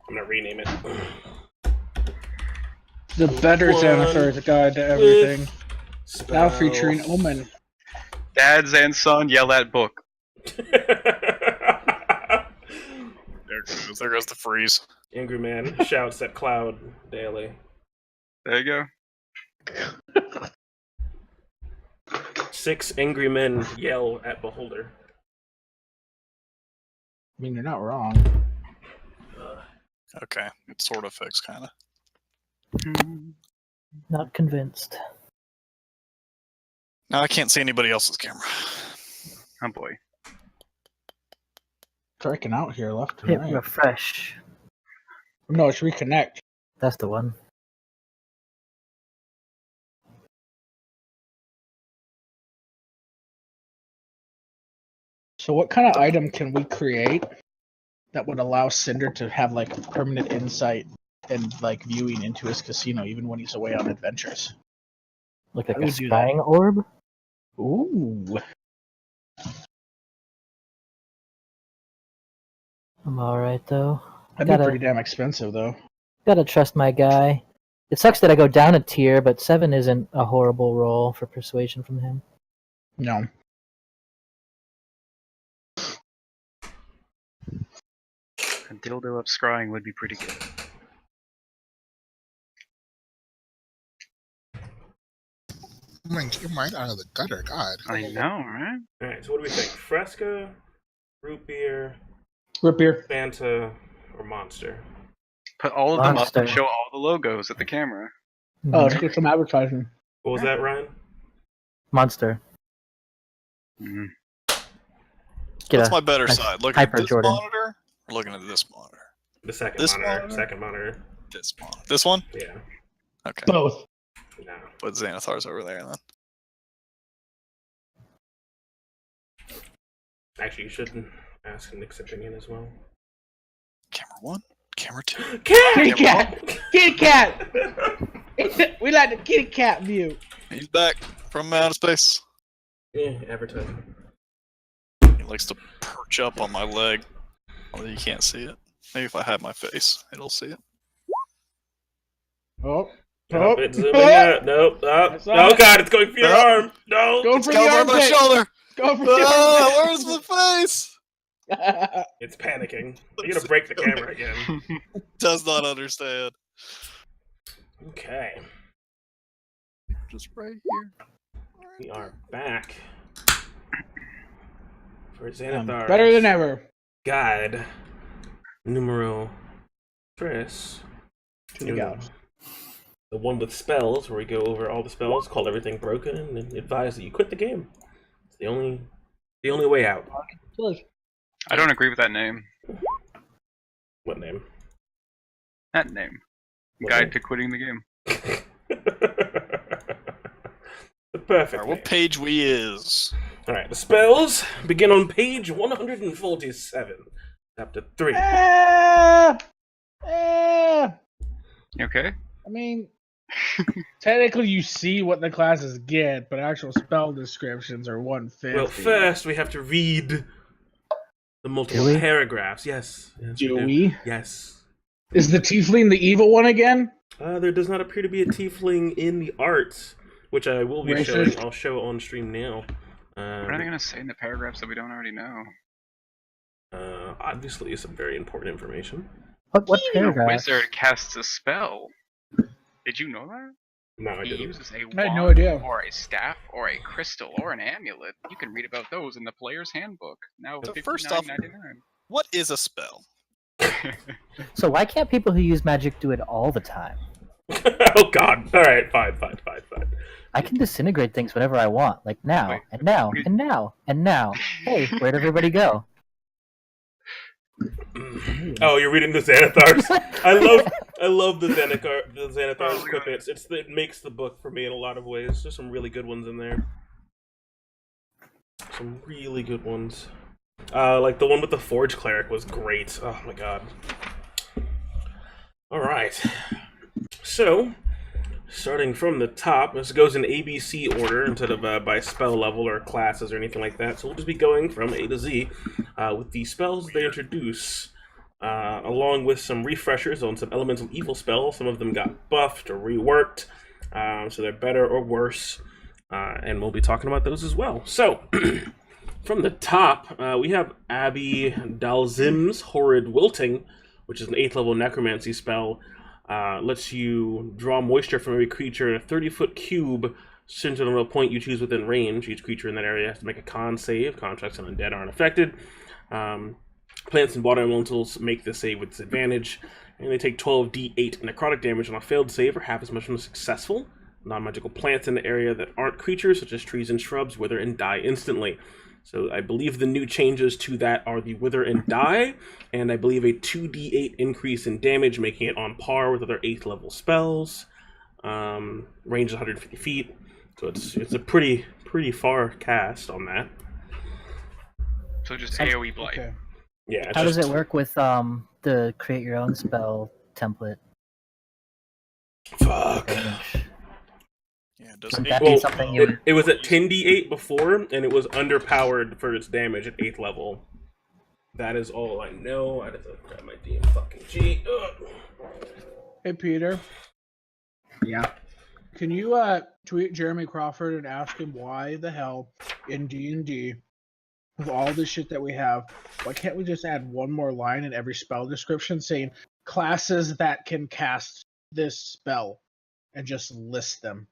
I'm gonna rename it. The better Xanathar is a guide to everything. Now featuring Omen. Dads and son yell at book. There goes the freeze. Angry man shouts at cloud daily. There you go. 6 angry men yell at beholder. I mean, you're not wrong. Okay, it sort of fixed, kind of. Not convinced. Now I can't see anybody else's camera. Oh boy. Striking out here, left and Hit right. refresh. No, it's reconnect. That's the one. So what kind of item can we create that would allow Cinder to have like permanent insight and like viewing into his casino even when he's away on adventures? Look How like do a we do that? spying orb. Ooh. I'm alright though. That'd be pretty damn expensive though. Gotta trust my guy. It sucks that I go down a tier, but 7 isn't a horrible roll for persuasion from him. No. A dildo up scrying would be pretty good. Man, get him right out of the gutter, God. I know, right? Alright, so what do we think? Fresca, root beer, Root beer. Fanta, or Monster? Put all of them up Monster. and show all the logos at the camera. Oh, let's get some advertising. What was that, Ryan? Monster. Mm. Get What's a my better nice side? Looking hyper at this Jordan. monitor or looking at this monitor? The second This monitor. monitor? Second monitor. This monitor. This one? Yeah. Okay. Both. No. But Xanathar's over there then. Actually, you should ask Nick's opinion as well. Camera 1, camera 2. Kitty cat! Kitty cat! We like the kitty cat view. He's back from outer space. Yeah, advertising. He likes to perch up on my leg. Although you can't see it. Maybe if I have my face, it'll see it. Oh. Oh, it's zooming out. Nope. Oh, oh God, it's going for your arm. No. Going for the Go over my armpit. shoulder! Go for the Ah, where's my face? armpit. It's panicking. You're gonna break the camera again. Does not understand. Okay. Just right here. We are back for Xanathar. Better than ever. Guide numero tres. To the gods. The one with spells, where we go over all the spells, call everything broken, and advise that you quit the game. It's the only way out. I don't agree with that name. What name? That name. What Guide name? to quitting the game. The perfect Alright, name. what page we is? Alright, the spells begin on page 147, chapter 3. You okay? I mean, technically you see what the classes get, but actual spell descriptions are 150. Well, first we have to read the multiple Do we? paragraphs. Yes. Yes, Do we? Yes. Is the tiefling the evil one again? There does not appear to be a tiefling in the art, which I will be Racist. showing. I'll show on stream now. What are they going to say in the paragraphs that we don't already know? Obviously, some very important information. What A paragraph? wizard casts a spell. Did you know that? No, I He didn't. uses a I had no wand, idea. or a staff, or a crystal, or an amulet. You can read about those in the player's handbook. Now, So first off- $59.99. What is a spell? So why can't people who use magic do it all the time? Oh God! All right, fine. I can disintegrate things whenever I want, like now, Wait, and now, wait. and now, and now. Hey, where'd everybody go? Oh, you're reading the Xanathars. I love the Xanathar's equipment. It makes the book for me in a lot of ways. There's some really good ones in there. Some really good ones. Like the one with the Forge Cleric was great. Oh my God. All right. So, starting from the top, this goes in ABC order instead of by spell level or classes or anything like that. So we'll just be going from A to Z with the spells they introduce along with some refreshers on some elemental evil spells. Some of them got buffed or reworked, so they're better or worse, and we'll be talking about those as well. So, from the top, we have Abby Dalzim's Horrid Wilting, which is an 8th level necromancy spell. Lets you draw moisture from every creature in a 30-foot cube centered on a point you choose within range. Each creature in that area has to make a con save. Contracts and undead aren't affected. Plants and water elementals make the save with disadvantage, and they take 12d8 necrotic damage on a failed save, or half as much on a successful. Non-magical plants in the area that aren't creatures, such as trees and shrubs, wither and die instantly. So I believe the new changes to that are the wither and die, and I believe a 2d8 increase in damage, making it on par with other 8th level spells. Range is 150 feet, so it's a pretty far cast on that. So just AoE blight. Okay. Yeah. How does it work with the create your own spell template? Fuck. Range? Yeah, it does Wouldn't 8 that Well, be something you would... It was at 10d8 before, and it was underpowered for its damage at 8th level. That is all I know. I just have to grab my damn fucking cheat. Hey, Peter. Yeah. Can you tweet Jeremy Crawford and ask him why the hell in D&D, with all the shit that we have, why can't we just add one more line in every spell description saying classes that can cast this spell, and just list them?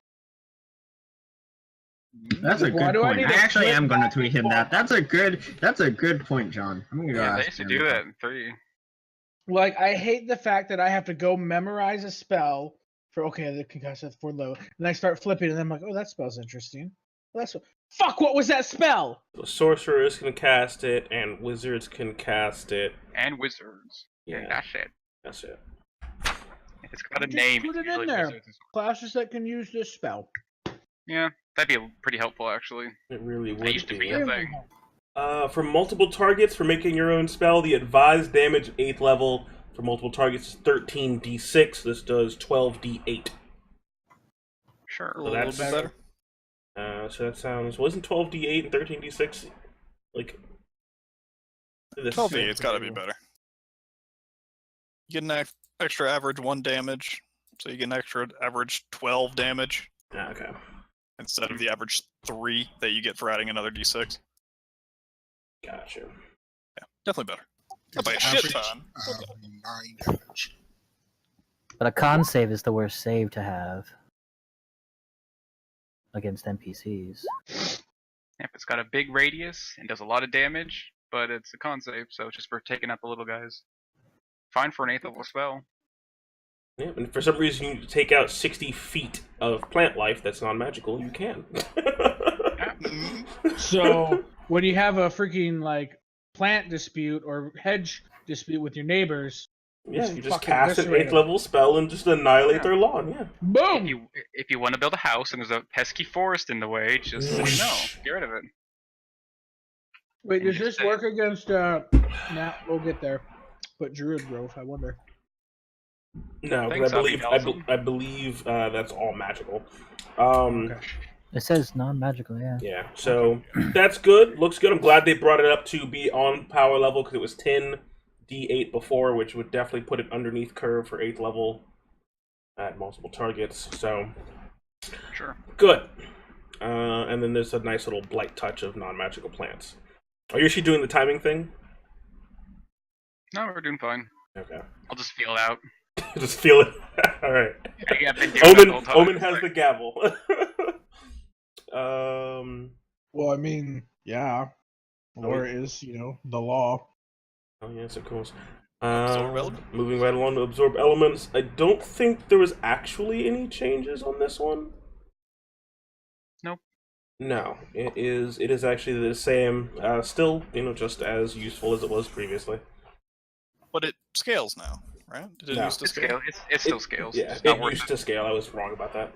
That's a Why good do I point. need I to actually click am going to that tweet him that. That's a good point, John. I'm gonna go Yeah, they ask used to him. do that in 3. Like, I hate the fact that I have to go memorize a spell for, okay, the concussive for low, and I start flipping, and I'm like, oh, that spell's interesting. Well, fuck, what was that spell? The sorcerers can cast it, and wizards can cast it. And wizards. Yeah. And that's it. That's it. If it's got a Just name, put it's it in usually there. wizards and Classes that can use this spell. Yeah, that'd be pretty helpful, actually. It really would That used to be be. a thing. For multiple targets, for making your own spell, the advised damage at 8th level for multiple targets is 13d6. This does 12d8. Sure. A So little that's bit better. So that sounds... Wasn't 12d8 and 13d6 like... 12d8's got to be better. You get an extra average 1 damage, so you get an extra average 12 damage Okay. instead of the average 3 that you get for adding another d6. Gotcha. Yeah, definitely better. Not It's by a shit average, ton. 9 damage. But a con save is the worst save to have against NPCs. If it's got a big radius and does a lot of damage, but it's a con save, so it's just for taking out the little guys. Fine for an 8th level spell. Yeah, and if for some reason you take out 60 feet of plant life that's non-magical, you can. So, when you have a freaking, like, plant dispute or hedge dispute with your neighbors, Yeah, you just fucking cast an eviscerate 8th them. level spell and just annihilate Yeah. their lawn, yeah. boom! If you want to build a house and there's a pesky forest in the way, just say no. Get rid of it. Wait, and does you this say- work against, nah, we'll get there. But Druid Growth, I wonder. No, Thanks, because Abby Dalsum. I believe that's all magical. Um, Okay. It says non-magical, yeah. Yeah, so that's good. Looks good. I'm glad they brought it up to be on power level because it was 10d8 before, which would definitely put it underneath curve for 8th level at multiple targets. So Sure. good. And then there's a nice little blight touch of non-magical plants. Are you actually doing the timing thing? No, we're doing fine. Okay. I'll just feel it out. Just feel it. All right. Yeah, I've been doing that the whole time. Omen has the gavel. Well, I mean, yeah. Lore is, the law. Oh yes, of course. Absorb element? Moving right along to absorb elements. I don't think there was actually any changes on this one. Nope. No, it is actually the same. Still, just as useful as it was previously. But it scales now, right? Did it No. used to It scale? still scales. Yeah, It's not it worth used it. to scale. I was wrong about that.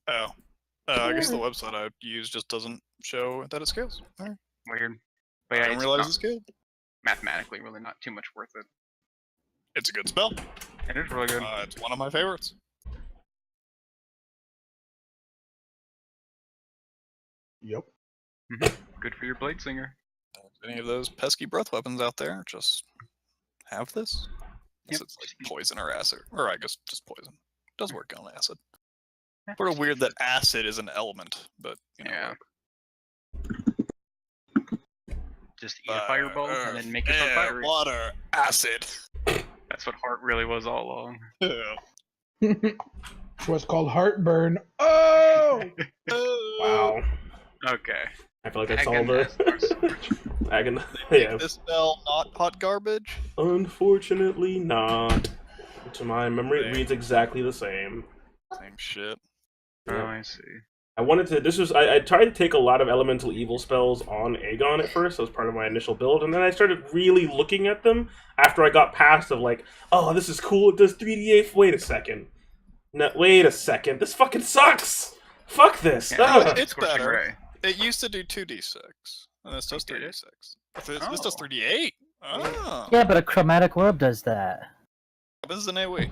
Oh. I guess the website I use just doesn't show that it scales. All right. Weird. But I yeah, didn't it's realize not it scaled. mathematically really not too much worth it. It's a good spell. It is really good. It's one of my favorites. Yep. Good for your blade singer. Any of those pesky breath weapons out there, just have this? Yep. It's like poison or acid, or I guess just poison. Does work on acid. Yeah. Sort of weird that acid is an element, but you know. Yeah. Just eat a fireball and then make yourself air, fiery. water, acid. That's what heart really was all along. What's called heartburn. Oh! Wow. Okay. I feel like I Agon solved her. as our sword. Agon. Yeah. This spell not hot garbage. Unfortunately, not. To my memory, it Same. reads exactly the same. Same shit. Oh, Yeah. I see. I wanted to. This was. I tried to take a lot of elemental evil spells on Aegon at first. That was part of my initial build, and then I started really looking at them after I got past of like, oh, this is cool. It does 3d8. Wait a second. No, wait a second. This fucking sucks. Fuck this. Yeah, Ugh. It's Scorching better. Ray. It used to do 2d6, and this does Did it? 3d6. This does Oh. 3d8. Oh. Yeah, but a chromatic orb does that. This is an AoE.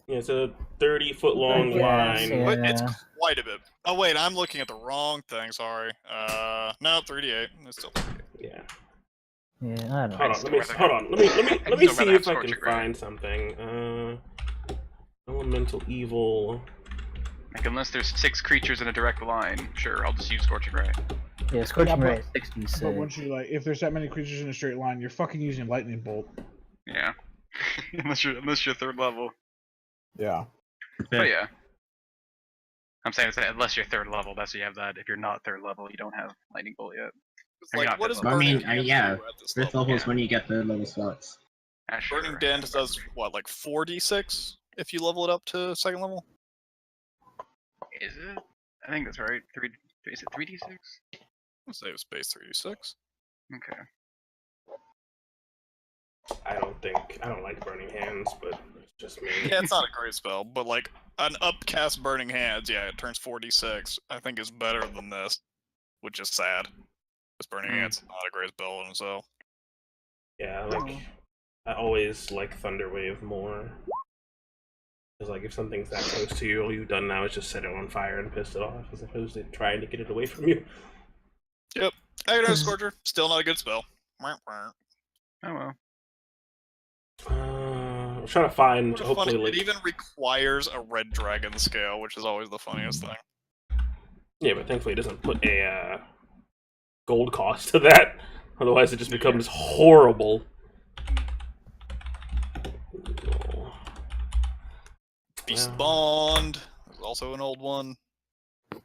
Yeah, it's a 30-foot long guess, line. yeah. But it's quite a bit. Oh wait, I'm looking at the wrong thing. Sorry. No, 3d8. It's still 3d8. Yeah. Yeah, I don't know. Hold on. still Let me. rather Hold on. Let me I'd see still rather if have I can Scorching Ray. find something. Elemental evil. Like, unless there's 6 creatures in a direct line, sure, I'll just use Scorching Ray. Yeah, Scorching Yeah, Ray but- is But 66. once you if there's that many creatures in a straight line, you're fucking using lightning bolt. Yeah. unless you're 3rd level. Yeah. But yeah. I'm saying unless you're 3rd level, that's what you have that. If you're not 3rd level, you don't have lightning bolt yet. It's I mean, like, not what fifth is level. I mean, Burning Hands yeah, do at this 5th level? level is yeah. when you get the level slots. Ah, sure, Burning right. Dent does what, like 4d6 if you level it up to 2nd level? Is it? I think that's right. Is it 3d6? I'll say it was base 3d6. Okay. I don't like burning hands, but it's just me. Yeah, it's not a great spell, but like an upcast Burning Hands, yeah, it turns 4d6. I think is better than this, which is sad. This Burning Hmm. Hands not a great spell in itself. Yeah, like I always like Thunderwave more. Because like if something's that close to you, all you've done now is just set it on fire and piss it off, as opposed to trying to get it away from you. Yep. Agonized Scorcher, still not a good spell. Oh well. I'm trying to find Sort of funny, hopefully it like even requires a red dragon scale, which is always the funniest thing. yeah, but thankfully it doesn't put a gold cost to that. Otherwise, it just becomes horrible. Beast Yeah. Bond is also an old one.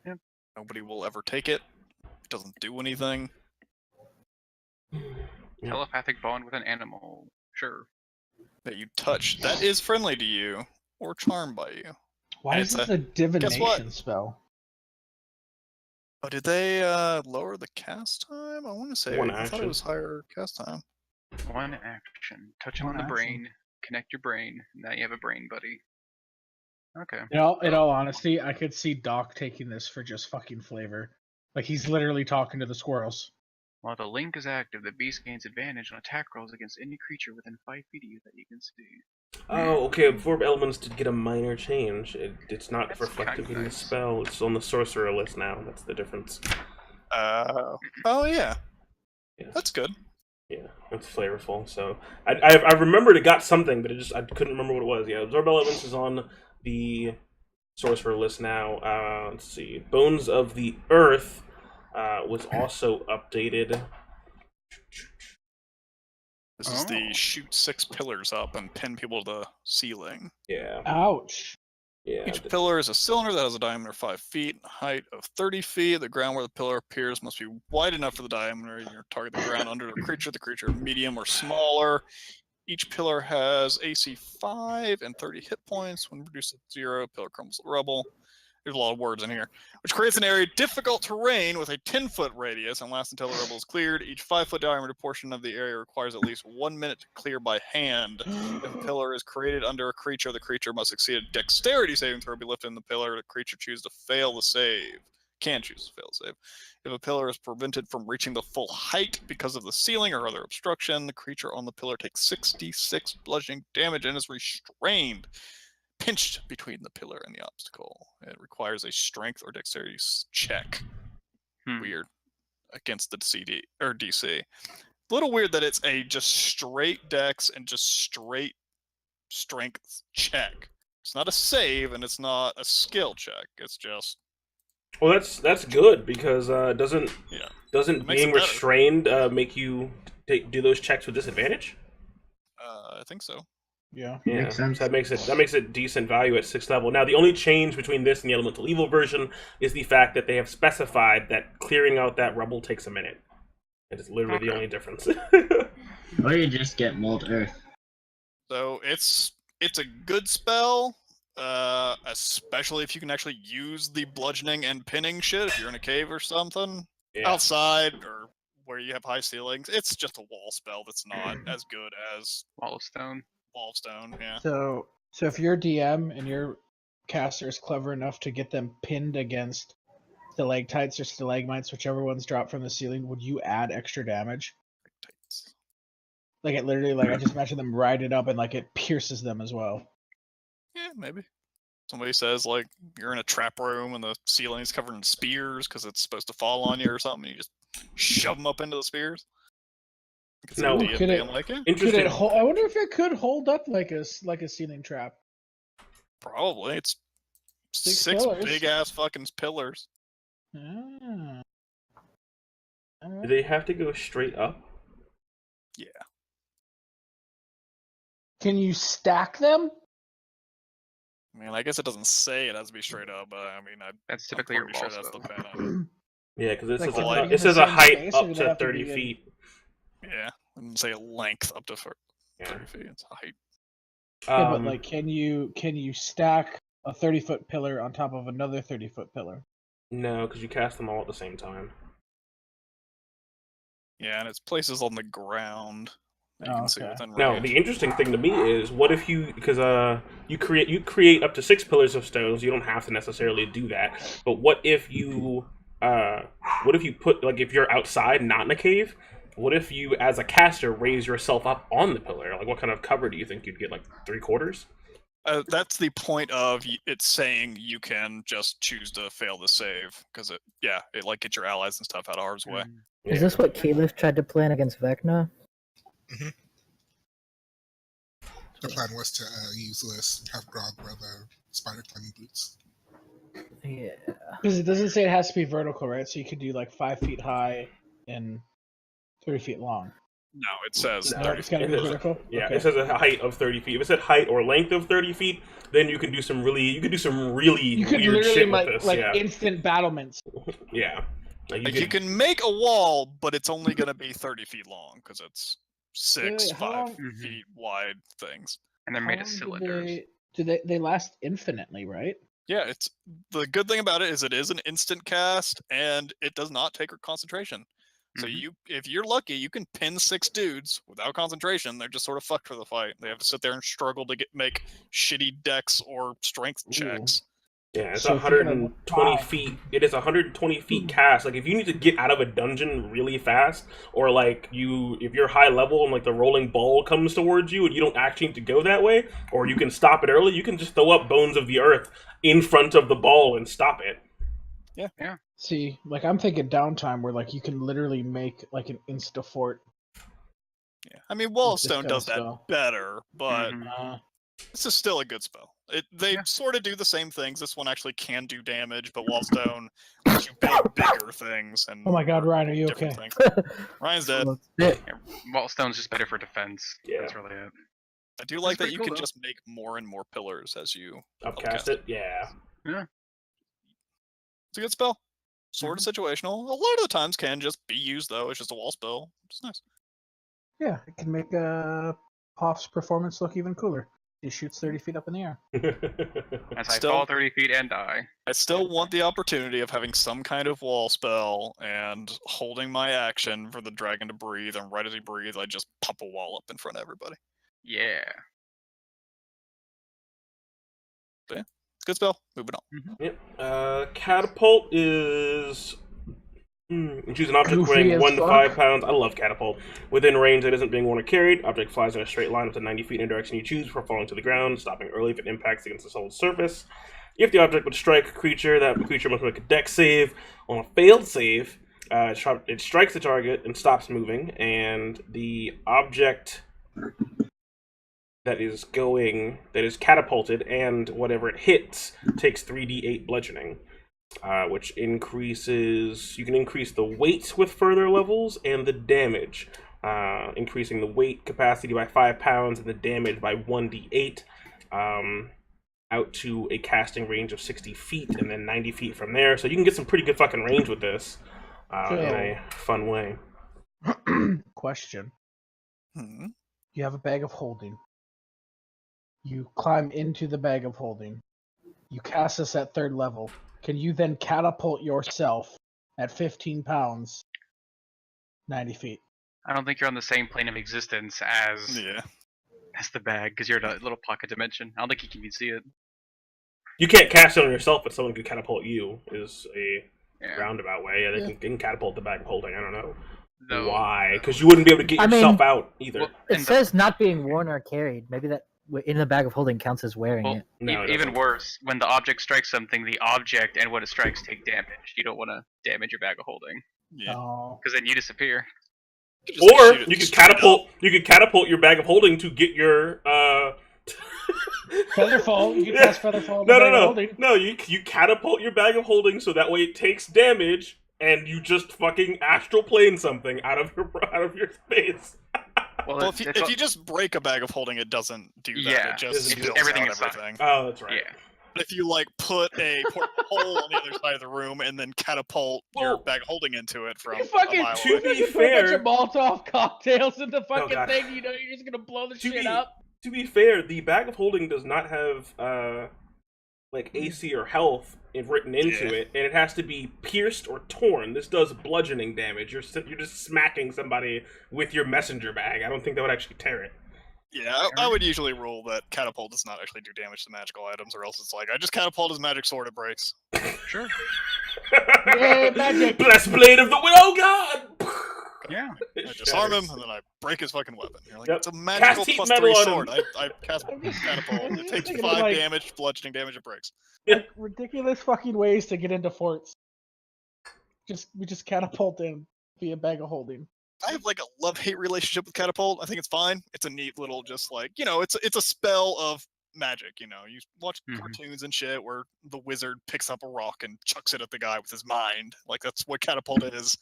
Yep. Nobody will ever take it. It doesn't do anything. Yeah. Telepathic bond with an animal. Sure. That you touch that is friendly to you or charmed by you. Why And is it's this a divination what? spell? Oh, did they lower the cast time? I want to say One I thought action. it was higher cast time. One action. Touch One on the action. brain. Connect your brain. Now you have a brain buddy. Okay. In all honesty, I could see Doc taking this for just fucking flavor. Like he's literally talking to the squirrels. While the link is active, the beast gains advantage on attack rolls against any creature within 5 feet of you that you can see. Oh, okay. Before elements did get a minor change. It's not That's reflected kinda in the nice. spell. It's on the sorcerer list now. That's the difference. Oh yeah. Yeah. That's good. Yeah, it's flavorful. So I remembered it got something, but I couldn't remember what it was. Yeah, Absorb Elements is on the sorcerer list now. Let's see, Bones of the Earth was also updated. This is Oh. the shoot 6 pillars up and pin people to the ceiling. Yeah, Ouch. yeah. Each pillar is a cylinder that has a diameter of 5 feet, height of 30 feet. The ground where the pillar appears must be wide enough for the diameter. You target the ground under the creature medium or smaller. Each pillar has AC 5 and 30 hit points. When reduced to 0, pillar crumbles to rubble. There's a lot of words in here. Which creates an area difficult terrain with a 10-foot radius and lasts until the rubble is cleared. Each 5-foot diameter portion of the area requires at least 1 minute to clear by hand. If a pillar is created under a creature, the creature must succeed a dexterity saving throw to be lifted in the pillar. The creature chooses to fail the save. Can choose to fail the save. If a pillar is prevented from reaching the full height because of the ceiling or other obstruction, the creature on the pillar takes 66 bludgeoning damage and is restrained. Pinched between the pillar and the obstacle. It requires a strength or dexterity check. Hmm. Weird. Against the CD or DC. little weird that it's a just straight dex and just straight strength check. It's not a save and it's not a skill check. It's just Well, that's good because doesn't It makes being it better. restrained make you do those checks with disadvantage? I think so. Yeah. Yeah, Makes sense. so that makes it decent value at 6th level. Now, the only change between this and the Elemental Evil version is the fact that they have specified that clearing out that rubble takes a minute. It is literally the only difference. Or you just get mold earth. So it's a good spell, especially if you can actually use the bludgeoning and pinning shit if you're in a cave or something. Yeah. Outside or where you have high ceilings. It's just a wall spell that's not as good as Wall of Stone. Wall of Stone, yeah. So if you're DM and your caster is clever enough to get them pinned against stalactites or stalagmites, whichever ones drop from the ceiling, would you add extra damage? Like it literally, like I just imagine them ride it up and like it pierces them as well. Yeah, maybe. Somebody says like you're in a trap room and the ceiling's covered in spears because it's supposed to fall on you or something. You just shove them up into the spears. No, could it- like it? Could Interesting. it I wonder if it could hold up like a ceiling trap. Probably. It's Six six pillars. big ass fucking pillars. Ah. Do they have to go straight up? Yeah. Can you stack them? I mean, I guess it doesn't say it has to be straight up, but I mean, That's I'm typically your pretty wall sure that's the spell. pin on Yeah, because Like, it can says, they be in it says the a same height space, or up do they to have to 30 be in- feet. it. Yeah. I didn't say length up to 30 Yeah. feet. It's height. Yeah, but Um, like, can you stack a 30-foot pillar on top of another 30-foot pillar? no, because you cast them all at the same time. Yeah, and it's places on the ground that you Oh, can see okay. within Now, range. the interesting thing to me is, what if you, because you create up to 6 pillars of stones. You don't have to necessarily do that. But what if you put, like, if you're outside, not in a cave? What if you, as a caster, raise yourself up on the pillar? Like, what kind of cover do you think you'd get? Like 3/4? That's the point of it's saying you can just choose to fail the save because it like get your allies and stuff out of harm's way. Yeah. Is this what Keyleth tried to plan against Vecna? The plan was to use List and have Grog wear the spider climbing boots. Yeah. Because it doesn't say it has to be vertical, right? So you could do like 5 feet high and 30 feet long. No, it says No, 30 It's got to be It is. vertical. Yeah, Okay. it says a height of 30 feet. If it said height or length of 30 feet, then you can do some really You could weird literally shit like with this. instant battlements. Yeah. Like you can make a wall, but it's only going to be 30 feet long because it's six Wait, how 5 long- feet wide things. And they're How made of long cylinders. Do they last infinitely, right? Yeah, it's the good thing about it is it is an instant cast and it does not take concentration. So Mhm. if you're lucky, you can pin 6 dudes without concentration. They're just sort of fucked for the fight. They have to sit there and struggle to make shitty dex or strength Ooh. checks. Yeah, it's So if you're 120 gonna- feet. It is 120 feet cast. Like, if you need to get out of a dungeon really fast, or like if you're high level and like the rolling ball comes towards you and you don't actually need to go that way, or you can stop it early, you can just throw up bones of the earth in front of the ball and stop it. See, like I'm thinking downtime where like you can literally make like an insta fort. Yeah, I mean, Wall of This Stone kinda does that spell. better, but Mhm. this is still a good spell. They sort of do the same things. This one actually can do damage, but Wall of Stone lets you build bigger things and Oh my God, Ryan, are you different okay? things. Ryan's dead. Yeah. Yeah, Wall of Stone's just better for defense. Yeah. That's really it. I do like that pretty you cool, can though. just make more and more pillars as you Upcast it, yeah. It's a good spell. Sort of situational. A lot of the times can just be used though. It's just a wall spell. It's nice. Yeah, it can make Hoff's performance look even cooler. He shoots 30 feet up in the air. As I Still- fall 30 feet and die. I still want the opportunity of having some kind of wall spell and holding my action for the dragon to breathe, and right as he breathes, I just pop a wall up in front of everybody. Yeah. It's a good spell. Moving on. Yep. Catapult is. You choose an object Goofy weighing as 1 to fuck. 5 pounds. I love Catapult. Within range that isn't being worn or carried, object flies in a straight line up to 90 feet in a direction you choose before falling to the ground, stopping early if it impacts against a solid surface. If the object would strike a creature, that creature must make a dex save. On a failed save, It strikes the target and stops moving, and the object that is catapulted and whatever it hits takes 3d8 bludgeoning, which increases. You can increase the weight with further levels and the damage, increasing the weight capacity by 5 pounds and the damage by 1d8. Out to a casting range of 60 feet and then 90 feet from there. So you can get some pretty good fucking range with this in a fun way. Question. Hmm. You have a bag of holding. You climb into the bag of holding. You cast this at 3rd level. Can you then catapult yourself at 15 pounds 90 feet? I don't think you're on the same plane of existence as the bag, because you're in a little pocket dimension. I don't think you can even see it. You can't cast it on yourself, but someone could catapult you, is a roundabout way. Yeah, they can catapult the bag of holding. I don't know why, because you wouldn't be able to get yourself out either. Well, It says not being worn or carried. Maybe that in the bag of holding counts as wearing it. No, even worse, when the object strikes something, the object and what it strikes take damage. You don't want to damage your bag of holding, because then you disappear. Or you could catapult your bag of holding to get your Featherfall. You can cast Featherfall. No. You catapult your bag of holding so that way it takes damage, and you just fucking astral plane something out of your space. Well, if you just break a bag of holding, it doesn't do that. Yeah, it just spills everything out inside. everything. Oh, that's right. Yeah. But if you put a hole on the other side of the room and then catapult your bag of holding into it from You fucking a mile to away. be put a fair, bunch of Molotov cocktails in the fucking God. thing. You know you're just gonna blow the shit up. To be fair, the bag of holding does not have AC or health written into it, and it has to be pierced or torn. This does bludgeoning damage. You're just smacking somebody with your messenger bag. I don't think that would actually tear it. Yeah, I would usually rule that catapult does not actually do damage to magical items, or else it's like, I just catapult his magic sword, it breaks. Sure. Yay, magic! Blessed blade of the wind! Oh god! Yeah. I disarm him, and then I break his fucking weapon. You're like, Yep. it's a magical Cast heat plus metal 3 on sword. him. I cast catapult, it takes Thinking 5 of, damage, bludgeoning damage, it breaks. Ridiculous fucking ways to get into forts. We just catapult in via bag of holding. I have a love-hate relationship with catapult. I think it's fine. It's a neat little, it's a spell of magic. You watch cartoons and shit where the wizard picks up a rock and chucks it at the guy with his mind. That's what catapult is.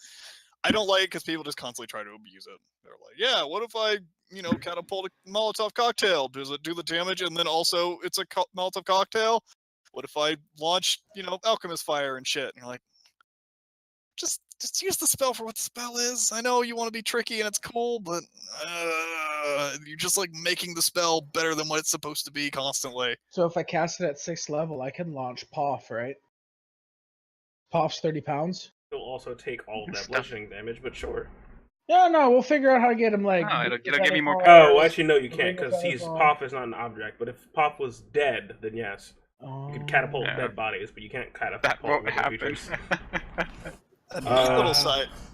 I don't like it because people just constantly try to abuse it. They're like, yeah, what if I, catapult a Molotov cocktail? Does it do the damage? And then also it's a Molotov cocktail? What if I launch, alchemist fire and shit? And you're like, just use the spell for what the spell is. I know you want to be tricky and it's cool, but you're just making the spell better than what it's supposed to be constantly. So if I cast it at 6th level, I can launch Poff, right? Poff's 30 pounds. He'll also take all of that bludgeoning damage, but sure. No, we'll figure out how to get him it'll give you more. Oh, actually, no, you can't, because Poff is not an object. But if Poff was dead, then yes, you could catapult dead bodies, but you can't catapult. That won't living happen. creatures. A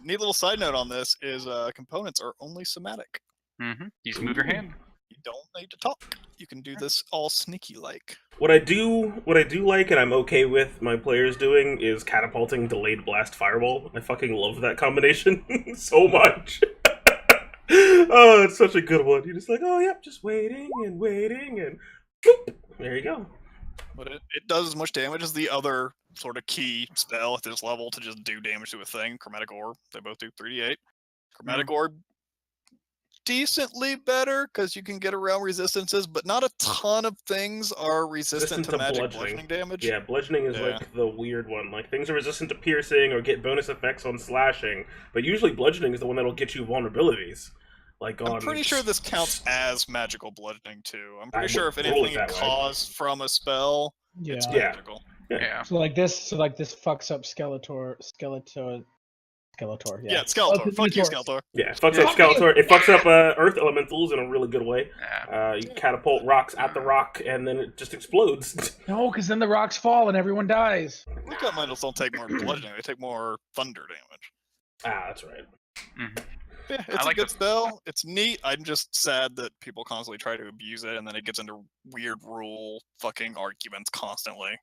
neat little side note on this is components are only somatic. You just move your hand. You don't need to talk. You can do this all sneaky like. What I do like, and I'm okay with my players doing, is catapulting delayed blast fireball. I fucking love that combination so much. Oh, it's such a good one. You're just like, oh yep, just waiting and boop, there you go. But it does as much damage as the other sort of key spell at this level to just do damage to a thing. Chromatic Orb, they both do 3d8. Chromatic Orb, decently better because you can get around resistances, but not a ton of things are resistant to magic bludgeoning damage. Yeah, bludgeoning is the weird one. Things are resistant to piercing or get bonus effects on slashing, but usually bludgeoning is the one that'll get you vulnerabilities. I'm pretty sure this counts as magical bludgeoning too. I'm pretty sure if anything is caused from a spell, it's magical. Yeah. So this fucks up Skeletor. Yeah, Skeletor. Fuck you, Skeletor. Yeah, it fucks up Skeletor. It fucks up Earth Elementals in a really good way. You catapult rocks at the rock, and then it just explodes. No, because then the rocks fall and everyone dies. Rock elementals don't take more bludgeoning; they take more thunder damage. Ah, that's right. Yeah, it's a good spell. It's neat. I'm just sad that people constantly try to abuse it, and then it gets into weird rule fucking arguments constantly.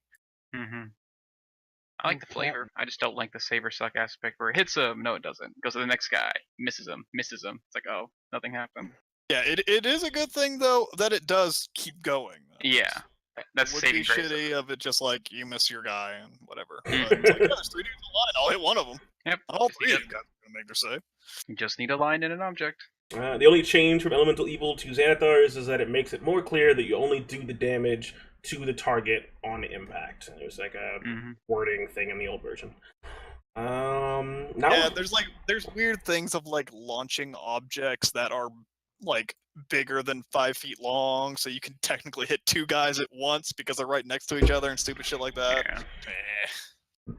I like the flavor. I just don't like the saber suck aspect where it hits him. No, it doesn't. Goes to the next guy. Misses him. Misses him. It's like, oh, nothing happened. Yeah, it is a good thing though that it does keep going. Yeah. That's It would saving be grace. shitty of it just like you miss your guy and whatever. But it's like, yeah, there's 3 dudes in line. I'll hit one of them. Yep. All 3 of them guys are gonna make their save. You just need a line and an object. The only change from Elemental Evil to Xanathars is that it makes it more clear that you only do the damage to the target on impact. There's like a wording thing in the old version. Now Yeah, there's weird things of like launching objects that are like bigger than 5 feet long, so you can technically hit 2 guys at once because they're right next to each other and stupid shit like that. Yeah.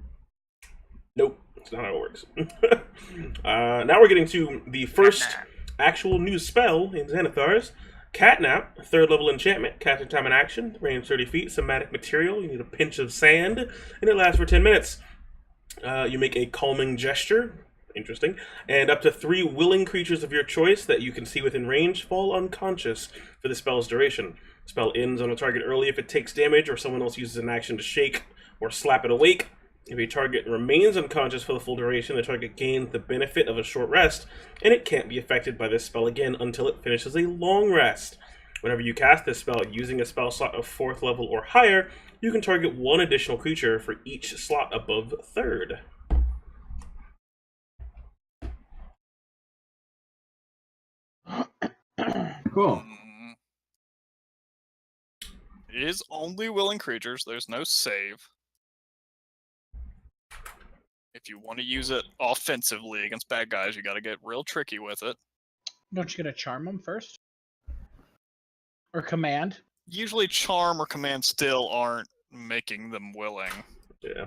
Nope, that's not how it works. Now we're getting to the first actual new spell in Xanathars. Catnap, 3rd level enchantment, casting time in action, range 30 feet, somatic material, you need a pinch of sand, and it lasts for 10 minutes. You make a calming gesture, interesting, and up to 3 willing creatures of your choice that you can see within range fall unconscious for the spell's duration. The spell ends on a target early if it takes damage or someone else uses an action to shake or slap it awake. If a target remains unconscious for the full duration, the target gains the benefit of a short rest, and it can't be affected by this spell again until it finishes a long rest. Whenever you cast this spell using a spell slot of 4th level or higher, you can target 1 additional creature for each slot above 3rd. Cool. It is only willing creatures. There's no save. If you want to use it offensively against bad guys, you got to get real tricky with it. Don't you get to charm them first? Or command? Usually charm or command still aren't making them willing. Yeah.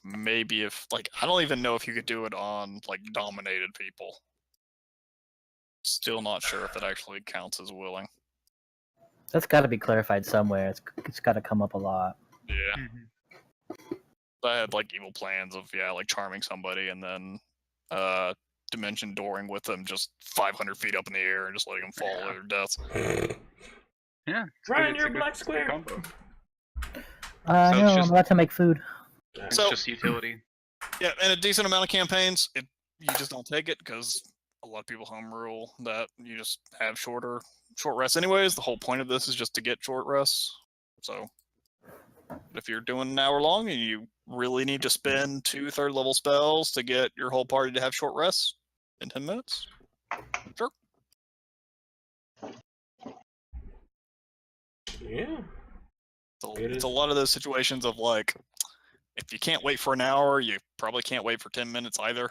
Maybe if, like, I don't even know if you could do it on, like, dominated people. Still not sure if it actually counts as willing. That's got to be clarified somewhere. It's got to come up a lot. Yeah. I had, like, evil plans of, yeah, like, charming somebody and then dimension dooring with them just 500 feet up in the air and just letting them fall to their deaths. Yeah. Ryan, you're a black square. Combo. I So know, it's I'm just- about to make food. It's So- just utility. Yeah, and a decent amount of campaigns, you just don't take it because a lot of people home rule that you just have short rests anyways. The whole point of this is just to get short rests. So if you're doing an hour long and you really need to spend 2 3rd level spells to get your whole party to have short rests in 10 minutes, sure. Yeah. It's a lot of those situations of like, if you can't wait for an hour, you probably can't wait for 10 minutes either.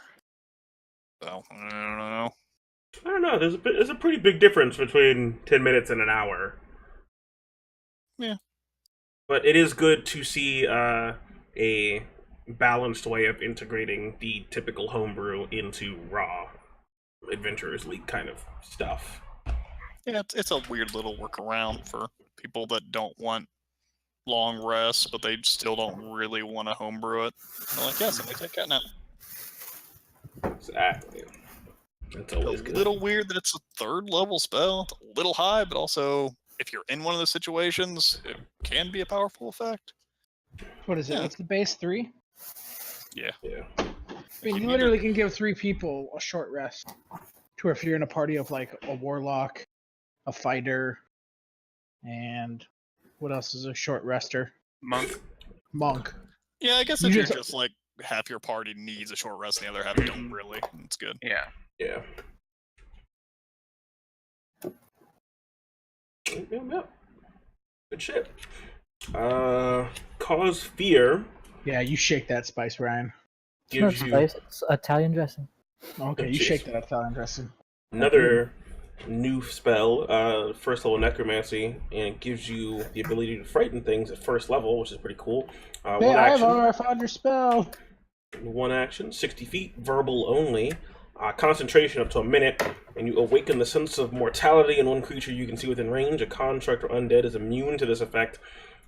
So, I don't know. I don't know, there's a pretty big difference between 10 minutes and an hour. Yeah. But it is good to see a balanced way of integrating the typical homebrew into raw Adventurers League kind of stuff. Yeah, it's a weird little workaround for people that don't want long rests, but they still don't really want to homebrew it. They're like, yeah, somebody take Catnap. Exactly. That's always A good. little weird that it's a 3rd level spell. It's a little high, but also, if you're in one of those situations, it can be a powerful effect. What is it? Yeah. What's the base 3? Yeah. I mean, you literally can give 3 people a short rest. To if you're in a party of like a warlock, a fighter, and what else is a short rester? Monk. Yeah, I guess You if you're just- just like half your party needs a short rest and the other half don't really, it's good. Yeah. Yeah. Yep. Good shit. Cause Fear Yeah, you shake that spice, Ryan. It's not gives you spice, it's Italian dressing. Okay, you Jeez. shake that Italian dressing. another new spell, 1st level Necromancy, and it gives you the ability to frighten things at 1st level, which is pretty cool. Hey, I found your spell. 1 action, 60 feet, verbal only. Concentration up to a minute, and you awaken the sense of mortality in 1 creature you can see within range. A construct or undead is immune to this effect.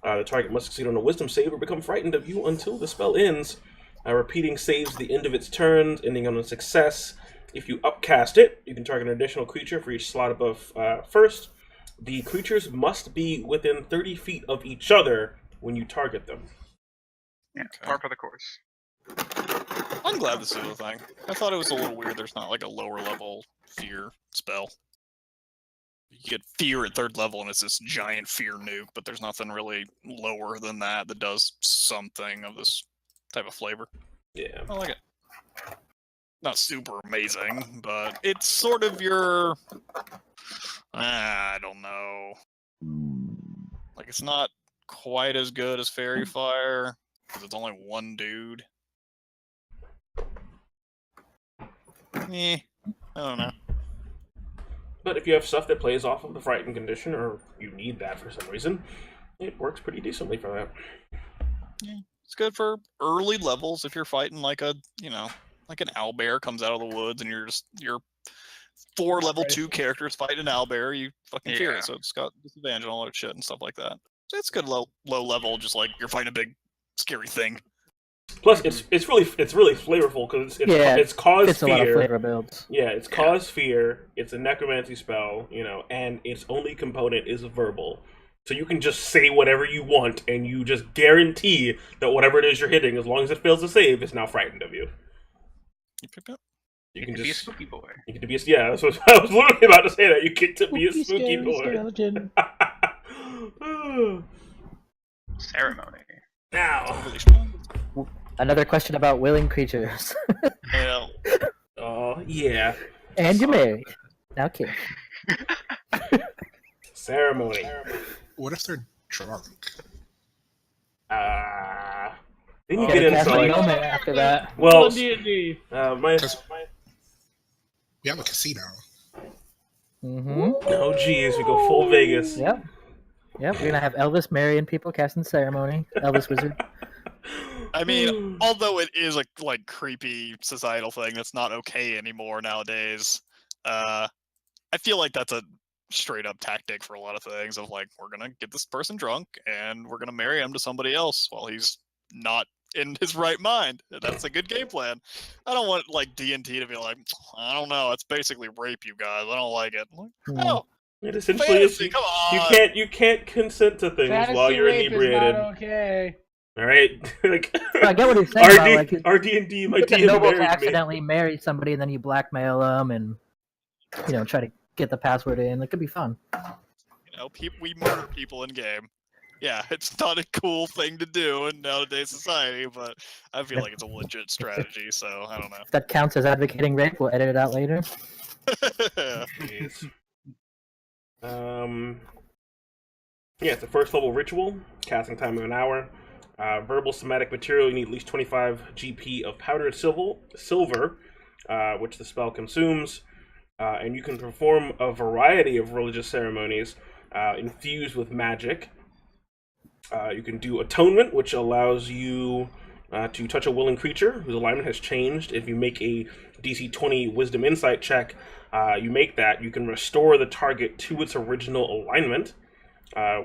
The target must succeed on a wisdom save or become frightened of you until the spell ends. Repeating saves the end of its turn, ending on a success. If you upcast it, you can target an additional creature for each slot above 1st. The creatures must be within 30 feet of each other when you target them. Yeah, Okay. par for the course. I'm glad this is a thing. I thought it was a little weird. There's not like a lower level fear spell. You get fear at 3rd level, and it's this giant fear nuke, but there's nothing really lower than that that does something of this type of flavor. Yeah. I like it. Not super amazing, but it's sort of your. I don't know. Like, it's not quite as good as Fairy Fire, because it's only one dude. I don't know. But if you have stuff that plays off of the frightened condition, or you need that for some reason, it works pretty decently for that. Yeah, it's good for early levels if you're fighting like a, like an owlbear comes out of the woods and you're 4 level 2 characters fighting an owlbear, you fucking fear Yeah. it. So it's got disadvantage and all that shit and stuff like that. So it's good low level, just like you're fighting a big scary thing. Plus, it's really flavorful because it's cause It's a lot of fear. flavor builds. Yeah, it's cause fear. It's a necromancy spell, and its only component is verbal. So you can just say whatever you want, and you just guarantee that whatever it is you're hitting, as long as it fails to save, is now frightened of you. Yep. You can be a just spooky boy. You get to be I was literally about to say that. You get to be a spooky boy. Skeleton. Ceremony. Now, Another question about willing creatures. Yeah. oh yeah, And you're married. Now kiss. ceremony. What if they're drunk? Then you Gotta get into cast a like, moment after that. well, D&D. my We have a casino. Mm-hmm. oh geez, we go full Vegas. Yep. Yep. We're gonna have Elvis marrying people casting ceremony. Elvis wizard. I mean, although it is a like creepy societal thing that's not okay anymore nowadays, I feel like that's a straight up tactic for a lot of things of like, we're gonna get this person drunk and we're gonna marry him to somebody else while he's not in his right mind. That's a good game plan. I don't want like D&T to be like, I don't know, it's basically rape, you guys. I don't like it. Like, no, It essentially is. fantasy, come on. You can't consent to things while Fantasy you're rape is inebriated. not okay. All right, like I get what he's saying about, like, our D&D, my It's DM noble to married me. accidentally marry somebody and then you blackmail them and try to get the password in. It could be fun. We murder people in game. Yeah, it's not a cool thing to do in nowadays society, but I feel like it's a legit strategy, so I don't If that counts as advocating rape, we'll edit it out later. know. Jeez. Yeah, it's a first level ritual, casting time of an hour. Verbal somatic material, you need at least 25 GP of powdered silver, which the spell consumes. And you can perform a variety of religious ceremonies infused with magic. You can do atonement, which allows you to touch a willing creature whose alignment has changed. If you make a DC 20 Wisdom Insight check, you make that. You can restore the target to its original alignment.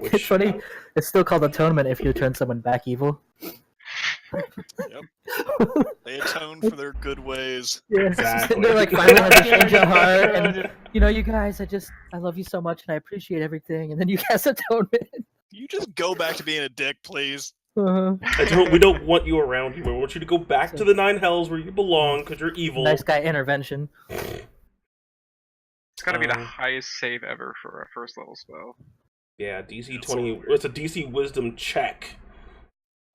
Which It's funny. It's still called atonement if you turn someone back evil. They atone for their good ways. Yeah. Exactly. They're like finally have to change your heart, and you guys, I love you so much, and I appreciate everything. And then you cast atonement. You just go back to being a dick, please. Uh-huh. we don't want you around here. We want you to go back to the 9 hells where you belong because you're evil. Nice guy intervention. It's gotta be the highest save ever for a first level spell. Yeah, DC 20. It's a DC Wisdom check.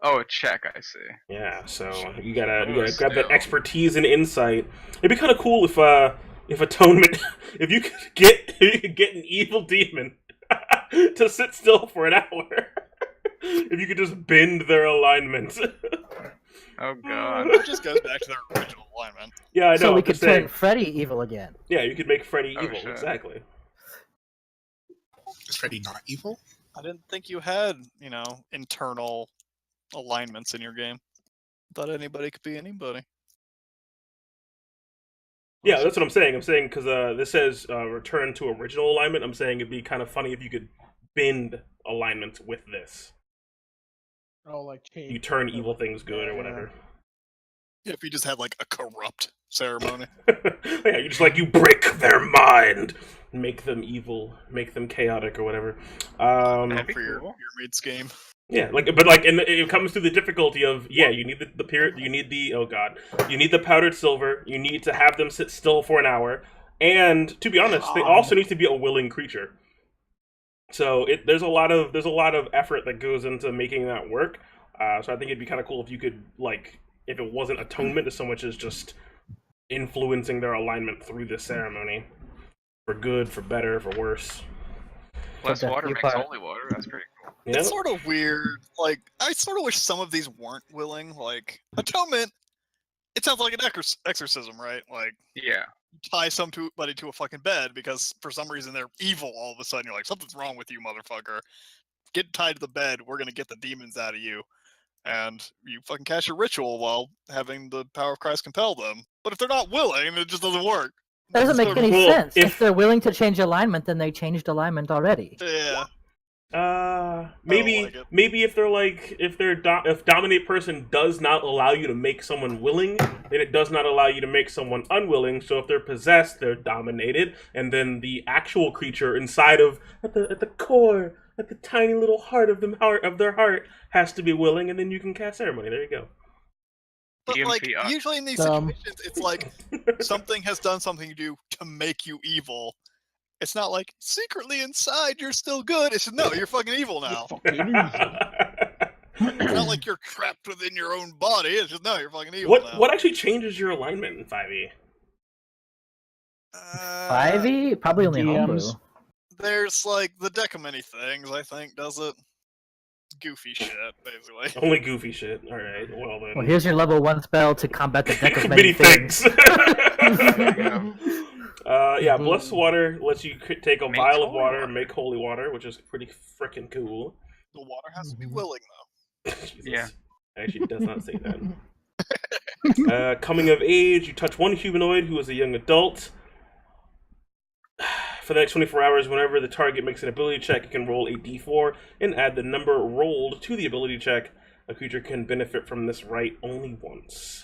Oh, a check, I see. Yeah, so you gotta Still. grab that expertise and insight. It'd be kind of cool if atonement, if you could get an evil demon to sit still for an hour. If you could just bend their alignment. Oh god. It just goes back to their original alignment. Yeah, I know. So we I'm could just saying. turn Freddy evil again. Yeah, you could make Freddy Oh, evil. shit. Exactly. Is Freddy not evil? I didn't think you had, internal alignments in your game. Thought anybody could be anybody. Yeah, that's what I'm saying. I'm saying because this says return to original alignment. I'm saying it'd be kind of funny if you could bend alignment with this. Oh, like change. You turn evil things good or whatever. Yeah, if you just had like a corrupt ceremony. Yeah, you just you break their mind, make them evil, make them chaotic or whatever. That'd be for your cool. mate's game. Yeah, but and it comes to the difficulty of you need the period, you need the you need the powdered silver, you need to have them sit still for an hour, and to be honest, they also need to be a willing creature. So there's a lot of effort that goes into making that work. So I think it'd be kind of cool if you could if it wasn't atonement as so much as just influencing their alignment through the ceremony, for good, for better, for worse. Less water makes holy water. That's pretty cool. Yeah. It's sort of weird. Like, I sort of wish some of these weren't willing. Like, atonement, it sounds like an exorcism, right? Like, Yeah. tie somebody to a fucking bed because for some reason they're evil all of a sudden. You're like, something's wrong with you, motherfucker. Get tied to the bed. We're going to get the demons out of you. And you fucking cast your ritual while having the power of Christ compel them. But if they're not willing, it just doesn't work. That doesn't make any Well, sense. If they're willing to change alignment, then they changed alignment already. Yeah. Maybe if if dominate person does not allow you to make someone willing, then it does not allow you to make someone unwilling. So if they're possessed, they're dominated, and then the actual creature inside of at the core, at the tiny little heart of their heart has to be willing, and then you can cast ceremony. There you go. But like usually in these situations, it's like something has done something to make you evil. It's not like secretly inside you're still good. It's just, no, you're fucking evil now. It's not like you're trapped within your own body. It's just, no, you're fucking evil now. What actually changes your alignment in 5e? 5e? Probably only homebrew. There's like the deck of many things, I think, does it. Goofy shit, basically. Only goofy shit. Alright, well then. Well, here's your level 1 spell to combat the deck of many things. Blessed water lets you take a vial of water and make holy water, which is pretty freaking cool. The water has to be willing, though. Yeah. Actually, it does not say that. Coming of age, you touch one humanoid who is a young adult. For the next 24 hours, whenever the target makes an ability check, you can roll a d4 and add the number rolled to the ability check. A creature can benefit from this right only once.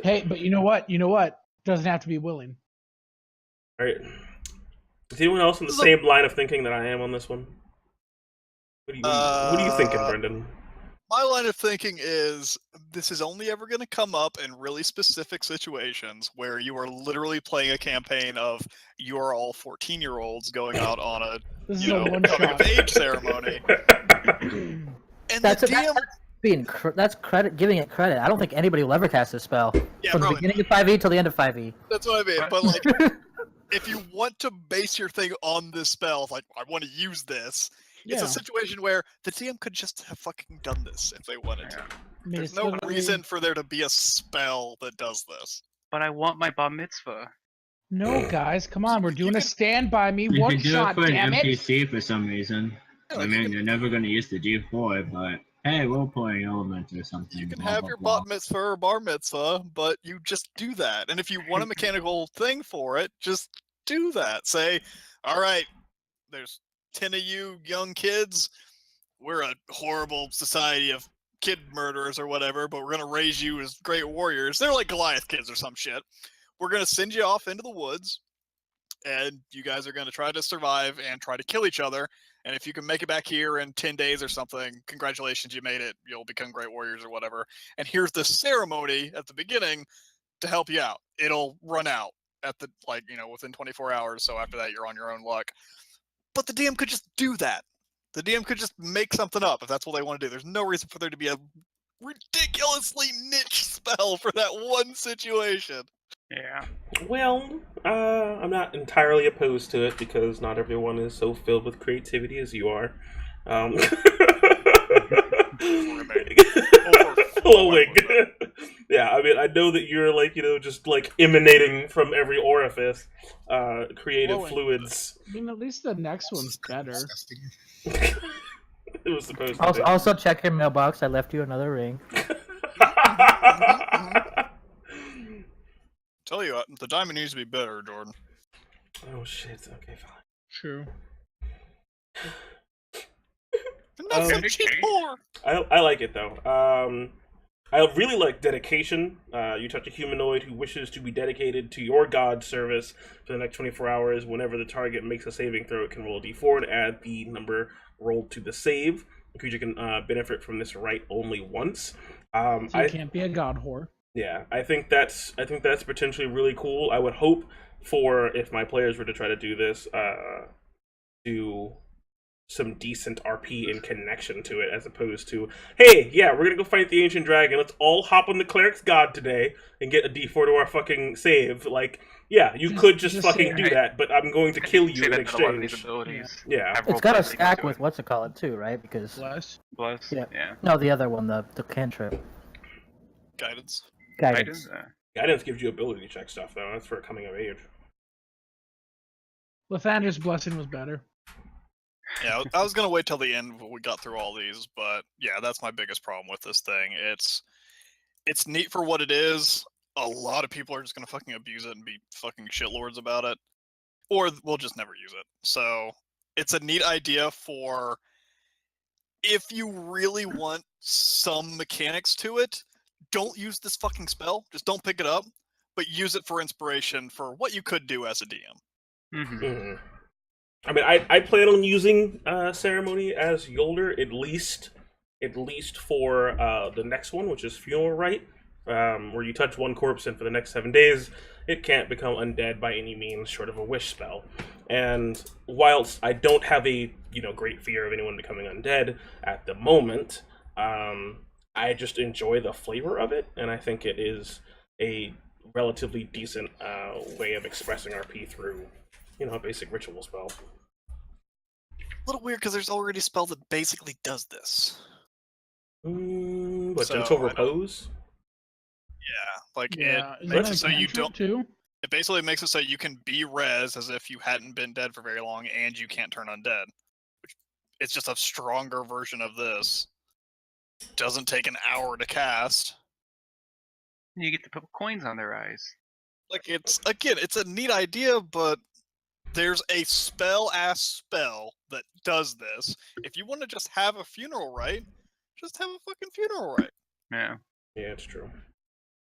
Hey, but you know what? Doesn't have to be willing. All right. Is anyone else in the same line of thinking that I am on this one? What are you thinking, Brendan? My line of thinking is this is only ever going to come up in really specific situations where you are literally playing a campaign of you are all 14-year-olds going out on a coming of age ceremony. And that's giving it credit. I don't think anybody will ever cast this spell from the beginning of 5e till the end of 5e. That's what I mean. But like, if you want to base your thing on this spell, like I want to use this. It's a situation where the DM could just have fucking done this if they wanted to. There's no reason for there to be a spell that does this. But I want my bar mitzvah. No, guys, come on. We're doing a Stand By Me one shot, for an damn it. NPC for some reason. I mean, they're never going to use the D4, but hey, we'll play an element or something. You can have your bat mitzvah or bar mitzvah, but you just do that. And if you want a mechanical thing for it, just do that. Say, all right, there's 10 of you young kids, we're a horrible society of kid murderers or whatever, but we're going to raise you as great warriors. They're like Goliath kids or some shit. We're going to send you off into the woods, and you guys are going to try to survive and try to kill each other. And if you can make it back here in 10 days or something, congratulations, you made it. You'll become great warriors or whatever. And here's the ceremony at the beginning to help you out. It'll run out at the, within 24 hours. So after that, you're on your own luck. But the DM could just do that. The DM could just make something up if that's what they want to do. There's no reason for there to be a ridiculously niche spell for that one situation. Yeah. Well, I'm not entirely opposed to it because not everyone is so filled with creativity as you are. Yeah, I mean, I know that you're just emanating from every orifice, creative fluids. I mean, at least the next one's better. It was supposed to be. Also, check your mailbox. I left you another ring. Tell you what, the diamond needs to be better, Jordan. Oh shit! Okay, fine. True. I like it though. I really like dedication. You touch a humanoid who wishes to be dedicated to your god's service for the next 24 hours. Whenever the target makes a saving throw, it can roll a d4 and add the number rolled to the save. The creature can benefit from this right only once. So you can't be a god whore. Yeah, I think that's potentially really cool. I would hope for, if my players were to try to do this, do some decent RP in connection to it, as opposed to, hey, yeah, we're gonna go fight the ancient dragon. Let's all hop on the cleric's god today and get a d4 to our fucking save. Like, yeah, you could just fucking do right. that, but I'm going to kill you Say in that a lot of these exchange. abilities. Yeah, have It's got roleplay to linked stack to with it. what's it called too, right? Because Bless. Bless. Yeah. Yeah. no, the other one, the cantrip, Guidance. guidance. guidance gives you ability check stuff though. That's for coming of age. Lathander's blessing was better. Yeah, I was gonna wait till the end when we got through all these, but yeah, that's my biggest problem with this thing. It's neat for what it is. A lot of people are just gonna fucking abuse it and be fucking shitlords about it, or we'll just never use it. So it's a neat idea for if you really want some mechanics to it. Don't use this fucking spell. Just don't pick it up, but use it for inspiration for what you could do as a DM. Mm-hmm. Mm-hmm. I mean, I plan on using ceremony as Yolder at least for the next one, which is funeral rite, where you touch one corpse and for the next 7 days it can't become undead by any means short of a wish spell. And whilst I don't have a great fear of anyone becoming undead at the moment, I just enjoy the flavor of it, and I think it is a relatively decent way of expressing RP through a basic ritual spell. A little weird because there's already a spell that basically does this. But So, Gentle I don't- Repose? Yeah, like Yeah, it isn't makes that it so a you cantrip don't. too? It basically makes it so you can be res as if you hadn't been dead for very long, and you can't turn undead. Which it's just a stronger version of this. Doesn't take an hour to cast. You get to put coins on their eyes. Like it's a neat idea, but there's a spell that does this. If you want to just have a funeral rite, just have a fucking funeral rite. Yeah. Yeah, it's true.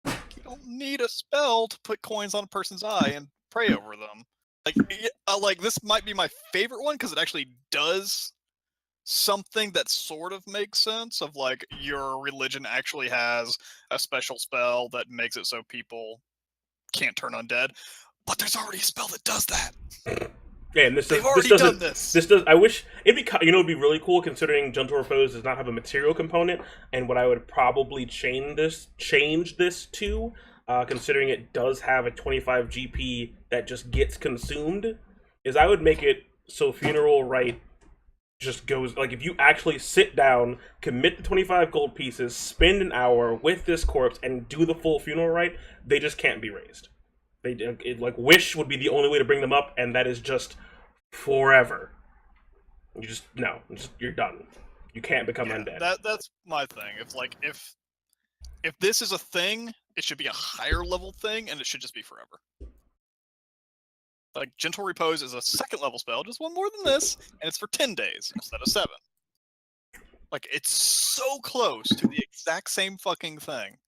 You don't need a spell to put coins on a person's eye and pray over them. Like this might be my favorite one because it actually does something that sort of makes sense. Of like your religion actually has a special spell that makes it so people can't turn undead. But there's already a spell that does that. Yeah, and They've already done this. This does. I wish it'd be. It'd be really cool considering Gentle Repose does not have a material component, and what I would probably change this to, considering it does have a 25 GP that just gets consumed, is I would make it so funeral rite just goes like if you actually sit down, commit the 25 gold pieces, spend an hour with this corpse, and do the full funeral rite, they just can't be raised. Like wish would be the only way to bring them up, and that is just forever. You're done. You can't become undead. That's my thing. If this is a thing, it should be a higher level thing, and it should just be forever. Like Gentle Repose is a second level spell, just one more than this, and it's for 10 days instead of 7. Like it's so close to the exact same fucking thing.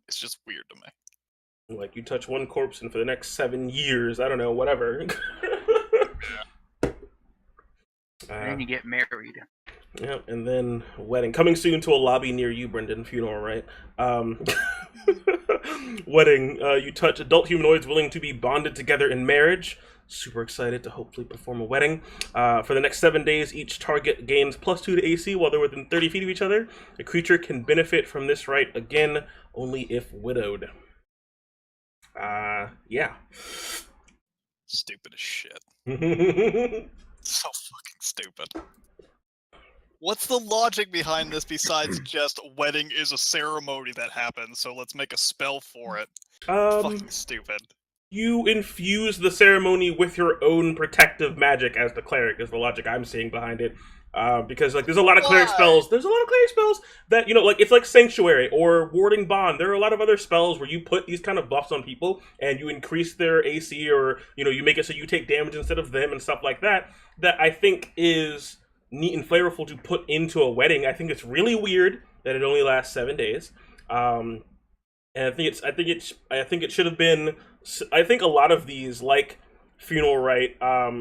It's just weird to me. Like you touch one corpse, and for the next 7 years, I don't know, whatever. And then you get married. Yeah, and then wedding coming soon to a lobby near you, Brendan. Funeral, right? Wedding. You touch adult humanoids willing to be bonded together in marriage. Super excited to hopefully perform a wedding. For the next 7 days, each target gains +2 to AC while they're within 30 feet of each other. A creature can benefit from this rite again, only if widowed. Yeah. Stupid as shit. So fucking stupid. What's the logic behind this besides just wedding is a ceremony that happens, so let's make a spell for it? Fucking stupid. You infuse the ceremony with your own protective magic as the cleric is the logic I'm seeing behind it. Because like there's a lot of cleric spells. There's a lot of cleric spells that like it's like Sanctuary or Warding Bond. There are a lot of other spells where you put these kind of buffs on people and you increase their AC, or you make it so you take damage instead of them and stuff like that. That I think is neat and flavorful to put into a wedding. I think it's really weird that it only lasts 7 days. And I think it should have been. I think a lot of these, like Funeral Rite,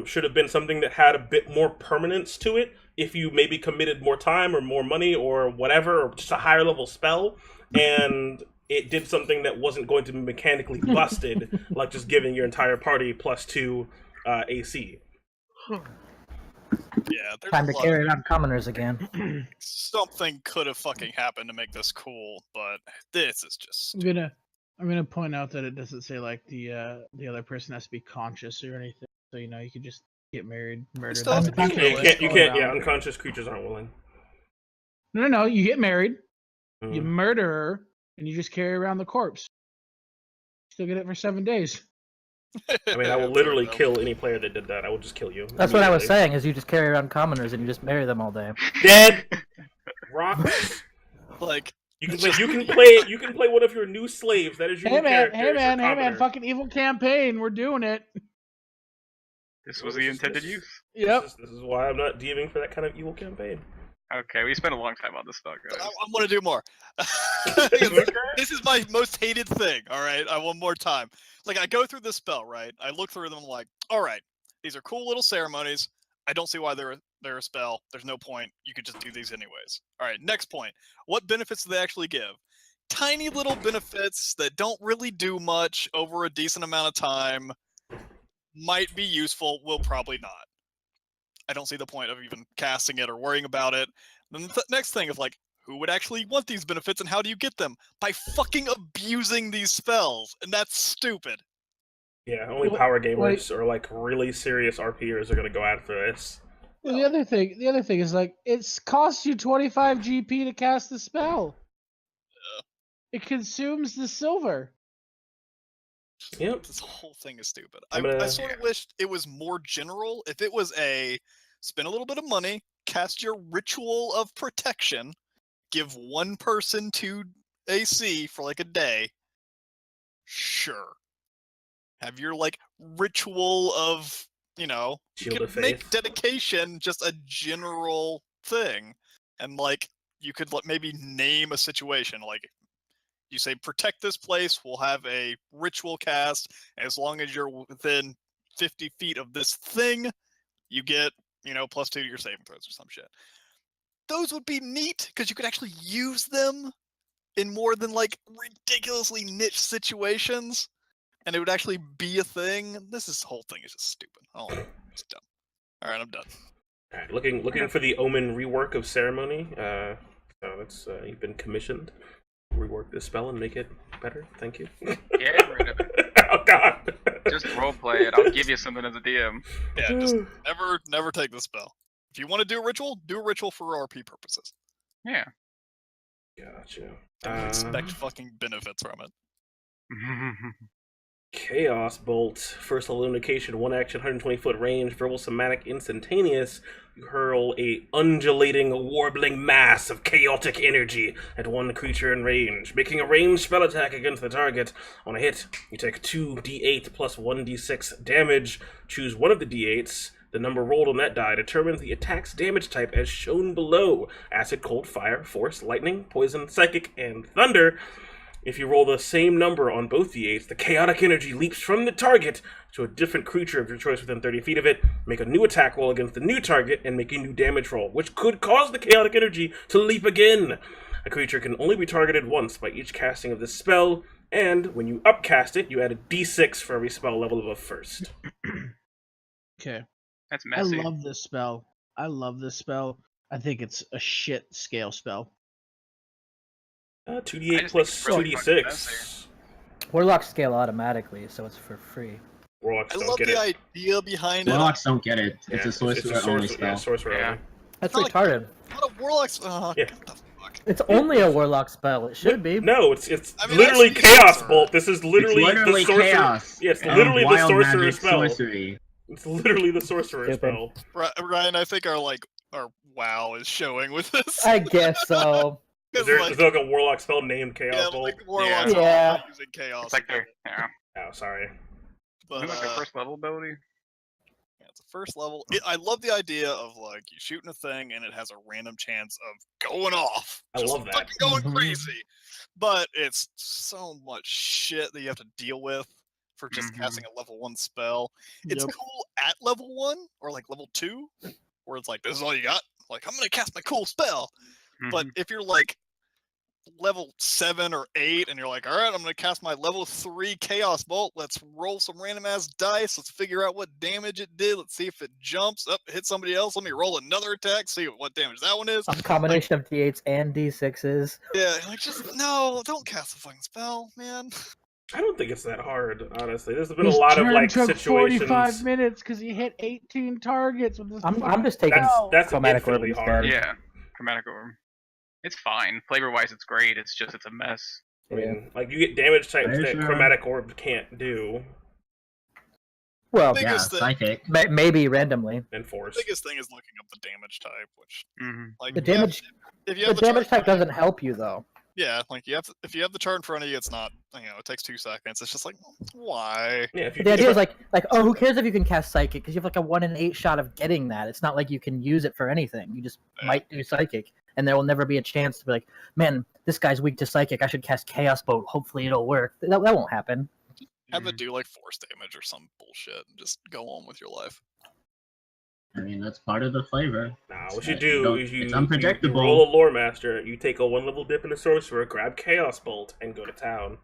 should have been something that had a bit more permanence to it. If you maybe committed more time or more money or whatever, or just a higher level spell, and it did something that wasn't going to be mechanically busted, like just giving your entire party +2 AC. Yeah, there's Time a to lot carry of it on commoners again. something could have fucking happened to make this cool, but this is just I'm gonna point out that it doesn't say like the other person has to be conscious or anything. So you know you could just get married, murder still them. have to be Yeah, willing. you can't. Yeah, unconscious creatures aren't willing. No. You get married, you Mm. murder her, and you just carry around the corpse. Still get it for 7 days. I mean, I will literally kill any player that did that. I will just kill you. That's what I was immediately. saying. Is you just carry around commoners and you just marry them all day. Dead. Rocks. Like, You can play one of your new slaves. That is your new character. Hey as your man, commoner. fucking evil campaign. We're doing it. This was the intended use. Yep. This is why I'm not DMing for that kind of evil campaign. Okay, we spent a long time on this spell, guys. I want to do more. This is my most hated thing. All right, I want more time. Like, I go through this spell, right? I look through them, I'm like, all right, these are cool little ceremonies. I don't see why they're a spell. There's no point. You could just do these anyways. All right, next point. What benefits do they actually give? Tiny little benefits that don't really do much over a decent amount of time. Might be useful, will probably not. I don't see the point of even casting it or worrying about it. Then the next thing is like, who would actually want these benefits and how do you get them? By fucking abusing these spells, and that's stupid. Yeah, only power gamers or like really serious RPers are gonna go after this. Well, the other thing is like it's costs you 25 GP to cast the spell. It consumes the silver. Yep. This whole thing is stupid. I'm I gonna- sort of wished it was more general. If it was a spend a little bit of money, cast your ritual of protection, give one person 2 AC for like a day. Sure. Have your like ritual of, you know, you Shield of could make Faith. dedication just a general thing, and like you could maybe name a situation like you say protect this place. We'll have a ritual cast. As long as you're within 50 feet of this thing, you get, you know, +2 to your saving throws or some shit. Those would be neat because you could actually use them in more than like ridiculously niche situations, and it would actually be a thing. This whole thing is just stupid. Oh, it's dumb. All right, I'm done. All right, looking for the Omen rework of ceremony. So that's you've been commissioned. Rework this spell and make it better. Thank you. Get rid of it. Oh God. Just roleplay it. I'll give you something as a DM. Yeah, just never take the spell. If you want to do a ritual for RP purposes. Yeah. Gotcha. Don't expect fucking benefits from it. Chaos Bolt. First level indication, 1 action, 120-foot range, verbal, somatic, instantaneous. You hurl a undulating, warbling mass of chaotic energy at one creature in range, making a ranged spell attack against the target. On a hit, you take 2d8 plus 1d6 damage. Choose one of the d8s. The number rolled on that die determines the attack's damage type as shown below. Acid, cold, fire, force, lightning, poison, psychic, and thunder. If you roll the same number on both d8s, the chaotic energy leaps from the target to a different creature of your choice within 30 feet of it. Make a new attack roll against the new target and make a new damage roll, which could cause the chaotic energy to leap again. A creature can only be targeted once by each casting of this spell, and when you upcast it, you add a d6 for every spell level above first. Okay. That's I messy. love this spell. I think it's a shit scale spell. 2d8 just plus think it's really fucking 2d6. Warlocks scale automatically, so it's for free. Warlocks I don't love get the it. idea behind it. Warlocks don't get it. Yeah, It's a sorcerer only spell. Yeah, sorcerer Yeah. only. That's Not like- retarded. Not a warlock's. Yeah. What the fuck? It's only a warlock spell. It should be. No, it's I mean, literally that's the Chaos sorcerer. Bolt. This is literally, It's literally the sorcerer. chaos. Yeah, it's and literally the wild sorcerer magic spell. sorcery. It's literally the sorcerer Stupid. spell. Ryan, I think our WoW is showing with this. I guess so. Is 'Cause, there, like, is there like a warlock spell named Chaos yeah, Bolt? like warlocks Yeah. are using chaos. It's like their Oh, sorry. but, isn't it like their first level ability? yeah, it's a first level. I love the idea of like you shooting a thing and it has a random chance of going off. I Just love that. fucking going Mhm. crazy. But it's so much shit that you have to deal with for just Mhm. casting a level 1 spell. It's Yep. cool at level 1 or like level 2, where it's like, this is all you got. Like, I'm gonna cast my cool spell. But Mhm. if you're like level 7 or 8 and you're like, all right, I'm gonna cast my level 3 Chaos Bolt. Let's roll some random ass dice. Let's figure out what damage it did. Let's see if it jumps up, hit somebody else. Let me roll another attack, see what damage that one is. A combination of D8s and D6s. Yeah, like just no, don't cast a fucking spell, man. I don't think it's that hard, honestly. There's been His a lot of turn like took situations. 45 minutes because he hit 18 targets with this. I'm just taking That's Chromatic Orb infinitely instead. hard. Yeah, Chromatic Orb. It's fine. Flavor-wise, it's great. It's just it's a mess. I mean, like you get damage types that Treasure. Chromatic Orb can't do. Well, Big- Yeah, Biggest thing- psychic. maybe randomly. And Force. Biggest thing is looking up the damage type, which Mhm. like The if you have- damage, if you the have the damage chart, type doesn't help you though. yeah, like if you have the chart in front of you, it's not, it takes 2 seconds. It's just like, why? Yeah, if you The idea if- is like, oh, who cares if you can cast Psychic? Because you have like a 1 in 8 shot of getting that. It's not like you can use it for anything. You just Yeah. might do Psychic, and there will never be a chance to be like, man, this guy's weak to Psychic. I should cast Chaos Bolt. Hopefully it'll work. That won't happen. Have it Mhm. do like force damage or some bullshit and just go on with your life. I mean, that's part of the flavor. Nah, what you You do don't- is you it's unpredictable. You roll a Lore Master, you take a 1-level dip in the Sorcerer, grab Chaos Bolt, and go to town.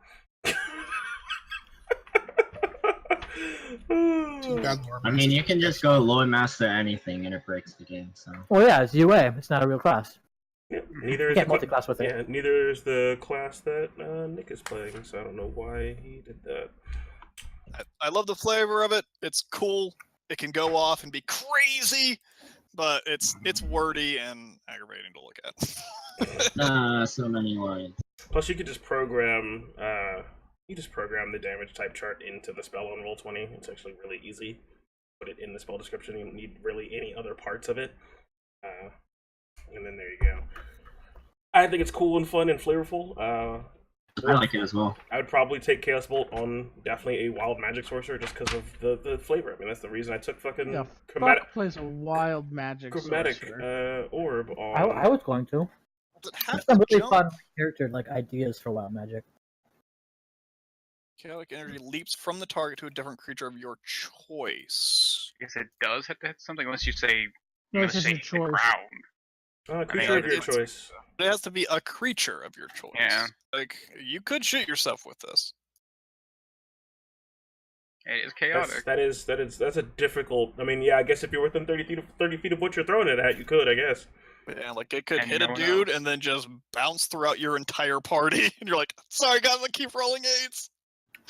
Too bad Lore I mean, Master you can just go Lord Master anything and it breaks the game, so. Well, yeah, it's UA. It's not a real class. Yeah, neither You is can't the multi-class with it. yeah, neither is the class that Nick is playing. So I don't know why he did that. I love the flavor of it. It's cool. It can go off and be crazy, but it's wordy and aggravating to look at. So many words. Plus, you could just program the damage type chart into the spell on Roll20. It's actually really easy. Put it in the spell description. You don't need really any other parts of it. And then there you go. I think it's cool and fun and flavorful. I like it as well. I would probably take Chaos Bolt on definitely a wild magic sorcerer just because of the flavor. I mean, that's the reason I took fucking Yeah, chromatic Fuck plays a wild magic sorcerer. orb on. I was going to. Does it There's have some to really jump? fun character like ideas for Wild Magic. Chaotic energy leaps from the target to a different creature of your choice. I guess it does have to hit something unless you say No, you're it's gonna just say a the choice. ground. Creature of your it's- choice. It has to be a creature of your choice. Yeah. Like you could shoot yourself with this. It is chaotic. That's a difficult. I mean, yeah, I guess if you're within 30 feet of what you're throwing it at, you could, I guess. Yeah, like it could And hit no a one dude else. and then just bounce throughout your entire party, and you're like, "Sorry guys, I keep rolling 8s.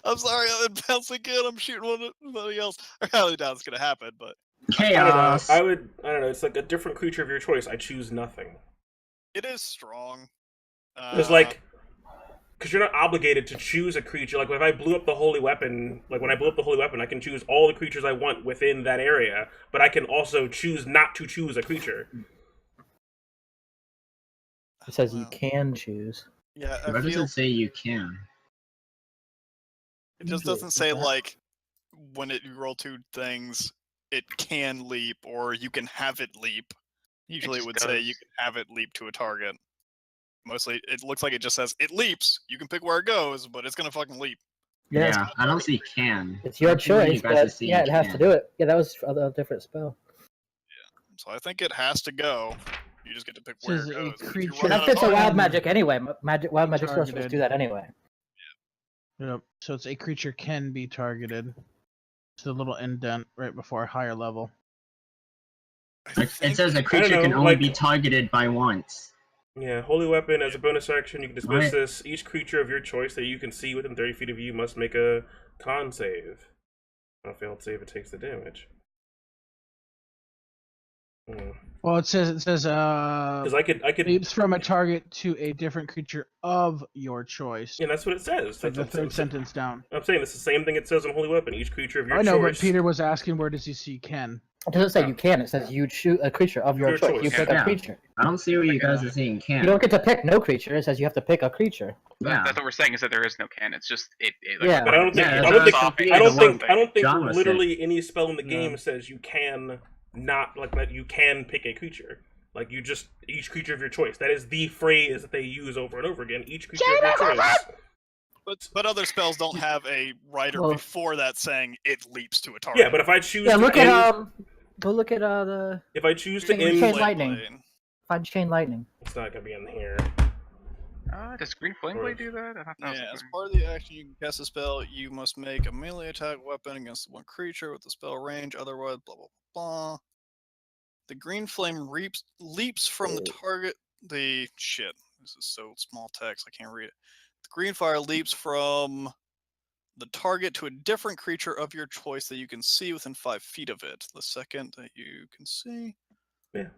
I'm sorry, I'm bouncing again. I'm shooting one somebody else." I highly doubt it's gonna happen, but Chaos! I don't know. It's like a different creature of your choice. I choose nothing. it is strong. It's like, because you're not obligated to choose a creature. Like if I blew up the holy weapon, like when I blew up the holy weapon, I can choose all the creatures I want within that area, but I can also choose not to choose a creature. It says you Wow. can choose. Yeah, Where I does feel it say you can? it just do it doesn't with say that. like when you roll 2 things, it can leap or you can have it leap. Usually it just would say you does. can have it leap to a target. Mostly it looks like it just says it leaps. You can pick where it goes, but it's gonna fucking leap. Yeah, I don't see can. it's your I think what you choice, guys are but seeing yeah, it has to can. do it. Yeah, that was a different spell. So I think it has to go. You just get to pick where Says it a goes. But if you creature- run That out of fits a time- Wild Magic anyway. Wild Magic sorcerers Targeted. do that anyway. Yep. So it's a creature can be targeted. It's a little indent right before higher level. I It think- says a creature know, can only like- be targeted by once. Yeah, holy weapon as a bonus action. You can dismiss Right. this. Each creature of your choice that you can see within 30 feet of you must make a con save. On a failed save, it takes the damage. Well, it says Because I could. leaps from a target to a different creature of your choice. Yeah, that's what it says. It's like That's the what third sentence down. I'm saying it's the same thing it says on holy weapon. Each creature of your I know, choice. but Peter was asking where does he see Ken? It doesn't say you can. It says you choose a creature of your Your choice. choice. You pick Yeah. a creature. I don't see what you guys are saying can. You don't get to pick no creature. It says you have to pick a creature. Yeah. That's what we're saying is that there is no can. It's just Yeah. But I don't think Yeah, I that's don't what think I'm saying. I don't The think one I don't think genre said. literally any spell in the No. game says you can not like that. You can pick a creature. Like you just each creature of your choice. That is the phrase that they use over and over again. Each creature of your choice. But other spells don't have a writer Well- before that saying it leaps to a target. Yeah, but if I choose Yeah, to look end, at go look at the if I choose to Chain end, lightning. Find chain lightning. it's not gonna be in here. Does Green Flame Blade do that? I thought that was Yeah, as something. part of the action you can cast a spell, you must make a melee attack weapon against one creature with the spell range, otherwise blah blah blah. The green flame leaps from the target this is so small text I can't read it. The green fire leaps from the target to a different creature of your choice that you can see within 5 feet of it. The second that you can see. Yeah.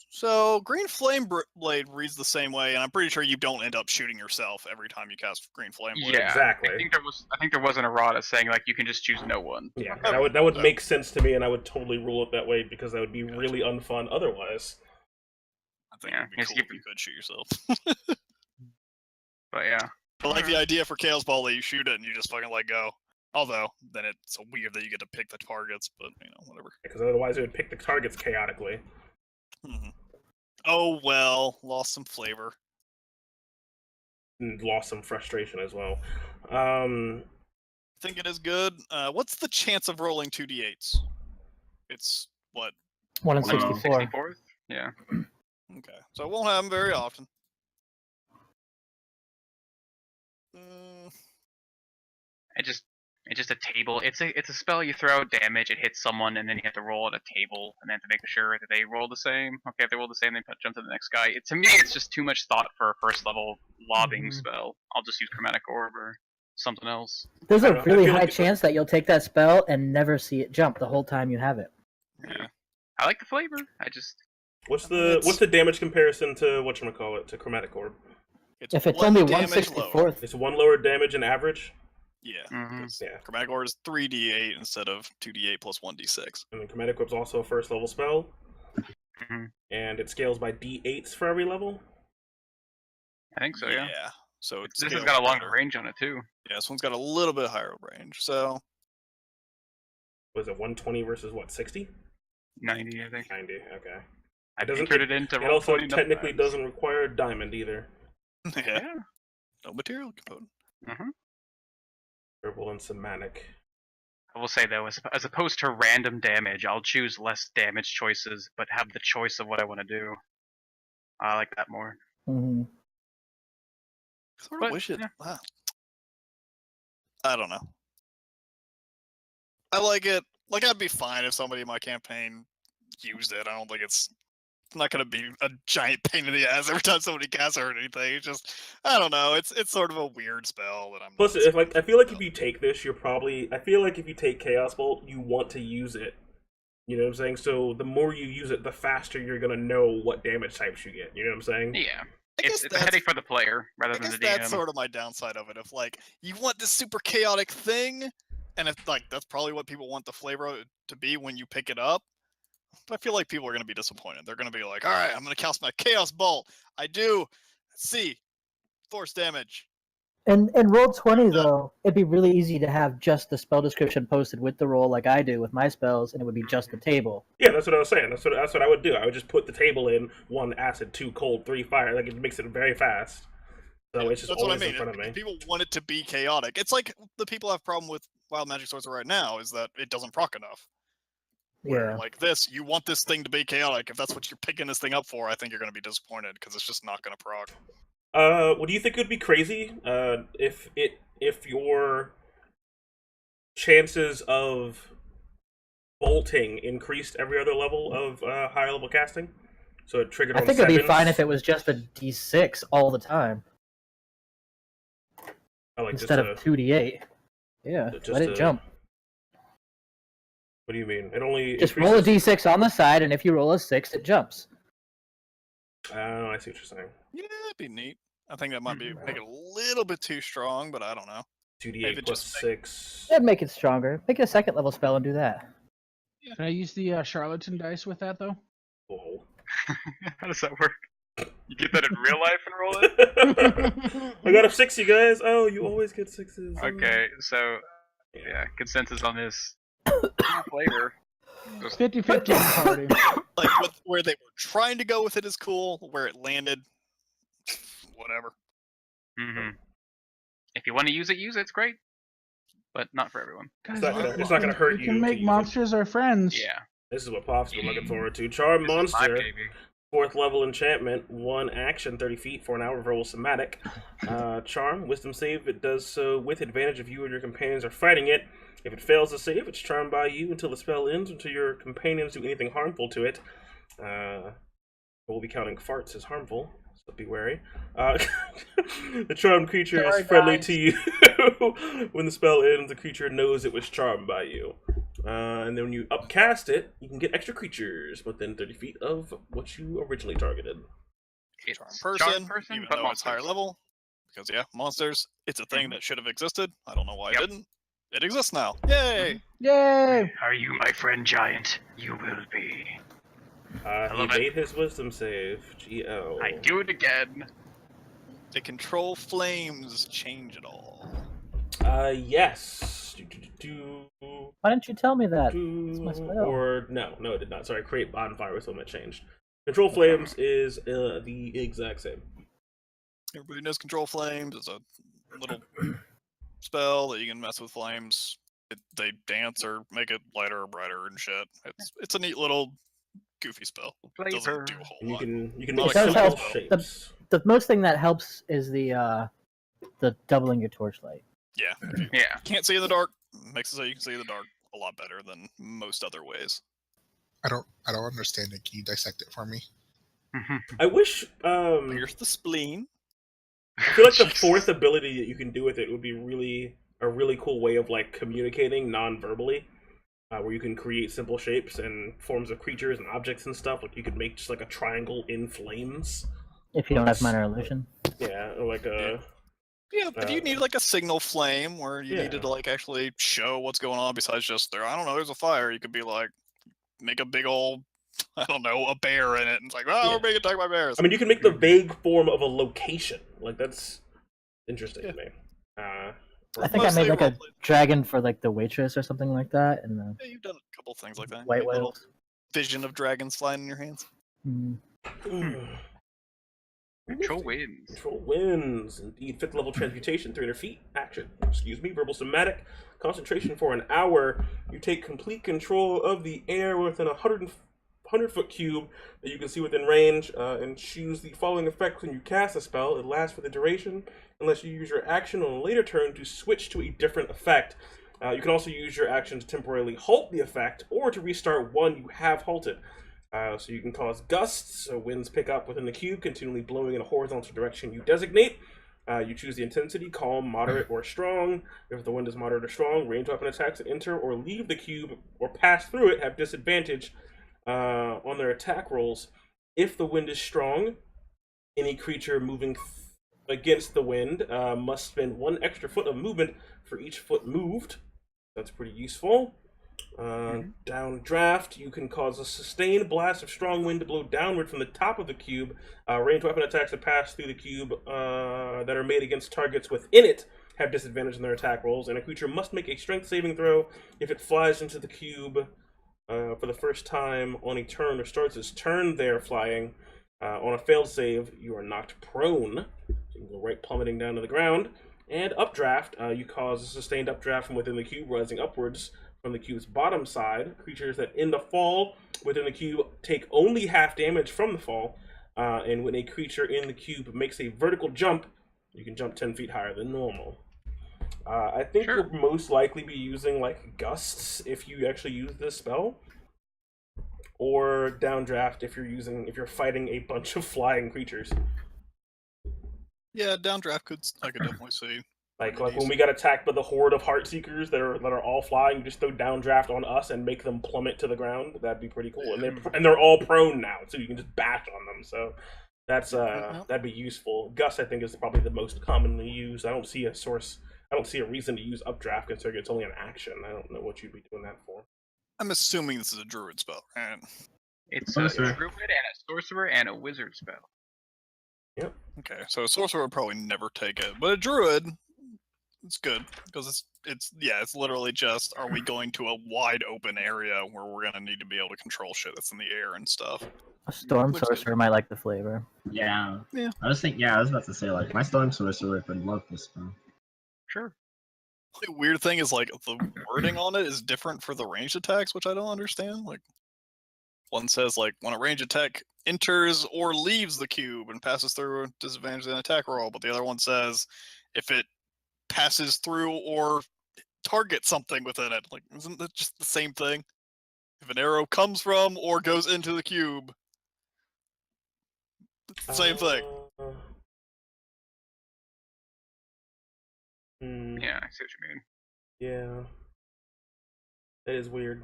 So Green Flame Blade reads the same way, and I'm pretty sure you don't end up shooting yourself every time you cast Green Flame Blade. Yeah, Exactly. I think there was an errata saying like you can just choose no one. Yeah, Okay. that would make sense to me, and I would totally rule it that way because that would be really unfun otherwise. I think Yeah, it would be yes, cool you- if you could shoot yourself. But yeah, I like the idea for Chaos Ball that you shoot it and you just fucking let go. Although, then it's so weird that you get to pick the targets, but whatever. Because otherwise, it would pick the targets chaotically. Mhm. Oh well, lost some flavor. And lost some frustration as well. Think it is good. What's the chance of rolling 2d8s? It's what? 1 in One in 64. 64th? Yeah. Okay, so it won't happen very often. Mm, It's just a table. It's a spell. You throw out damage, it hits someone, and then you have to roll at a table, and then to make sure that they roll the same. Okay, if they roll the same, they jump to the next guy. To me, it's just too much thought for a first level lobbing spell. I'll just use Chromatic Orb or something else. There's I a don't know, I really feel high like chance that you'll take that spell and never see it jump the whole time you have it. yeah. I like the flavor. What's the damage comparison to whatchamacallit, to Chromatic Orb? If it's one only damage 1/64th, It's one lower damage in average. Yeah. Mhm. 'Cause Yeah. Chromatic Orb is 3d8 instead of 2d8 plus 1d6. And then Chromatic Orb's also a first level spell. Mhm. And it scales by d8s for every level. I think so. Yeah. So it's This has got a longer range on it too. Yeah, this one's got a little bit higher range. So Was it 120 versus what, 60? 90, I think. 90, okay. I It doesn't. entered it into It also Roll20 enough technically times. doesn't require a diamond either. yeah, Yeah. no material component. Mhm. Herbal and somatic. I will say though, as opposed to random damage, I'll choose less damage choices, but have the choice of what I want to do. I like that more. mhm. Sort of But, wish it. yeah. I don't know. I like it. Like I'd be fine if somebody in my campaign used it. I don't think it's not going to be a giant pain in the ass every time somebody casts it or anything. It's just I don't know. It's sort of a weird spell that I'm. Plus, not if I feel like if you take this, I feel like if you take Chaos Bolt, you want to use it. You know what I'm saying? So the more you use it, the faster you're gonna know what damage types you get. You know what I'm saying? Yeah. I guess It's a headache for the player rather I than guess the DM. that's sort of my downside of it. If like you want this super chaotic thing, and if like that's probably what people want the flavor to be when you pick it up. But I feel like people are going to be disappointed. They're going to be like, "All right, I'm going to cast my Chaos Bolt. I do. Let's see, force damage." And in Roll20 though, it'd be really easy to have just the spell description posted with the roll like I do with my spells, and it would be just the table. Yeah, that's what I was saying. That's what I would do. I would just put the table in 1 acid, 2 cold, 3 fire. Like it makes it very fast. So it's just That's what I always mean. in front of me. If people want it to be chaotic. It's like the people have a problem with Wild Magic Sorcerer right now is that it doesn't proc enough. Where, Yeah. like this, you want this thing to be chaotic. If that's what you're picking this thing up for, I think you're going to be disappointed because it's just not going to proc. What do you think would be crazy? If your chances of bolting increased every other level of higher level casting, so it triggered. I on think it'd be sevens. fine if it was just a D6 all the time Oh, like instead of 2D8. Yeah, just let it jump. What do you mean? It only Just roll a increases- D6 on the side, and if you roll a 6, it jumps. Oh, I see what you're saying. Yeah, that'd be neat. I think that might be make it a little bit too strong, but I don't know. 2d8 Maybe plus just 6. That'd make it stronger. Make it a second level spell and do that. Can I use the charlatan dice with that though? Oh. How does that work? You get that in real life and roll it? I got a 6, you guys. Oh, you always get 6s. Oh. Okay, so yeah, consensus on this flavor. 50-50 in the party. Like where they were trying to go with it is cool. Where it landed, whatever. Mm-hmm. If you want to use it, it's great. But not for everyone. Guys, It's not gonna hurt we you can to make use monsters our friends. Yeah. This is what Pop's been looking forward to. Charm This is my Monster. baby. 4th level enchantment, 1 action, 30 feet for an hour of roll somatic. Charm, wisdom save, it does so with advantage if you and your companions are fighting it. If it fails to save, it's charmed by you until the spell ends, until your companions do anything harmful to it. We'll be counting farts as harmful, so be wary. The charmed creature Sorry, is friendly guys. to you. When the spell ends, the creature knows it was charmed by you. And then when you upcast it, you can get extra creatures within 30 feet of what you originally targeted. It's Charm person, even but though it's higher monsters. level. Because yeah, monsters. It's a thing that should have existed. I don't know why Yep. it didn't. It exists now. Yay! Yay! Are you my friend, giant? You will be. He love it. made his wisdom save. GL. I do it again. They control flames. Change it all. Yes. Why didn't you tell me that? my spell. Or no, it did not. Sorry, create bonfire was something that changed. Control flames is the exact same. Everybody knows control flames. It's a little spell that you can mess with flames. They dance or make it lighter or brighter and shit. It's a neat little goofy spell. It doesn't Flavor. do a whole You lot. can Not make a does simple help. shapes. The most thing that helps is the doubling your torchlight. Yeah. If you Yeah. can't see in the dark, makes it so you can see in the dark a lot better than most other ways. I don't understand it. Can you dissect it for me? I wish. Here's the spleen. I feel like the 4th ability that you can do with it would be a really cool way of like communicating non-verbally, where you can create simple shapes and forms of creatures and objects and stuff. Like you could make just like a triangle in flames. If you don't have minor illusion. Yeah, or like a. Yeah, if you need like a signal flame where you Yeah. needed to like actually show what's going on besides just there, I don't know, there's a fire, you could be like make a big old I don't know, a bear in it and it's like, oh, Yeah. we're being attacked by bears. I mean, you can make the vague form of a location. Like that's interesting to me. I think I Mostly made like a roleplay. dragon for like the waitress or something like that, and the Yeah, you've done a couple things like that. white Make little whales. vision of dragons flying in your hands. Mm. Control wins. Control wins. Indeed, 5th level transmutation, 300 feet. Action. Excuse me. Verbal somatic. Concentration for an hour. You take complete control of the air within a 100-foot cube that you can see within range, and choose the following effect when you cast a spell. It lasts for the duration, unless you use your action on a later turn to switch to a different effect. You can also use your action to temporarily halt the effect, or to restart one you have halted. So you can cause gusts, so winds pick up within the cube, continually blowing in a horizontal direction you designate. You choose the intensity, calm, moderate, or strong. If the wind is moderate or strong, ranged weapon attacks that enter or leave the cube or pass through it have disadvantage on their attack rolls. If the wind is strong, any creature moving against the wind must spend 1 extra foot of movement for each foot moved. That's pretty useful. Downdraft, you can cause a sustained blast of strong wind to blow downward from the top of the cube. Ranged weapon attacks that pass through the cube that are made against targets within it have disadvantage in their attack rolls, and a creature must make a strength saving throw if it flies into the cube for the first time on a turn or starts its turn there flying. On a failed save, you are knocked prone. So you can go right plummeting down to the ground. And updraft, you cause a sustained updraft from within the cube, rising upwards from the cube's bottom side. Creatures that end the fall within the cube take only half damage from the fall. And when a creature in the cube makes a vertical jump, you can jump 10 feet higher than normal. I think Sure. you'll most likely be using like gusts if you actually use this spell, or downdraft if you're fighting a bunch of flying creatures. Yeah, downdraft I could definitely see. Like when we got attacked by the horde of Heartseekers that are all flying, you just throw downdraft on us and make them plummet to the ground. That'd be pretty cool. And they're all prone now, so you can just bash on them. So that's that'd be useful. Gust, I think, is probably the most commonly used. I don't see a reason to use updraft considering it's only an action. I don't know what you'd be doing that for. I'm assuming this is a druid spell, right? It's Oh, a sir. druid and a sorcerer and a wizard spell. Okay, so a sorcerer would probably never take it, but a druid, it's good because it's literally just, are we going to a wide open area where we're gonna need to be able to control shit that's in the air and stuff? A storm Looks good. sorcerer might like the flavor. Yeah. Yeah. I was about to say, like, my Storm Sorcerer would love this spell. Sure. The weird thing is, like, the wording on it is different for the ranged attacks, which I don't understand. Like, one says, like, when a ranged attack enters or leaves the cube and passes through a disadvantage an attack roll, but the other one says if it passes through or targets something within it. Like, isn't that just the same thing? If an arrow comes from or goes into the cube, it's the same thing. Yeah, I see what you mean. Yeah. That is weird.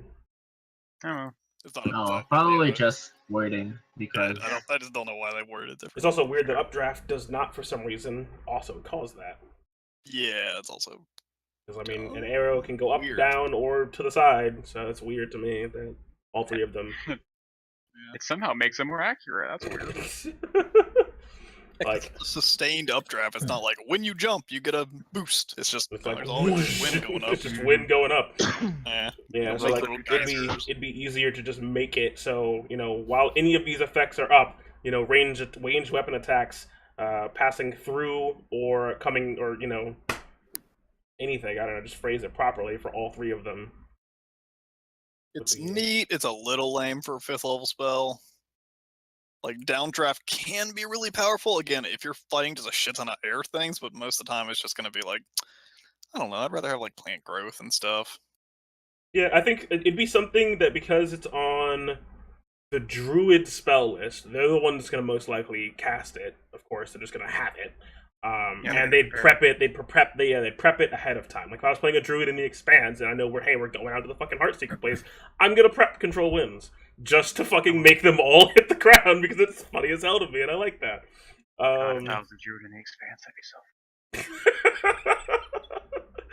I don't know. It's not No, that- probably yeah, just wording, because I just don't know why they worded it different. It's also weird that Updraft does not, for some reason, also cause that. Yeah, it's also Because, I mean, an arrow can go up, Weird. down, or to the side, so it's weird to me that all three of them. It somehow makes them more accurate. That's weird. Like, a sustained updraft. It's not like when you jump, you get a boost. It's just it's like there's always wind going up. It's just wind going up. Yeah. Yeah, so Like like little it'd be easier to just make it so, you know, while any of these effects are up, you know, ranged weapon attacks, passing through or coming, or, you know, anything. I don't know, just phrase it properly for all three of them. It's neat. It's a little lame for a 5th level spell. Like, downdraft can be really powerful, again, if you're fighting just a shit ton of air things, but most of the time it's just going to be like, I don't know, I'd rather have, like, plant growth and stuff. Yeah, I think it'd be something that, because it's on the druid spell list, they're the ones that's going to most likely cast it. Of course, they're just going to have it. And they'd prep it. They'd prep it ahead of time. Like, if I was playing a druid in the Expanse, and I know we're going out to the fucking Heartseeker place, I'm gonna prep control winds just to fucking make them all hit the ground, because it's funny as hell to me, and I like that. God, if I was a druid in the Expanse, that'd be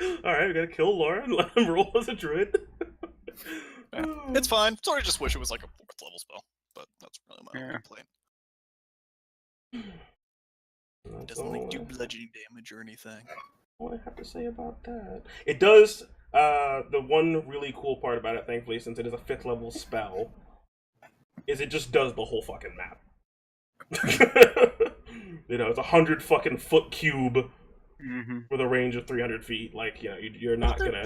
so. All right, we gotta kill Laura and let him roll as a druid. Yeah. It's fine. Sort of just wish it was like a 4th level spell, but that's really my only complaint. It doesn't like do bludgeoning damage or anything. What do I have to say about that? It does. The one really cool part about it, thankfully, since it is a 5th level spell, is it just does the whole fucking map. You know, it's 100 fucking foot cube with a range of 300 feet. Like, you know, you're not gonna.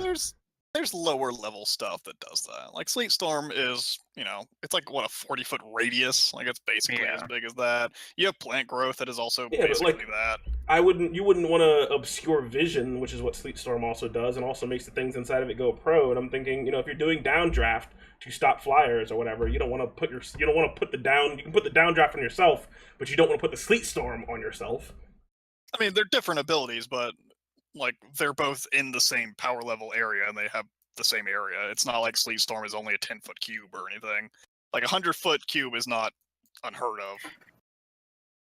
There's lower level stuff that does that. Like, Sleet Storm is, you know, it's like, what, a 40-foot radius? Like, it's basically as big as that. You have plant growth that is also basically like, that. You wouldn't want to obscure vision, which is what Sleet Storm also does, and also makes the things inside of it go pro. And I'm thinking, you know, if you're doing downdraft to stop flyers or whatever, you don't want to put the down. You can put the downdraft on yourself, but you don't want to put the Sleet Storm on yourself. I mean, they're different abilities, but like, they're both in the same power level area, and they have the same area. It's not like Sleet Storm is only a 10-foot cube or anything. Like, a 100-foot cube is not unheard of.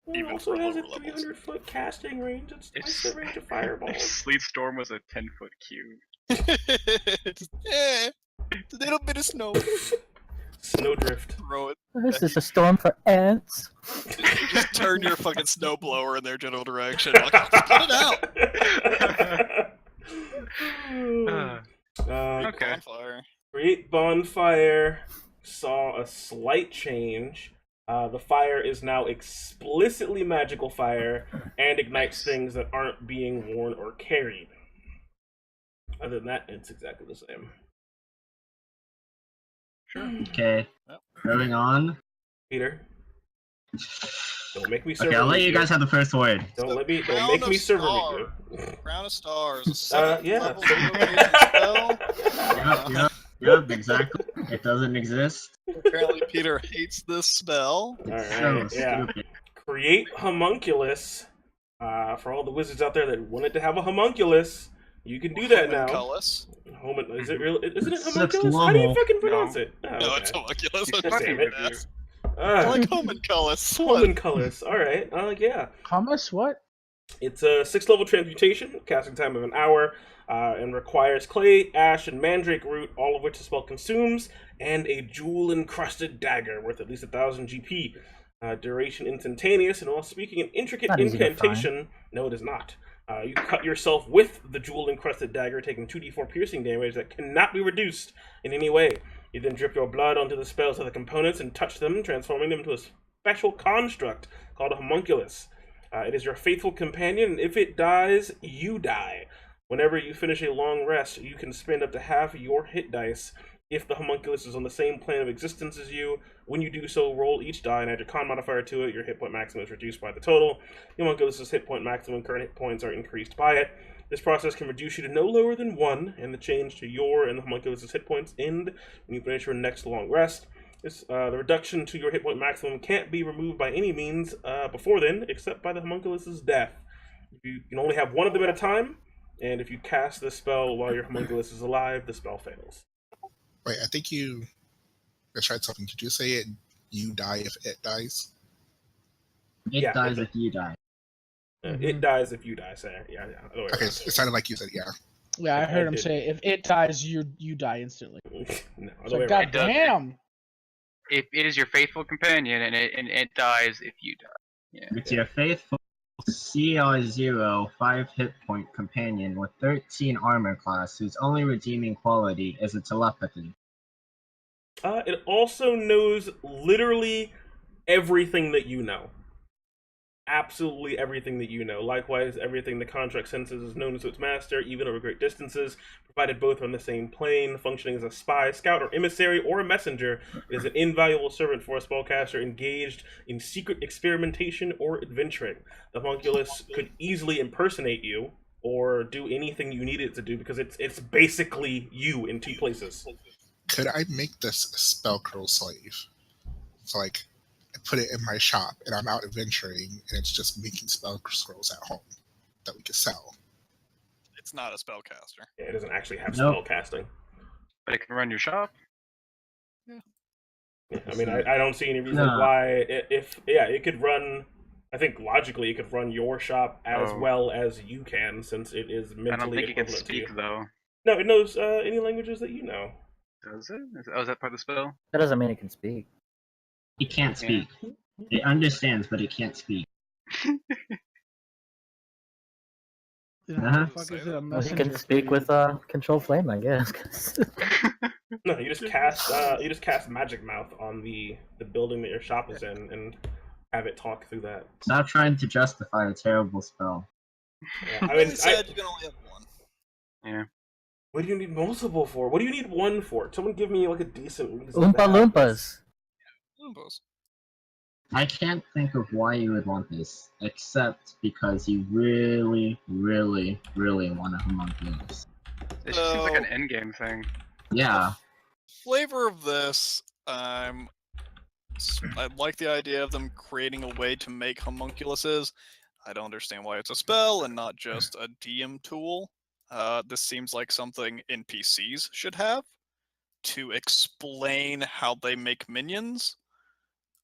It Even also for has a lower levels. 300-foot casting range. It's twice the range of fireballs. Sleet Storm was a 10-foot cube. Yeah, it's a little bit of snow. Snowdrift. Throw it. This is a storm for ants. Just turn your fucking snowblower in their general direction. Like, put it out. Okay. Bonfire. Create bonfire. Saw a slight change. The fire is now explicitly magical fire and ignites things that aren't being worn or carried. Other than that, it's exactly the same. Okay. Moving on. Peter, don't make me serve. Okay, I'll let you guys have the first word. Don't make me Crown serve of you. Crown of Stars. A 7th yeah. level invocation spell. Yep, exactly. It doesn't exist. Apparently, Peter hates this spell. All So right, yeah. stupid. Create homunculus. For all the wizards out there that wanted to have a homunculus, you can do that now. Homunculus. Is it real? Isn't it Sixth homunculus? How do you level. fucking pronounce it? Oh, No, okay. it's homunculus. He's I'm fucking saying with that. you. I like homunculus. What? Homunculus. All right. Yeah. Hummus? What? It's a 6th-level transmutation, casting time of an hour, and requires clay, ash, and mandrake root, all of which the spell consumes, and a jewel-encrusted dagger worth at least 1,000 GP. Duration instantaneous, and while speaking an intricate Not easy to incantation, no, it is not. You cut yourself with the jewel-encrusted dagger, taking 2d4 piercing damage that cannot be reduced in any way. You then drip your blood onto the spell's other components and touch them, transforming them into a special construct called a homunculus. It is your faithful companion, and if it dies, you die. Whenever you finish a long rest, you can spend up to half your hit dice if the homunculus is on the same plane of existence as you. When you do so, roll each die and add your con modifier to it. Your hit point maximum is reduced by the total. The homunculus's hit point maximum and current hit points are increased by it. This process can reduce you to no lower than 1, and the change to your and the homunculus's hit points end when you finish your next long rest. The reduction to your hit point maximum can't be removed by any means before then, except by the homunculus's death. You can only have one of them at a time, and if you cast this spell while your homunculus is alive, the spell fails. Wait, I think you tried something. Did you say you die if it dies? It dies if you die. It dies if you die, Sarah. Yeah. Okay, it sounded like you said yeah. Yeah, I heard him say, if it dies, you die instantly. No, So, God damn! It is your faithful companion, and it dies if you die. Yeah. It's your faithful CR0 5 hit point companion with 13 armor class whose only redeeming quality is a telepathy. It also knows literally everything that you know. Absolutely everything that you know. Likewise, everything the contract senses is known to its master, even over great distances, provided both are on the same plane, functioning as a spy, scout, or emissary, or a messenger. It is an invaluable servant for a spellcaster engaged in secret experimentation or adventuring. The homunculus could easily impersonate you, or do anything you need it to do, because it's basically you in 2 places. Could I make this a spellcrow slave? So, like, I put it in my shop, and I'm out adventuring, and it's just making spell scrolls at home that we could sell. It's not a spellcaster. Yeah, it doesn't actually have Nope. spell casting. But it can run your shop. Yeah, I mean, I don't see any reason why, it could run, I think logically it could run your shop as well as you can, since it is mentally I don't think it can equivalent to speak, you. though. No, it knows any languages that you know. Does it? Is that part of the spell? That doesn't mean it can speak. It can't speak. It understands, but it can't speak. What the fuck is it, a Well, he messenger? can speak with control flame, I guess. 'cause- No, you just cast Magic Mouth on the building that your shop is in, and have it talk through that. Stop trying to justify a terrible spell. Yeah, I mean, Said you can only have one. Yeah. what do you need multiple for? What do you need 1 for? Someone give me like a decent reason. Oompa to have this. Loompas. Loompas. I can't think of why you would want this, except because you really, really, really want a homunculus. It just seems like an endgame thing. Yeah. Flavor of this, I like the idea of them creating a way to make homunculuses. I don't understand why it's a spell and not just a DM tool. This seems like something NPCs should have to explain how they make minions.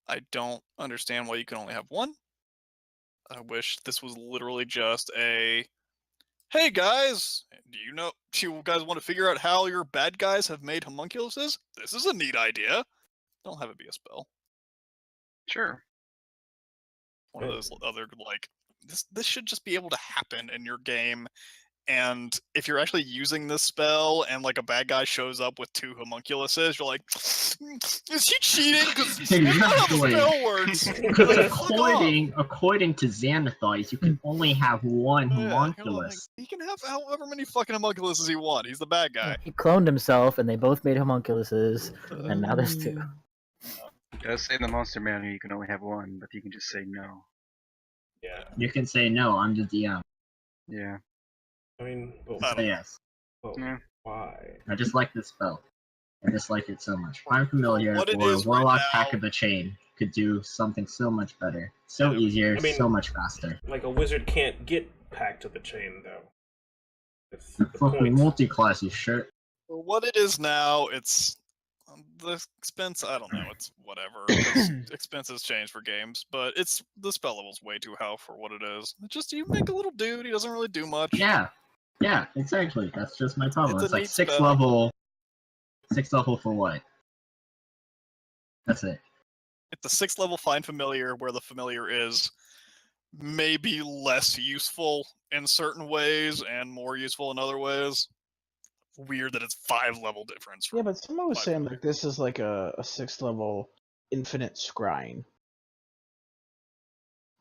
I don't understand why you can only have 1. I wish this was literally just a, hey guys, do you guys want to figure out how your bad guys have made homunculuses? This is a neat idea. Don't have it be a spell. Sure. One of those other, like, this should just be able to happen in your game. And if you're actually using this spell and like a bad guy shows up with 2 homunculuses, you're like, is he cheating? Because that's not how the spell works. According to Xanathar, you can only have 1 homunculus. He can have however many fucking homunculuses he wants. He's the bad guy. He cloned himself, and they both made homunculuses, and now there's 2. It does say in the monster manual you can only have 1, but you can just say no. Yeah. You can say no, I'm the DM. Yeah. I mean, Say yes. Yeah. Why? I just like this spell. I just like it so much. Prime Familiar What it or is right Warlock now- Pack of the Chain could do something so much better. So easier, I mean- so much faster. Like, a wizard can't get packed to the chain, though. It's the Fucking point. multi-class, you shirt. For what it is now, it's The expense, I don't know. It's whatever. 'cause expenses change for games, but the spell level's way too high for what it is. It's just you make a little dude. He doesn't really do much. Yeah, exactly. That's just my problem. It's It's, a like neat six spell. level. Six level for what? That's it. It's a 6th level find familiar where the familiar is maybe less useful in certain ways and more useful in other ways. Weird that it's 5 level difference. Yeah, but someone was Five saying familiar. like this is like a 6th level infinite scrying.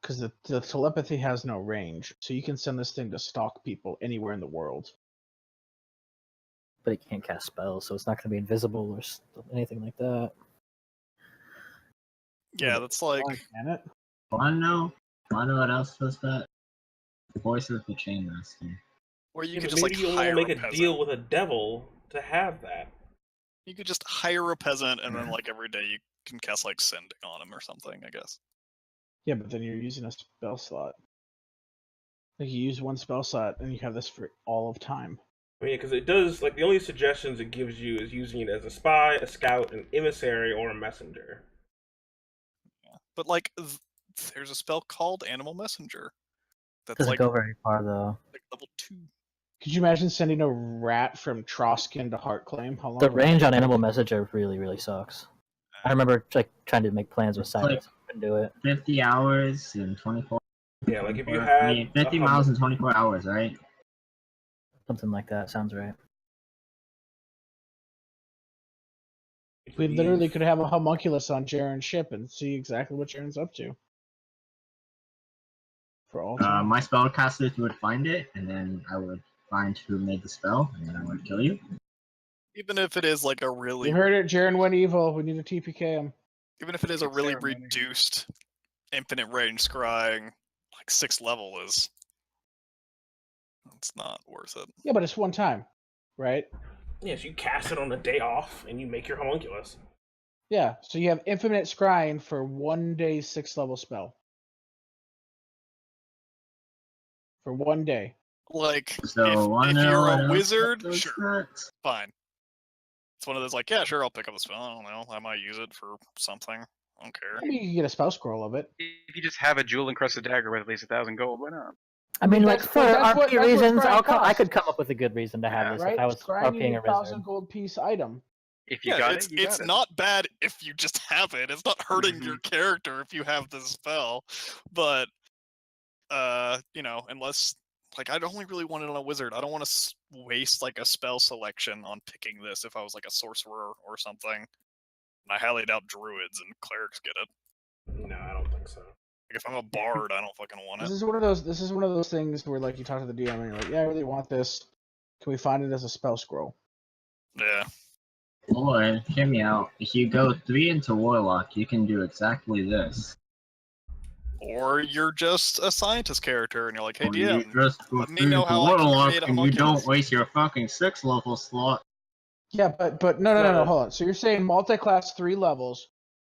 Because the telepathy has no range, so you can send this thing to stalk people anywhere in the world. But he can't cast spells, so it's not going to be invisible or anything like that. Yeah, that's like Why can it? Wanna know what else does that? The Voice of the Chainmaster. or you Yeah, could but just like maybe you want hire to make a a peasant. deal with a devil to have that. You could just hire a peasant and then like every day you can cast like sending on him or something, I guess. Yeah, but then you're using a spell slot. Like you use one spell slot and you have this for all of time. I mean, because it does, like, the only suggestions it gives you is using it as a spy, a scout, an emissary, or a messenger. Yeah. But like there's a spell called Animal Messenger. That's Doesn't like, go very far though. like level 2. Could you imagine sending a rat from Troskin to Heartclaim? How long The would that range on take? Animal Messenger really, really sucks. I remember like trying to make plans with It's Silence. Couldn't do it. 50 hours in 24. Yeah, like if you 24 had... I mean, 50 miles in 24 hours, right? Something like that sounds right. We literally could have a homunculus on Jaren's ship and see exactly what Jaren's up to. For all time. My spellcasters would find it, and then I would find who made the spell, and then I would kill you. Even if it is like a really You heard it, Jaren went evil. We need to TPK him. even if it is a Good really ceremony. reduced infinite range scrying, like 6th level is it's not worth it. Yeah, but it's one time, right? Yeah, so you cast it on a day off, and you make your homunculus. Yeah, so you have infinite scrying for 1 day 6th level spell. For 1 day. Like So, wanna if know you're what a else wizard, those sure, nuts? fine. It's one of those like, yeah, sure, I'll pick up the spell. I don't know, I might use it for something. I don't care. I mean, you can get a spell scroll of it. If you just have a jewel encrusted dagger with at least 1,000 gold, why not? I mean, like that's for what- that's what- RP that's what reasons, scrying I costs. could come up with a good reason to have Yeah. this Right? if I was Scrying, you RPing need a a 1,000 wizard. gold piece item. If you Yeah, got it's it, you got it. not bad if you just have it. It's not hurting your character if you have this spell. But you know, unless like I'd only really want it on a wizard. I don't want to waste like a spell selection on picking this if I was like a sorcerer or something. And I highly doubt druids and clerics get it. No, I don't think so. Like if I'm a bard, I don't fucking want This it. is one of those things where like you talk to the DM and you're like, yeah, I really want this. Can we find it as a spell scroll? Yeah. Or, hear me out, if you go 3 into Warlock, you can do exactly this. Or you're just a scientist character and you're like, hey Or you DM, just go let me 3 know into how I can Warlock create a and you homunculus. don't waste your fucking 6th level slot. Yeah, but no, hold on. So you're saying multi-class 3 levels,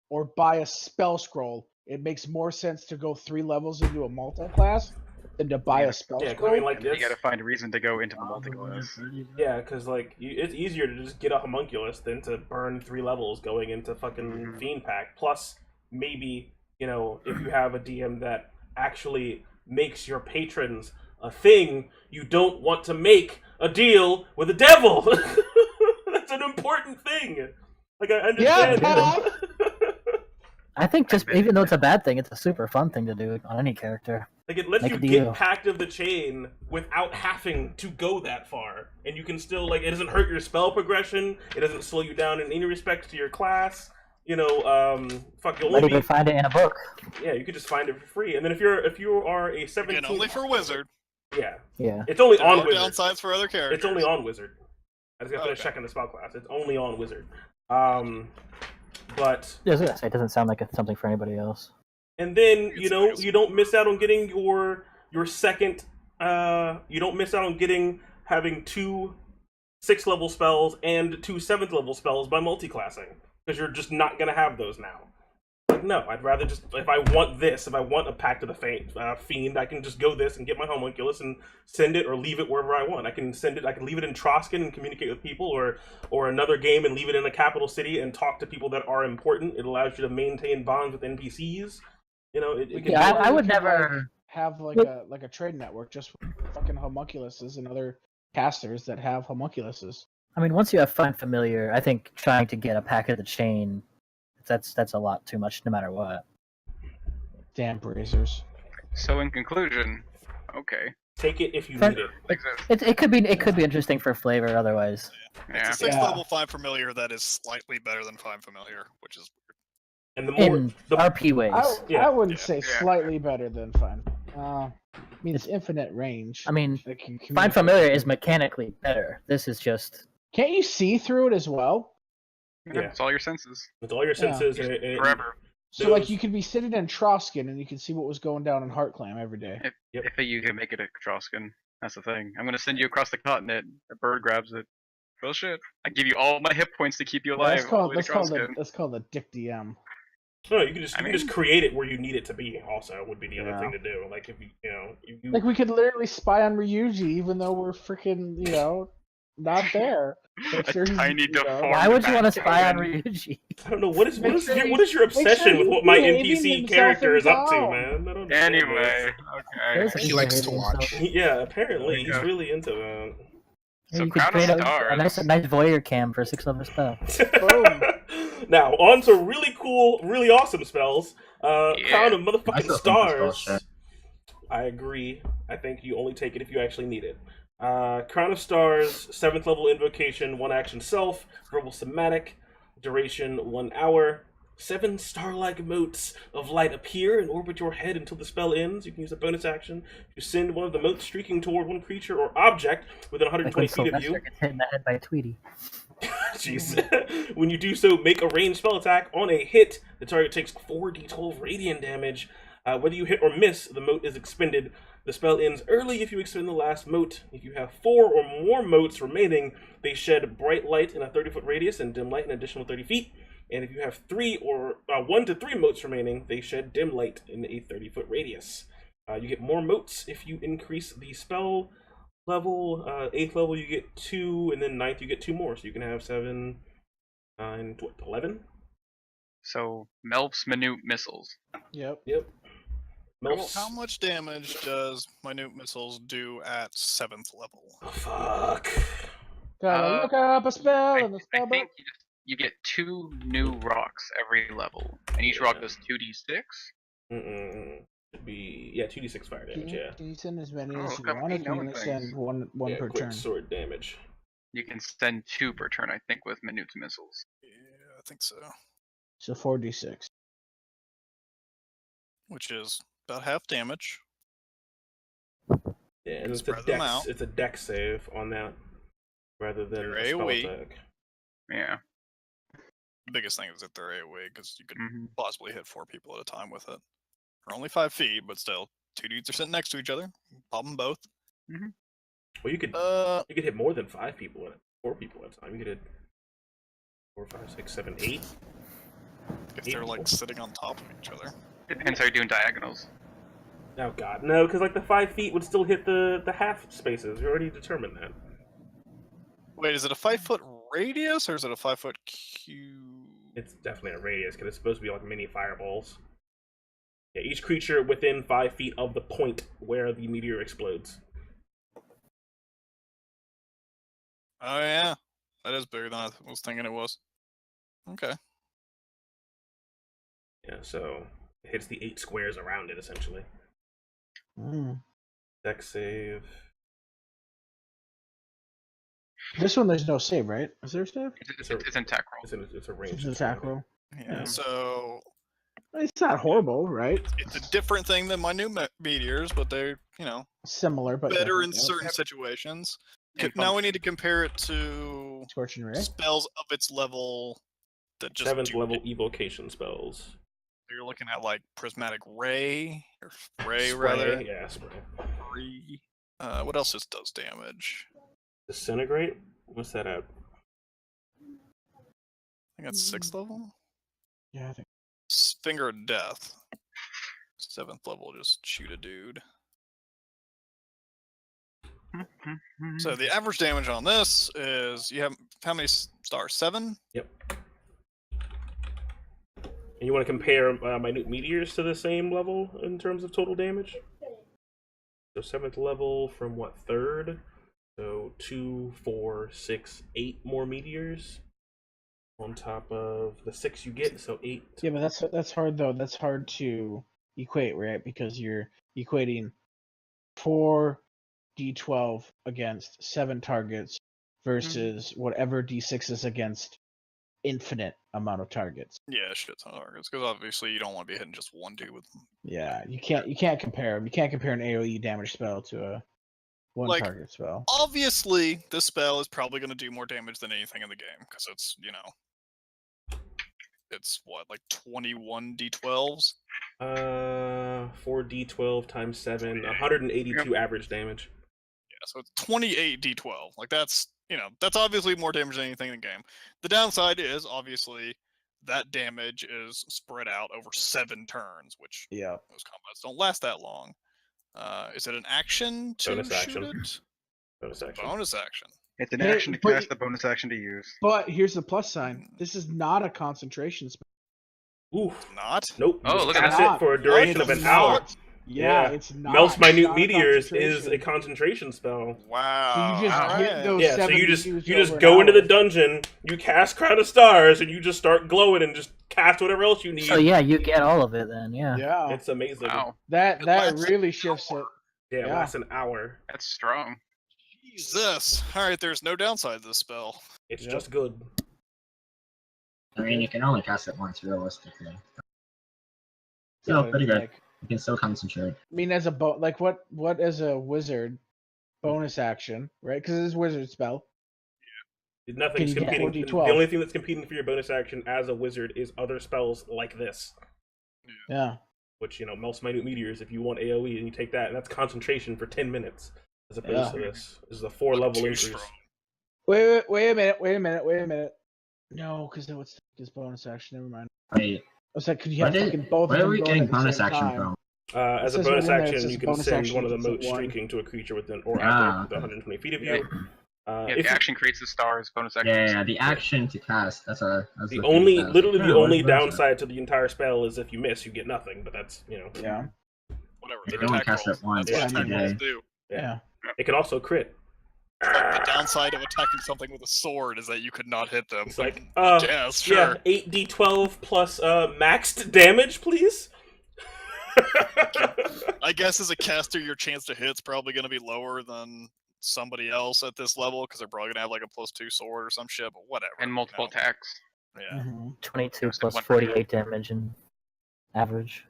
or buy a spell scroll? It makes more sense to go 3 levels into a multi-class than to buy a spell Yeah, 'cause scroll. I mean, like And then you this. gotta find a reason to go into the multi-class. Yeah, because like it's easier to just get a homunculus than to burn 3 levels going into fucking Fiend Pack. Plus, maybe if you have a DM that actually makes your patrons a thing, you don't want to make a deal with the devil. That's an important thing. Like I understand. Tom! I think just even though it's a bad thing, it's a super fun thing to do on any character. Like it lets Make you a get deal. Pact of the Chain without having to go that far, and you can still it doesn't hurt your spell progression. It doesn't slow you down in any respect to your class. You'll Might only even find it in a book. yeah, you could just find it for free. And then if you are a 17, Again, only for wizard. yeah, Yeah. it's only There on are wizard. downsides for other characters. It's only on wizard. I just got to finish Okay. checking the spell class. It's only on wizard. But I was gonna say, it doesn't sound like it's something for anybody else. and then It's you don't miss out on getting your second. You don't miss out on having 2 6th level spells and 2 7th level spells by multi-classing, because you're just not gonna have those now. like, no, I'd rather just, if I want a Pact of the Fiend, I can just go this and get my homunculus and send it or leave it wherever I want. I can leave it in Troskin and communicate with people, or another game and leave it in a capital city and talk to people that are important. It allows you to maintain bonds with NPCs. You know, it can Yeah, do I would We could, never. have like a trade network just for fucking homunculuses and other casters that have homunculuses. I mean, once you have Find Familiar, I think trying to get a pack of the chain, that's a lot too much, no matter what. Damn bracers. So in conclusion, okay. Take it if you Fair- need it. Exists. It could be interesting for flavor. Otherwise, Yeah. It's a 6th Yeah. level Find Familiar that is slightly better than Find Familiar, which is And the more in the RP ways. I wouldn't Yeah. say Yeah. slightly better than Fine. I mean, it's infinite range. I mean, It can Find communicate. Familiar is mechanically better. This is just Can't you see through it as well? Yeah. It's all your senses. with all your senses and Forever. So Those- like you could be sitting in Troskin and you can see what was going down in Heartclam every day. Yep. If you can make it a Troskin. That's the thing. I'm gonna send you across the continent. A bird grabs it. Well, shit. I give you all my hit points to keep you alive. That's all called the way to Troskin. that's called a Dick DM. No, you can just I you can just mean- create it where you need it to be. Also, would be the other Yeah. thing to do. Like if you Like we could literally spy on Ryuji even though we're freaking not there. Make A sure he's, tiny you know- deformed why would you want to back spy on cannon. Ryuji? I don't know what is Make sure what is your make sure obsession with he's what my behaving NPC himself character in is up to, town. man? I don't understand Anyway, There's okay. a He likes to behaving watch. himself. this. Yeah, apparently he's Yeah. really into that. So you could Crown of create a Stars. nice voyeur cam for a 6-level spell. Boom. Now on to really cool, really awesome spells. Yeah. Crown of I motherfucking still think the spell's Stars. shit. I agree. I think you only take it if you actually need it. Crown of Stars, 7th level invocation, 1 action self, verbal somatic, duration 1 hour. 7 star-like motes of light appear and orbit your head until the spell ends. You can use a bonus action to send one of the motes streaking toward one creature or object within Like 120 when feet of Sylvester you. gets hit in the head by Tweety. Jeez. When you do so, make a ranged spell attack. On a hit, the target takes 4d12 radiant damage. Whether you hit or miss, the mote is expended. The spell ends early if you expend the last mote. If you have 4 or more motes remaining, they shed bright light in a 30-foot radius and dim light an additional 30 feet. And if you have 1 to 3 motes remaining, they shed dim light in a 30-foot radius. You get more motes if you increase the spell level. 8th level you get 2, and then 9th you get 2 more. So you can have 7, 9, 11? So Melf's minute missiles. Yep. Yep. Melf's. How much damage does minute missiles do at 7th level? Oh, fuck. Gotta look up a spell I, in the I spell book. think you get 2 new rocks every level, and each rock does 2d6. Should be 2d6 fire damage. Yeah. Can you send as many Oh, as you look up want? Or me can you knowing only things. send one per quick turn? sword damage. You can send 2 per turn, I think, with Minute's missiles. Yeah, I think so. So 4d6. Which is about half damage. Yeah, and Spread them out. it's a dex save on that rather than They're a spell AoE. attack. Yeah. The biggest thing is that they're AoE because you could Mhm. possibly hit 4 people at a time with it. They're only 5 feet, but still, 2 dudes are sitting next to each other. Pop them both. Well, you could hit more than 5 people at 4 people at a time. You could hit 4, 5, 6, 7, 8. If they're like sitting on top of each other. Depends how you're doing diagonals. Oh god, no, because like the 5 feet would still hit the half spaces. We already determined that. Wait, is it a 5-foot radius or is it a 5-foot cube? It's definitely a radius because it's supposed to be like mini fireballs. Yeah, each creature within 5 feet of the point where the meteor explodes. Oh yeah, that is bigger than I was thinking it was. Okay. Yeah, so it hits the 8 squares around it essentially. Mm. Dex save. This one, there's no save, right? Is there a save? It's in attack roll. It's a range. It's an attack roll. Yeah. Yeah. So It's not horrible, right? it's a different thing than my new meteors, but they're Similar, but better in different, yep. certain situations. And Now we need to compare it to Scorching Ray. spells of its level that just 7th do level it. evocation spells. You're looking at like prismatic ray or ray Spray, rather. yeah, spray. Three. What else just does damage? Disintegrate? What's that at? I think that's 6th level. Yeah, I think. Finger of Death. 7th level, just shoot a dude. So the average damage on this is, you have how many stars? 7? Yep. And you want to compare minute meteors to the same level in terms of total damage? So 7th level from what, 3rd? So 2, 4, 6, 8 more meteors on top of the 6 you get, so 8. Yeah, but that's hard though. That's hard to equate, right? Because you're equating 4d12 against 7 targets versus whatever d6 is against infinite amount of targets. Yeah, shit ton of targets. Because obviously you don't want to be hitting just one dude with them. Yeah, you can't compare them. You can't compare an AoE damage spell to a one Like, target spell. Obviously, this spell is probably going to do more damage than anything in the game. Because it's, it's what, like 21 d12s? 4d12 times 7, 182 average damage. Yeah, so it's 28 d12. Like, that's, that's obviously more damage than anything in the game. The downside is, obviously, that damage is spread out over 7 turns, which most combats don't last that long. Is it an action to Bonus shoot action. it? Bonus action. Bonus action. It's an Hey, action to but- cast, the bonus action to use. But here's the plus sign. This is not a concentration spell. Ooh. Not? Nope. Oh, Just look at cast that. it for a duration of It's an not. hour. Yeah, it's not. Melt's It's minute not a meteors is concentration. a concentration spell. Wow. So you just hit alright. those Yeah, so 7 you just meteors over an go into the hour. dungeon, you cast Crown of Stars, and you just start glowing and just cast whatever else you need. So yeah, you get all of it then. Yeah. Yeah, It's amazing. Wow, that lasts an really shifts it. Yeah, it Yeah. lasts an hour. that's strong. Jesus. Alright, there's no downside to this spell. It's Yep. just good. I mean, you can only cast it once realistically. So Still pretty it's good. like- You can still concentrate. I mean, as a what as a wizard bonus action, right? Because it's a wizard spell. Nothing's Can you get competing. 4d12? The only thing that's competing for your bonus action as a wizard is other spells like this. Yeah. Which, Melt's minute meteors, if you want AoE, and you take that, and that's concentration for 10 minutes. As opposed to this. This is a 4-level Too increase. strong. Wait a minute. No, because that would take his bonus action. Never mind. Wait, I was like, could you have where fucking both of are them we going getting at the bonus same action time? from? As a says bonus right in there, it action, says you can bonus send action one of the equals motes one. streaking to a creature within or Ah, within 120 feet of Yep. you. Yeah, If the action creates the stars. Bonus action. Yeah, the action to cast. That's the looking only, at that. literally the Oh, only what is that? downside to the entire spell is if you miss, you get nothing. But that's, Yeah. Whatever. You they're can only attack cast rolls. it once That's what per attack rolls day. do. Yeah. it can also crit. The downside of attacking something with a sword is that you could not hit them. It's like, yes, sure. yeah, 8d12 plus maxed damage, please. I guess as a caster, your chance to hit's probably going to be lower than somebody else at this level because they're probably going to have like a +2 sword or some shit, but whatever. And multiple attacks. Yeah. Mhm. 22 Just plus one 48 damage in average.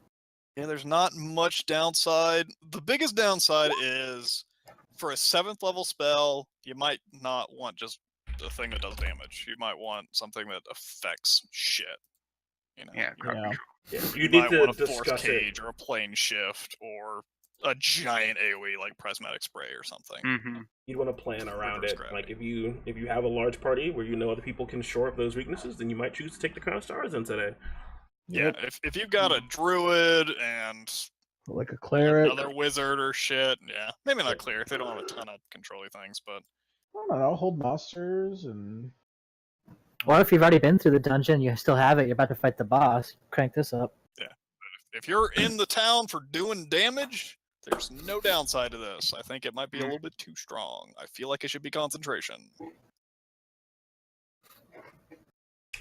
Yeah, there's not much downside. The biggest downside is for a 7th level spell, you might not want just the thing that does damage. You might want something that affects shit. Yeah, crowd Yeah. control. Yeah, You, you need might to want a force discuss it. cage or a plane shift or a giant AoE like prismatic spray or something. Mm-hmm. You'd want to plan around Reverse it. gravity. Like if you have a large party where you know other people can shore up those weaknesses, then you might choose to take the Crown of Stars in today. Yeah, if you've got a druid and Like a cleric. another wizard or shit, yeah, maybe not cleric. They don't have a ton of controlly things, but I don't know. Hold monsters and Or if you've already been through the dungeon, you still have it. You're about to fight the boss. Crank this up. if you're in the town for doing damage, there's no downside to this. I think it might be a little bit too strong. I feel like it should be concentration.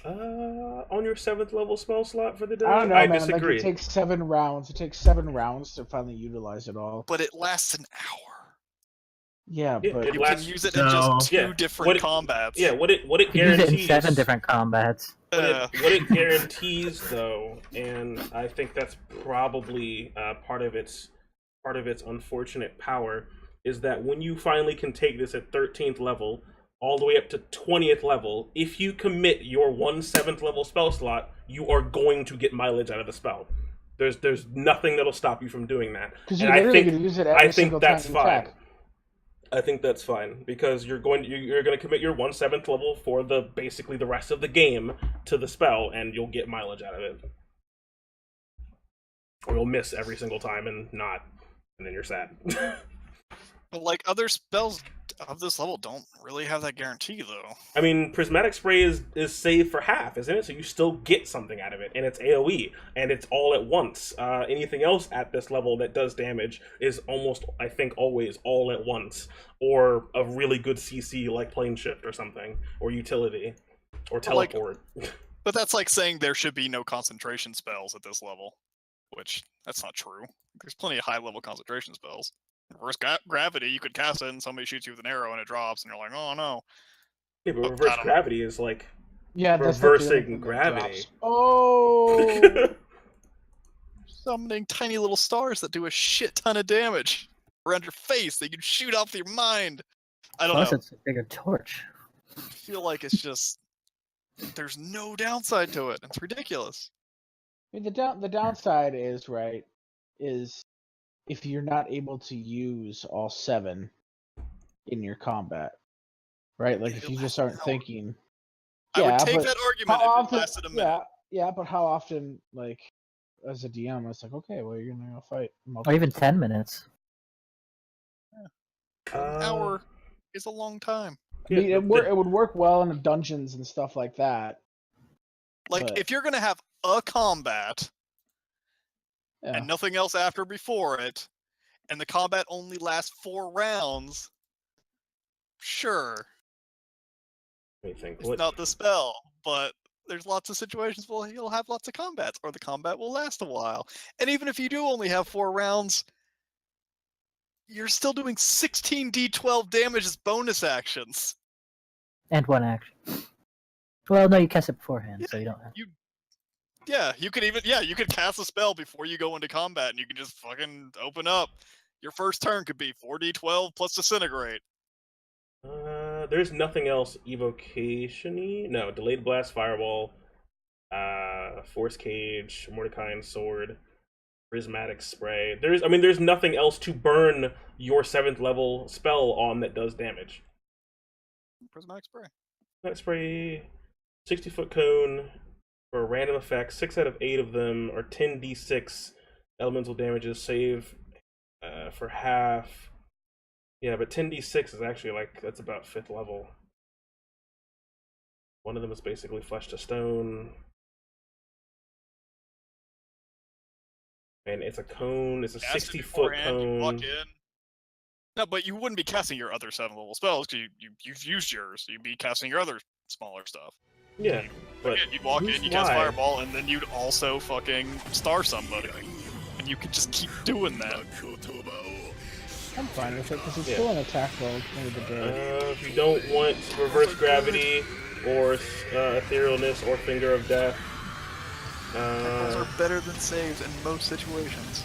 On your 7th level spell slot for the day, I don't know, I man. disagree. Like it takes 7 rounds. It takes 7 rounds to finally utilize it all. But it lasts an hour. Yeah, Yeah, but it You lasts- can use it in just two Yeah, different what it- combats. Yeah, what it You can use it guarantees. in 7 different combats. What it guarantees, though, and I think that's probably part of its unfortunate power, is that when you finally can take this at 13th level all the way up to 20th level, if you commit your 1/7 level spell slot, you are going to get mileage out of the spell. There's nothing that'll stop you from doing that. because And you're I literally think going to use it every I think single that's time you fine. attack. I think that's fine because you're going to commit your 1/7 level for basically the rest of the game to the spell, and you'll get mileage out of it. or you'll miss every single time and not, and then you're sad. But like other spells of this level don't really have that guarantee though. I mean, Prismatic Spray is saved for half, isn't it? So you still get something out of it, and it's AoE, and it's all at once. Anything else at this level that does damage is almost, I think, always all at once, or a really good CC like Plane Shift or something, or Utility, or Teleport. But that's like saying there should be no concentration spells at this level, which that's not true. There's plenty of high-level concentration spells. Reverse gravity, you could cast it and somebody shoots you with an arrow and it drops, and you're like, oh no. Yeah, but reverse gravity is like that's not the only reversing thing that gravity. drops. Oh, Summoning tiny little stars that do a shit ton of damage around your face that you can shoot off your mind. I don't Plus, know. it's a bigger torch. I feel like it's just there's no downside to it. It's ridiculous. I mean, the downside is if you're not able to use all 7 in your combat, right? Like if you just aren't thinking. I would take but that argument how if often, it lasted a minute. Yeah, but how often, like, as a DM, it's like, okay, well, you're gonna go fight. Or even 10 minutes. An hour is a long time. I mean, it would work well in the dungeons and stuff like that. Like, but, if you're gonna have a combat and nothing else after before it, and the combat only lasts 4 rounds, sure. It's not the spell, but there's lots of situations where you'll have lots of combats, or the combat will last a while. And even if you do only have 4 rounds, you're still doing 16d12 damage as bonus actions. And 1 action. Well, no, you cast it beforehand, so you don't have. You could cast a spell before you go into combat, and you can just fucking open up. Your first turn could be 4d12 plus Disintegrate. There's nothing else evocation-y. No, Delayed Blast, Fireball, Force Cage, Mordecai's Sword, Prismatic Spray. There's nothing else to burn your 7th level spell on that does damage. Prismatic Spray. Prismatic Spray, 60-foot cone for a random effect. 6 out of 8 of them are 10d6 elemental damages. Save for half. Yeah, but 10d6 is actually that's about 5th level. One of them is basically Flesh to Stone. And it's a cone. It's a 60-foot cone. You walk in. No, but you wouldn't be casting your other 7-level spells because you've used yours. You'd be casting your other smaller stuff. Yeah, but you'd walk in, you cast Fireball, and then you'd also fucking star somebody. And you could just keep doing that. I'm fine with it because it's still an attack roll at the end of the day. If you don't want Reverse Gravity or Etherealness or Finger of Death, Those are better than saves in most situations.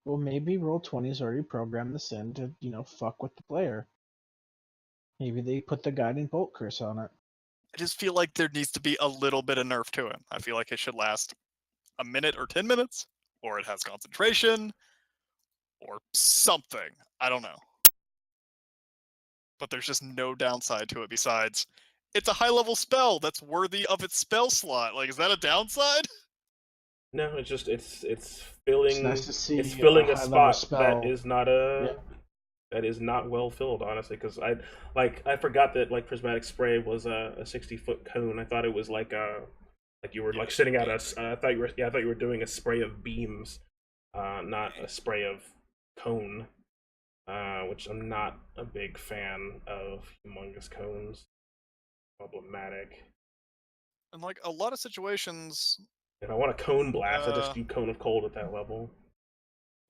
Well, maybe Roll20's already programmed this in to, fuck with the player. Maybe they put the Guiding Bolt curse on it. I just feel like there needs to be a little bit of nerf to it. I feel like it should last a minute or 10 minutes, or it has concentration, or something. I don't know. But there's just no downside to it besides it's a high-level spell that's worthy of its spell slot. Like, is that a downside? No, it's just it's filling. It's nice to see it's filling a spot spell. that is not that is not well filled, honestly. Because I forgot that Prismatic Spray was a 60-foot cone. I thought it was like you were sitting at us. I thought you were doing a spray of beams, not a spray of cone. Which I'm not a big fan of. Humongous cones, problematic. And a lot of situations. If I want a cone blast, I just do Cone of Cold at that level.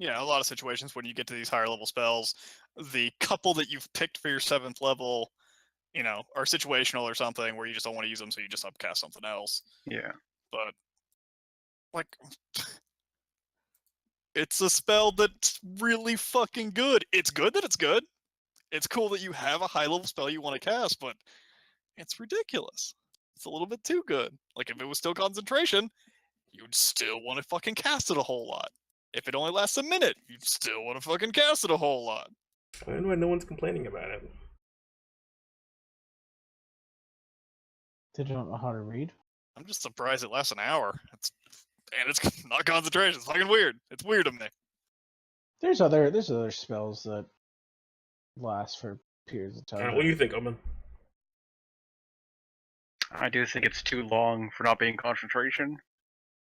Yeah, a lot of situations when you get to these higher level spells, the couple that you've picked for your 7th level, are situational or something where you just don't want to use them, so you just upcast something else. Yeah. But it's a spell that's really fucking good. It's good that it's good. It's cool that you have a high level spell you want to cast, but it's ridiculous. It's a little bit too good. If it was still concentration, you'd still want to fucking cast it a whole lot. If it only lasts a minute, you'd still want to fucking cast it a whole lot. I don't know why no one's complaining about it. They don't know how to read. I'm just surprised it lasts an hour. It's not concentration. It's fucking weird. It's weird to me. There's other spells that last for periods of time. What do you think, Omen? I do think it's too long for not being concentration.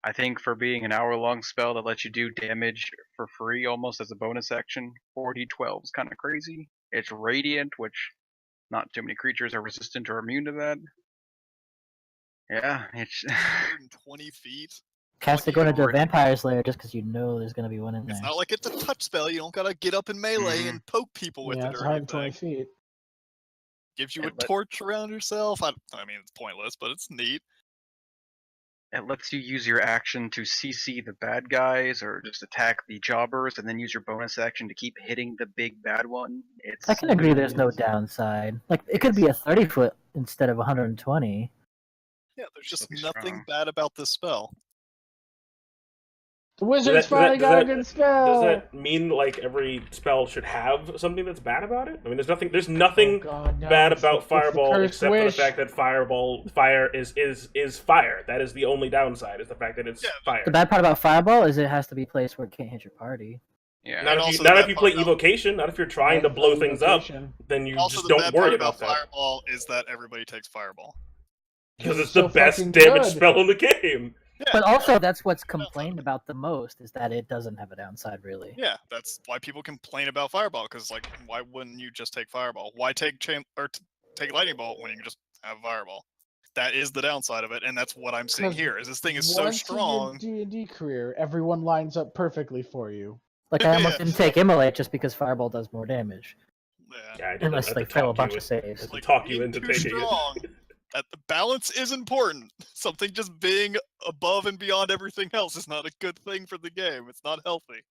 I think for being an hour-long spell that lets you do damage for free almost as a bonus action, 4d12 is kind of crazy. It's radiant, which not too many creatures are resistant or immune to that. Yeah, it's 120 feet. Cast it going into a vampire slayer just because you know there's gonna be one in there. It's not like it's a touch spell. You don't gotta get up in melee and poke people with Yeah, it it's or 120 anything. feet. Gives you a But- torch around yourself. I mean, it's pointless, but it's neat. It lets you use your action to CC the bad guys or just attack the jobbers, and then use your bonus action to keep hitting the big bad one. I can agree there's no downside. Like, it could be a 30-foot instead of 120. Yeah, there's just Still be nothing strong. bad about this spell. The wizard's Does that- finally does got that- a good spell. Does that mean like every spell should have something that's bad about it? I mean, there's nothing Oh, God, no, bad it's the- about it's the Fireball cursed except wish. for the fact that fire is fire. That is the only downside, is the fact that it's fire. The bad part about Fireball is it has to be placed where it can't hit your party. Yeah. Not And if also you, not the if you bad play part about- Evocation, not if you're trying to blow things up, then you Also, just the don't bad worry part about about that. Fireball is that everybody takes Fireball. Because it's so the best fucking damage good. spell in the game. Yeah, But also, that's what's complained about the most, is that it doesn't have a downside, really. yeah, that's why people complain about Fireball. Because like, why wouldn't you just take Fireball? Why take take Lightning Bolt when you can just have Fireball? That is the downside of it, and that's what I'm seeing 'Cause here. Is this thing is so Once strong? in your D&D career, everyone lines up perfectly for you. Like, I almost Yeah. didn't take Immolate just because Fireball does more damage. Yeah. Yeah, I did Unless have they to fail a talk bunch you of saves. to talk you being into too taking strong, it. that the balance is important. Something just being above and beyond everything else is not a good thing for the game. It's not healthy.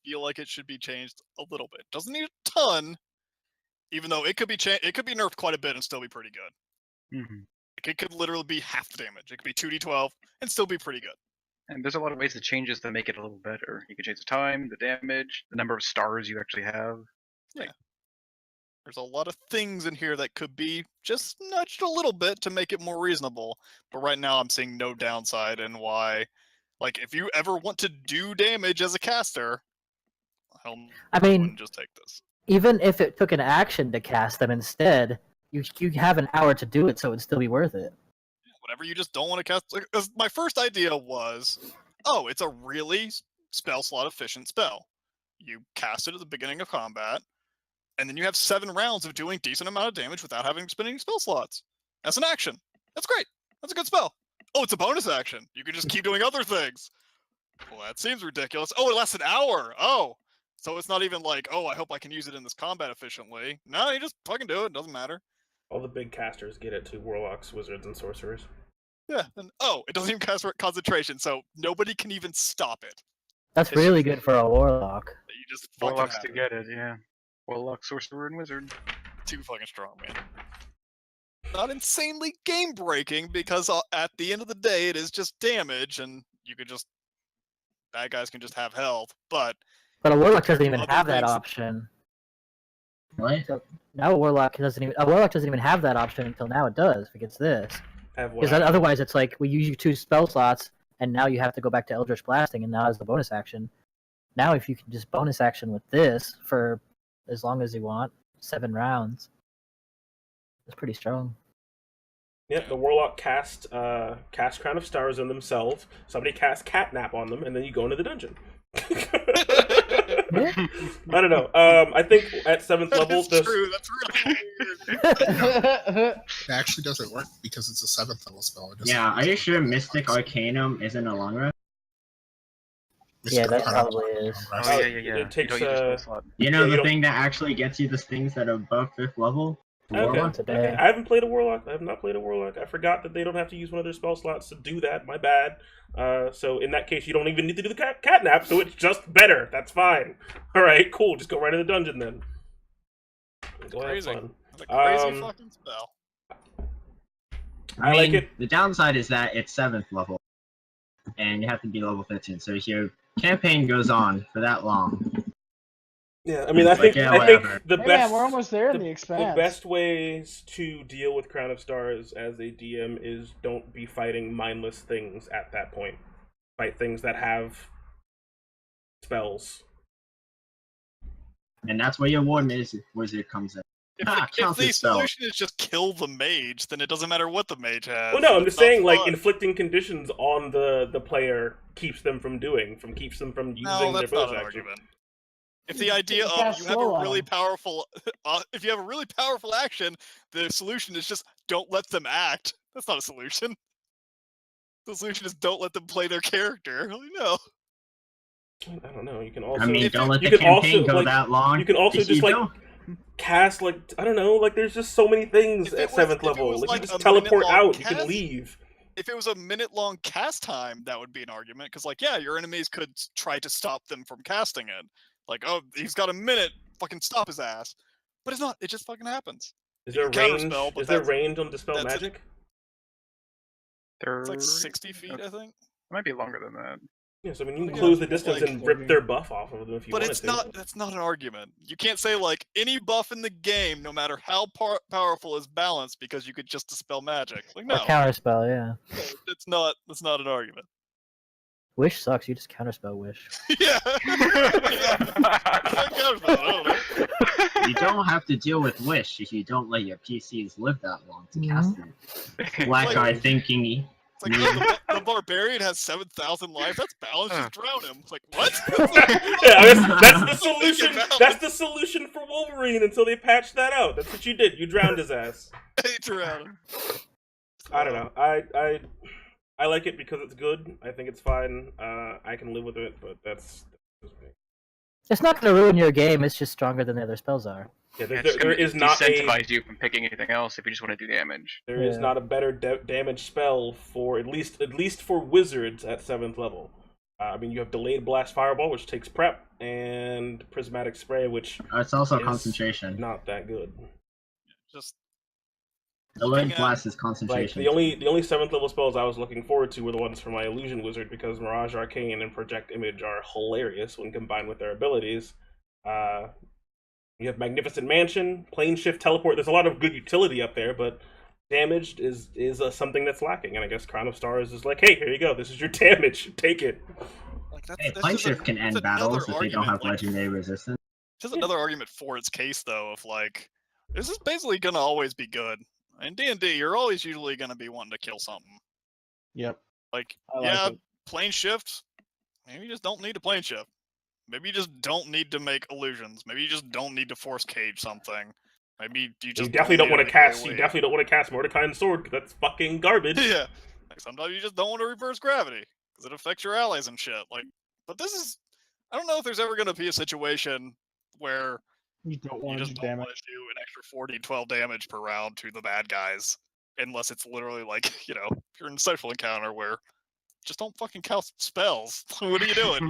Feel like it should be changed a little bit. Doesn't need a ton, even though it could be it could be nerfed quite a bit and still be pretty good. Mhm. Like, it could literally be half the damage. It could be 2d12 and still be pretty good. And there's a lot of ways to change this to make it a little better. You can change the time, the damage, the number of stars you actually have. There's a lot of things in here that could be just nudged a little bit to make it more reasonable. But right now I'm seeing no downside, and why, like, if you ever want to do damage as a caster, hell, I mean, wouldn't just take this. even if it took an action to cast them instead, you have an hour to do it, so it'd still be worth it. Whatever you just don't want to cast. Like, 'cause my first idea was, oh, it's a really spell slot efficient spell. You cast it at the beginning of combat, and then you have 7 rounds of doing decent amount of damage without having to spend any spell slots. That's an action. That's great. That's a good spell. Oh, it's a bonus action. You can just keep doing other things. Well, that seems ridiculous. Oh, it lasts an hour. Oh, so it's not even like, oh, I hope I can use it in this combat efficiently. No, you just fucking do it. Doesn't matter. All the big casters get it to warlocks, wizards, and sorcerers. Yeah. And oh, it doesn't even cast concentration, so nobody can even stop it. That's It's really just- good for a warlock. You just fucking Warlocks have to it. get it, yeah. Warlock, sorcerer, and wizard. Too fucking strong, man. Not insanely game breaking because at the end of the day, it is just damage, and you could just bad guys can just have health. But But a warlock doesn't even Other have that things- option. What? Now a warlock doesn't even have that option until now it does if it gets this. I have one. Because otherwise it's like we use you 2 spell slots and now you have to go back to Eldritch Blasting and now as the bonus action. Now if you can just bonus action with this for as long as you want, 7 rounds. It's pretty strong. Yeah, the warlock cast Crown of Stars on themselves. Somebody cast Catnap on them, and then you go into the dungeon. I don't know. I think at 7th level, that's true. That's really weird. It actually doesn't work because it's a 7th level spell. It doesn't Yeah, are you use sure the Mystic points. Arcanum isn't a long rest? Mystic Yeah, that Arcanum probably is is. long Oh, rest. yeah, yeah, yeah. it takes, you don't use your spell slot. You know Yeah, you the don't- thing that actually gets you the things that are above 5th level? Okay. Warlock? Today. I haven't played a warlock. I have not played a warlock. I forgot that they don't have to use one of their spell slots to do that. My bad. So in that case, you don't even need to do the catnap. So it's just better. That's fine. All right, cool. Just go right to the dungeon then. Go have Crazy. fun. That's a crazy Um, fucking spell. I like mean, it. The downside is that it's 7th level, and you have to be level 15. So if your campaign goes on for that long, Yeah, I mean, I Like, think yeah, I think whatever. the Hey best man, we're almost there in the the expanse. best ways to deal with Crown of Stars as a DM is don't be fighting mindless things at that point. Fight things that have spells. And that's where your war wizard comes in. If, Ah, if counter the spell. solution is just kill the mage, then it doesn't matter what the mage has. Well, no, I'm It's just not saying, like, fun. inflicting conditions on the player keeps them from using No, their that's bonus not an action. argument. If the idea You of cast you have slow a on really 'em. powerful, if you have a really powerful action, the solution is just don't let them act. That's not a solution. The solution is don't let them play their character. No. I don't know. You can also I mean, if don't it- let you the can also, campaign go like, that long. you can also If you just like don't- cast, like, I don't know, like there's just so many things If it at was- 7th if it level. was, Like, like, you a just teleport minute-long out, you can cast- leave. If it was a minute-long cast time, that would be an argument, because, like, yeah, your enemies could try to stop them from casting it. Like, oh, he's got a minute, fucking stop his ass. But it's not. It just fucking happens. Is You there can range? counterspell, but Is there that's- range on dispel that's it. magic? It's like 60 feet, I think. It might be longer than that. Yes, I mean you can Yeah, close the it's distance like- and rip their buff off of them if you But wanted it's to. not. That's not an argument. You can't say like any buff in the game, no matter how powerful, is balanced because you could just dispel magic. Like Or no, counterspell, yeah. it's not. That's not an argument. Wish sucks. You just counterspell Wish. Yeah. It's like counterspell, I don't know. you don't have to deal with Wish if you don't let your PCs live that long to cast it. Black like- eye thinking. It's like oh, the barbarian has 7,000 lives. That's balanced. Just drown him. It's like what? Yeah, that's the solution. Balance. That's the solution for Wolverine until they patch that out. That's what you did. You drowned his ass. Drown him. I don't know. I like it because it's good. I think it's fine. I can live with it, but that's just me. It's not going to ruin your game. It's just stronger than the other spells are. Yeah, It's there gonna is not a disincentivize you from picking anything else if you just want to do damage. there is Yeah. not a better damage spell for at least for wizards at 7th level. I mean, you have delayed blast fireball, which takes prep, and prismatic spray, which It's also is concentration. not that good. Just Delayed Yeah. blast is Like concentration. the only 7th level spells I was looking forward to were the ones for my illusion wizard because Mirage Arcane and Project Image are hilarious when combined with their abilities. You have Magnificent Mansion, Plane Shift, Teleport. There's a lot of good utility up there, but damaged is something that's lacking. And I guess Crown of Stars is like, hey, here you go. This is your damage. Take it. like that's. Hey, that's plane just shift can that's end battles another if they don't have argument, like, legendary resistance. Just another argument for its case, though, of like, this is basically gonna always be good. In D&D, you're always usually gonna be wanting to kill something. Yep. Like, I like yeah, it. plane shift. Maybe you just don't need a plane shift. Maybe you just don't need to make illusions. Maybe you just don't need to force cage something. Maybe you just You definitely don't need want to make cast. AoE. You definitely don't want to cast Mordecai and Sword because that's fucking garbage. Yeah. Like, sometimes you just don't want to reverse gravity because it affects your allies and shit. Like, but this is. I don't know if there's ever gonna be a situation where You don't you want to just do don't damage. want to do an extra 40, 12 damage per round to the bad guys. Unless it's literally like, if you're in a social encounter where just don't fucking cast spells. What are you doing?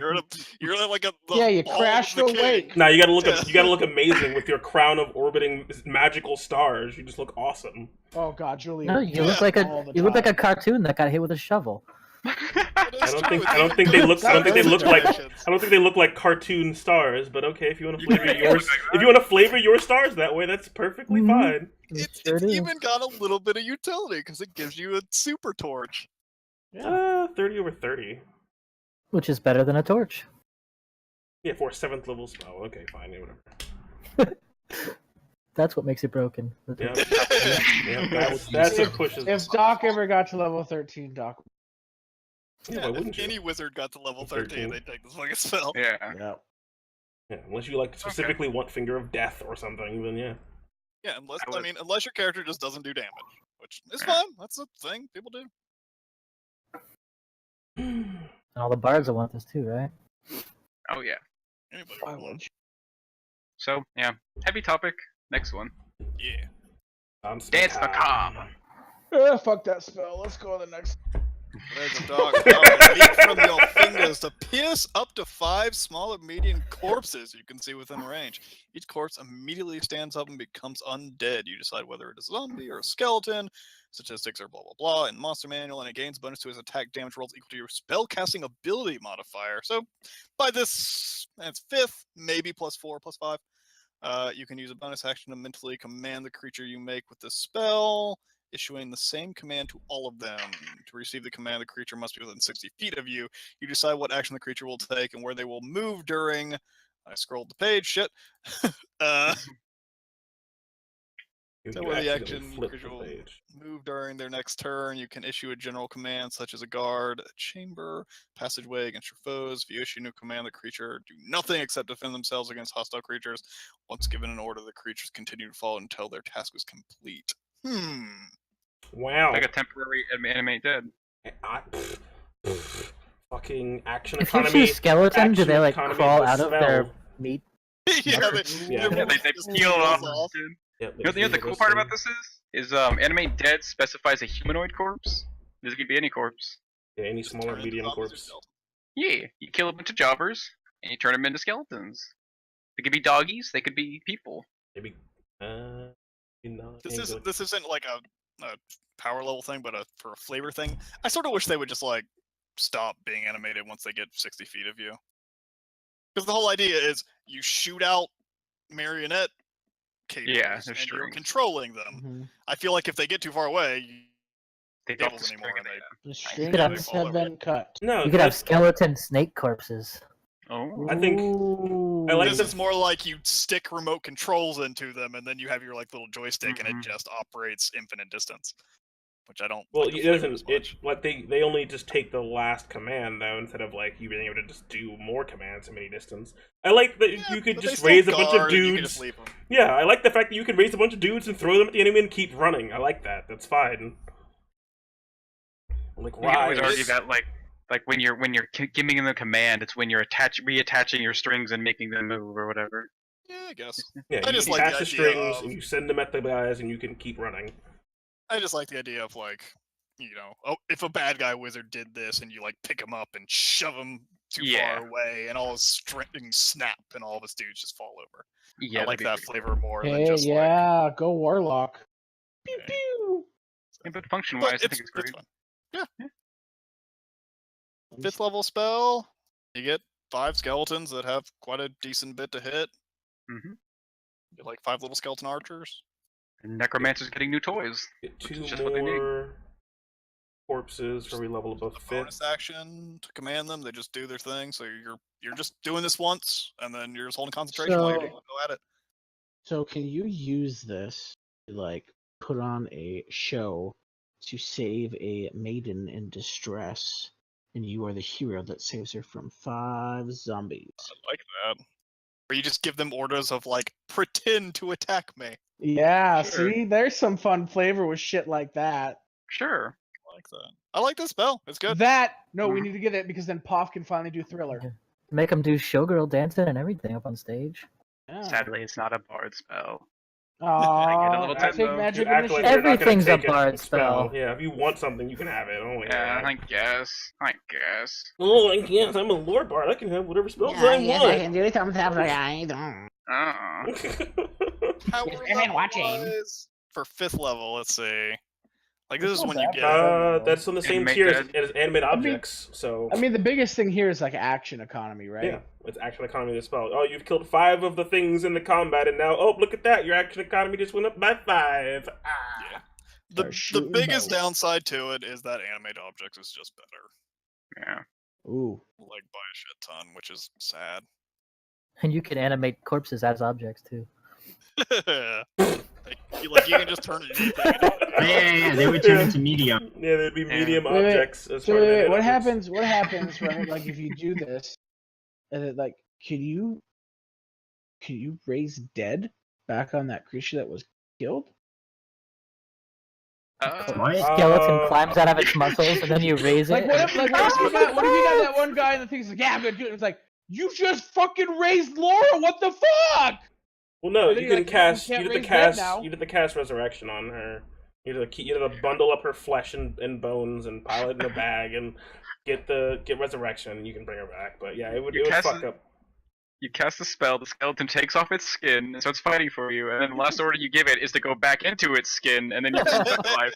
You're like a the Yeah, you ball of crashed the awake. king. Now you gotta look. Yeah. You gotta look amazing with your crown of orbiting magical stars. You just look awesome. Oh god, Julie. No, you look Yeah. like all a the you look like a time. cartoon that got hit with a shovel. That is I don't true, think. it's I don't even think good they in look. I don't think they some look like. situations. I don't think they look like cartoon stars. But okay, if you want to You can flavor make it yours, look like if you want to flavor your stars that way, that's perfectly Mhm. fine. It's Sure do. even got a little bit of utility because it gives you a super torch. Yeah. 30 over 30. Which is better than a torch. Yeah, for a 7th level spell. Okay, fine. Yeah, whatever. That's what makes it broken. Yeah, Yeah. yeah. That's what If- pushes. If Doc ever got to level 13, Doc. Yeah, why if wouldn't you? any wizard got to level 13. 13, they'd take this fucking spell. Yeah. Yeah. Yeah, unless you like specifically want Finger of Death or something, then yeah. Yeah, unless I would- unless your character just doesn't do damage, which is Yeah. fine. That's a thing people do. And all the bards will want this too, right? Oh yeah. Anybody I would want. would. So yeah, heavy topic. Next one. Yeah. Dance Macabre. Fuck that spell. Let's go to the next. Blades of dark power leap from your fingers to pierce up to 5 small or medium corpses you can see within range. Each corpse immediately stands up and becomes undead. You decide whether it is a zombie or a skeleton. Statistics are blah blah blah in Monster Manual, and it gains bonus to its attack damage rolls equal to your spellcasting ability modifier. So by this, it's 5th, maybe +4, +5. You can use a bonus action to mentally command the creature you make with the spell, issuing the same command to all of them. To receive the command, the creature must be within 60 feet of you. You decide what action the creature will take and where they will move during. I scrolled the page. Shit. So where the action creature will move during their next turn, you can issue a general command such as a guard, a chamber, passageway against your foes. If you issue a new command, the creature do nothing except defend themselves against hostile creatures. Once given an order, the creatures continue to fall until their task is complete. Wow. Like a temporary animate dead. Fucking action If you economy. see a skeleton, do they like economy crawl with out of their spell. meat? Yeah, Yeah. They peel off. Yep, You know what the cool part about this is animate dead specifies a humanoid corpse. This could be any corpse. Yeah, any small or medium corpse. Yeah, you kill a bunch of jobbers and you turn them into skeletons. They could be doggies. They could be people. Maybe. This isn't like a power level thing, but for a flavor thing. I sort of wish they would just like stop being animated once they get 60 feet of you. Because the whole idea is you shoot out marionette cables and you're controlling them. I feel like if they get too far away, they don't don't anymore. The strings have been cut. No, You could have skeleton snake corpses. Oh, I think I like this this. is more like you stick remote controls into them, and then you have your like little joystick, and it just operates infinite distance. Which I don't. Well, like the it flavor doesn't. as It much. like they only just take the last command though, instead of like you being able to just do more commands at any distance. I like that you could but they just still raise a bunch of guard, and you can just dudes. leave them. Yeah, I like the fact that you could raise a bunch of dudes and throw them at the enemy and keep running. I like that. That's fine. Like you can always rise. argue that like when you're giving them a command, it's when you're reattaching your strings and making them move or whatever. Yeah, I guess. Yeah, I you just like attach the the idea strings of- and you send them at the guys and you can keep running. I just like the idea of like, you know, oh, if a bad guy wizard did this and you like pick him up and shove him too far away and all his strings snap and all of his dudes just fall over. Yeah, I like that flavor more than Hey, just like. yeah, go warlock. Pew Yeah. pew. Yeah, but function But wise, I think it's great. fun. Yeah. 5th level spell. You get 5 skeletons that have quite a decent bit to hit. Mm-hmm. You get like 5 little skeleton archers. And necromancer's getting new toys. Get Which 2 is just what they need. more corpses for every level above A 5th. bonus action to command them. They just do their thing. So you're just doing this once, and then you're just holding concentration while you So- go at it. So can you use this to like put on a show to save a maiden in distress, and you are the hero that saves her from 5 zombies? I like that. Or you just give them orders of like pretend to attack me. Yeah, Sure. see, there's some fun flavor with shit like that. Sure. I like that. I like this spell. It's good. We need to get it because then Poff can finally do Thriller. Yeah. Make them do showgirl dancing and everything up on stage. Yeah. Sadly, it's not a bard spell. Aw, little I take tempo. magic You act like initiative. you're not gonna Everything's a take it, bard spell. Yeah, if you want something, you can have it. Oh Yeah, I guess. Oh, I guess I'm a lord bard. I can have whatever spells I want. do something I don't. Oh. Power I've been watching. level-wise, for 5th level, let's see. Like this It's is not when you bad get. That's on the same Animate tier as, dead. as animate I mean- objects. So I mean, the biggest thing here is like action economy, right? yeah, it's action economy of the spell. Oh, you've killed 5 of the things in the combat, and now look at that, your action economy just went up by 5. Yeah. The Start shooting biggest bows. downside to it is that animate objects is just better. Yeah. Ooh. Like by a shit ton, which is sad. And you can animate corpses as objects too. like you can just turn it into anything. Yeah, they would turn into medium. Yeah, there'd be medium Wait, wait. objects. As So part of wait, animate what objects. happens? What happens, right? Like if you do this, and it, like, can you raise dead back on that creature that was killed? What? Skeleton climbs out of its muscles and then you raise Like it. what if you got that one guy and the thing's like, yeah, I'm gonna do it. It's like, you just fucking raised Laura. What the fuck? Well, no, And then you you're can like, cast. you You can't did the raise dead cast. now. You did the cast resurrection on her. You gotta bundle up her flesh and bones and pile it in a bag and get resurrection. And you can bring her back. But yeah, it would fuck up. You cast the spell, the skeleton takes off its skin and starts fighting for you, and then the last order you give it is to go back into its skin, and then you bring it back to life.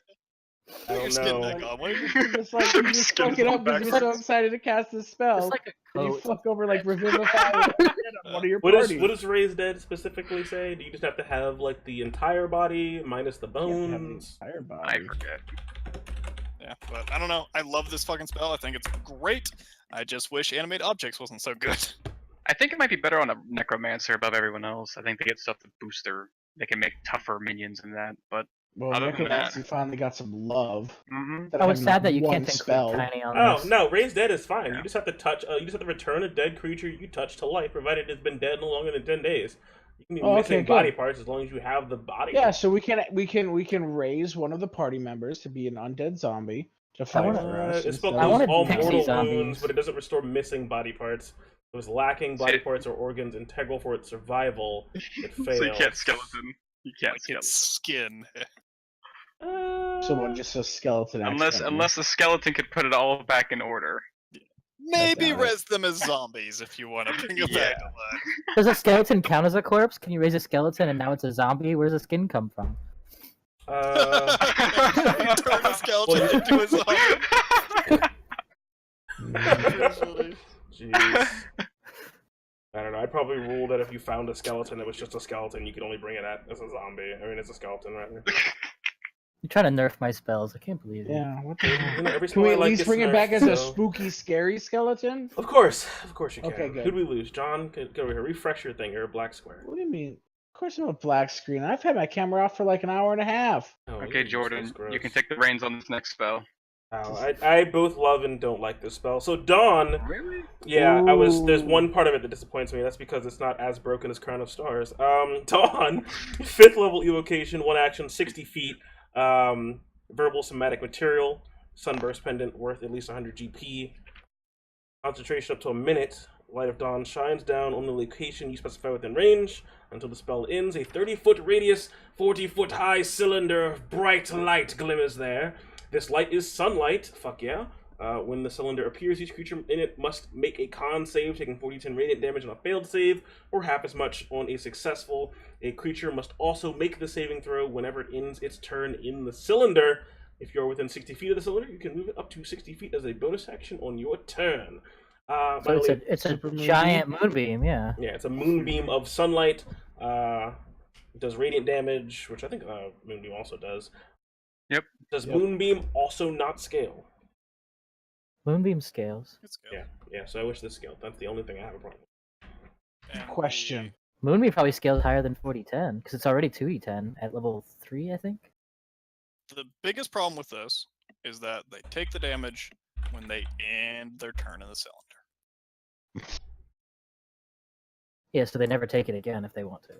I don't Your skin know. back on. What are you It's like you just Skin fuck it up because back. you're so excited to cast this spell. It's like a And you coat. fuck over like Revivify on one of your What parties. does Raise Dead specifically say? Do you just have to have like the entire body minus the You have to have the bones? entire body. I forget. Yeah, but I don't know. I love this fucking spell. I think it's great. I just wish animate objects wasn't so good. I think it might be better on a necromancer above everyone else. I think they get stuff to boost they can make tougher minions than that. But Well, other than Necromancy finally got some love. mhm. instead of I was having, sad like, that you one can't include spell. Tiny on Oh this. no, Raise Dead is fine. Yeah. You just have to touch. You just have to return a dead creature you touch to life, provided it's been dead no longer than 10 days. You can be Oh, missing okay, body good. parts as long as you have the body. Yeah, so we can raise one of the party members to be an undead zombie to fight wanna- for us. This spell instead I causes of- wanted all pixie mortal zombies. wounds, but it doesn't restore missing body parts. It was lacking body See- parts or organs integral for its survival. It fails. So you can't skeleton. You can't Like skeleton. its skin. Someone just says skeleton. accidentally. Unless the skeleton could put it all back in order. Maybe doubt it. res them as zombies if you want to bring it back to life. Does a skeleton count as a corpse? Can you raise a skeleton and now it's a zombie? Where's the skin come from? You turn a skeleton into a zombie. Jeez. I don't know. I'd probably rule that if you found a skeleton that was just a skeleton, you could only bring it at as a zombie. I mean, as a skeleton, rather. You're trying to nerf my spells. I can't believe it. Yeah. What the hell? You know, every Can we spell I at like least gets bring it back nerfed, as a so- spooky, scary skeleton? Of course you can. Okay, good. Who'd we lose? John, get over here. Refresh your thing. You're a black square. What do you mean? Of course I'm a black screen. I've had my camera off for like an hour and a half. Oh, Okay, ew, Jordan, that's gross. you can take the reins on this next spell. Oh, I both love and don't like this spell. So Dawn, Really? yeah, there's Ooh. one part of it that disappoints me. That's because it's not as broken as Crown of Stars. Dawn, 5th level evocation, 1 action, 60 feet, verbal somatic material, sunburst pendant worth at least 100 GP, concentration up to a minute. Light of Dawn shines down on the location you specify within range until the spell ends. A 30-foot radius, 40-foot high cylinder of bright light glimmers there. This light is sunlight. Fuck yeah. When the cylinder appears, each creature in it must make a con save, taking 40-10 radiant damage on a failed save, or half as much on a successful. A creature must also make the saving throw whenever it ends its turn in the cylinder. If you're within 60 feet of the cylinder, you can move it up to 60 feet as a bonus action on your turn. So it's a Super giant moonbeam, yeah. Yeah, it's a moonbeam of sunlight. It does radiant damage, which I think moonbeam also does. Yep. Does Yep. moonbeam also not scale? Moonbeam scales. It's good. Yeah. So I wish this scaled. That's the only thing I have a problem with. And Question. Moonbeam probably scales higher than 4010 because it's already 2d10 at level 3, I think. The biggest problem with this is that they take the damage when they end their turn in the cylinder. Yeah, so they never take it again if they want to.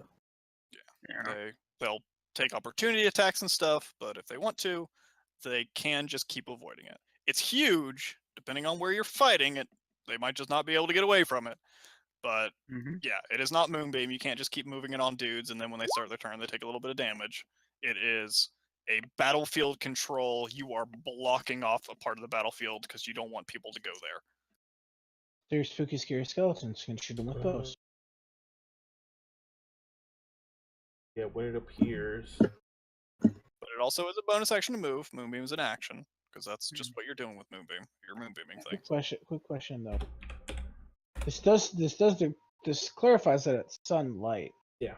Yeah. They'll take opportunity attacks and stuff, but if they want to, they can just keep avoiding it. It's huge, depending on where you're fighting it. They might just not be able to get away from it. But Mhm. yeah, it is not Moonbeam. You can't just keep moving it on dudes, and then when they start their turn, they take a little bit of damage. It is a battlefield control. You are blocking off a part of the battlefield because you don't want people to go there. There's spooky, scary skeletons. You can shoot them with bows. Yeah, when it appears. But it also is a bonus action to move. Moonbeam is an action because that's just what you're doing with Moonbeam. You're moonbeaming things. Quick question though. This clarifies that it's sunlight. Yeah.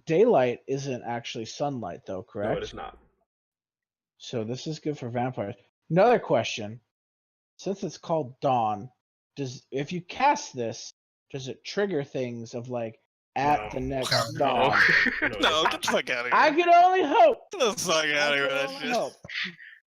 Daylight isn't actually sunlight though, correct? No, it is not. So this is good for vampires. Another question. Since it's called dawn, if you cast this, does it trigger things of like at No. the next No. dawn? No, get the fuck out of here. I can only hope. Get the fuck out of here with I that can shit. only hope.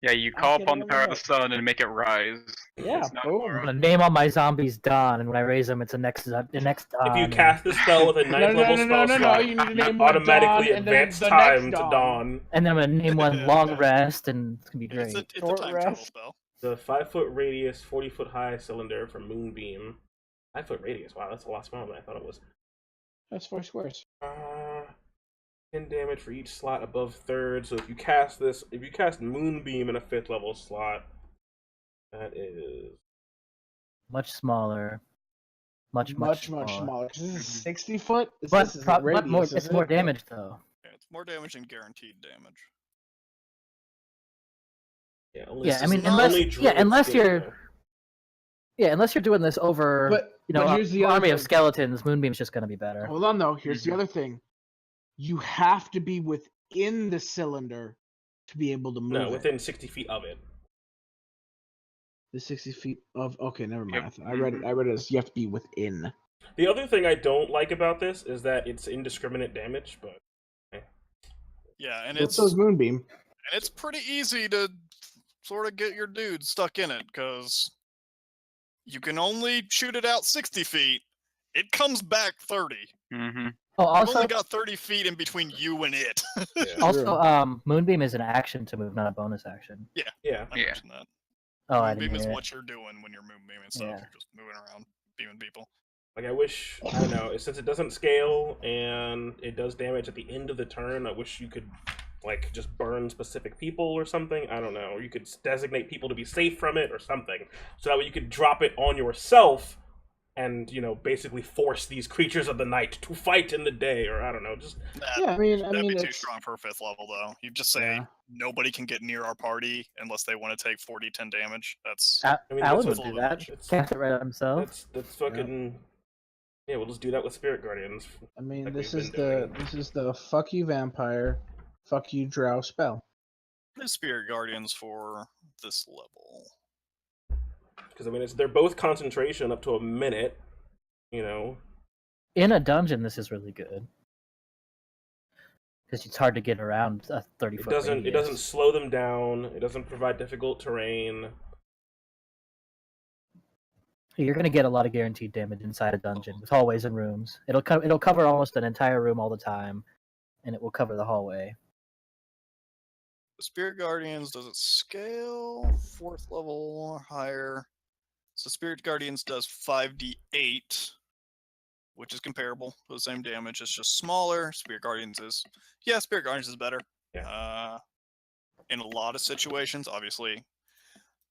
Yeah, you call can upon the only power of the hope. sun and make it rise. Yeah, It's not boom. I'm gonna name all my zombies Dawn, and when I raise them, it's the next Dawn. If you cast the spell with a 9th level spell slot, You need to you name one automatically dawn and then advance the time next to dawn. dawn. and then I'm gonna name one Long Rest, and it's gonna be great. It's a Short time travel rest. spell. The 5-foot radius, 40-foot high cylinder from Moonbeam. 5-foot radius. Wow, that's a lot smaller than I thought it was. That's 4 squares. 10 damage for each slot above third. So if you cast Moonbeam in a 5th level slot, that is Much smaller. Much smaller. 'Cause this is 60 foot. But, This is but radius, more, isn't it's more it? damage though. Yeah, it's more damage than guaranteed damage. yeah. Only, Yeah, I mean, not unless only druids unless get in you're there. unless you're doing this over But here's the other army of thing. skeletons, Moonbeam's just gonna be better. Hold on though. Here's the other thing. You have to be within the cylinder to be able to move. No, it. within 60 feet of it. The 60 feet of. Okay, never mind. Yep. I read it. I read it as you have to be within. The other thing I don't like about this is that it's indiscriminate damage, but Yeah, and It's those Moonbeam. it's pretty easy to sort of get your dude stuck in it, because you can only shoot it out 60 feet. It comes back 30. Mm-hmm. Oh, You've also, only got 30 feet in between you and it. Moonbeam is an action to move, not a bonus action. yeah. I Yeah. mentioned that. Oh, I Moonbeam didn't is hear it. what you're doing when you're moonbeaming stuff. Yeah. You're just moving around, beaming people. Like I wish, I don't know, since it doesn't scale and it does damage at the end of the turn, I wish you could like just burn specific people or something. I don't know, or you could designate people to be safe from it or something, so that way you could drop it on yourself and basically force these creatures of the night to fight in the day, or I don't know, just Yeah, I mean, That'd be too it's strong for a 5th level, though. You just say Yeah. nobody can get near our party unless they want to take 40-10 damage. That's I mean, Alan that's would what- do that. it's- Cast it right on himself. that's fucking yeah. We'll just do that with Spirit Guardians. I mean, like this we've is been the fuck you vampire, fuck you drow spell. the Spirit Guardians for this level. Because I mean, they're both concentration up to a minute. In a dungeon, this is really good because it's hard to get around a 30-foot It doesn't slow them down. It doesn't provide difficult terrain. You're gonna get a lot of guaranteed damage inside a dungeon with hallways and rooms. It'll cover almost an entire room all the time, and it will cover the hallway. The Spirit Guardians, does it scale? 4th level or higher. So Spirit Guardians does 5d8, which is comparable to the same damage. It's just smaller. Spirit Guardians is better. Yeah. In a lot of situations, obviously.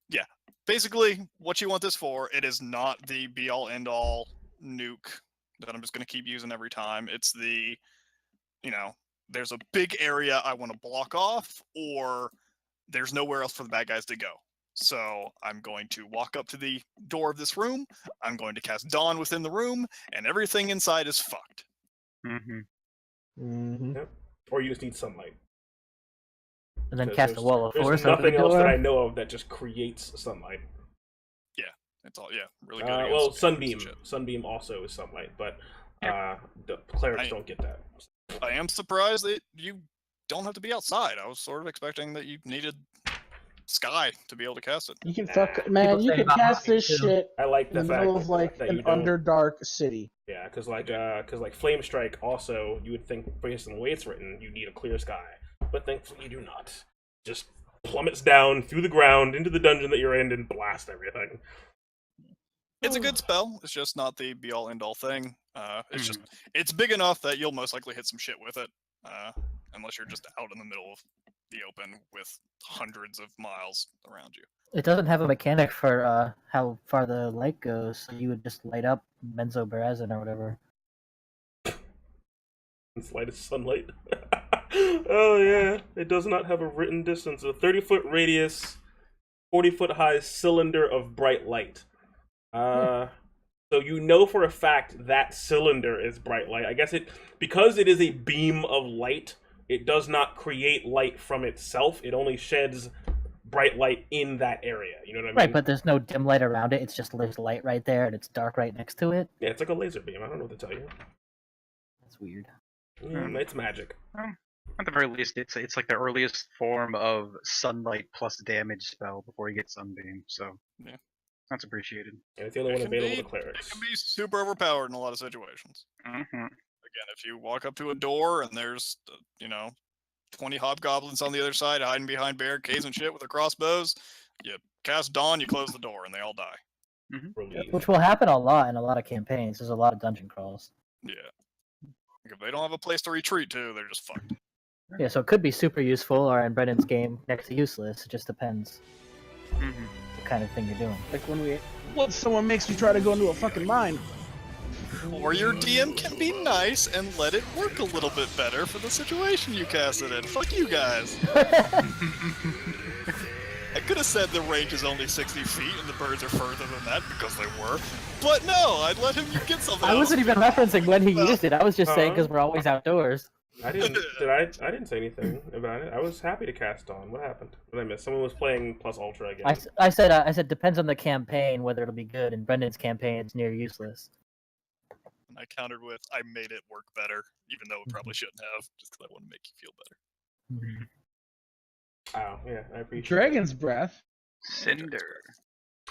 Yeah. Basically, what you want this for, it is not the be-all, end-all nuke that I'm just going to keep using every time. It's the, there's a big area I want to block off, or there's nowhere else for the bad guys to go. So I'm going to walk up to the door of this room, I'm going to cast Dawn within the room, and everything inside is fucked. Mm-hmm. Mm-hmm. Yep. Or you just need sunlight. And then 'Cause cast a there's- wall of force There's over the nothing else that I door. know of that just creates sunlight. It's all, really good. Well, against spirits and sunbeam. shit. Sunbeam also is sunlight, but the clerics don't get that. I am surprised that you don't have to be outside. I was sort of expecting that you needed sky to be able to cast it. You can man. You say can about cast mine, this too. shit I like in the the fact middle of like that an you don't. underdark city. Yeah, because like Flame Strike also, you would think based on the way it's written, you need a clear sky, but thankfully you do not. Just plummets down through the ground into the dungeon that you're in and blast everything. It's a good spell. It's just not the be-all, end-all thing. It's big enough that you'll most likely hit some shit with it, unless you're just out in the middle of the open with hundreds of miles around you. It doesn't have a mechanic for how far the light goes, so you would just light up Benzoberrazin or whatever. It's light as sunlight. Oh yeah, it does not have a written distance. A 30-foot radius, 40-foot high cylinder of bright light. So you know for a fact that cylinder is bright light. I guess because it is a beam of light, it does not create light from itself. It only sheds bright light in that area. You know what I mean? Right, but there's no dim light around it. It's just there's light right there, and it's dark right next to it. Yeah, it's like a laser beam. I don't know what to tell you. That's weird. It's magic. At the very least, it's like the earliest form of sunlight plus damage spell before you get sunbeam. So Yeah. that's appreciated. And it's the only one It available to can clerics. be super overpowered in a lot of situations. Mm-hmm. Again, if you walk up to a door and there's 20 hobgoblins on the other side hiding behind barricades and shit with their crossbows, you cast Dawn, you close the door, and they all die. Relief. Which will happen a lot in a lot of campaigns. There's a lot of dungeon crawls. Yeah. If they don't have a place to retreat to, they're just fucked. Yeah, so it could be super useful, or in Brendan's game, next to useless. It just depends Mhm. what kind of thing you're doing. Like when someone makes me try to go into a fucking mine. Or your DM can be nice and let it work a little bit better for the situation you cast it in. Fuck you guys. I could have said the range is only 60 feet and the birds are further than that because they were. But no, I'd let him get something I else. wasn't even referencing when he used it. I was just saying because we're always outdoors. I didn't say anything about it. I was happy to cast on. What happened? What did I miss? Someone was playing plus ultra again. I said depends on the campaign whether it'll be good. In Brendan's campaign, it's near useless. And I countered with, I made it work better, even though it probably shouldn't have, just because I want to make you feel better. Oh, yeah, I appreciate Dragon's breath. Cinder.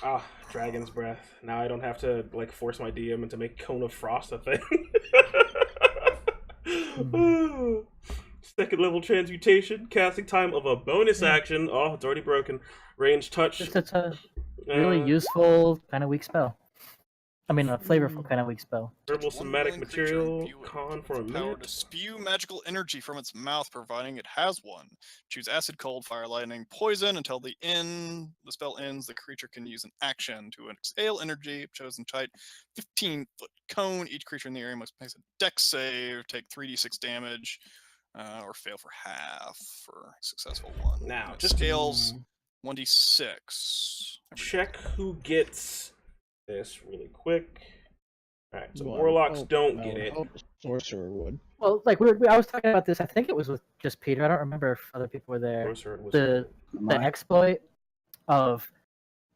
Ah, Dragon's Breath. Now I don't have to like force my DM into make Cone of Frost a thing. Second level transmutation, casting time of a bonus action. Oh, it's already broken. Range touch. It's a really useful, kind of weak spell. I mean, a flavorful kind of weak spell. Herbal One somatic willing creature material. imbue it Con with for a the power minute. to spew magical energy from its mouth, providing it has one. Choose acid, cold, fire, lightning, poison until the spell ends. The creature can use an action to exhale energy. Chosen type, 15-foot cone. Each creature in the area must make a dex save, take 3d6 damage, or fail for half for a successful one. Now, And it just scales 1d6. check who gets this really quick. Alright, so Well, warlocks I don't would get it. hope a sorcerer would. Well, like I was talking about this. I think it was with just Peter. I don't remember if other people were there. Sorcerer was The exploit of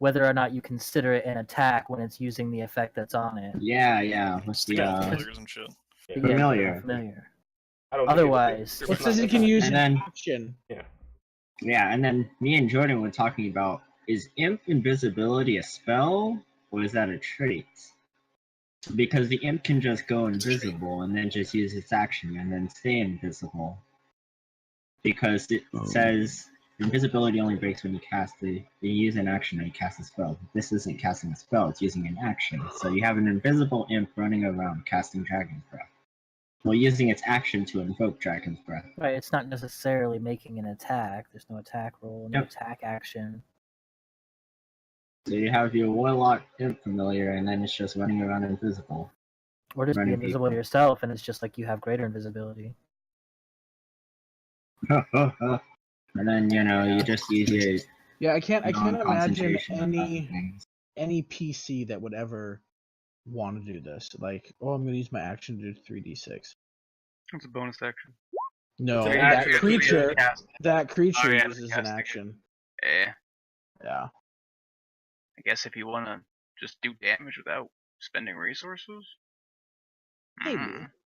whether or not you consider it an attack when it's using the effect that's on it. Yeah. What's the Familiars and shit. yeah, Familiar. Familiar. I don't think Otherwise, it's It says you can use And an then- action. Yeah, and then me and Jordan were talking about, is imp invisibility a spell or is that a trait? Because the imp can just go invisible and then just use its action and then stay invisible. Because it says invisibility only breaks when you use an action and you cast a spell. This isn't casting a spell, it's using an action. So you have an invisible imp running around casting Dragon's Breath. Well, using its action to invoke Dragon's Breath. right, it's not necessarily making an attack. There's no attack roll, no Yep. attack action. So you have your Warlock imp familiar and then it's just running around invisible. Or just be Running invisible to people. yourself, and it's just like you have greater invisibility. And then, you just use your Yeah, I can't imagine concentration and any other things. any PC that would ever want to do this. Like, oh, I'm gonna use my action to do 3d6. It's a bonus action. No, It's an that action. creature Cast. creature Oh, yeah, uses an casting it. action. Eh. Yeah. I guess if you want to just do damage without spending resources. Maybe.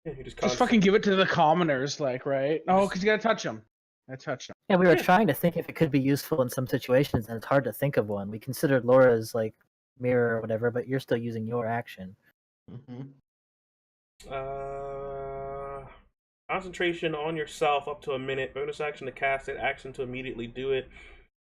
Yeah, you Just fucking give it to the commoners, like, right? Oh, because you gotta touch them. I touched them. Yeah, we were Yeah. trying to think if it could be useful in some situations, and it's hard to think of one. We considered Laura's like mirror or whatever, but you're still using your action. Mm-hmm. Concentration on yourself up to a minute. Bonus action to cast it. Action to immediately do it.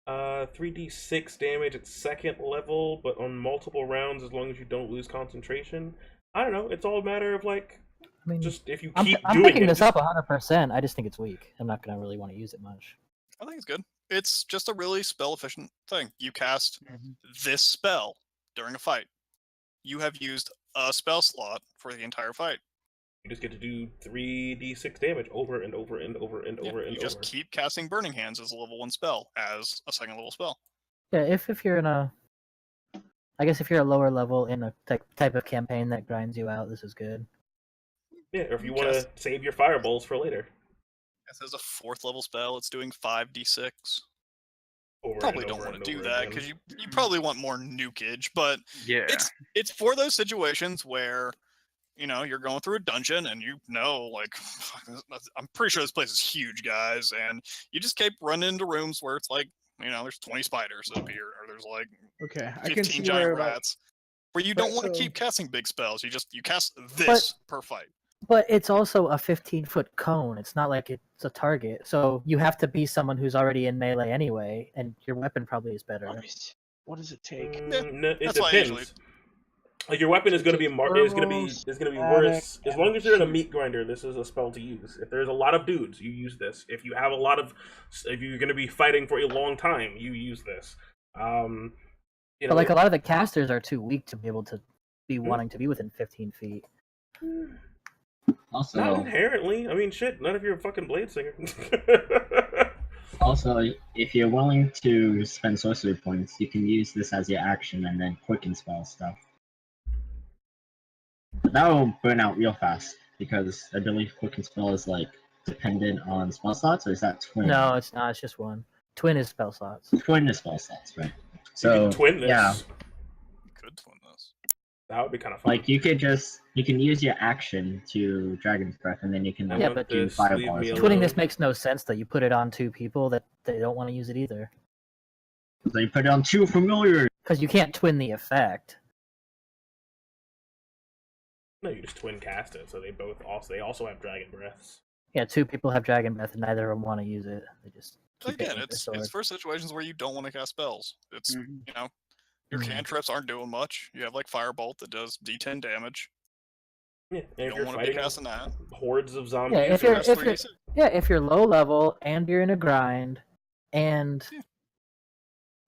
3d6 damage at second level, but on multiple rounds as long as you don't lose concentration. I don't know. It's all a matter of like, I mean, just if you I'm keep I'm doing picking it. this just- up 100%. I just think it's weak. I'm not gonna really want to use it much. I think it's good. It's just a really spell efficient thing. You cast Mhm. this spell during a fight. You have used a spell slot for the entire fight. You just get to do 3d6 damage over and over and over and Yeah, over and you just over. keep casting Burning Hands as a level 1 spell, as a second level spell. Yeah, if you're in a, I guess if you're a lower level in a type of campaign that grinds you out, this is good. Yeah, or if you want to save your fireballs for later. This is a 4th level spell, it's doing 5d6. Over Probably and don't over want and to do over that, again. because you probably want more nukage, but Yeah. it's for those situations where you're going through a dungeon and like I'm pretty sure this place is huge, guys, and you just keep running into rooms where it's like there's 20 spiders that appear, or there's like Okay, I 15 can see giant where, like, rats, where you but don't want to so- keep casting big spells. You cast this per fight. But it's also a 15-foot cone. It's not like it's a target. So you have to be someone who's already in melee anyway, and your weapon probably is better. What does it take? No, it that's why I usually- depends. Like your weapon is going to be worse as long as you're in a meat grinder. This is a spell to use. If there's a lot of dudes, you use this. If you have a lot of, if you're going to be fighting for a long time, you use this. You know, But like a lot of the casters are too weak to be able to be wanting to be within 15 feet. Also, not inherently. I mean, shit. None of you are fucking blade singer. Also, if you're willing to spend sorcery points, you can use this as your action and then quicken spell stuff. But that will burn out real fast because I believe quicken spell is like dependent on spell slots, or is that twin? No, it's not. It's just one. Twin is spell slots. Twin is spell slots, right? You So can twin this. yeah, You could twin this. That would be kind of fun. like you can use your action to Dragon's Breath, and then you can Yeah, but do this, Fireball. leave or me something. Twinning alone. this makes no sense though. You put it on two people that they don't want to use it either. So you put it on 2 familiars. Because you can't twin the effect. No, you just twin cast it, so they also have dragon breaths. Yeah, 2 people have Dragon Breath and neither of them want to use it. They just keep Again, hitting with the sword. it's for situations where you don't want to cast spells. It's Mhm. you know, your Mhm. cantrips aren't doing much. You have like Firebolt that does D10 damage. Yeah, and You if don't you're want to be fighting casting that. hordes of zombies, Yeah, if Your you're rest if 3d6. you're if you're low level and you're in a grind and Yeah.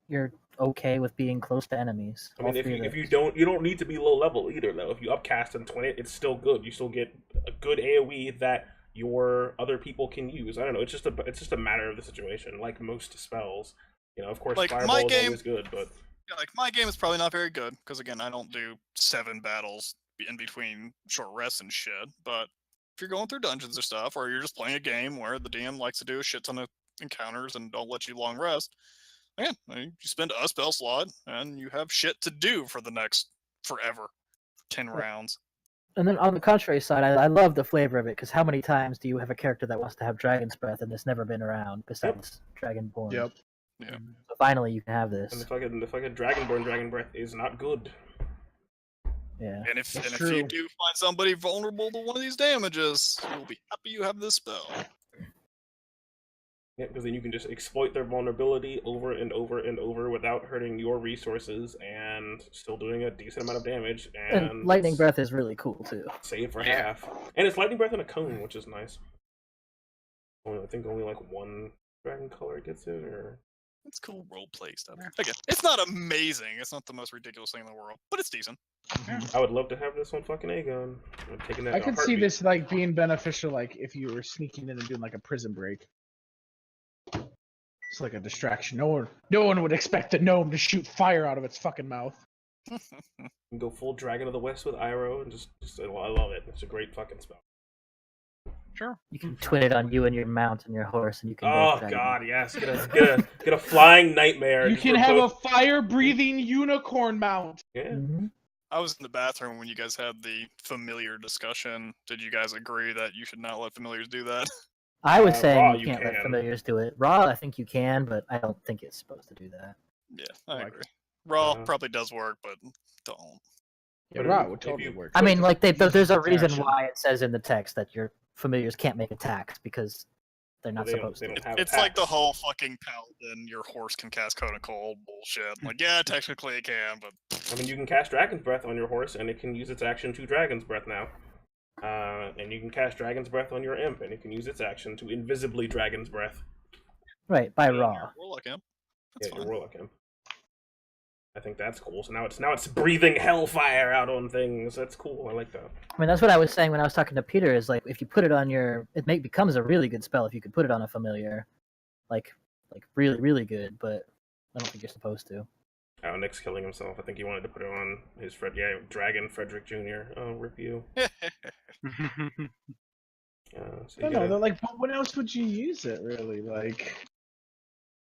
you're okay with being close to enemies. I mean, all if three you of if you those. don't need to be low level either though. If you upcast and twin it, it's still good. You still get a good AOE that your other people can use. I don't know. It's just a matter of the situation. Like most spells, you know. Of course, Like, my Fireball is game- always good, but Yeah, like my game is probably not very good because again, I don't do 7 battles in between short rests and shit. But if you're going through dungeons or stuff, or you're just playing a game where the DM likes to do a shit ton of encounters and don't let you long rest, again, you spend a spell slot and you have shit to do for the next forever, 10 rounds. And then on the contrary side, I love the flavor of it because how many times do you have a character that wants to have Dragon's Breath and it's never been around besides Dragonborn? Yep. Yeah. So finally, you can have and this. the fucking Dragonborn Dragon Breath is not good. Yeah. And if That's you true. do find somebody vulnerable to one of these damages, you'll be happy you have this spell. Yeah, because then you can just exploit their vulnerability over and over and over without hurting your resources and still doing a decent amount of damage. And And Lightning Breath is really cool too. save for Yeah. half. And it's Lightning Breath in a cone, which is nice. I think only like one dragon color gets it, or It's cool roleplay stuff. Again, it's not amazing. It's not the most ridiculous thing in the world, but it's decent. I would love to have this on fucking Aegon. I'm taking that. I in a could see heartbeat. this like being beneficial, like if you were sneaking in and doing like a prison break. It's like a distraction. No one would expect a gnome to shoot fire out of its fucking mouth. You can go full Dragon of the West with Iroh, and just I love it. It's a great fucking spell. Sure. You can twin it on you and your mount and your horse, and you can. Oh both dragon. god, yes! Get a flying nightmare. You just can for have a both- fire-breathing unicorn mount. Yeah. Mhm. I was in the bathroom when you guys had the familiar discussion. Did you guys agree that you should not let familiars do that? I was Raw, saying you you can't let can. familiars do it. Raw, I think you can, but I don't think it's supposed to do that. Yeah, I Like- agree. Raw Uh, probably does work, but don't. Yeah, But raw if would totally you- work. I mean, like there's a Use reason action. why it says in the text that your familiars can't make attacks because they're not They don't- supposed they to. don't have It's like the attacks. whole fucking paladin, your horse can cast Cone of Cold bullshit. Like, yeah, technically it can, but I mean, you can cast Dragon's Breath on your horse, and it can use its action to Dragon's Breath now. And you can cast Dragon's Breath on your imp, and it can use its action to invisibly Dragon's Breath. Right, by your Raw. Warlock imp. That's Yeah, your fine. Warlock imp. I think that's cool. So now it's breathing hellfire out on things. That's cool. I like that. I mean, that's what I was saying when I was talking to Peter. Is like if you put it on your, becomes a really good spell if you could put it on a familiar, like really really good. But I don't think you're supposed to. Oh, Nick's killing himself. I think he wanted to put it on his Dragon Frederick Jr. Oh, rip you. So I you don't know. gotta- They're like, but when else would you use it? Really, like.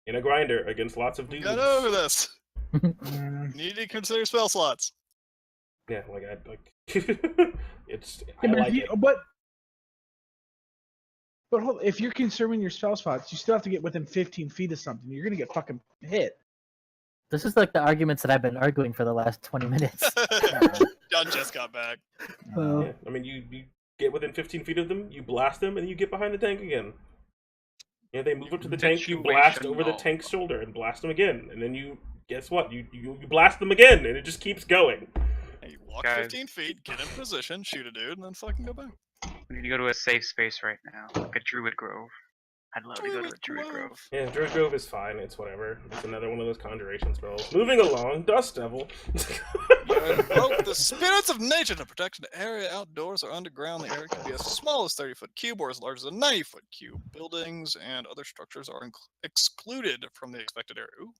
in a grinder against lots of dudes. Get over this. mm, You need to consider spell slots. Yeah, it's. Yeah, I but, like if you, it. but hold, if you're conserving your spell spots, you still have to get within 15 feet of something. You're gonna get fucking hit. This is like the arguments that I've been arguing for the last 20 minutes. John just got back. Yeah, I mean, you get within 15 feet of them, you blast them, and you get behind the tank again. Yeah, they move up to the tank, you blast over the Situational. tank's shoulder and blast them again, and then you guess what? You blast them again, and it just keeps going. Hey, Walk Guys. 15 feet, get in position, shoot a dude, and then fucking go back. We need to go to a safe space right now, like a Druid Grove. I'd love to go to a Druid Grove. Yeah, Druid Grove is fine. It's whatever. It's another one of those conjuration spells. Moving along, Dust Devil. You invoke the spirits of nature to protect an area outdoors or underground. The area can be as small as 30-foot cube or as large as a 90-foot cube. Buildings and other structures are excluded from the expected area. Ooh.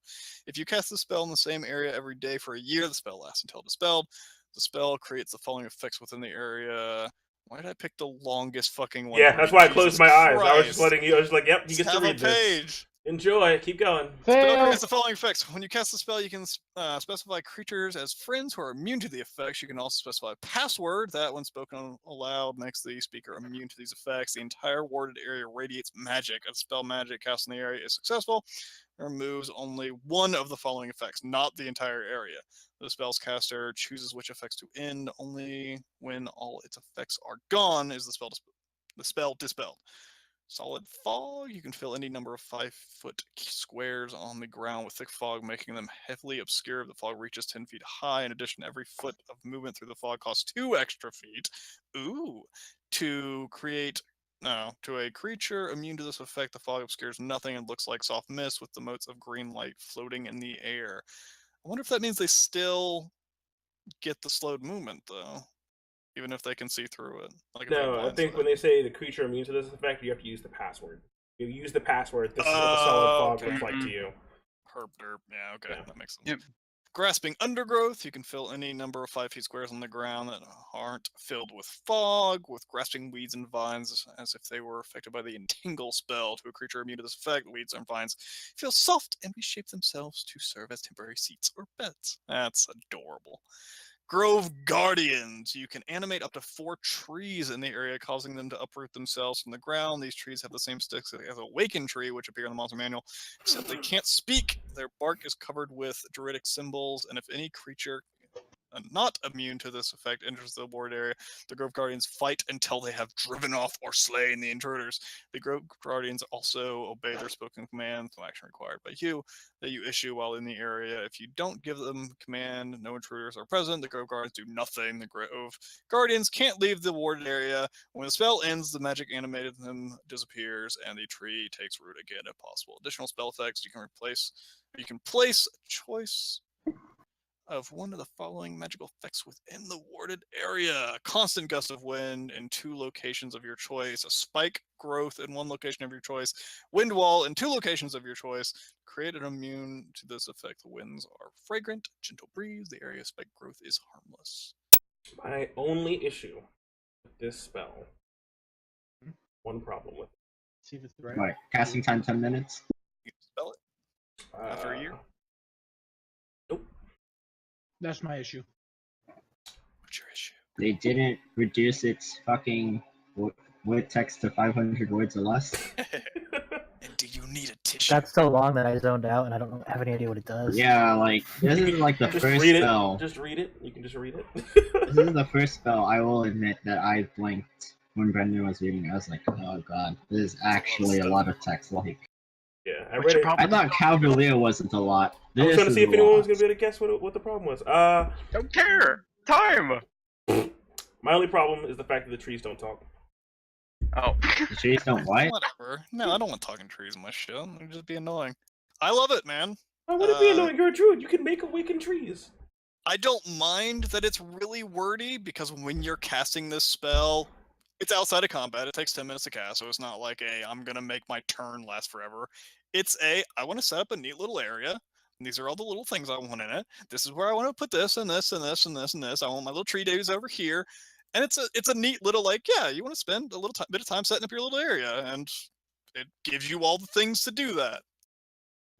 If you cast the spell in the same area every day for a year, the spell lasts until dispelled. The spell creates the following effects within the area. Why did I pick the longest fucking one? Yeah, that's why I closed Jesus my eyes. I was just Christ. letting you. I was like, "Yep, you get Have to a read this. page. Enjoy. Keep going." Spell Fail. creates the following effects. When you cast the spell, you can specify creatures as friends who are immune to the effects. You can also specify a password that, when spoken aloud, makes the speaker immune to these effects. The entire warded area radiates magic. A spell magic cast in the area is successful. It removes only one of the following effects, not the entire area. The spell's caster chooses which effects to end. Only when all its effects are gone is the spell dispelled. Solid fog. You can fill any number of 5-foot squares on the ground with thick fog, making them heavily obscure if the fog reaches 10 feet high. In addition, every foot of movement through the fog costs 2 extra feet. Ooh. To a creature immune to this effect, the fog obscures nothing and looks like soft mist with the motes of green light floating in the air. I wonder if that means they still get the slowed movement, though. Even if they can see through it. Like if they have No, I blind think sight. when they say the creature immune to this effect, you have to use the password. You use the password. This is what the solid fog okay. looks like to you. Herp derp. Yeah, okay, Yeah. that makes sense. Yep. Grasping undergrowth, you can fill any number of 5 feet squares on the ground that aren't filled with fog, with grasping weeds and vines as if they were affected by the entangle spell. To a creature immune to this effect, weeds and vines feel soft and reshape themselves to serve as temporary seats or beds. That's adorable. Grove Guardians. You can animate up to 4 trees in the area, causing them to uproot themselves from the ground. These trees have the same sticks as a Waken tree, which appear in the monster manual, except they can't speak. Their bark is covered with druidic symbols, and if any creature not immune to this effect enters the ward area, the Grove Guardians fight until they have driven off or slain the intruders. The Grove Guardians also obey their spoken commands, no action required by you, that you issue while in the area. If you don't give them command, no intruders are present, the Grove Guardians do nothing. The Grove Guardians can't leave the warded area. When the spell ends, the magic animated them disappears, and the tree takes root again if possible. Additional spell effects, you can place a choice of one of the following magical effects within the warded area. Constant gust of wind in 2 locations of your choice. A spike growth in 1 location of your choice. Wind wall in 2 locations of your choice. Create an immune to this effect. The winds are fragrant, gentle breeze. The area spike growth is harmless. My only issue with this spell, one problem with See if it's right. Right. Casting time 10 minutes. You can spell it it. after a year. Nope. That's my issue. What's your issue? They didn't reduce its fucking word text to 500 words or less. And do you need a tissue? That's so long that I zoned out and I don't have any idea what it does. Yeah, like this is like the Just first read spell. it. Just read it. You can just read it. This is the first spell I will admit that I blinked when Brendan was reading. I was like, oh god, this is actually a lot of text. Like, Yeah, I What's read your it. I thought Cavalier wasn't a lot. I was This trying to is see if a anyone lot. was gonna be able to guess what the problem was. Don't care. Time. My only problem is the fact that the trees don't talk. Oh. The trees don't what? Whatever. No, I don't want talking trees in my shit. It'd just be annoying. I love it, man. Why would it be annoying? You're a druid. You can make awaken trees. I don't mind that it's really wordy because when you're casting this spell, it's outside of combat. It takes 10 minutes to cast, so it's not like I'm gonna make my turn last forever. It's I want to set up a neat little area. And these are all the little things I want in it. This is where I want to put this and this and this and this and this. I want my little tree dudes over here, and it's a neat little you want to spend a little bit of time setting up your little area, and it gives you all the things to do that.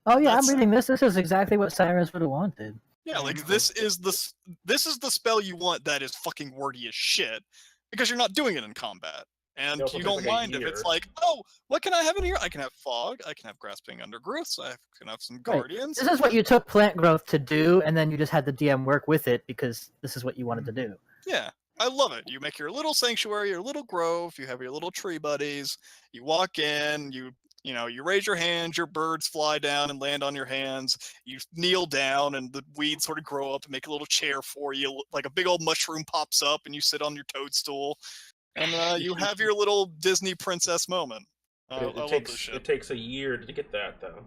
Oh yeah, That's- I'm reading this. This is exactly what Cyrus would have wanted. Yeah, like this is the spell you want that is fucking wordy as shit because you're not doing it in combat. And It also you takes, don't like, a mind if it's year. like, oh, what can I have in here? I can have fog, I can have grasping undergrowths, I can have some guardians. This is what you took plant growth to do, and then you just had the DM work with it because this is what you wanted to do. Yeah, I love it. You make your little sanctuary, your little grove, you have your little tree buddies, you walk in, you You raise your hands, your birds fly down and land on your hands. You kneel down, and the weeds sort of grow up and make a little chair for you. Like a big old mushroom pops up, and you sit on your toadstool, and you have your little Disney princess moment. I love this shit. It takes a year to get that, though.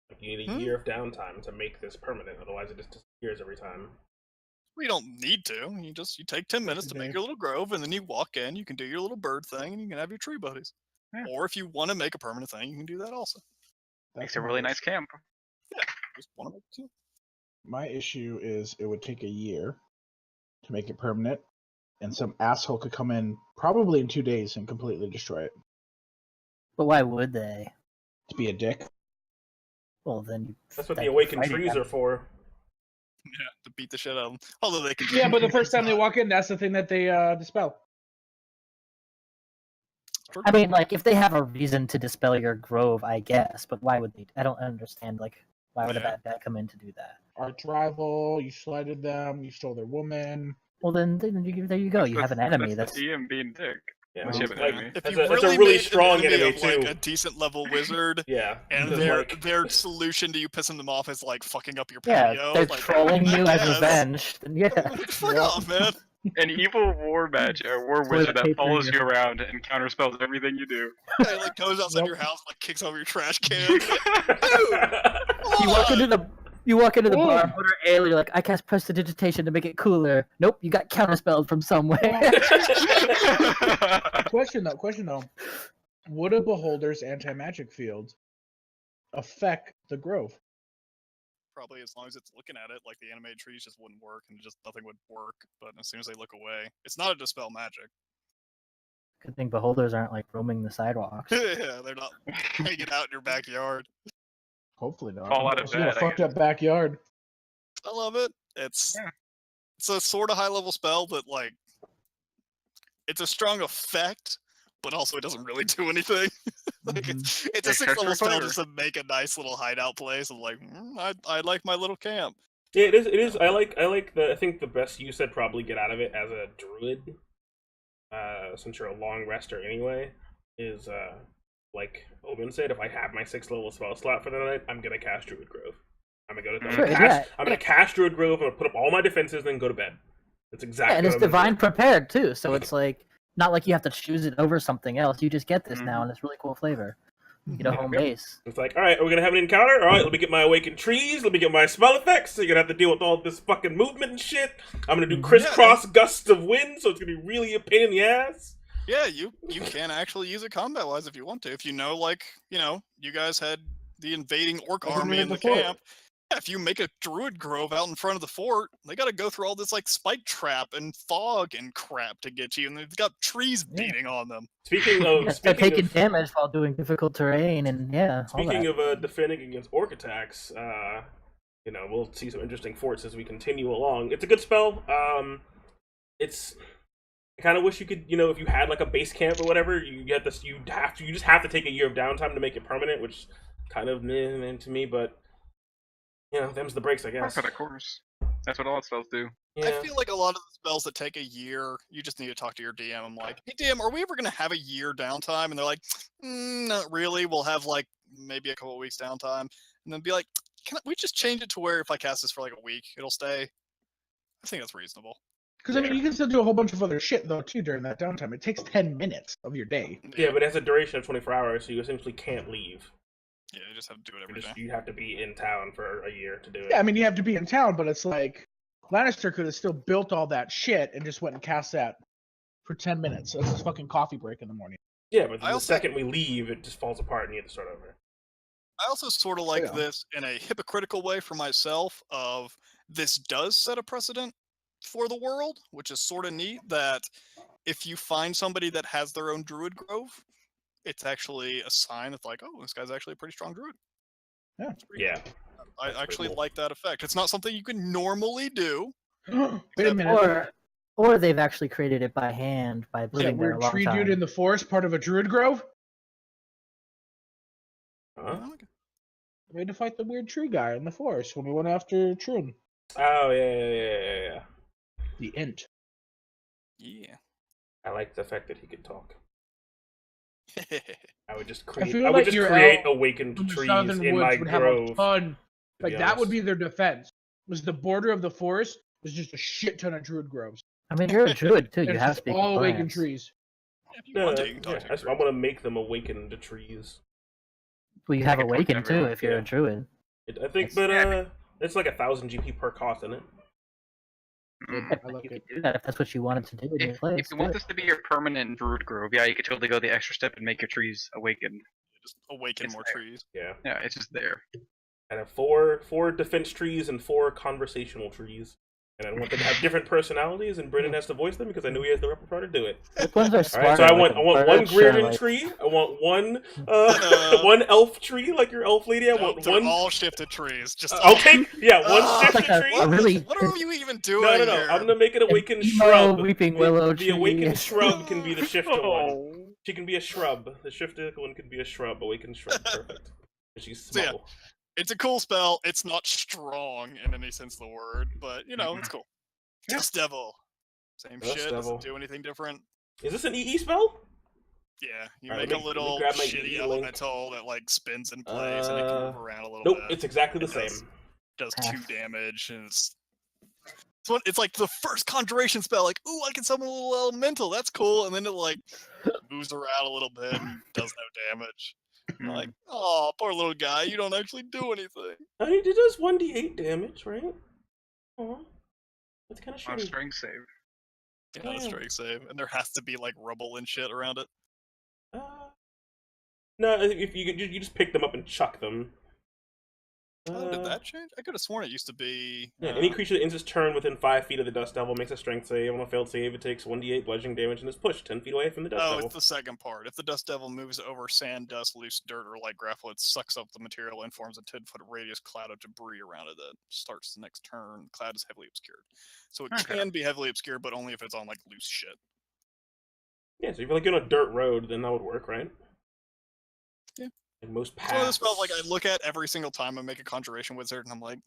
Like, you need a year of downtime to make this permanent. Otherwise, it just disappears every time. Well, you don't need to. You take 10 minutes to make your little grove, and then you walk in. You can do your little bird thing, and you can have your tree buddies. Yeah. Or if you want to make a permanent thing, you can do that also. Makes a really nice camp. Yeah, just want to make it too. My issue is it would take a year to make it permanent, and some asshole could come in probably in 2 days and completely destroy it. But why would they? To be a dick. Well, then That's what the awakened trees are for. Yeah, to beat the shit out of them. Although they can. Yeah, but the first time they walk in, that's the thing that they dispel. I mean, like, if they have a reason to dispel your grove, I guess. But why would they? I don't understand. Like, why would a bad guy come in to do that? Arch rival, you slighted them, you stole their woman. Well, then there you go. You have an enemy. That's the DM being dick. Yeah, Unless you have an like, enemy. If That's you a- that's a really really made strong an enemy enemy, of, like, too. a decent level wizard, Yeah. and because, their solution to you pissing them off is like fucking up your Yeah, patio. they're like, trolling you as yes. revenge. Then yeah. Fuck off, man. An evil war magic or war Toilet wizard that paper follows in you your- around and counterspells everything you do. Yeah, like goes outside your house, like kicks over your trash can. You walk into the Ooh. bar, order ale, you're like, I cast prestidigitation to make it cooler. Nope, you got counterspelled from somewhere. Question though. Would a beholder's anti-magic field affect the grove? Probably as long as it's looking at it, like the animated trees just wouldn't work, and just nothing would work. But as soon as they look away, it's not a dispel magic. Good thing beholders aren't like roaming the sidewalks. Yeah, they're not hanging out in your backyard. Hopefully not. Fall out of You got a bed, I fucked guess. up backyard. I love it. It's Yeah. it's a sort of high level spell that like it's a strong effect, but also it doesn't really do anything. Like it's a Except 6th level for spell flavor. just to make a nice little hideout place. I'm like, I like my little camp. Yeah, it is. I think the best you said probably get out of it as a druid, since you're a long rester anyway, is like Owen said, if I have my 6th level spell slot for the night, I'm gonna cast Druid Grove. I'm gonna cast Druid Grove. I'm gonna put up all my defenses, and then go to bed. That's exactly. Yeah, and it's what I'm gonna divine prepared too, so it's like not like you have to choose it over something else. You just get this now, and it's really cool flavor. You get a home base. do. It's like, all right, are we gonna have an encounter? All right, let me get my awakened trees. Let me get my spell effects. So you're gonna have to deal with all this fucking movement and shit. I'm gonna do crisscross gusts of wind, so it's gonna be really a pain in the ass. Yeah, you can actually use it combat wise if you want to. If you know, like, you guys had the invading orc Like we army did in the before. camp. Yeah, if you make a druid grove out in front of the fort, they got to go through all this like spike trap and fog and crap to get you, and they've got trees beating on them. Speaking They're of taking damage while doing difficult terrain, and all speaking that. of defending against orc attacks, we'll see some interesting forts as we continue along. It's a good spell. I kind of wish you could, if you had like a base camp or whatever, you just have to take a year of downtime to make it permanent, which kind of meh to me, but them's the breaks, I guess. Of course. That's what all spells do. Yeah. I feel like a lot of the spells that take a year, you just need to talk to your DM. I'm like, hey DM, are we ever going to have a year downtime? And they're like, not really. We'll have like maybe a couple of weeks downtime. And then be like, can we just change it to where if I cast this for like a week, it'll stay? I think that's reasonable. Because, I mean, you can still do a whole bunch of other shit, though, too, during that downtime. It takes 10 minutes of your day. Yeah, but it has a duration of 24 hours, so you essentially can't leave. Yeah, you just have to do it every day. You have to be in town for a year to do it. Yeah, I mean, you have to be in town, but it's like Lannister could have still built all that shit and just went and cast that for 10 minutes. So it's his fucking coffee break in the morning. Yeah, but the also- second we leave, it just falls apart and you have to start over. I also sort of like Yeah. this in a hypocritical way for myself of this does set a precedent for the world, which is sort of neat that if you find somebody that has their own druid grove, it's actually a sign that's like, oh, this guy's actually a pretty strong druid. Yeah. It's pretty Yeah. cool. I That's pretty actually cool. like that effect. It's not something you can normally do. Wait a minute. Or they've actually created it by hand by Is that living there a weird long tree time. dude in the forest part of a druid grove? Huh? We had to fight the weird tree guy in the forest when we went after Troon. Oh, yeah. The Int. Yeah. I like the fact that he could talk. I would just I create. feel I would like just your create elf awakened from the trees southern in woods my would have a grove. ton. to be Like that would honest. be their defense. Was the border of the forest was just a shit ton of druid groves. I mean, you're a druid too. And You it's have just speak all with awakened plants. trees. If you No, want to, you can talk yeah, to I your want to make them awakened trees. Well, you have can talk to awakened too everyone. if you're Yeah. a druid. I think, That's- but it's like 1,000 GP per cost, isn't it? Mm. I like You it. could do that if that's what you wanted to do in your place. If you do want it. this to be your permanent druid grove, yeah, you could totally go the extra step and make your trees awakened. Just awaken It's more there. trees. Yeah. Yeah, it's just there. I have four defense trees and 4 conversational trees. And I want them to have different personalities, and Brennan has to voice them because I know he has the repertoire to do it. Which ones are All right, smarter? so I like want a one birch or, Grierden like- tree. I want one one elf tree like your elf lady. I Nope, want they're one. all shifted trees. Just I'll take one Ah, shifted like a- tree. a really- What are you even doing No. here? I'm gonna make it awakened emo shrub. weeping willow the tree. awakened shrub can be the shifted one. Oh. She can be a shrub. The shifted one can be a shrub. Awakened shrub. Perfect. She's So, yeah. small. It's a cool spell. It's not strong in any sense of the word, but you know, it's cool. Yeah. Dust Devil. Same Dust shit. Devil. Doesn't do anything different. Is this an EE spell? Yeah, you Alright, make let a me little grab my shitty EE link. elemental that like spins in place and it can move around a little Nope, bit. it's exactly the It does. same. Does Ah. 2 damage and it's like the first conjuration spell. Like, ooh, I can summon a little elemental. That's cool. And then it like moves around a little bit and does no damage. And you're like, oh, poor little guy. You don't actually do anything. I mean, it does 1d8 damage, right? Aw. That's kind of On a shitty. strength save. Yeah, not a Yeah. straight save, and there has to be like rubble and shit around it. No, if you just pick them up and chuck them. Oh, did that change? I could have sworn it used to be. Yeah, any creature that ends its turn within 5 feet of the Dust Devil makes a strength save. On a failed save, it takes 1d8 bludgeoning damage and is pushed 10 feet away from the Dust Oh, Devil. it's the second part. If the Dust Devil moves over sand, dust, loose dirt, or light gravel, it sucks up the material and forms a 10-foot radius cloud of debris around it that starts the next turn. The cloud is heavily obscured. So it Okay. can be heavily obscured, but only if it's on like loose shit. Yeah, so if you're like on a dirt road, then that would work, right? Yeah. Like most It's one of those paths. spells like I look at every single time I make a Conjuration Wizard, and I'm like,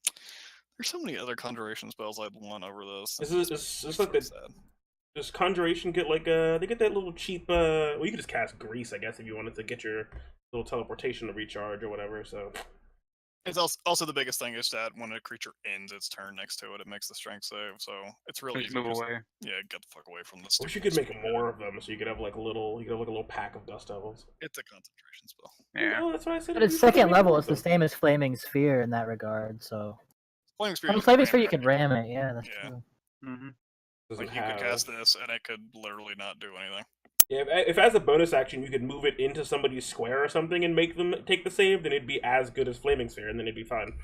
there's so many other Conjuration spells I'd want over this. Is like really the sad. Does Conjuration get like they get that little cheap well, you could just cast Grease, I guess, if you wanted to get your little teleportation to recharge or whatever, so It's also the biggest thing is that when a creature ends its turn next to it, it makes the strength save. So it's really Just easy. move Just, away. yeah, get the fuck away from this. I wish you could make more of them so you could have like a little pack of Dust Devils. It's a concentration spell. Yeah. No, that's what I said. But it's you could second make level. more It's of the them. same as Flaming Sphere in that regard. So Flaming Sphere. Flaming Sphere you can ram it. Yeah, that's Yeah. true. Mm-hmm. Doesn't Like you could have- cast this, and it could literally not do anything. Yeah, if as a bonus action you could move it into somebody's square or something and make them take the save, then it'd be as good as Flaming Sphere, and then it'd be fine.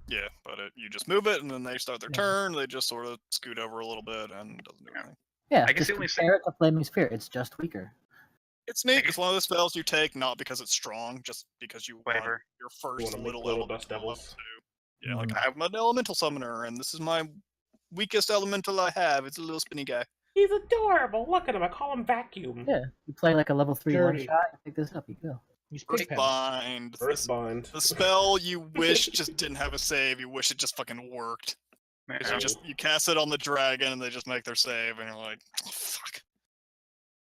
Yeah, but you just move it, and then they start their Yeah. turn. They just sort of scoot over a little bit, and it doesn't do anything. Yeah, I guess just the only compare it to Flaming Sphere. It's just weaker. It's neat. It's one of those spells you take not because it's strong, just because you want Flavor. your first wanna make little little element dust to level devils. 2. Yeah, like Mhm. I have an elemental summoner, and this is my weakest elemental I have. It's a little spinny guy. He's adorable. Look at him. I call him Vacuum. Yeah, you play like a level 3 one Dirty. shot. You pick this up. You go. He's pig pen. Earthbind. Earthbind. The spell you wish just didn't have a save. You wish it just fucking worked. Because Yeah. you cast it on the dragon, and they just make their save, and you're like, oh, fuck.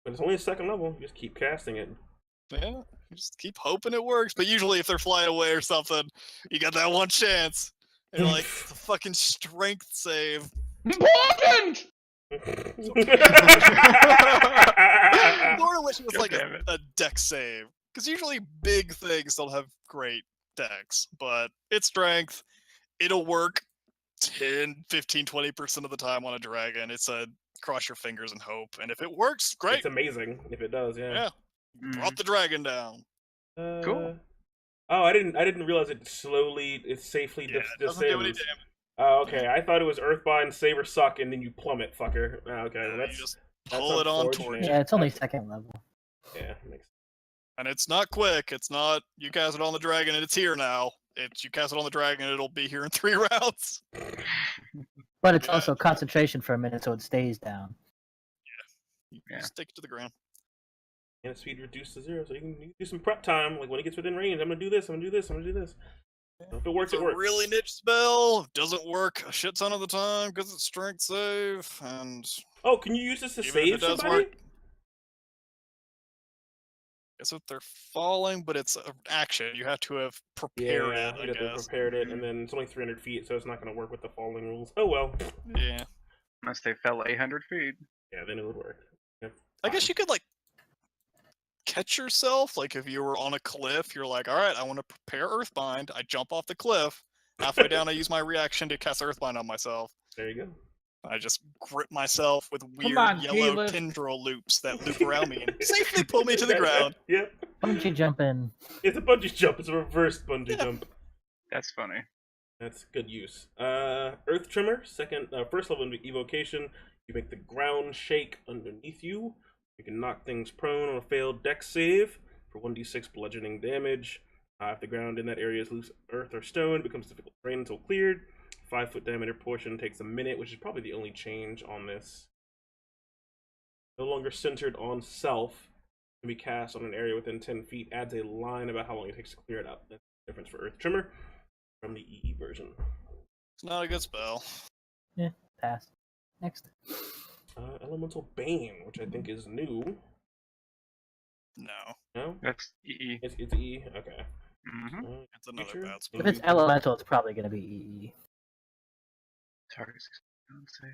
But it's only a second level. You just keep casting it. Yeah, you just keep hoping it works. But usually, if they're flying away or something, you got that one chance. And you're like, it's a fucking strength save. Important! I sort of wish it was God like damn it. a deck save. Because usually big things don't have great decks. But it's strength. It'll work 10, 15, 20% of the time on a dragon. It's a cross your fingers and hope. And if it works, great. It's amazing if it does. Yeah. Yeah. Mhm. Brought the dragon down. Cool. Oh, I didn't realize it safely Yeah, it doesn't do any disables. damage. Oh, okay. I thought it was Earthbind, save or suck, and then you plummet, fucker. Oh, okay, well, You that's just that's pull it on unfortunate. towards you. Yeah, it's only That's- second level. Yeah, makes And it's not quick. It's not you cast it on the dragon and it's here now. It's you cast it on the dragon and it'll be here in 3 rounds. But it's Yeah. also concentration for a minute, so it stays down. You Yeah. just stick it to the ground. and speed reduced to 0, so you can do some prep time. Like when it gets within range, I'm gonna do this. I'm gonna do this. I'm gonna do this. So if it works, It's it a works. really niche spell. It doesn't work a shit ton of the time because it's strength save. And Oh, can you use this to even if save it does somebody? work, guess if they're falling, but it's an action, you have to have prepared Yeah, it, I you'd have to have guess. prepared it, and then it's only 300 feet, so it's not going to work with the falling rules. Oh well. Yeah. Unless they fell 800 feet. Yeah, then it would work. Yep. I guess you could, like, catch yourself. Like, if you were on a cliff, you're like, alright, I want to prepare Earthbind. I jump off the cliff. Halfway down, I use my reaction to cast Earthbind on myself. There you go. I just grip myself with weird on, yellow Keyleth. tendril loops that loop around me and safely pull me to the ground. Yep. Bungee jumping. It's a bungee jump. It's a reverse bungee jump. That's funny. That's good use. Earth Tremor, first level evocation. You make the ground shake underneath you. You can knock things prone on a failed dex save for 1d6 bludgeoning damage. If the ground in that area is loose earth or stone, it becomes difficult terrain until cleared. 5-foot diameter portion takes a minute, which is probably the only change on this. No longer centered on self. Can be cast on an area within 10 feet. Adds a line about how long it takes to clear it up. That's the difference for Earth Tremor from the EE version. It's not a good spell. Yeah, pass. Next. Elemental Bane, which I think is new. No. No? That's EE. It's EE? Okay. Mm-hmm. It's another Creature? bad spell. If it's elemental, it's probably going to be EE. Target's save.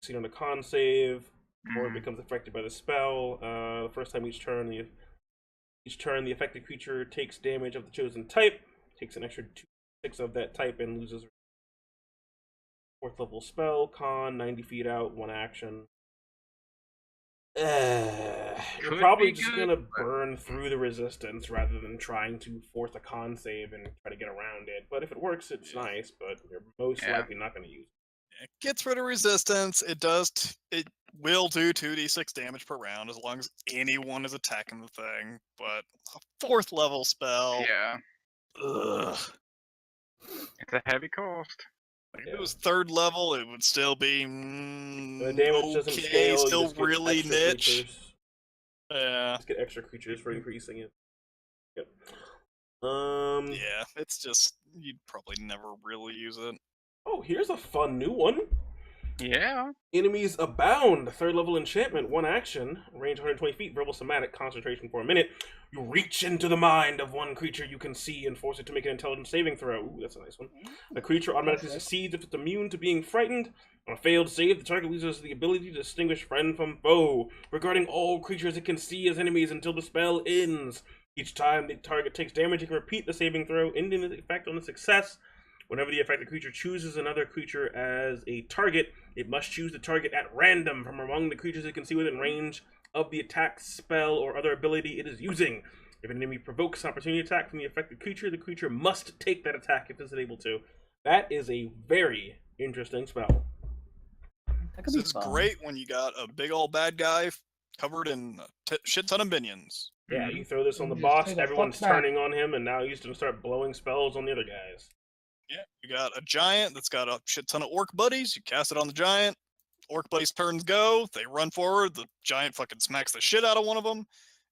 Succeed on a con save, or it Mm. becomes affected by the spell. The first time each turn, the affected creature takes damage of the chosen type, takes an extra 2d6 of that type, and loses. 4th level spell, con, 90 feet out, 1 action. You're Could probably be just good, gonna but- burn through the resistance rather than trying to force a con save and try to get around it. But if it works, it's nice, but you're most Yeah. likely not gonna use it. It gets rid of resistance. It does. It will do 2d6 damage per round as long as anyone is attacking the thing. But a 4th level spell. Yeah, Ugh. it's a heavy cost. Like, if it was 3rd level, it would still be The damage doesn't okay, scale. You still just get really extra niche. creatures. Yeah. Just get extra creatures for increasing it. Yep. Yeah, it's just you'd probably never really use it. Oh, here's a fun new one. Yeah. Enemies Abound, 3rd level enchantment, 1 action, range 120 feet, verbal somatic, concentration for a minute. You reach into the mind of one creature you can see and force it to make an intelligence saving throw. Ooh, that's a nice one. The creature automatically succeeds if it's immune to being frightened. On a failed save, the target loses the ability to distinguish friend from foe, regarding all creatures it can see as enemies until the spell ends. Each time the target takes damage, it can repeat the saving throw, ending the effect on a success. Whenever the affected creature chooses another creature as a target, it must choose the target at random from among the creatures it can see within range of the attack, spell, or other ability it is using. If an enemy provokes an opportunity attack from the affected creature, the creature must take that attack if it's able to. That is a very interesting spell. That could This be is fun. great when you got a big old bad guy covered in a shit ton of minions. Yeah, you throw this on the Just boss, take a everyone's fuck back. turning on him, and now he's going to start blowing spells on the other guys. Yeah, you got a giant that's got a shit ton of orc buddies. You cast it on the giant. Orc buddies' turns go. They run forward. The giant fucking smacks the shit out of one of them.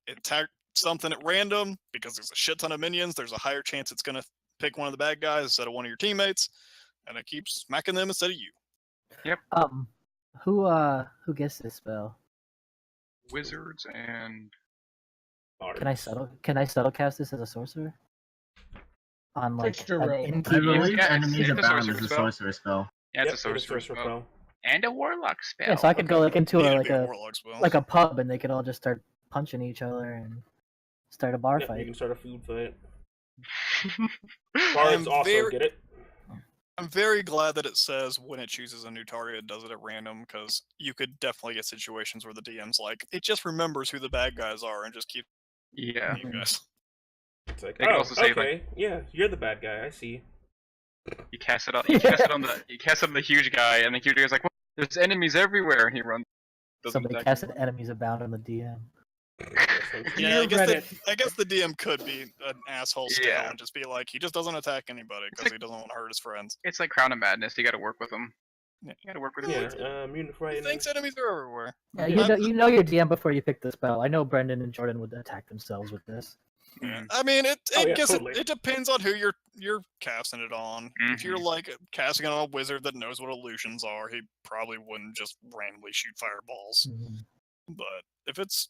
It attacks something at random because there's a shit ton of minions. There's a higher chance it's gonna pick one of the bad guys instead of one of your teammates, and it keeps smacking them instead of you. Who gets this spell? Wizards and Can I subtle cast this as a sorcerer? On like Trickster an rogue. I innkeep- believe Yeah, Enemies it's a Abound sorcerer is a spell. sorcerer spell. yeah, it's Yep, a sorcerer sorcerer spell. And a warlock spell. Yeah, so I could go like into Need to like be a a warlock spell. like a pub, and they could all just start punching each other and start a bar Yep, you fight. can start a food fight. I'm Bards also very- get it. I'm very glad that it says when it chooses a new target, it does it at random, because you could definitely get situations where the DM's like, it just remembers who the bad guys are and just keeps Yeah. you guys. It's like, They could oh, also say, okay, yeah, you're the bad guy, I see. You cast it on. You cast it on the huge guy, and the huge guy's like, well, "There's enemies everywhere," and he runs. Doesn't Somebody attack casted anyone. enemies abound on the DM. Yeah, I Dear guess the DM could be an asshole still Yeah. and just be like, he just doesn't attack anybody because he doesn't want to hurt his friends. It's like Crown of Madness. You got to work with them. Yeah. You got to work with Yeah, them. immune to He frightening. thinks enemies are everywhere. Yeah, Yeah. you know your DM before you pick the spell. I know Brendan and Jordan would attack themselves with this. Mm. I mean, it Oh, yeah, guess totally. it depends on who you're casting it on. If you're like casting it on a wizard that knows what illusions are, he probably wouldn't just randomly shoot fireballs. Mhm. But if it's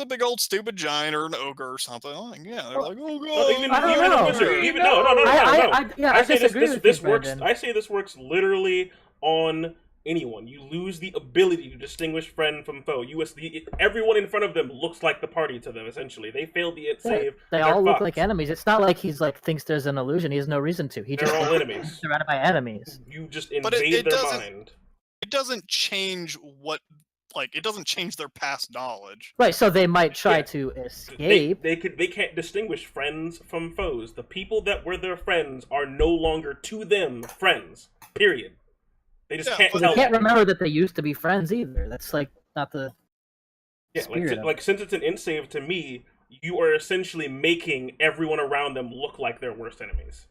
a big old stupid giant or an ogre or something, like, yeah, they're like, oh Well, god, even I don't even a know. wizard, You even know. no. I say disagree with this you, works. Brendan. I say this works literally on anyone. You lose the ability to distinguish friend from foe. Everyone in front of them looks like the party to them. Essentially, they failed the save. They They're all look fucked. like enemies. It's not like he's like thinks there's an illusion. He has no reason to. He They're just all thinks enemies. he's surrounded by enemies. You just But invade it their doesn't- mind. it doesn't change what, like, it doesn't change their past knowledge. Right, so they might try Yeah. to escape. They can't distinguish friends from foes. The people that were their friends are no longer to them friends. Period. They just Yeah, can't but They tell. can't remember that they used to be friends either. That's like not the spirit of like since it's an int save, to me, you are essentially making everyone around them look like their worst enemies.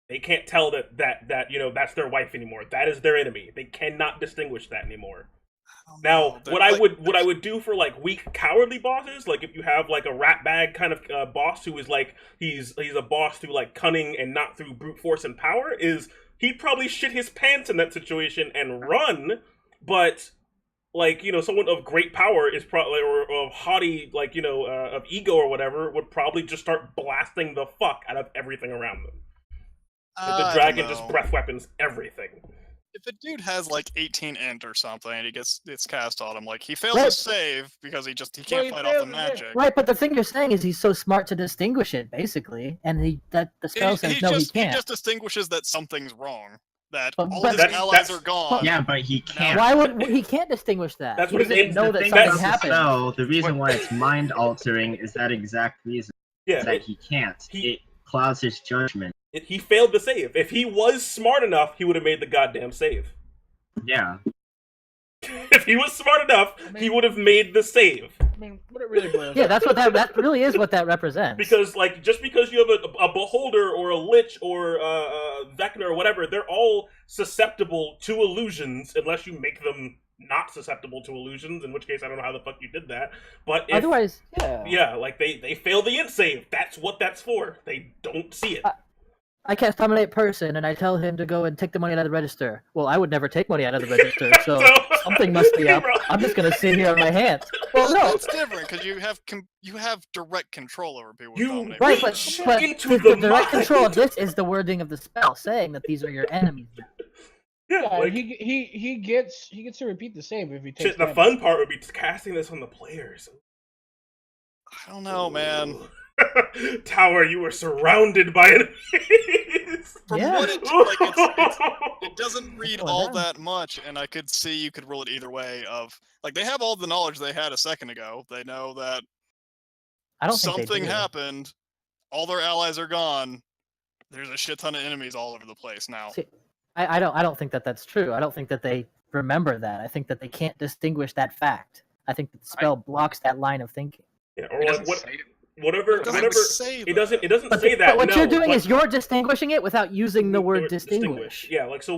They can't tell that that's their wife anymore. That is their enemy. They cannot distinguish that anymore. Now, what I would do for like weak, cowardly bosses, like if you have like a rat bag kind of boss who is like he's a boss through like cunning and not through brute force and power, is he'd probably shit his pants in that situation and run. But like someone of great power is probably, or of haughty, like of ego or whatever, would probably just start blasting the fuck out of everything around them. The dragon just breath weapons everything. If a dude has like 18 int or something and it's cast on him, like he fails Right. to save because he can't he fight off the failed to save. magic. right. But the thing you're saying is he's so smart to distinguish it, basically, and the spell says no, he He can't. just distinguishes that something's wrong. That But all his that's- allies are gone. Yeah, but he can't. Why would he can't distinguish that? That's He what it doesn't is. know The that thing something about the happened. spell, the reason why it's mind altering is that exact reason Yeah, that he can't. he- It clouds his judgment. he failed the save. If he was smart enough, he would have made the goddamn save. Yeah. If he was smart enough, he would have made the save. I mean, what it really boils Yeah, down that's what that really is what that represents. Because, like, just because you have a beholder or a lich or a Vecna or whatever, they're all susceptible to illusions unless you make them not susceptible to illusions, in which case I don't know how the fuck you did that. But if, Otherwise, yeah, like they fail the int save. That's what that's for. They don't see it. I cast Dominate Person, and I tell him to go and take the money out of the register. Well, I would never take money out of the register, so something must be up. I'm just gonna sit here on my hands. Well, no, It's different because you have direct control over people. With You- dominate. right, Reach but into the the direct mind. control of this is the wording of the spell, saying that these are your enemies. Yeah, Yeah, like he gets to repeat the save if he takes shit, the damage. fun part would be casting this on the players. I don't know, man. Tower, you were surrounded by enemies. From Yeah. what it doesn't read Oh, all damn. that much, and I could see you could rule it either way. Of like they have all the knowledge they had a second ago. They know that I don't think they something do. happened. All their allies are gone. There's a shit ton of enemies all over the place now. See, I don't think that that's true. I don't think that they remember that. I think that they can't distinguish that fact. I think that the spell blocks that line of thinking. Yeah, or It like doesn't what, say it. whatever, It doesn't whatever. say It doesn't. that. It doesn't But, say that. but what no, you're doing but- is you're distinguishing it without using the word distinguish. Yeah, like so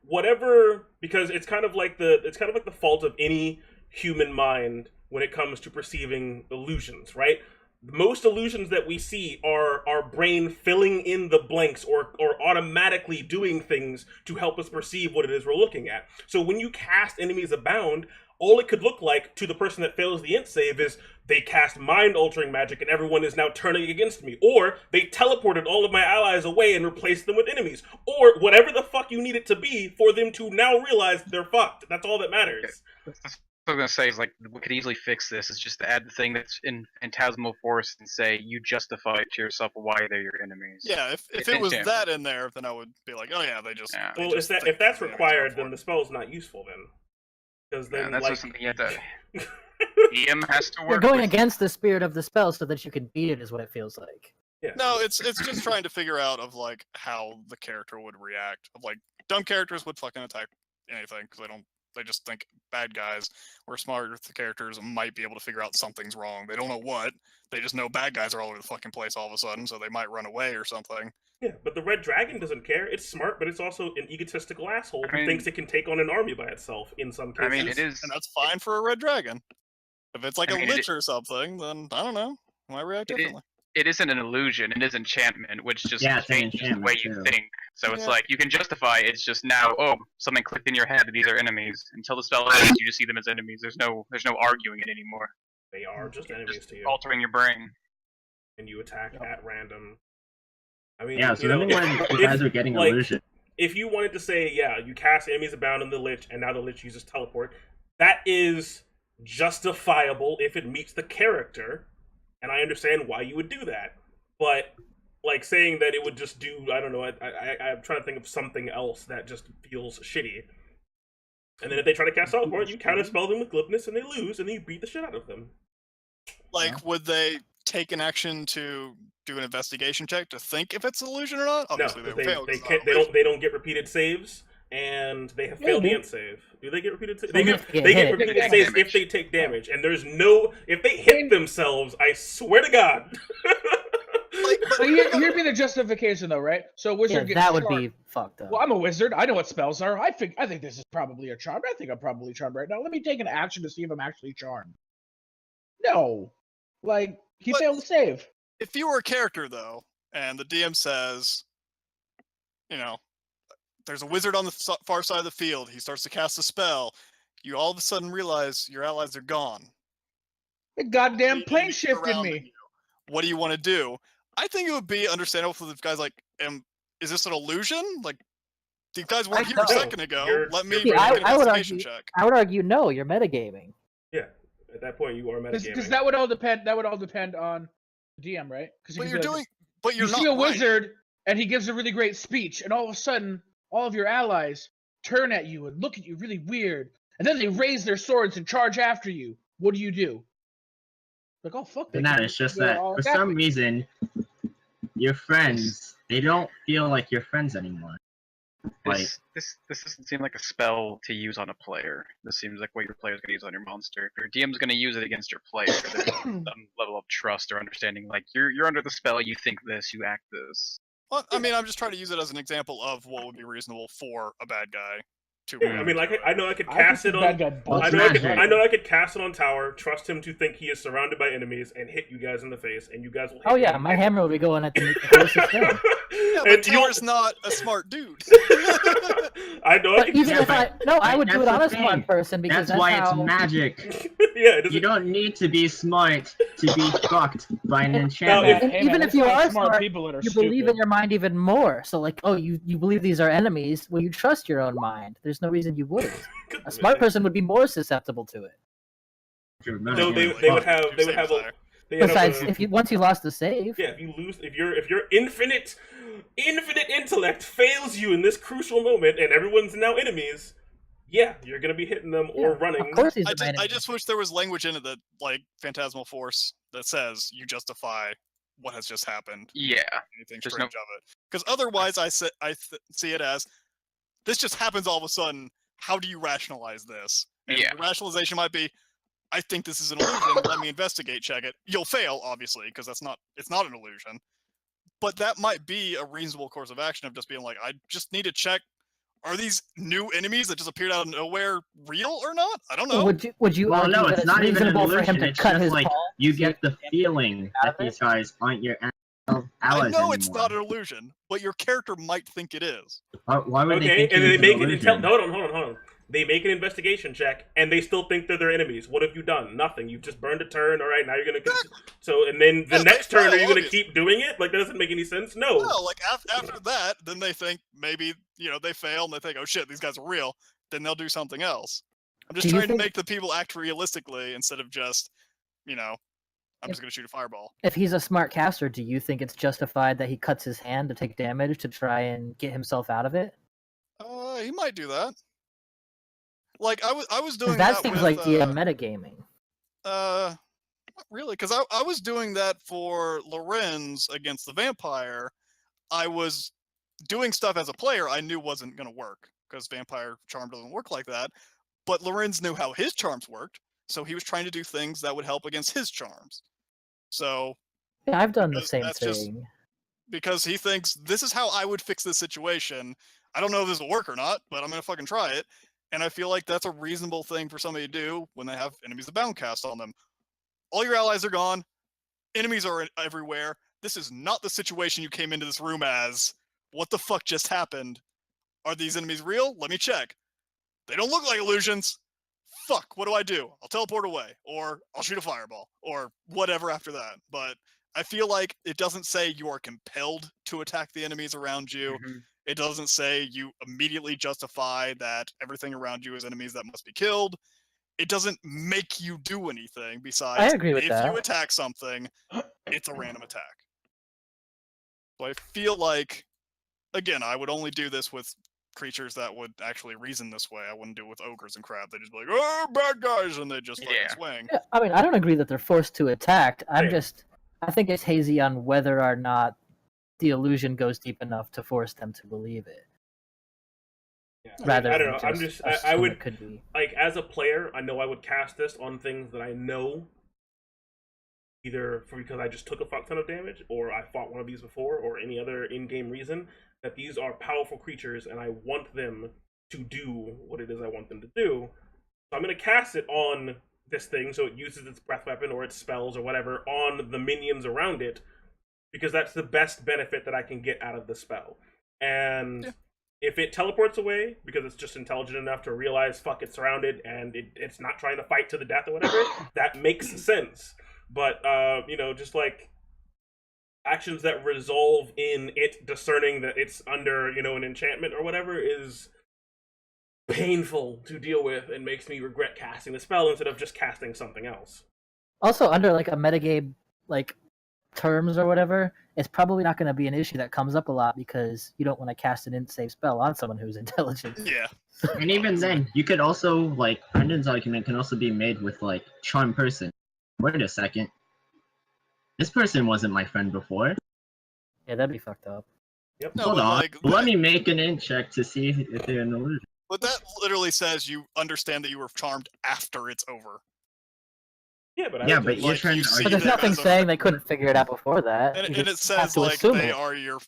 whatever, because it's kind of like the fault of any human mind when it comes to perceiving illusions, right? Most illusions that we see are our brain filling in the blanks or automatically doing things to help us perceive what it is we're looking at. So when you cast Enemies Abound, all it could look like to the person that fails the int save is they cast mind-altering magic and everyone is now turning against me. Or they teleported all of my allies away and replaced them with enemies. Or whatever the fuck you need it to be for them to now realize they're fucked. That's all that matters. What I was gonna say is like we could easily fix this. Is just to add the thing that's in Phantasmal Force and say you justify it to yourself why they're your enemies. Yeah, if it was that in there, then I would be like, oh yeah, they just. Yeah. they Well, just if think that's the enemies required, are then for the it. spell's not useful then. Because Yeah, then, that's like... just something you have to. EM has to You're work. going with. against the spirit of the spell so that you can beat it, is what it feels like. Yeah. No, it's just trying to figure out of like how the character would react. Of like dumb characters would fucking attack anything because they just think bad guys. Where smarter characters might be able to figure out something's wrong. They don't know what. They just know bad guys are all over the fucking place all of a sudden, so they might run away or something. Yeah, but the Red Dragon doesn't care. It's smart, but it's also an egotistical asshole who I mean- thinks it can take on an army by itself in some cases. I mean, it is. And that's fine for a red dragon. If it's like I a mean, it lich or something, then I don't know. I might react It is- differently. it isn't an illusion. It is enchantment, which just Yeah, it's an changes the way enchantment, you too. think. So it's Yeah. like you can justify it's just now. Oh, something clicked in your head that these are enemies. Until the spell ends, you just see them as enemies. There's no arguing it anymore. They are just enemies Just to you, altering your brain. and you attack at random. I mean, Yeah, so you know, then when you if- guys are getting like, illusion, if you wanted to say, yeah, you cast enemies abound on the Lich, and now the Lich uses teleport, that is justifiable if it meets the character, and I understand why you would do that. But like saying that it would just do, I don't know, I'm trying to think of something else that just feels shitty. And then if they try to cast teleport, you counterspell them with glibness, and they lose, and then you beat the shit out of them. Like, would they take an action to do an investigation check to think if it's an illusion or not? Obviously, No, they fail. they 'cause it's can't. not an They don't get repeated saves, and they have failed the Maybe. end save. Do they get repeated saves? Only They if they get hit. repeated They take saves damage. if they take damage, and there's no if they hit themselves. I swear to God. So here'd be the justification, though, right? So Yeah, wizard gets that would charmed. be fucked up. Well, I'm a wizard. I know what spells are. I think this is probably a charm. I think I'm probably charmed right now. Let me take an action to see if I'm actually charmed. No, like he But- failed to save. If you were a character, though, and the DM says, there's a wizard on the far side of the field, he starts to cast a spell, you all of a sudden realize your allies are gone. The goddamn The plane enemies shifted surrounding me. you. What do you want to do? I think it would be understandable for the guys like, is this an illusion? Like, the guys weren't here a know. second ago. You're- Let me you're make right. an I would investigation argue- check. I would argue no. You're metagaming. Yeah, at that point you are Because metagaming. that would all depend. That would all depend on DM, right? Because But you're you not see a right. wizard and he gives a really great speech, and all of a sudden, all of your allies turn at you and look at you really weird, and then they raise their swords and charge after you. What do? Like, oh fuck! but no, it's just that for attack some me. reason, your friends, they don't feel like your friends anymore. Like, This doesn't seem like a spell to use on a player. This seems like what your player's gonna use on your monster. If your DM's gonna use it against your player, there's some level of trust or understanding. Like you're under the spell, you think this, you act this. Well, I mean, I'm just trying to use it as an example of what would be reasonable for a bad guy to Yeah, I react mean, like to it. I know I could I cast think it the on. bad guy Well, I it's know magic. I know I could cast it on tower, trust him to think he is surrounded by enemies, and hit you guys in the face, and you guys will. Hit Oh yeah, him. my hammer would be going at the closest thing. Yeah, And but you- Tower's not a smart dude. I know I But could. even Yeah, if I would do it that's on the a smart thing. person because that's why how, it's magic. Yeah, it You doesn't. don't need to be smart to be fucked by an Now, enchantment. And Hey, even man, if you let's are find smart, people that are you believe in stupid. your mind even more. So like, oh, you believe these are enemies. Well, you trust your own mind. There's no reason you wouldn't. A smart person would be more susceptible to it. No, they would have You're they would safe have there. a. They have Besides, a, if you once you lost the save, yeah, if you lose, if your infinite intellect fails you in this crucial moment, and everyone's now enemies, yeah, you're gonna be hitting them or running. of course he's I an just, enemy. I just wish there was language in it that, like, Phantasmal Force that says you justify what has just happened. Yeah. Anything There's strange of it. Because otherwise, I see it as this just happens all of a sudden. How do you rationalize this? And Yeah. the rationalization might be, I think this is an illusion. Let me investigate, check it. You'll fail, obviously, because it's not an illusion. But that might be a reasonable course of action of just being like, I just need to check. Are these new enemies that just appeared out of nowhere real or not? I don't know. Would you Well, argue no, that it's it's not even an reasonable for him illusion. to It's cut just his like palm? you get the feeling out that of these it? guys aren't your allies I know anymore. it's not an illusion, but your character might think it is. Why would they Okay, think and it they was make an it. illusion? Hold on. They make an investigation check, and they still think they're their enemies. What have you done? Nothing. You've just burned a turn. All right, now you're gonna. So, and then the Yeah, next they turn, are fail, you gonna obviously. keep doing it? Like that doesn't make any sense. No. Well, like after that, then they think maybe they fail and they think, oh shit, these guys are real. Then they'll do something else. I'm just Do you trying to think- make the people act realistically instead of just, I'm just gonna shoot a fireball. If he's a smart caster, do you think it's justified that he cuts his hand to take damage to try and get himself out of it? He might do that. Like I was 'Cause doing that that seems with, like DM metagaming. not really, because I was doing that for Lorenz against the vampire. I was doing stuff as a player I knew wasn't going to work because vampire charm doesn't work like that. But Lorenz knew how his charms worked, so he was trying to do things that would help against his charms. So Yeah, I've done the because same that's just- thing. because he thinks this is how I would fix this situation. I don't know if this will work or not, but I'm gonna fucking try it. And I feel like that's a reasonable thing for somebody to do when they have enemies of bound cast on them. All your allies are gone. Enemies are everywhere. This is not the situation you came into this room as. What the fuck just happened? Are these enemies real? Let me check. They don't look like illusions. Fuck, what do I do? I'll teleport away, or I'll shoot a fireball, or whatever after that. But I feel like it doesn't say you are compelled to attack the enemies around you. Mm-hmm. It doesn't say you immediately justify that everything around you is enemies that must be killed. It doesn't make you do anything besides I agree with if that. you attack something, it's a random attack. So I feel like, again, I would only do this with creatures that would actually reason this way. I wouldn't do it with ogres and crap. They just be like, oh, bad guys, and they just fucking Yeah. swing. Yeah, I mean, I don't agree that they're forced to attack. Same. I think it's hazy on whether or not the illusion goes deep enough to force them to believe it. Yeah. Rather I don't know. than I'm just. I assume would it could be. like as a player. I know I would cast this on things that I know. Either because I just took a fuck ton of damage, or I fought one of these before, or any other in-game reason, that these are powerful creatures, and I want them to do what it is I want them to do. So I'm going to cast it on this thing, so it uses its breath weapon, or its spells, or whatever, on the minions around it, because that's the best benefit that I can get out of the spell. And if it teleports away, because it's just intelligent enough to realize, fuck, it's surrounded, and it's not trying to fight to the death or whatever, that makes sense. But, just like actions that resolve in it discerning that it's under, an enchantment or whatever is painful to deal with and makes me regret casting the spell instead of just casting something else. Also, under like a metagame like terms or whatever, it's probably not going to be an issue that comes up a lot because you don't want to cast an int save spell on someone who's intelligent. Yeah. And even then, you could also, like, Brendan's argument can also be made with, like, charm person. Wait a second. This person wasn't my friend before. Yeah, that'd be fucked up. Yep. No, Hold but, on. like, Let me make an int check to see if they're an illusion. But that literally says you understand that you were charmed after it's over. Yeah, but Yeah, but you're like, trying you to see But there's them nothing as a- saying they couldn't figure it out before that. And, You and it just have says, to like, assume they it. are you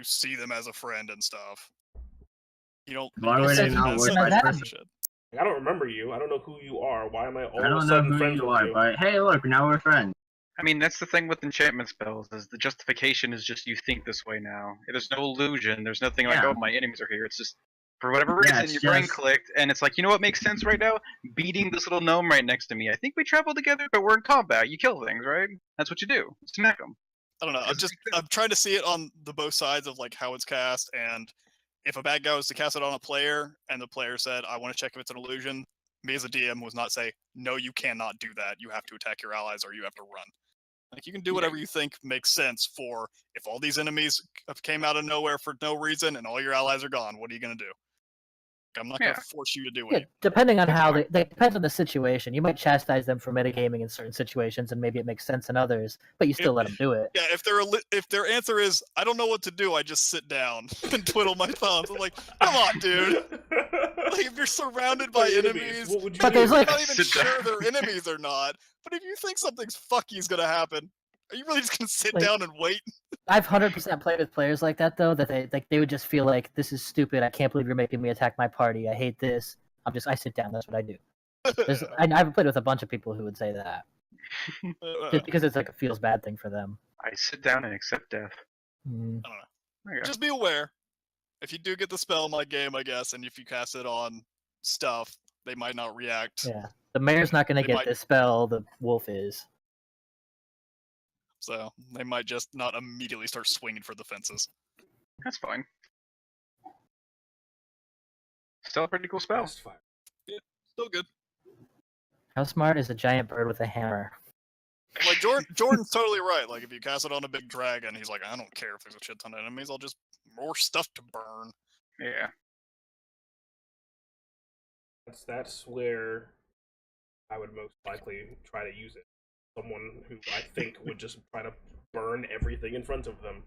see them as a friend and stuff. You don't. Why you would see they them not as work some like that? person shit. I don't remember you. I don't know who you are. Why am I all I of a don't know sudden who friends you with are, you? but hey, look, now we're friends. I mean, that's the thing with enchantment spells, is the justification is just you think this way now. There's no illusion, there's nothing like, Yeah. oh, my enemies are here. It's just, for whatever Yeah, reason, it's your brain just- clicked, and it's like, you know what makes sense right now? Beating this little gnome right next to me. I think we travel together, but we're in combat. You kill things, right? That's what you do. Smack them. I don't know. I'm trying to see it on the both sides of like how it's cast, and if a bad guy was to cast it on a player, and the player said, "I want to check if it's an illusion," me as a DM was not say, "No, you cannot do that. You have to attack your allies, or you have to run." Like you can do whatever you think makes sense for if all these enemies came out of nowhere for no reason and all your allies are gone. What are you gonna do? I'm not gonna force you to do Yeah, anything. depending on how they depends on the situation. You might chastise them for metagaming in certain situations, and maybe it makes sense in others, but you still let them do it. Yeah, if their answer is I don't know what to do, I just sit down and twiddle my thumbs. I'm like, come on, dude. Like if you're surrounded by enemies, what would you But do? there's like- you're not even Sit sure down. they're enemies or not. But if you think something's fucky's gonna happen, are you really just gonna sit Like- down and wait? I've 100% played with players like that though, that they would just feel like this is stupid. I can't believe you're making me attack my party. I hate this. I sit down. That's what I do. I've played with a bunch of people who would say that just because it's like a feels bad thing for them. I sit down and accept death. Mm. I don't know. There you go. Just be aware. If you do get the spell in my game, I guess, and if you cast it on stuff, they might not react. Yeah, the mayor's not going to They get might- this spell. The wolf is. So they might just not immediately start swinging for the fences. That's fine. Still a pretty cool spell. Fast fire. Still good. How smart is a giant bird with a hammer? Like Jordan's totally right. Like if you cast it on a big dragon, he's like, I don't care if there's a shit ton of enemies. I'll just more stuff to burn. Yeah. That's where I would most likely try to use it. Someone who I think would just try to burn everything in front of them.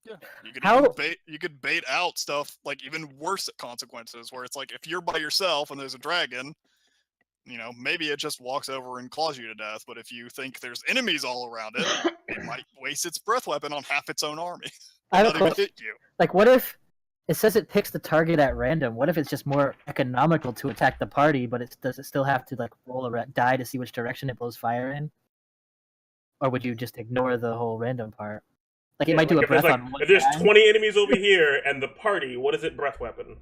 Yeah. You could How- even bait out stuff like even worse consequences, where it's like if you're by yourself and there's a dragon, maybe it just walks over and claws you to death. But if you think there's enemies all around it, it might waste its breath weapon on half its own army. I have a Not even question. hit you. Like, what if it says it picks the target at random? What if it's just more economical to attack the party, but does it still have to like roll a die to see which direction it blows fire in? or would you just ignore the whole random part? Like it Yeah, might do a if there's breath on one if there's guy. 20 enemies over here and the party, what is it? Breath weapon.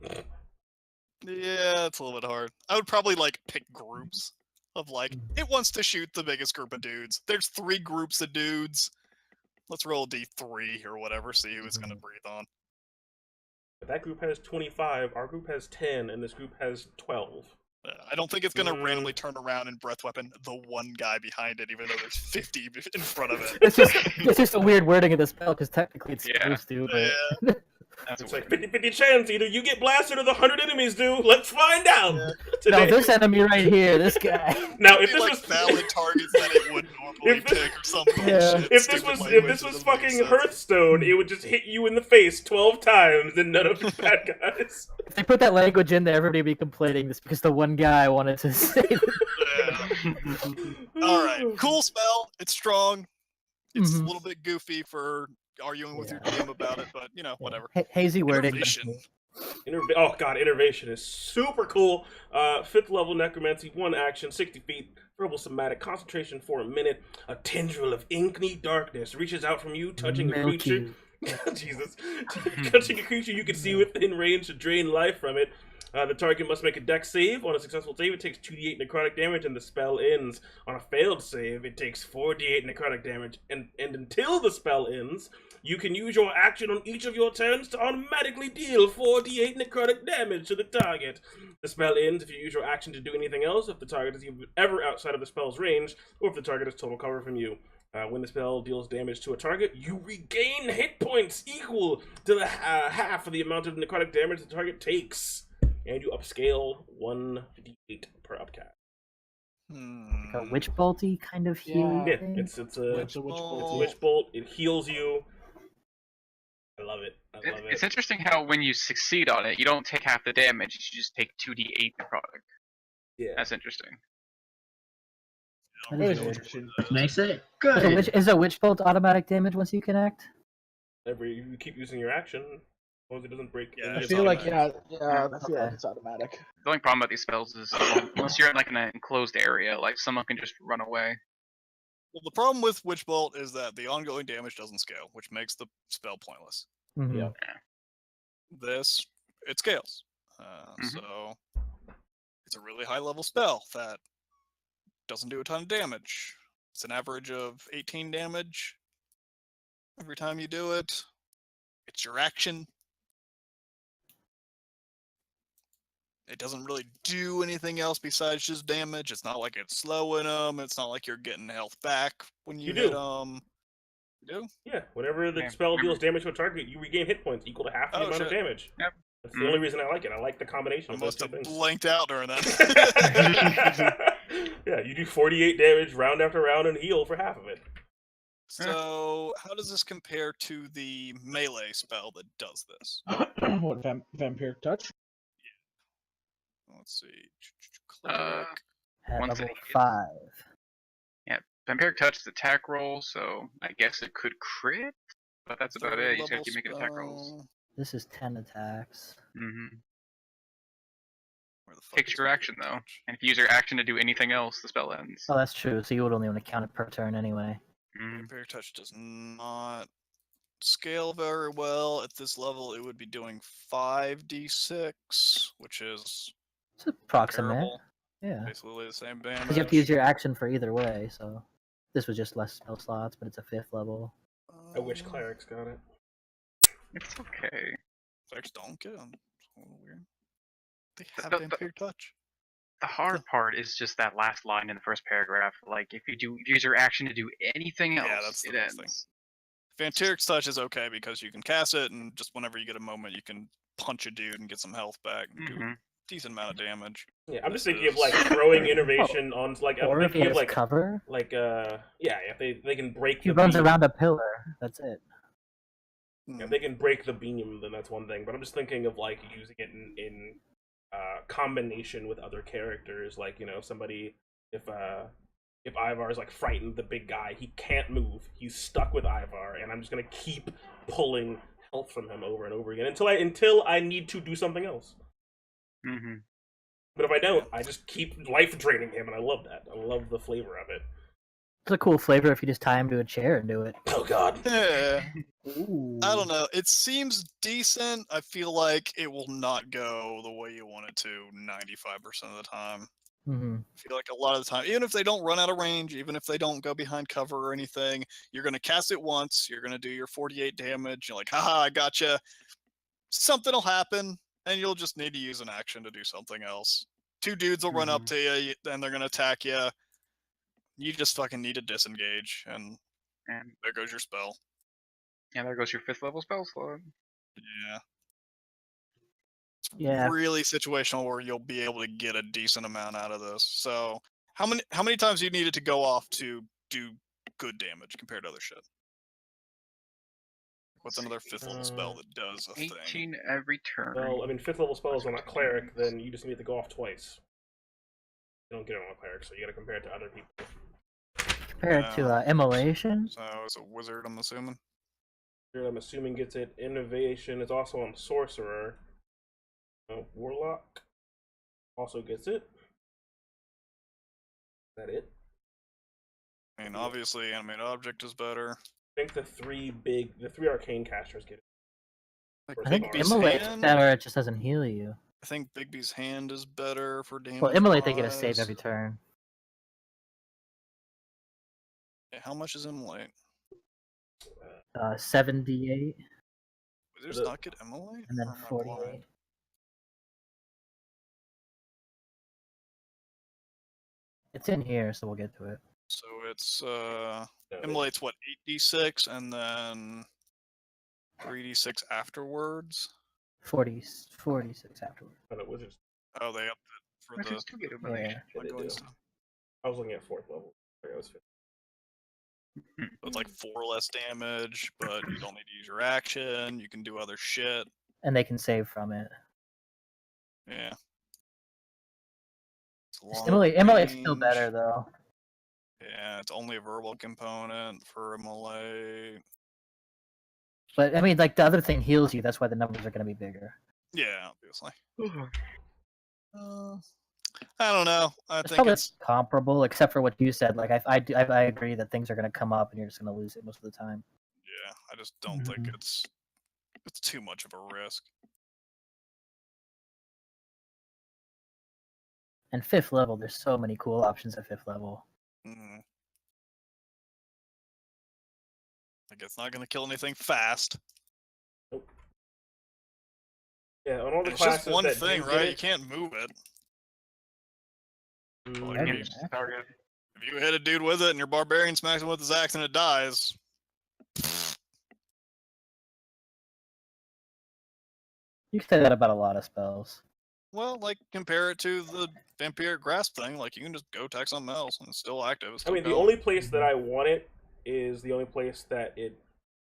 Yeah, it's a little bit hard. I would probably like pick groups of like it wants to shoot the biggest group of dudes. There's 3 groups of dudes. Let's roll a d3 or whatever, see who it's gonna breathe on. But that group has 25, our group has 10, and this group has 12. I don't think it's gonna randomly turn around and breath weapon the one guy behind it, even though there's 50 in front of it. It's just a weird wording of the spell because technically it's Yeah. supposed to. But... That's It's weird. like 50-50 chance. Either you get blasted or the 100 enemies do. Let's find out. No, Today. this enemy right here, this guy. Now, if It'd be this like was valid targets that it would normally If this- pick or something. Yeah. if this was fucking Hearthstone, it would just hit you in the face 12 times, and none of the bad guys. If they put that language in there, everybody would be complaining this because the one guy wanted to say it. Alright, cool spell. It's strong. It's a Mhm. little bit goofy for arguing with your Yeah. DM about it, but you know, whatever. Hazy wording. Innovation. Oh god, Innervation is super cool. 5th level Necromancy, 1 action, 60 feet, verbal somatic, concentration for a minute. A tendril of inky darkness reaches out from you, touching a creature. Jesus. Touching a creature you can see within range to drain life from it. The target must make a dex save. On a successful save, it takes 2d8 necrotic damage, and the spell ends. On a failed save, it takes 4d8 necrotic damage, and until the spell ends, you can use your action on each of your turns to automatically deal 4d8 necrotic damage to the target. The spell ends if you use your action to do anything else, if the target is ever outside of the spell's range, or if the target is total cover from you. When the spell deals damage to a target, you regain hit points equal to the half of the amount of necrotic damage the target takes. And you upscale 1d8 per upcast. Like a witch bolty kind of healing Yeah, thing. it's a Witch bolt. witch bolt. It heals you. I love it. I love It's it. interesting how when you succeed on it, you don't take half the damage. You just take 2d8 necrotic. Yeah. That's interesting. That That is is weird. interesting. Makes it Is a good. is a witch bolt automatic damage once you connect? You keep using your action, as long as it doesn't break. Yeah, I any it's of feel the- like I feel Okay. like it's automatic. The only problem about these spells is unless you're in like an enclosed area, like someone can just run away. Well, the problem with Witch Bolt is that the ongoing damage doesn't scale, which makes the spell pointless. Mhm. Yeah. This, it scales. So, it's a really high level spell that doesn't do a ton of damage. It's an average of 18 damage every time you do it. It's your action. It doesn't really do anything else besides just damage. It's not like it's slowing them. It's not like you're getting health back when you You hit do. them. You do? Yeah, whenever the Yeah, spell remember- deals damage to a target, you regain hit points equal to half the Oh, amount of shit. damage. Yep. That's the only reason I like it. I like the combination I of those must two have things. blanked out during that. Yeah, you do 48 damage round after round and heal for half of it. So, how does this compare to the melee spell that does this? What vampiric touch? Let's see. Uh, Cleric. At Once level it hits- 5. Vampiric Touch is attack roll, so I guess it could crit, but that's about it. You just gotta keep making attack rolls. spell. This is 10 attacks. Where the fuck Takes is your Vampiric action though, Touch? and if you use your action to do anything else, the spell ends. Oh, that's true. So you would only want to count it per turn anyway. Vampiric Touch does not scale very well. At this level, it would be doing 5d6, which is It's approximate. comparable. Yeah. Basically the same damage. Because you have to use your action for either way, so this was just less spell slots, but it's a 5th level. I wish clerics got it. It's okay. Clerics don't get them. It's a little weird. They have The- Vampiric Touch. The hard part is just that last line in the first paragraph. Like, if you use your action to do anything else, Yeah, that's the it best ends. Vampiric's Touch is okay because you can cast it, and just whenever you get a moment, you can punch a dude and get some health back and do a decent amount of damage. Yeah, I'm just This thinking of is- like throwing innovation on like I'm Or if he thinking of has like cover, yeah, if they can break he the runs beam. around a pillar. That's it. If they can break the beam, then that's one thing. But I'm just thinking of like using it in combination with other characters, like somebody if Ivar's like frightened the big guy, he can't move, he's stuck with Ivar, and I'm just gonna keep pulling health from him over and over again until I need to do something else. But if I don't, I just keep life draining him, and I love that. I love the flavor of it. It's a cool flavor if you just tie him to a chair and do it. Oh God. Yeah. Ooh. I don't know. It seems decent. I feel like it will not go the way you want it to 95% of the time. Mm-hmm. I feel like a lot of the time, even if they don't run out of range, even if they don't go behind cover or anything, you're going to cast it once, you're going to do your 48 damage, you're like, haha, I gotcha. Something will happen, and you'll just need to use an action to do something else. 2 dudes will run up to you, and they're going to attack you. You just fucking need to disengage, and And there goes your spell. there goes your 5th level spell slot. Yeah. It's Yeah. really situational where you'll be able to get a decent amount out of this. So how many times do you need it to go off to do good damage compared to other shit? What's another 5th level spell that does a thing? 18 every turn. Well, I mean, 5th level spells on a cleric, then you just need to go off twice. You don't get it on a cleric, so you gotta compare it to other people. Compare it to immolation. So it's a wizard, I'm assuming. I'm assuming gets it. Innovation is also on sorcerer. Warlock also gets it. Is that it? I mean, obviously, animate object is better. I think the three arcane casters get it. Like, I think Bigby's immolate's hand. better. It just doesn't heal you. I think Bigby's hand is better for damage. Well, immolate they get a save wise. every turn. Yeah, how much is immolate? 78 Wizards not get immolate? and then Or am I 48. blind? It's in here, so we'll get to it. So it's immolate's what, 8d6 and then 3d6 afterwards. 46 afterward. Wizards. Oh, they upped it for the Wizards do get immolation. Yeah. Yeah, they ongoing do. stuff. I was looking at 4th level. I was 5th. So it's like 4 less damage, but you don't need to use your action. You can do other shit. And they can save from it. Yeah. It's a long Immolate's still range. better, though. Yeah, it's only a verbal component for immolate. But, I mean, like, the other thing heals you. That's why the numbers are going to be bigger. Yeah, obviously. I don't know. I It's think probably it's comparable, except for what you said. Like, I agree that things are going to come up and you're just going to lose it most of the time. yeah. I just don't think Mhm. it's too much of a risk. And 5th level, there's so many cool options at 5th level. Mm. Like it's not going to kill anything fast. Yeah, on all the It's classes just one that thing, do get right? it, You can't move it. mm, Every Yeah, just action. target. If you hit a dude with it and your barbarian smacks him with his axe and it dies, You can say that about a lot of spells. well, like compare it to the vampiric grasp thing. Like you can just go attack something else and it's still active. It's I still mean, the going. only place that I want it is the only place that it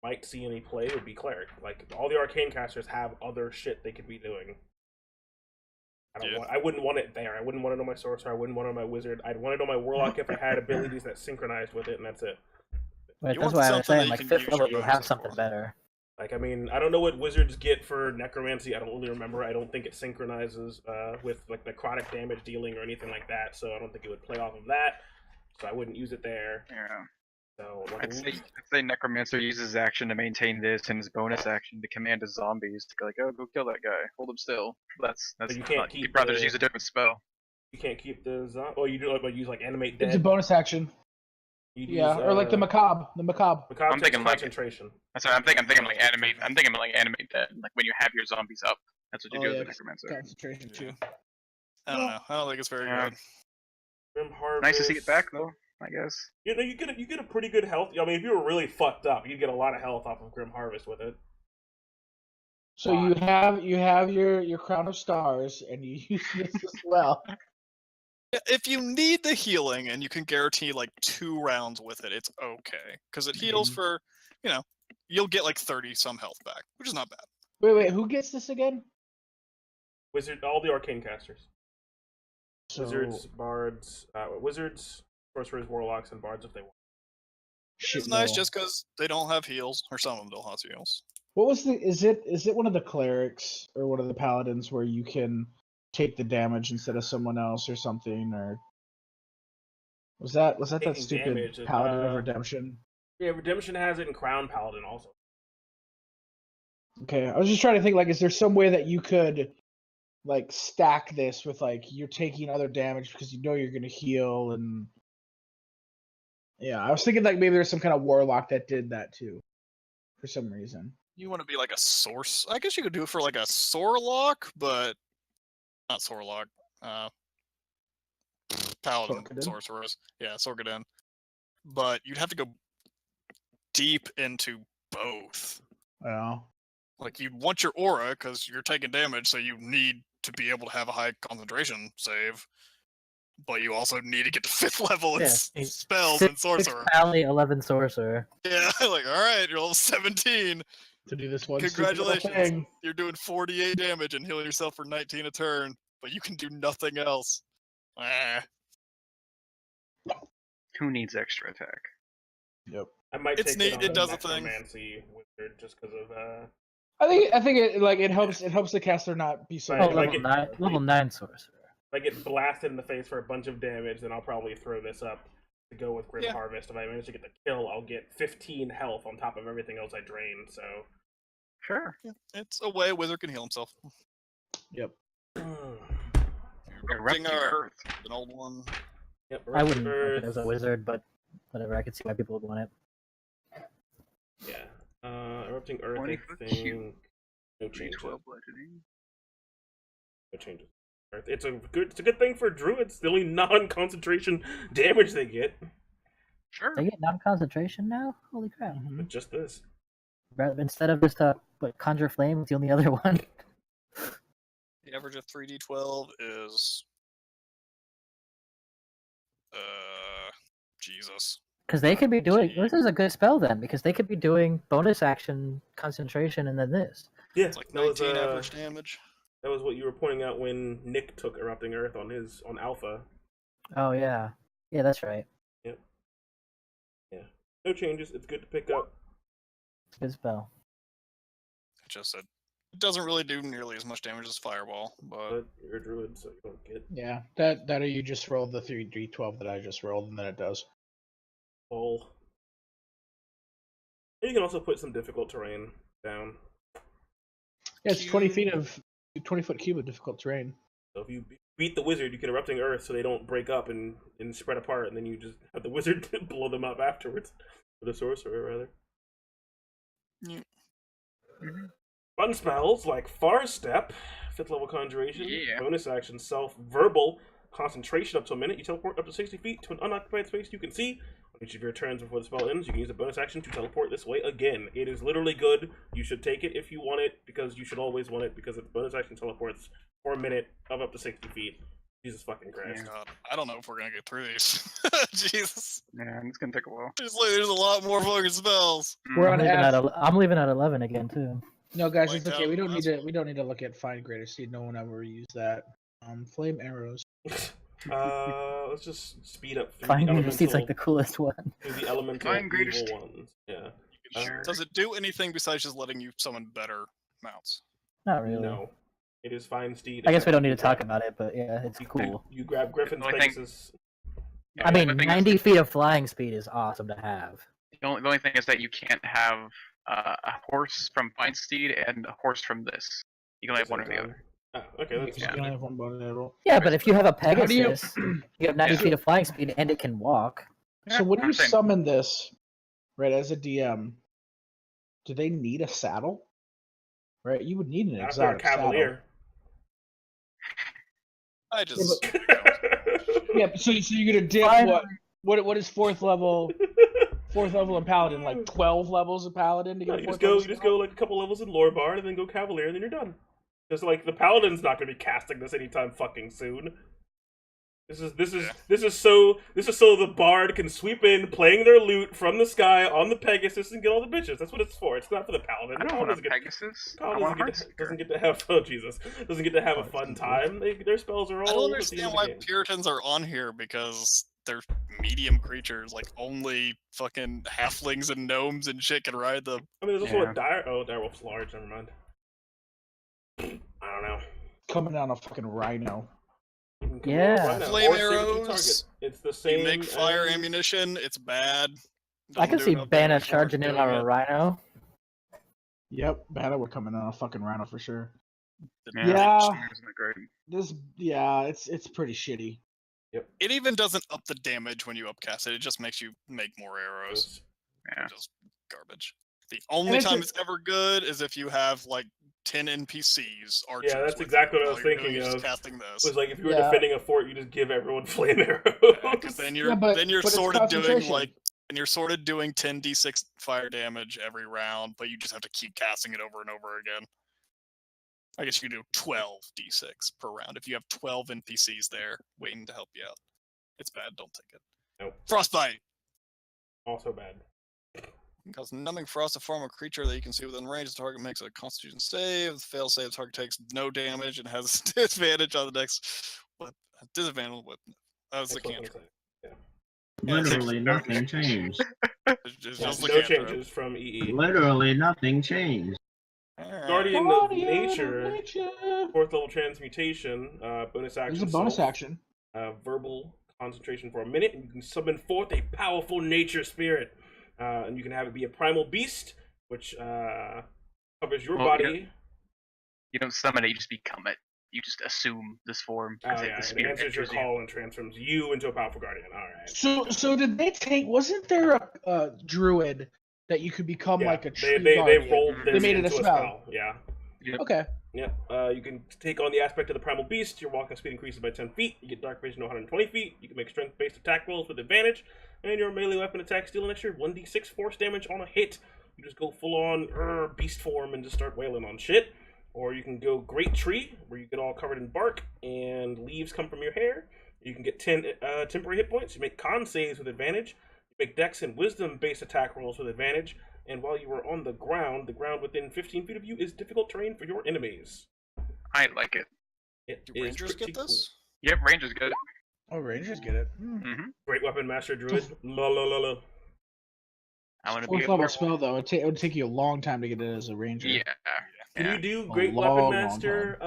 might see any play would be cleric. Like all the arcane casters have other shit they could be doing. I wouldn't want it there. I wouldn't want it on my sorcerer. I wouldn't want it on my wizard. I'd want it on my warlock if I had abilities that synchronized with it, and that's it. But You that's want why I was something that saying, you like, can 5th use level, your you'll have bonuses something for. better. Like, I mean, I don't know what wizards get for necromancy. I don't really remember. I don't think it synchronizes with like necrotic damage dealing or anything like that. So I don't think it would play off of that. So I wouldn't use it there. Yeah. So like, I'd say Necromancer uses his action to maintain this and his bonus action to command his zombies to go like, oh, go kill that guy, hold him still. That's you can't not, keep you'd rather the- just use a different spell. you can't keep the oh, you do like use like animate dead. It's a bonus action. You'd Yeah, use, or like the macabre. The macabre. Macabre I'm takes thinking like- concentration. That's what I'm thinking like animate. I'm thinking like animate that. Like when you have your zombies up, that's what you do with the Necromancer. Concentration too. I don't know. I don't think it's very Yeah. good. Grim Harvest. Nice to see it back though, I guess. You know, you get a pretty good health. I mean, if you were really fucked up, you'd get a lot of health off of Grim Harvest with it. So you have your crown of stars, and you use this as well. Yeah, if you need the healing and you can guarantee like 2 rounds with it, it's okay because it heals for, you'll get like 30 some health back, which is not bad. Wait, who gets this again? Wizard, all the arcane casters. So, Wizards, bards, wizards, sorcerers, warlocks, and bards if they want. shit, It's nice no. just because they don't have heals, or some of them don't have heals. What was the? Is it one of the clerics or one of the paladins where you can take the damage instead of someone else or something? Or Was that Taking stupid damage is, Paladin of Redemption? Yeah, Redemption has it, and Crown Paladin also. Okay, I was just trying to think, like, is there some way that you could, like, stack this with, like, you're taking other damage because you know you're gonna heal, and yeah, I was thinking like maybe there's some kind of warlock that did that too, for some reason. You want to be like a source? I guess you could do it for like a Sorlock, but not Sorlock. Paladin Sorkaden? sorcerers. Yeah, Sorkaden. But you'd have to go deep into both. Well, Like you want your aura because you're taking damage, so you need to be able to have a high concentration save. But you also need to get to 5th level in Yeah, spells 6 and sorcerer. Pally, 11 sorcerer. Yeah, like all right, you're level 17. to do this one stupid little Congratulations. thing. You're doing 48 damage and healing yourself for 19 a turn, but you can do nothing else. Ah. Who needs extra attack? Yep. I might It's take neat, it on it does a thing. Necromancy Wizard just because of I think it helps the caster not be so. Right, Oh, if I level get- 9 sorcerer. if I get blasted in the face for a bunch of damage, then I'll probably throw this up to go with Grim Yeah. Harvest. If I manage to get the kill, I'll get 15 health on top of everything else I drain. So Sure. Yeah, it's a way a wizard can heal himself. Yep. Erupting Erupting Earth, Earth. an old one. Yep, I wouldn't like Earth. it as a wizard, but whatever. I could see why people would want it. Yeah. Erupting Earth, 20 I foot think. cube. No changes. 312 bludgeoning. No changes. Earth. It's a good thing for druids. The only non-concentration damage they get. Sure. They get non-concentration now? Holy crap. Mhm. But just this. Instead of just conjure flame, it's the only other one. The average of 3d12 is Jesus. Because they could be doing Gee. this is a good spell then, because they could be doing bonus action concentration and then this. Yeah, It's like that was 19 average damage. that was what you were pointing out when Nick took Erupting Earth on Alpha. Oh yeah. Yeah, that's right. No changes. It's good to pick up. It's a good spell. It just said it doesn't really do nearly as much damage as Fireball, but But you're a druid, so you don't get Yeah, that or you just roll the 3d12 that I just rolled, and then it does. all. And you can also put some difficult terrain down. Yeah, it's 20-foot cube of difficult terrain. So if you beat the wizard, you can Erupting Earth so they don't break up and spread apart, and then you just have the wizard blow them up afterwards. Or the sorcerer, rather. Yeah. Fun spells like Far Step, 5th level conjuration, Yeah. bonus action, verbal, concentration up to a minute. You teleport up to 60 feet to an unoccupied space you can see. On each of your turns before the spell ends, you can use a bonus action to teleport this way again. It is literally good. You should take it if you want it, because you should always want it, because it's bonus action teleports for a minute of up to 60 feet. Jesus fucking Christ. God, I don't know if we're gonna get through these. Jesus, Yeah, it's gonna take a while. there's a lot more fucking spells. We're I'm on leaving, F. I'm leaving at 11 again too. No, guys, Like it's okay. that We don't need last to. We don't need to look at Find Greater Seed. No one ever used that. Flame arrows. Let's just speed up through Fine the Greater Seed's like elemental, the coolest one. through the elemental Find Greater evil Seed. ones. Yeah. Sure. Does it do anything besides just letting you summon better mounts? Not really. No. It is Fine Steed. I guess we don't need to except talk about it, but yeah, it's cool. You grab Griffin's The only thing- Pegasus. I mean, the thing is- 90 feet of flying speed is awesome to have. The only thing is that you can't have a horse from Feinsteed and a horse from this. You can only have one or the other. Oh, okay, that's You fine. can only have one bone arrow. Yeah, but if you have a How do you- Pegasus, you have 90 Yeah. feet of flying speed and it can walk. So when you Same. summon this, right, as a DM, do they need a saddle? Right, you would need an Not if they're a exotic saddle. cavalier. I just Yeah, so you're gonna dip Fine. what is fourth level in paladin, like 12 levels of paladin to No, get a you fourth just level go like a couple levels in lore bard and then go cavalier and then you're done. Because like the paladin's not gonna be casting this anytime fucking soon. This is so the bard can sweep in playing their lute from the sky on the Pegasus and get all the bitches. That's what it's for. It's not for the paladin. I don't Paladin want a Pegasus. I Paladin want a doesn't Heartseeker. get to have doesn't get to have a fun time. Their spells are all I don't at the end understand of the why game. Puritans are on here because they're medium creatures. Like only fucking halflings and gnomes and shit can ride them. I mean, there's also Yeah. a direwolf's large. Never mind. I don't know. coming down a fucking rhino. Come Yeah. on, right now. Flame Or save a key arrows, target. It's the same. You make fire as- ammunition, it's bad. I Doesn't can do see enough Bana damage for charging in doing on a it. Rhino. Yep, Bana would come in on a fucking Rhino for sure. Yeah. Isn't that great? It's pretty shitty. It even doesn't up the damage when you upcast it. It just makes you make more arrows. Yeah. Just garbage. The only it's time a- it's ever good is if you have like 10 NPCs, archers. Yeah, that's with exactly you what I was while you're thinking just of. casting this. It was like if you were Yeah. defending a fort, you just give everyone flame arrows. Because then you're but it's sort of doing concentration. and you're sort of doing 10d6 fire damage every round, but you just have to keep casting it over and over again. I guess you can do 12d6 per round if you have 12 NPCs there waiting to help you out. It's bad, don't take it. Nope. Frostbite! Also bad. Because numbing frost, a form of creature that you can see within range, the target makes a constitution save. The fail save, the target takes no damage and has disadvantage on the next disadvantage weapon. That was the Excellent cantrip. insight. Literally nothing changed. It's Yeah, just the no cantrip. changes from EE. Literally nothing changed. Alright. Guardian of Guardian of Nature, Nature. 4th level transmutation, bonus action. It's a bonus self, action. verbal concentration for a minute, and you can summon forth a powerful nature spirit. And you can have it be a primal beast, which covers your body. You don't summon it, you just become it. You just assume this form. Oh, yeah, The it spirit answers your enters you. call and transforms you into a powerful guardian. All right. So did they take? Wasn't there a druid that you could become Yeah, like a tree they guardian? rolled They this made it a into spell. Yeah. Okay. Yep. You can take on the aspect of the primal beast. Your walking speed increases by 10 feet. You get dark vision to 120 feet. You can make strength-based attack rolls with advantage, and your melee weapon attacks deal an extra 1d6 force damage on a hit. You just go full-on beast form and just start wailing on shit. Or you can go Great Tree, where you get all covered in bark and leaves come from your hair. You can get 10 temporary hit points. You make con saves with advantage. You make dex and wisdom-based attack rolls with advantage. And while you are on the ground within 15 feet of you is difficult terrain for your enemies. I like it. It Do is Rangers pretty get this? Yep, range is good. Oh, Rangers get it. Mm-hmm. Great Weapon Master Druid. La la la la. I want to be Fourth a level purple. spell though. It would take you a long time to get it as a ranger. Yeah. Can Yeah. you do A Great long, Weapon long Master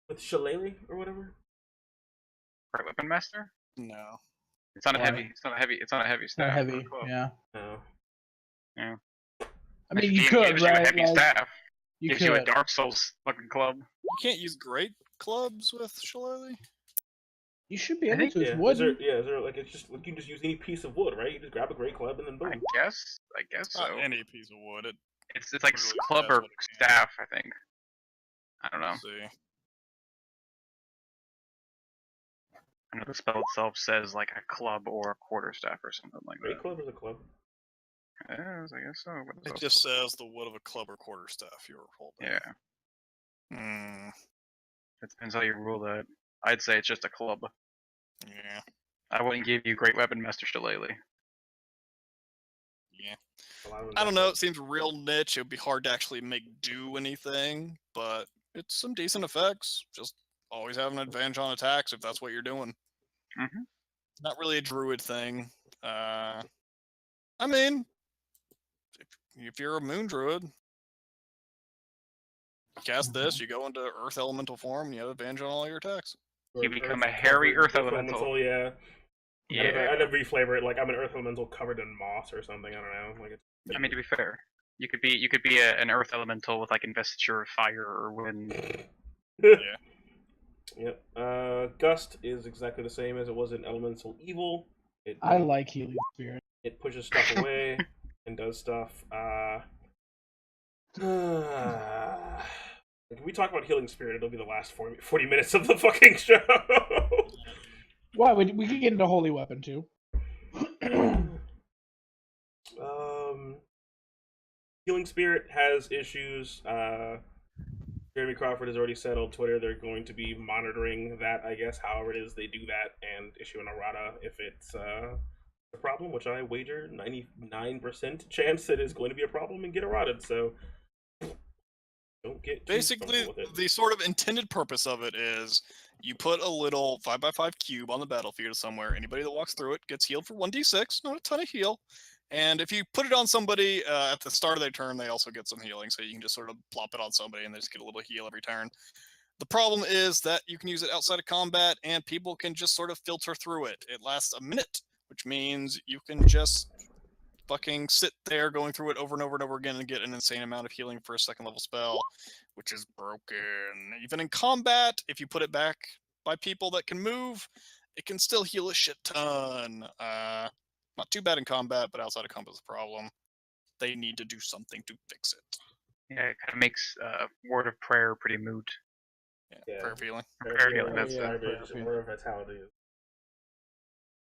with Shillelagh or whatever? Right, weapon master. No. It's not a Why? heavy. It's not a heavy. It's not a heavy Not staff. heavy. Club. Yeah. No. Yeah. I mean, you If could, gives you a right? heavy Like, staff. you Gives you a could. Dark Souls fucking club. You can't use great clubs with Shillelagh? You should be I able think- to. It's Yeah. wood. Is there like it's just like you can just use any piece of wood, right? You just grab a great club and then boom. I guess so. Not any piece of wood. It It's like literally club says or what it can. staff. I think. I don't know. see. I know the spell itself says like a club or a quarterstaff or something like Great that. club is a club. Yes, I guess so. What is It that? just says the wood of a club or quarterstaff you're holding. Yeah. Hmm. It depends how you rule that. I'd say it's just a club. Yeah. I wouldn't give you Great Weapon Master Shillelagh. Yeah. A lot of them I don't know. It seems real niche. It would be hard to actually make do anything, but it's some decent effects. Just always have an advantage on attacks if that's what you're doing. Mhm. Not really a druid thing. I mean, if you're a moon druid, you cast this, you go into earth elemental form, and you have advantage on all your attacks. You become a hairy earth elemental. Yeah. Yeah. I'd never reflavor it like I'm an earth elemental covered in moss or something. I don't know. Like it's. I mean, to be fair, you could be an earth elemental with like investiture of fire or wind. Yeah. Yep. Gust is exactly the same as it was in Elemental Evil. I like healing spirit. It pushes stuff away and does stuff. If we talk about Healing Spirit, it'll be the last 40 minutes of the fucking show. Why? We could get into holy weapon too. Healing Spirit has issues. Jeremy Crawford has already said on Twitter they're going to be monitoring that, I guess, however it is they do that, and issue an errata if it's a problem, which I wager 99% chance it is going to be a problem and get errated, so don't get too Basically, comfortable with it. the sort of intended purpose of it is you put a little 5x5 cube on the battlefield somewhere. Anybody that walks through it gets healed for 1d6, not a ton of heal. And if you put it on somebody at the start of their turn, they also get some healing. So you can just sort of plop it on somebody and they just get a little heal every turn. The problem is that you can use it outside of combat, and people can just sort of filter through it. It lasts a minute, which means you can just fucking sit there going through it over and over and over again and get an insane amount of healing for a second level spell, which is broken. Even in combat, if you put it back by people that can move, it can still heal a shit ton. Not too bad in combat, but outside of combat is a problem. They need to do something to fix it. Yeah, it kind of makes Word of Prayer pretty moot. Yeah. Prayer of healing. Prayer healing, that's yeah, it. it's more of vitality.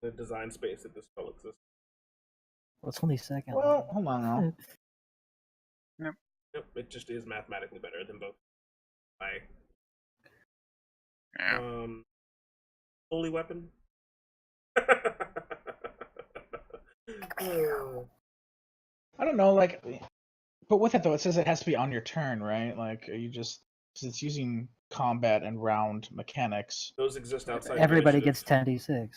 The design space that this spell exists. Well, it's only second. Well, hold on now. Yep, it just is mathematically better than both. Yeah. Holy weapon. I don't know, like, but with it though, it says it has to be on your turn, right? Like, are you just, because it's using combat and round mechanics. Those exist outside. Everybody of gets initiative.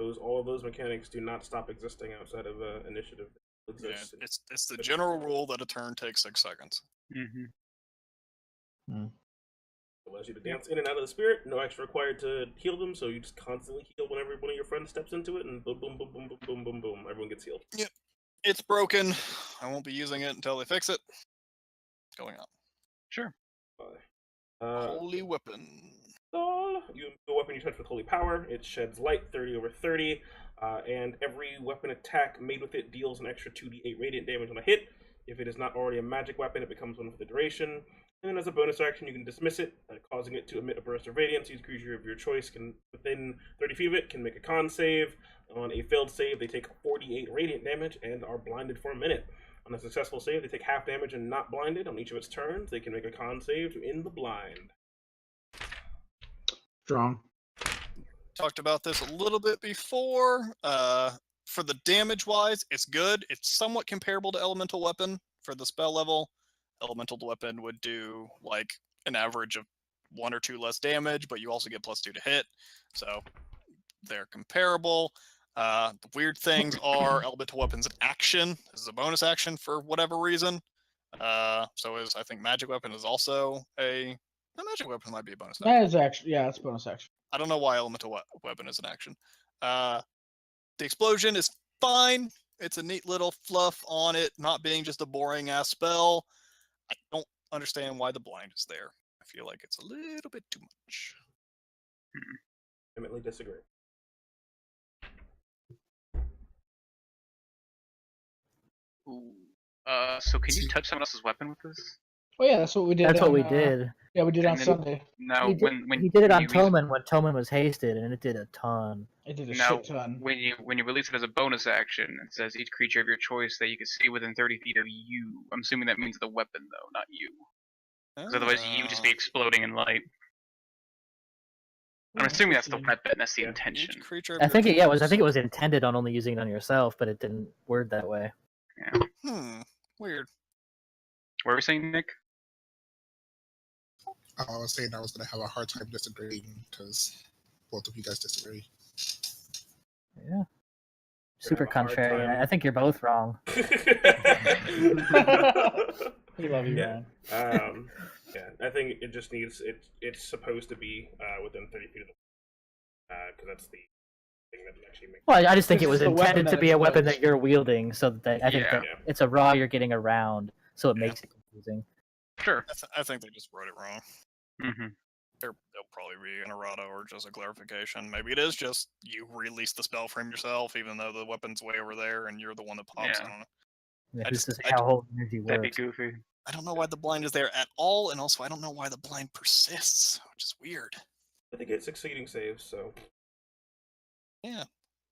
10d6. All of those mechanics do not stop existing outside of initiative. Yeah, it's the general rule that a turn takes 6 seconds. Mm-hmm. Allows you to dance in and out of the spirit. No extra required to heal them, so you just constantly heal whenever one of your friends steps into it, and boom, boom, boom, boom, boom, boom, boom, boom. Everyone gets healed. Yep. It's broken. I won't be using it until they fix it. Going on. Sure. Holy weapon. You the weapon you touch with holy power. It sheds light 30 over 30, and every weapon attack made with it deals an extra 2d8 radiant damage on a hit. If it is not already a magic weapon, it becomes one for the duration. And then as a bonus action, you can dismiss it, causing it to emit a burst of radiance. Each creature of your choice can, within 30 feet of it, can make a con save. On a failed save, they take 48 radiant damage and are blinded for a minute. On a successful save, they take half damage and not blinded. On each of its turns, they can make a con save to end the blind. Strong. Talked about this a little bit before. For the damage-wise, it's good. It's somewhat comparable to Elemental Weapon for the spell level. Elemental Weapon would do like an average of 1 or 2 less damage, but you also get +2 to hit, so they're comparable. The weird things are Elemental Weapon's an action. This is a bonus action for whatever reason. So is I think Magic Weapon is also a Magic Weapon might be a bonus action. That is actually, yeah, it's bonus action. I don't know why Elemental Weapon is an action. The explosion is fine. It's a neat little fluff on it, not being just a boring ass spell. I don't understand why the blind is there. I feel like it's a little bit too much. Vehemently disagree. Ooh. So can you touch someone else's weapon with this? Oh yeah, that's what we did. That's what on, we did. Yeah, we did on And then- Sunday. No, he did, when he did it on you Toman when Toman was hasted, and it did a ton. It did a Now, shit ton. when you release it as a bonus action, it says each creature of your choice that you can see within 30 feet of you. I'm assuming that means the weapon, though, not you. Because otherwise, you would just be exploding in light. I'm assuming that's the weapon. That's the intention. Each creature. I think it was. I think it was intended on only using it on yourself, but it didn't word that way. Yeah. Weird. What were we saying, Nick? I was saying I was going to have a hard time disagreeing because both of you guys disagree. Yeah. Super have a hard contrarian. time. I think you're both wrong. We love you, Yeah. man. Yeah, I think it just needs it. It's supposed to be within 30 feet of the because that's the thing that actually makes. Well, I just think This it was is the weapon intended to that be a weapon explodes. that you're wielding, so that I think Yeah. that it's a raw you're getting around, so it Yeah. makes it confusing. Sure. I think they just wrote it wrong. Mm-hmm. They'll probably be an errata or just a clarification. Maybe it is just you release the spell frame yourself, even though the weapon's way over there and you're the one that pops. Yeah. I don't know. Yeah, I who's just- to say how whole energy That'd be works? goofy. I don't know why the blind is there at all, and also I don't know why the blind persists, which is weird. But they get succeeding saves, so Yeah.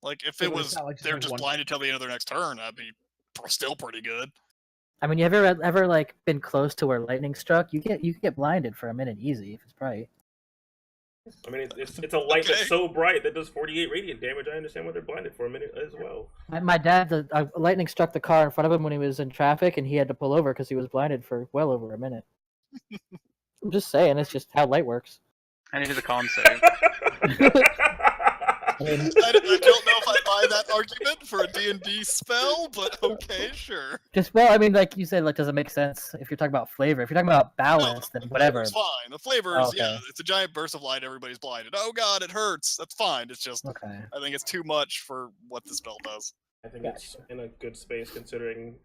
Like if Yeah, it but it's was not like just they're like just one- blinded till the end of their next turn, that'd be still pretty good. I mean, you ever like been close to where lightning struck? You can get blinded for a minute easy if it's bright. I mean it's a light Okay. that's so bright that does 48 radiant damage. I understand why they're blinded for a minute as well. My dad, lightning struck the car in front of him when he was in traffic, and he had to pull over because he was blinded for well over a minute. I'm just saying, it's just how light works. I needed a con save. I don't know if I buy that argument for a D&D spell, but okay, sure. Just well, I mean, like you said, like does it make sense if you're talking about flavor? If you're talking about balance, then The whatever. flavor's fine. The flavor is, Okay. it's a giant burst of light, everybody's blinded. Oh god, it hurts. That's fine. It's just, Okay. I think it's too much for what the spell does. I think it's in a good space considering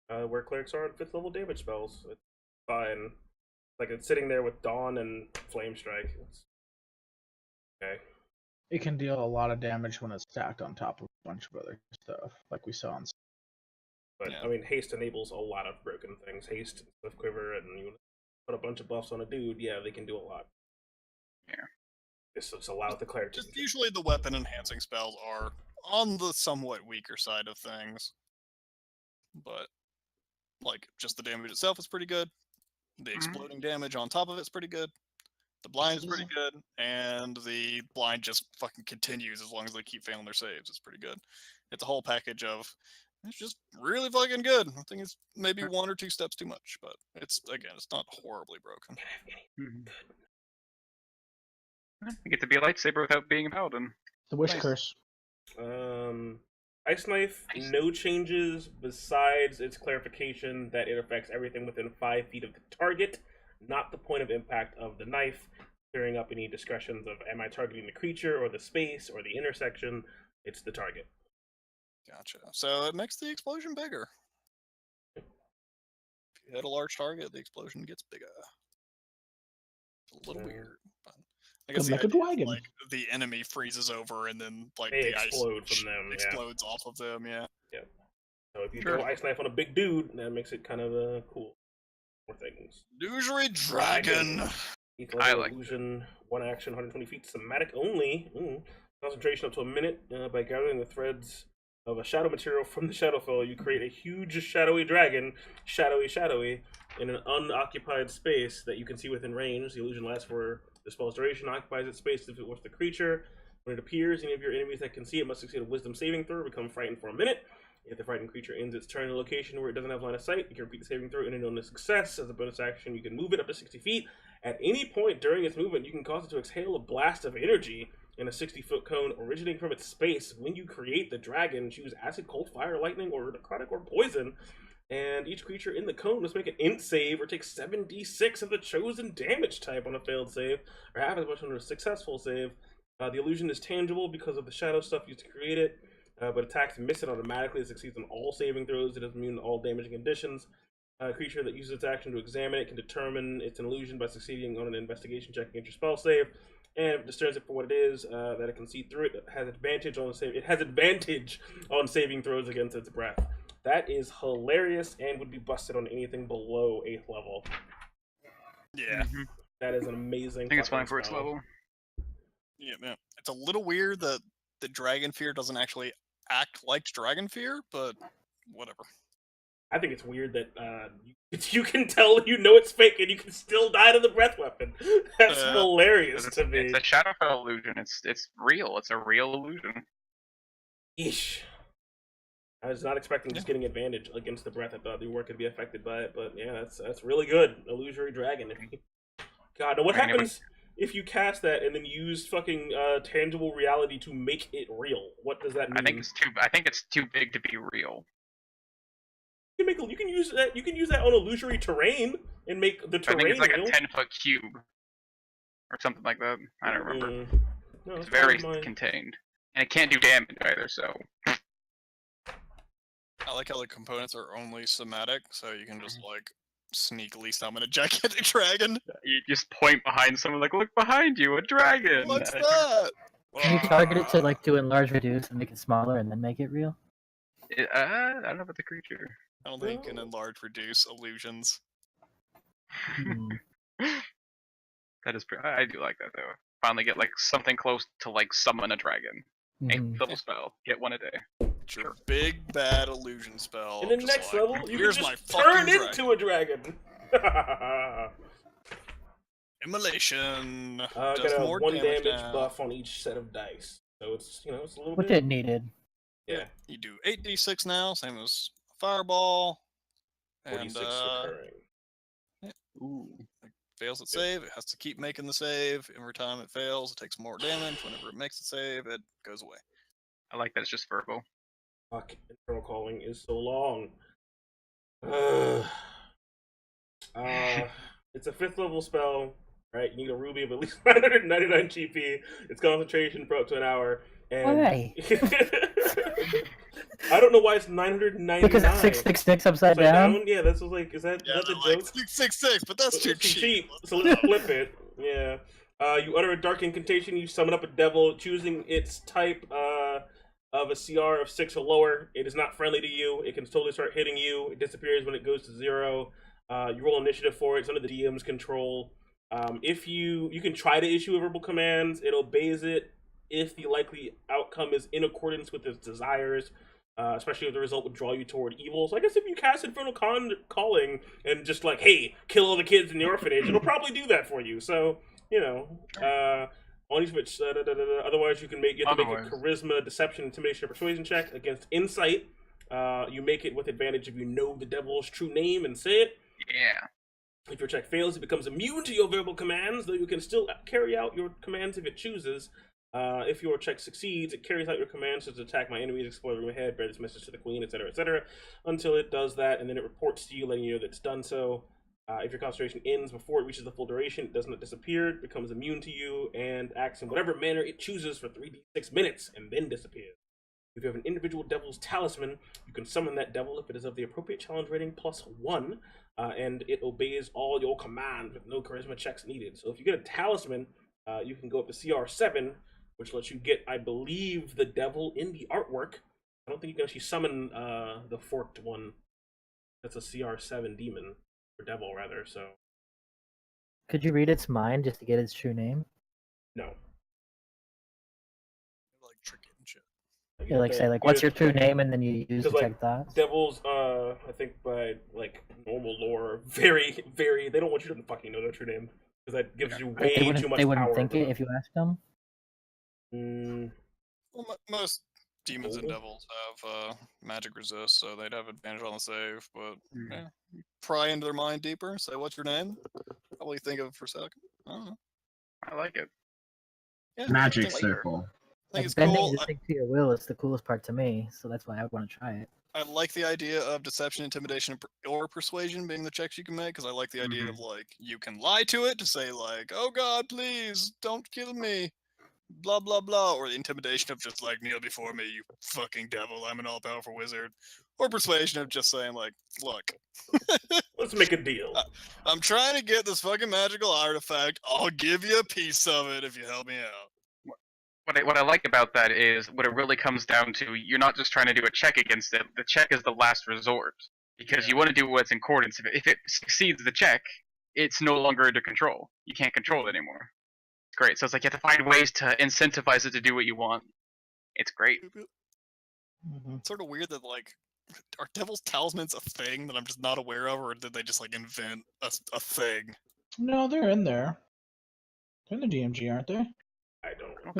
where clerics are on 5th level damage spells. It's fine. Like it's sitting there with Dawn and Flame Strike. It's okay. It can deal a lot of damage when it's stacked on top of a bunch of other stuff, like we saw on. But Yeah. I mean, haste enables a lot of broken things. Haste, Swift Quiver, and you put a bunch of buffs on a dude. Yeah, they can do a lot. Yeah. It's allows the cleric. Just usually the weapon enhancing spells are on the somewhat weaker side of things. But, like, just the damage itself is pretty good. The exploding damage on top of it's pretty good. The blind is pretty good, and the blind just fucking continues as long as they keep failing their saves. It's pretty good. It's a whole package of, it's just really fucking good. I think it's maybe 1 or 2 steps too much, but it's, again, it's not horribly broken. You get to be a lightsaber without being a paladin. The Wish Nice. Curse. Ice Knife, no changes besides its clarification that it affects everything within 5 feet of the target, not the point of impact of the knife, clearing up any discretions of am I targeting the creature or the space or the intersection. It's the target. Gotcha. So it makes the explosion bigger. If you hit a large target, the explosion gets bigger. It's a little weird, but I guess Could the make a idea is, dragon. like the enemy freezes over and then like They the explode ice from them, yeah. explodes off of them. Yeah. So if you Sure. throw Ice Knife on a big dude, that makes it kind of cool. More things. Illusory dragon. Each I level like illusion, 1 action, 120 feet, somatic only. Concentration up to a minute. By gathering the threads of a shadow material from the Shadowfell, you create a huge shadowy dragon, shadowy, in an unoccupied space that you can see within range. The illusion lasts for the spell's duration, occupies its space if it was the creature. When it appears, any of your enemies that can see it must succeed a wisdom saving throw or become frightened for a minute. If the frightened creature ends its turn in a location where it doesn't have line of sight, you can repeat the saving throw and end on a success. As a bonus action, you can move it up to 60 feet. At any point during its movement, you can cause it to exhale a blast of energy in a 60-foot cone originating from its space. When you create the dragon, choose acid, cold, fire, lightning, or necrotic, or poison. And each creature in the cone must make an int save or take 7d6 of the chosen damage type on a failed save, or half as much on a successful save. The illusion is tangible because of the shadow stuff used to create it, but attacks miss it automatically. It succeeds on all saving throws. It is immune to all damaging conditions. A creature that uses its action to examine it can determine it's an illusion by succeeding on an investigation check against your spell save, and if it discerns it for what it is, that it can see through it. It has advantage on saving throws against its breath. That is hilarious and would be busted on anything below 8th level. Yeah. That is an amazing. I think it's fucking fine for its spell. level. Yeah. It's a little weird that the dragon fear doesn't actually act like dragon fear, but whatever. I think it's weird that you can tell it's fake and you can still die to the breath weapon. That's hilarious to me. It's a Shadowfell illusion. It's real. It's a real illusion. Yeesh. I was not expecting just getting advantage against the breath. I thought you weren't going to be affected by it, but yeah, that's really good. Illusory dragon. God, now what happens if you cast that and then use fucking tangible reality to make it real? What does that mean? I think it's too big to be real. You can use that. You can use that on illusory terrain and make the terrain. I think it's like real. a 10-foot cube or something like that. I don't remember. No, It's very contained, and it can't do damage either. So I like how the components are only somatic, so you can just like sneakily summon a gigantic dragon. you just point behind someone, like, look behind you, a dragon. What's that? Can you target it to like do enlarge, reduce, and make it smaller, and then make it real? I don't know about the creature. I don't think you can enlarge, reduce illusions. That is pretty. I do like that though. Finally get like something close to like summon a dragon. Mhm. 8th level spell. Get one a day. It's your big bad illusion spell. And then just next like, level, you can here's my just fucking turn dragon. into a dragon. Immolation. Got Does a more 1 damage now. buff on each set of dice, so it's it's a little Which bit. it needed. Yeah, You do 8d6 now, same as fireball. 46 And recurring. Ooh. fails its save, it has to keep making the save. Every time it fails, it takes more damage. Whenever it makes a save, it goes away. I like that it's just verbal. Fuck, Infernal Calling is so long. It's a 5th level spell, right? You need a ruby of at least 999 GP. It's concentration for up to an hour. And Why? I don't know why it's 999. Because it's 666 upside down? Yeah, that's like, is that the like joke? 666, but that's too cheap. So let's flip it. Yeah. You utter a dark incantation. You summon up a devil, choosing its type of a CR of 6 or lower. It is not friendly to you. It can totally start hitting you. It disappears when it goes to 0. You roll initiative for it. It's under the DM's control. If you can try to issue a verbal commands, it obeys it if the likely outcome is in accordance with its desires, especially if the result would draw you toward evil. So I guess if you cast Infernal Calling and just like, hey, kill all the kids in the orphanage, it'll probably do that for you. So, you know, on each which, otherwise you have to make a charisma, deception, intimidation, or persuasion check against insight. You make it with advantage if you know the devil's true name and say it. Yeah. If your check fails, it becomes immune to your verbal commands, though you can still carry out your commands if it chooses. If your check succeeds, it carries out your commands to attack my enemies, explore my head, bear this message to the queen, etc., until it does that, and then it reports to you, letting you know that it's done so. If your concentration ends before it reaches the full duration, it does not disappear, it becomes immune to you, and acts in whatever manner it chooses for 3d6 minutes, and then disappears. If you have an individual devil's talisman, you can summon that devil if it is of the appropriate challenge rating +1, and it obeys all your commands with no charisma checks needed. So if you get a talisman, you can go up to CR7, which lets you get, I believe, the devil in the artwork. I don't think you can actually summon the forked one. That's a CR7 demon, or devil, rather, so... Could you read its mind just to get its true name? No. Like tricky and shit. You like say like, what's your true name, and then you use to check thoughts. Devils, I think by like normal lore, very, very. They don't want you to fucking know their true name because that gives you way too much power. They wouldn't think it if you asked them. Well, most demons and devils have magic resist, so they'd have advantage on the save. But yeah, pry into their mind deeper. Say, what's your name? Probably think of it for a second. I don't know. I like it. Yeah, magic circle. I think it's bending cool. anything to your will is the coolest part to me, so that's why I would want to try it. I like the idea of deception, intimidation, or persuasion being the checks you can make, because I like the idea of, like, you can lie to it to say, like, oh god, please, don't kill me, blah, blah, blah, or the intimidation of just, like, kneel before me, you fucking devil, I'm an all-powerful wizard, or persuasion of just saying, like, look. Let's make a deal. I'm trying to get this fucking magical artifact, I'll give you a piece of it if you help me out. What I like about that is what it really comes down to. You're not just trying to do a check against it. The check is the last resort because you want to do what's in accordance. If it succeeds the check, it's no longer under control. You can't control it anymore. It's great. So it's like you have to find ways to incentivize it to do what you want. It's great. It's sort of weird that, like, are devil's talismans a thing that I'm just not aware of, or did they just, like, invent a thing? No, they're in there. They're in the DMG, aren't they? I don't know.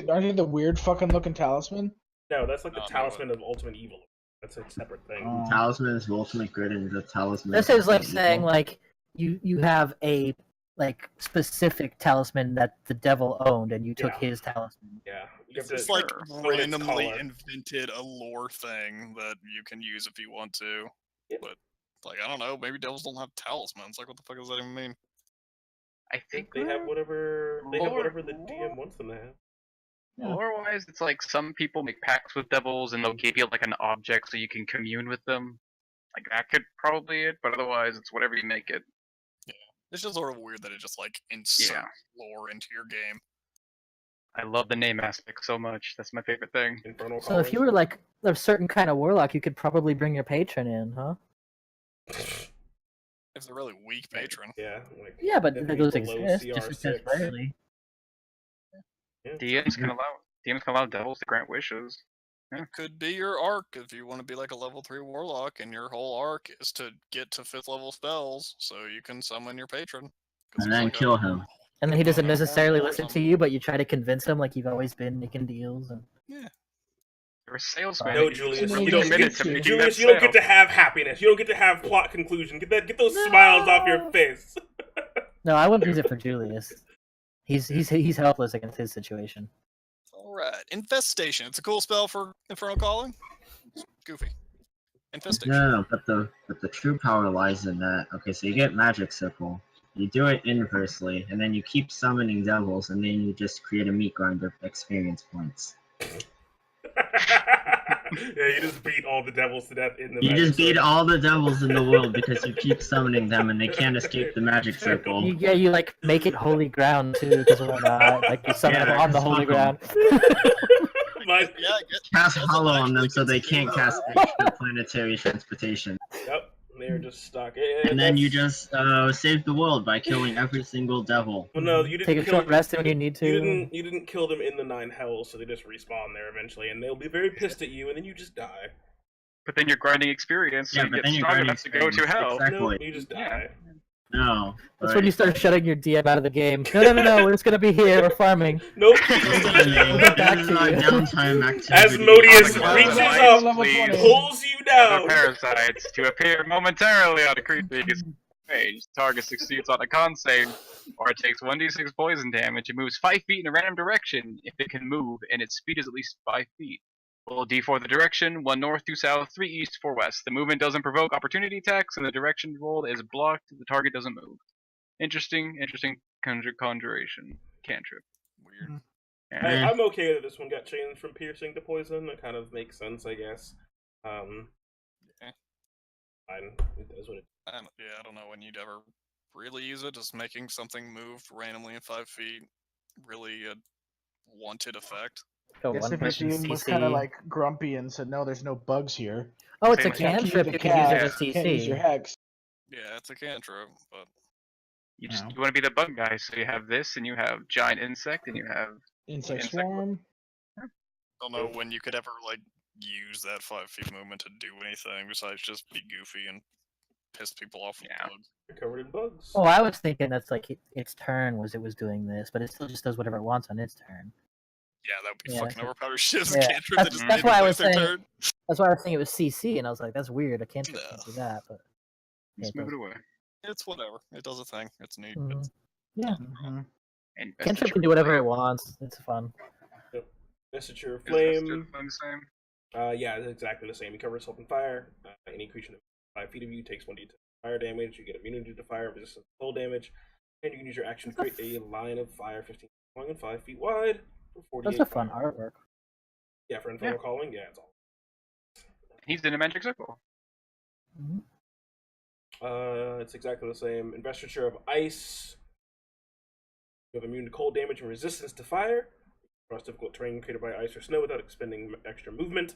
Aren't they the weird fucking looking talisman? No, that's like the talisman of ultimate evil. That's a separate thing. Talisman is ultimate good, and the talisman. This is like saying like you have a like specific talisman that the devil owned, and you took his talisman. Yeah, it's like randomly invented a lore thing that you can use if you want to. Yeah. But like, I don't know, maybe devils don't have talismans. Like, what the fuck does that even mean? I think they have whatever the DM wants them to have. Lore-wise, it's like some people make pacts with devils and they'll give you like an object so you can commune with them. Like that could probably be it, but otherwise it's whatever you make it. Yeah, it's just sort of weird that it just like inserts lore into your game. I love the name aspect so much. That's my favorite thing. So if you were like a certain kind of warlock, you could probably bring your patron in, huh? If they're a really weak patron. Yeah. Like, yeah, but those exist. Just rarely. DMs can allow devils to grant wishes. Yeah. It could be your arc if you want to be like a level 3 warlock, and your whole arc is to get to 5th level spells, so you can summon your patron. And then kill him. And then he doesn't necessarily listen to you, but you try to convince him like you've always been making deals. And... Yeah. You're a salesman. No, Julius, you don't get to have happiness. You don't get to have plot conclusion. Get those smiles off your face. No, I wouldn't use it for Julius. He's helpless against his situation. All right, Infestation. It's a cool spell for Infernal Calling. It's goofy. Infestation. No, but the true power lies in that. Okay, so you get Magic Circle. You do it inversely, and then you keep summoning devils, and then you just create a meat grind of experience points. Yeah, you just beat all the devils to death in the You magic just beat circle. all the devils in the world because you keep summoning them, and they can't escape the Magic Circle. You like make it holy ground too, because why not? Like you summon Yeah, them on the just holy fuck 'em. ground. But, Yeah, Cast That's Hollow on them actually so they considered can't cast extra planetary transportation. yep, they're just stuck. And then you just save the world by killing every single devil. Well, no, you didn't Take a kill short rest when you need to. You didn't kill them in the 9 hells, so they just respawn there eventually, and they'll be very pissed at you, and then you just die. But then you're grinding experience, so Yeah, you but get then you're strong grinding enough to go to experience. hell. Exactly. No, you just Yeah. die. No. That's when you start shutting your DM out of the game. No, we're just gonna be here. We're farming. Nope. We'll get back This is to not you. downtime activity. Asmodeus Oh, reaches nice, up, level please. 20. pulls you Other down. parasites to appear momentarily on a creature's range. Target succeeds on a con save, or it takes 1d6 poison damage. It moves 5 feet in a random direction if it can move, and its speed is at least 5 feet. Roll d4 the direction, 1 north, 2 south, 3 east, 4 west. The movement doesn't provoke opportunity attacks, and the direction rolled is blocked. The target doesn't move. Interesting conjuration. Cantrip. Weird. Yeah. I'm okay that this one got changed from piercing to poison. That kind of makes sense, I guess. Yeah. Fine. It does what it. I don't know when you'd ever really use it. Just making something move randomly in 5 feet. Really a wanted effect. Go Guess one if person Eugene was CC. kind of like grumpy and said, "No, there's no bugs here." Oh, it's a Same Can't keep cantrip. the You can use it cat, as Can't use your CC. hex. Yeah, it's a cantrip, but You No. want to be the bug guy, so you have this, and you have giant insect, and you have Insect Insect swarm. I don't know when you could ever like use that 5 feet movement to do anything besides just be goofy and piss people off with Yeah. bugs. You're covered in bugs. Oh, I was thinking that's like its turn it was doing this, but it still just does whatever it wants on its turn. Yeah, that would be Yeah, fucking so- overpowered shit as a yeah, cantrip that's- that just that's made why I it was their saying- turn. That's why I was thinking it was CC, and I was like, that's weird. A cantrip No. can't do that, but just Yeah, it move it does. away. It's whatever. It does a thing. It's neat. Mhm. It's yeah, Mhm. And cantrip can do whatever it wants. It's fun. Messenger of Is Vestige Flame. the same? Yeah, it's exactly the same. You cover yourself in fire. Any creature within 5 feet of you takes 1d10 fire damage. You get immunity to fire, resistance to cold damage, and you can use your action to create a line of fire 15 feet long and 5 feet wide for 48. That's a fun fire. artwork. Yeah, for Infernal Calling, yeah, it's all. He's in a magic circle. Mhm. It's exactly the same. Investiture of Ice. You have immune to cold damage and resistance to fire. Cross difficult terrain created by ice or snow without expending extra movement.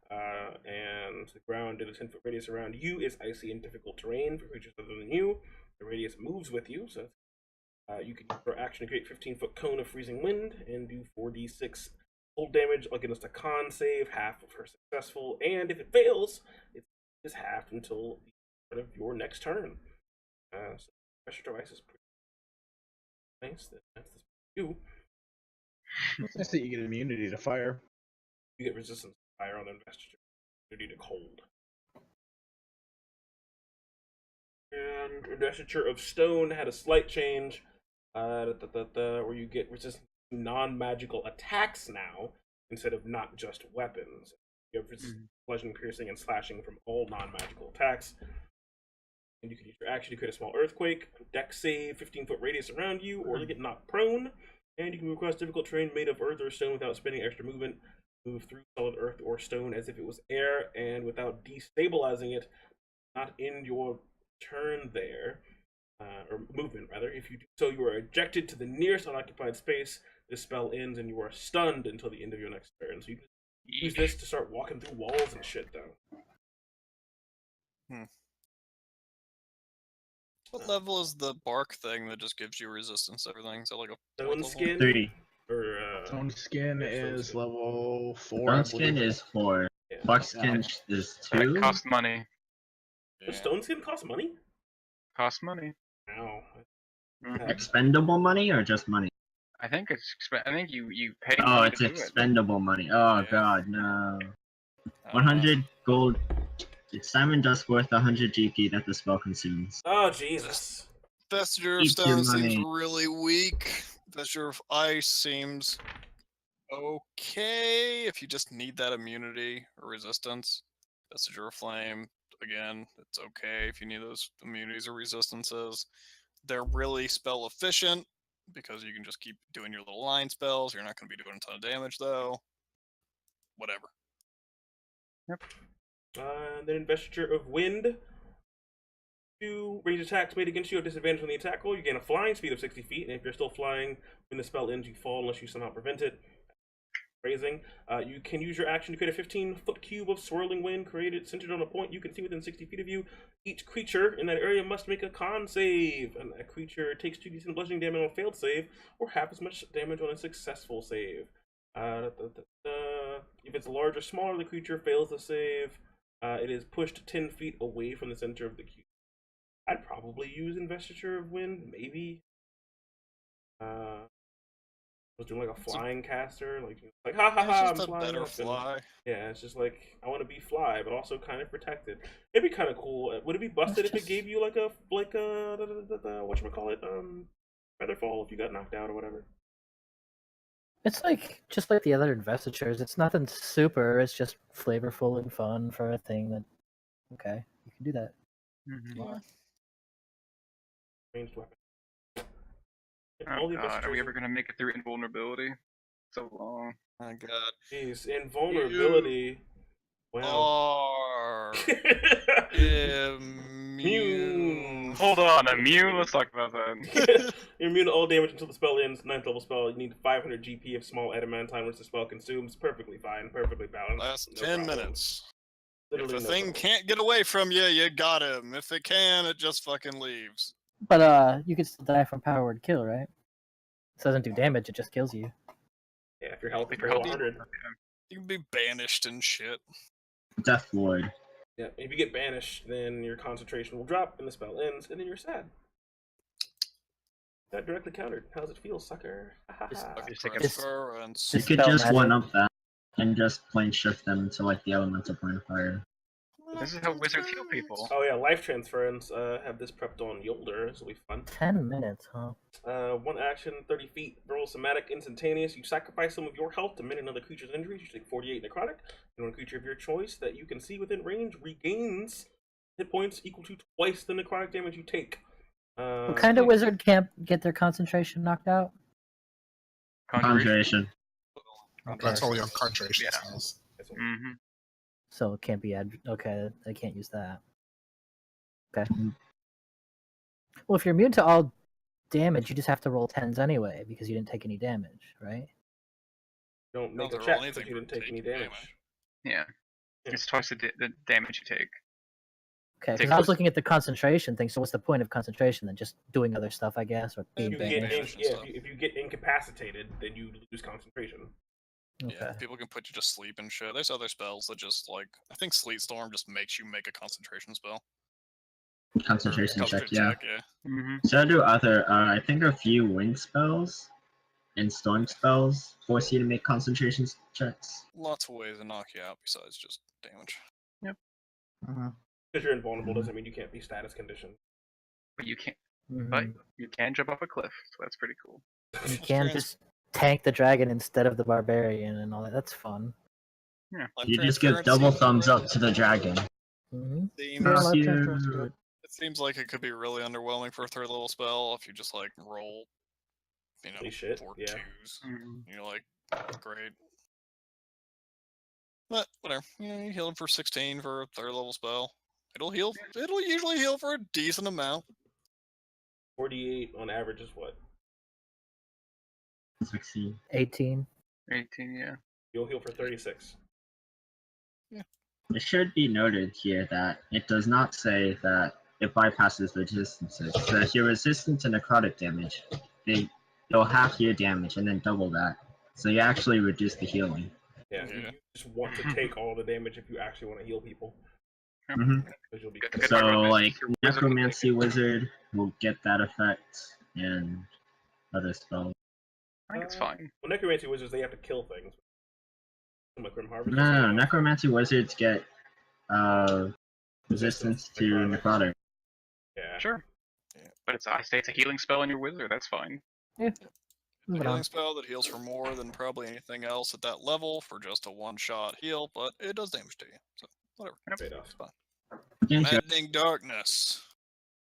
And the ground in a 10-foot radius around you is icy and difficult terrain for creatures other than you. The radius moves with you, so you can use your action to create 15-foot cone of freezing wind and do 4d6 cold damage against a con save, half of her successful, and if it fails, it is halved until the start of your next turn. So pressure device is pretty nice. That's you. It's nice that you get immunity to fire. You get resistance to fire on the investiture. Immunity to cold. And investiture of stone had a slight change, where you get resistance to non-magical attacks now instead of not just weapons. You have resistance to bludgeoning, piercing, and slashing from all non-magical attacks. And you can use your action to create a small earthquake, dex save, 15-foot radius around you, or to get knocked prone. And you can move across difficult terrain made of earth or stone without spending extra movement. Move through solid earth or stone as if it was air, and without destabilizing it, not in your turn there, or movement rather. If you do so, you are ejected to the nearest unoccupied space. This spell ends, and you are stunned until the end of your next turn. So you can use this to start walking through walls and shit, though. What level is the bark thing that just gives you resistance to everything? Is that like a Stone level? skin, 3. or Stone skin yeah, stone is skin. level 4. I Stone skin believe. is 4. Yeah. Buckskin is But 2. it costs money. Does stone skin cost money? Costs money. Ow. Mhm. Expendable money or just money? I think I think you pay. Oh, money it's to do it. expendable money. Oh Yeah. god, no. I don't know. 100 gold. It's Simon Dust worth 100 GP that the spell consumes. Oh, Jesus. Vestige of Keep your Stone seems money. really weak. Vestige of Ice seems okay if you just need that immunity or resistance. Vestige of Flame, again, it's okay if you need those immunities or resistances. They're really spell efficient because you can just keep doing your little line spells. You're not going to be doing a ton of damage though. Whatever. Then Investiture of Wind. 2 ranged attacks made against you have disadvantage on the attack roll. You gain a flying speed of 60 feet, and if you're still flying when the spell ends, you fall unless you somehow prevent it. Phrasing. You can use your action to create a 15-foot cube of swirling wind created centered on a point you can see within 60 feet of you. Each creature in that area must make a con save, and a creature takes 2d10 bludgeoning damage on a failed save, or half as much damage on a successful save. If it's large or smaller, the creature fails the save. It is pushed 10 feet away from the center of the cube. I'd probably use Investiture of Wind, maybe. I was doing like a flying caster, like ha ha It's ha, just I'm a flying better up, and fly. yeah, it's just like I want to be fly, but also kind of protected. It'd be kind of cool. Would it be busted if it gave you like a whatchamacallit, featherfall if you got knocked out or whatever? It's like just like the other investitures. It's nothing super. It's just flavorful and fun for a thing that. Okay, you can do that. Mhm. Ranged weapon. Oh god, are we ever gonna make it through invulnerability? So long. My god. Jeez, invulnerability. Wow. Are Immune. immune. Hold on, immune? Let's talk about that. You're immune to all damage until the spell ends. 9th level spell. You need 500 GP of small adamantine, which the spell consumes. Perfectly fine. Perfectly balanced. Last No 10 problem. minutes. Literally If the no thing problem. can't get away from you, you got him. If it can, it just fucking leaves. But you can still die from power word kill, right? It doesn't do damage. It just kills you. Yeah, if your health is If you're below healthy. 100. You can be banished and shit. Death Void. Yeah, if you get banished, then your concentration will drop and the spell ends, and then you're sad. That directly countered. How's it feel, sucker? Just- Fucking Just take a- transference. You could Dispel just magic. one up that and just plane shift them to like the elemental plane of fire. This is how wizards heal people. Oh yeah, life transference. Have this prepped on Yolder. This will be fun. 10 minutes, huh? 1 action, 30 feet. Roll somatic, instantaneous. You sacrifice some of your health to mend another creature's injuries. You take 48 necrotic. And one creature of your choice that you can see within range regains hit points equal to twice the necrotic damage you take. What kind of wizard can't get their concentration knocked out? Conjuration. That's only on conjuration Yeah. spells. Mm-hmm. So it can't be okay, they can't use that. Okay. Well, if you're immune to all damage, you just have to roll 10s anyway because you didn't take any damage, right? Don't make No, a they're check only because thing you didn't for take any taking damage. damage. Yeah. Yeah. It's twice the damage you take. Okay, Take because I was those- looking at the concentration thing. So what's the point of concentration then? Just doing other stuff, I guess, or being You Being get banished. banished. if you get incapacitated, then you lose concentration. Okay. Yeah, people can put you to sleep and shit. There's other spells that just like I think Sleet Storm just makes you make a concentration spell. Concentration check, Concentration yeah. check, yeah. Mm-hmm. So I do other, I think a few wind spells and storm spells force you to make concentration checks. Lots of ways to knock you out besides just damage. Because you're invulnerable doesn't mean you can't be status conditioned. But you can't. Mhm. But you can jump off a cliff, so that's pretty cool. You can just tank the dragon instead of the barbarian and all that. That's fun. Life You just give transference double seems thumbs really- up to the dragon. Mm-hmm. seems- Yeah, Fuck life you. transference is good. It seems like it could be really underwhelming for a 3rd level spell if you just like roll, Holy shit, 4 yeah. 2s. Mm-hmm. You're like, great. But whatever. You heal him for 16 for a 3rd level spell. It'll heal. It'll usually heal for a decent amount. 48 on average is what? 16. 18. 18, yeah. You'll heal for 36. It should be noted here that it does not say that it bypasses resistances. So if you're resistant to necrotic damage, you'll half your damage and then double that. So you actually reduce the healing. Yeah, Yeah. you just want to take all the damage if you actually want to heal people. Mhm. Because you'll be Good So luck, like Your wizard will take Necromancy it. Wizard will get that effect and other spells. I think it's fine. Well, Necromancy Wizards, they have to kill things. Like Grim Harvest. No, Necromancy Wizards get resistance to necrotic. Yeah. Sure. But I say it's a healing spell on your wizard. That's fine. Moving A on. healing spell that heals for more than probably anything else at that level for just a one-shot heal, but it does damage to you. So whatever. Trade off. It's fine. Thank you. Maddening darkness.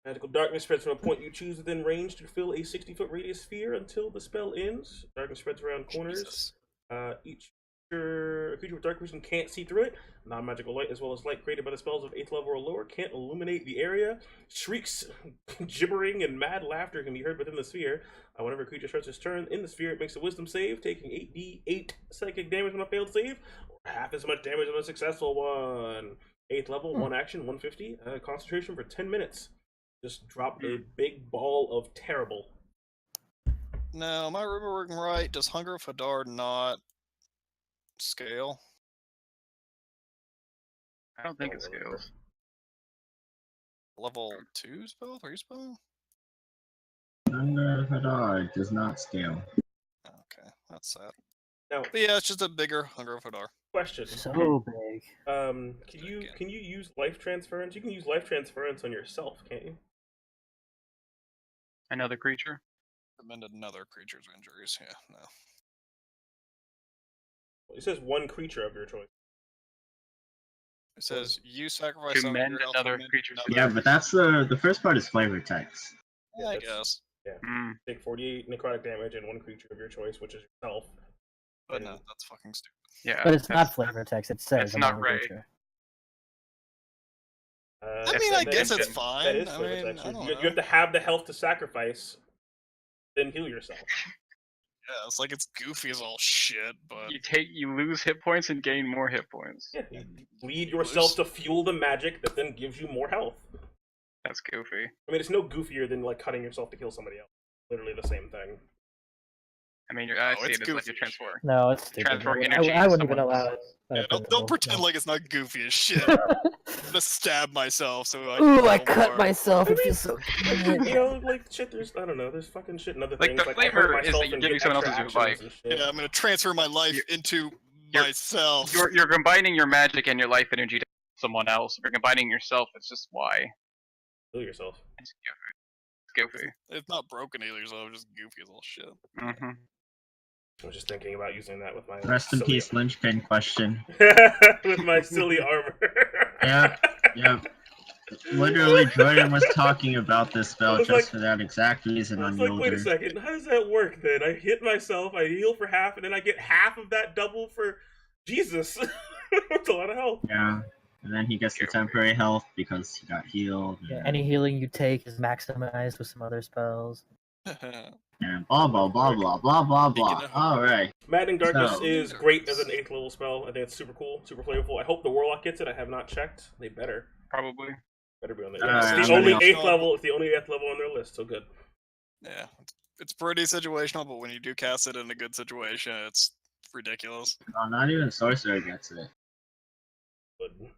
Magical darkness spreads from a point you choose within range to fill a 60-foot radius sphere until the spell ends. Darkness spreads around corners. Jesus. Each creature with dark vision can't see through it. Non-magical light, as well as light created by the spells of 8th level or lower, can't illuminate the area. Shrieks, gibbering, and mad laughter can be heard within the sphere. Whenever a creature starts its turn in the sphere, it makes a wisdom save, taking 8d8 psychic damage on a failed save, or half as much damage on a successful one. 8th level, 1 action, 150. Concentration for 10 minutes. Just drop a big ball of terrible. Now, am I remembering right? Does Hunger of Hadar not scale? I don't think it scales. Level 2 spell? 3 spell? Hunger of Hadar does not scale. Okay, that's sad. Now, But yeah, it's just a bigger Hunger of Hadar. question. So big. Can you use life transference? You can use life transference on yourself, can't you? Another creature. Recommended another creature's injuries. Yeah, no. It says one creature of your choice. It says you sacrifice To some of mend your health another to mend creature's another Yeah, but that's the first part is flavor text. Yeah, I that's- guess. Mm. Take 48 necrotic damage and one creature of your choice, which is yourself. But And- no, that's fucking stupid. Yeah. But it's that's- not flavor text. It says that's not another right. creature. I mean, I that guess is- it's fine. That is I flavor mean, text. I don't You know. have to have the health to sacrifice, then heal yourself. Yeah, it's like it's goofy as all shit, but You lose hit points and gain more hit points. Yeah, you bleed yourself Lose. to fuel the magic that then gives you more health. That's goofy. I mean, it's no goofier than like cutting yourself to kill somebody else. Literally the same thing. I mean, I Oh, see it's it as like goofy your as transfer. No, it's stupid. Transfer I, energy I to wouldn't even someone allow else. it. yeah, don't pretend like it's not goofy as shit. No. I'm gonna stab myself so I Ooh, can I heal cut more. myself. I It mean, feels so Like, good. you know, like shit. There's I don't know. There's fucking shit and other Like, things. the I hurt flavor is myself that you're and giving get someone extra else your actions life. and shit. Yeah, I'm gonna transfer my life You're- into you're- myself. You're combining your magic and your life energy to someone else. If you're combining yourself, it's just why. Heal yourself. It's goofy. It's not broken either, so it's just goofy as all shit. Mm-hmm. I was just thinking about using that with my Rest in silly- peace, linchpin question. with my silly armor. Yeah. Literally, Jordan was talking about this spell I was just like- for that exact reason I on was like, wait a Yolder. second, how does that work then? I hit myself, I heal for half, and then I get half of that double for Jesus. That's a lot of health. Yeah. And then he gets the temporary health because he got healed. Yeah, any healing you take is maximized with some other spells. And blah blah blah blah blah blah blah. Alright. Maddening Darkness So- is great as an 8th level spell. I think it's super cool, super flavorful. I hope the Warlock gets it. I have not checked. They better. Probably. Better be on there. Alright, It's the I'm only gonna- 8th level. It's the only 8th level on their list, so good. Yeah, it's pretty situational, but when you do cast it in a good situation, it's ridiculous. Oh, not even Sorcerer gets it. Good.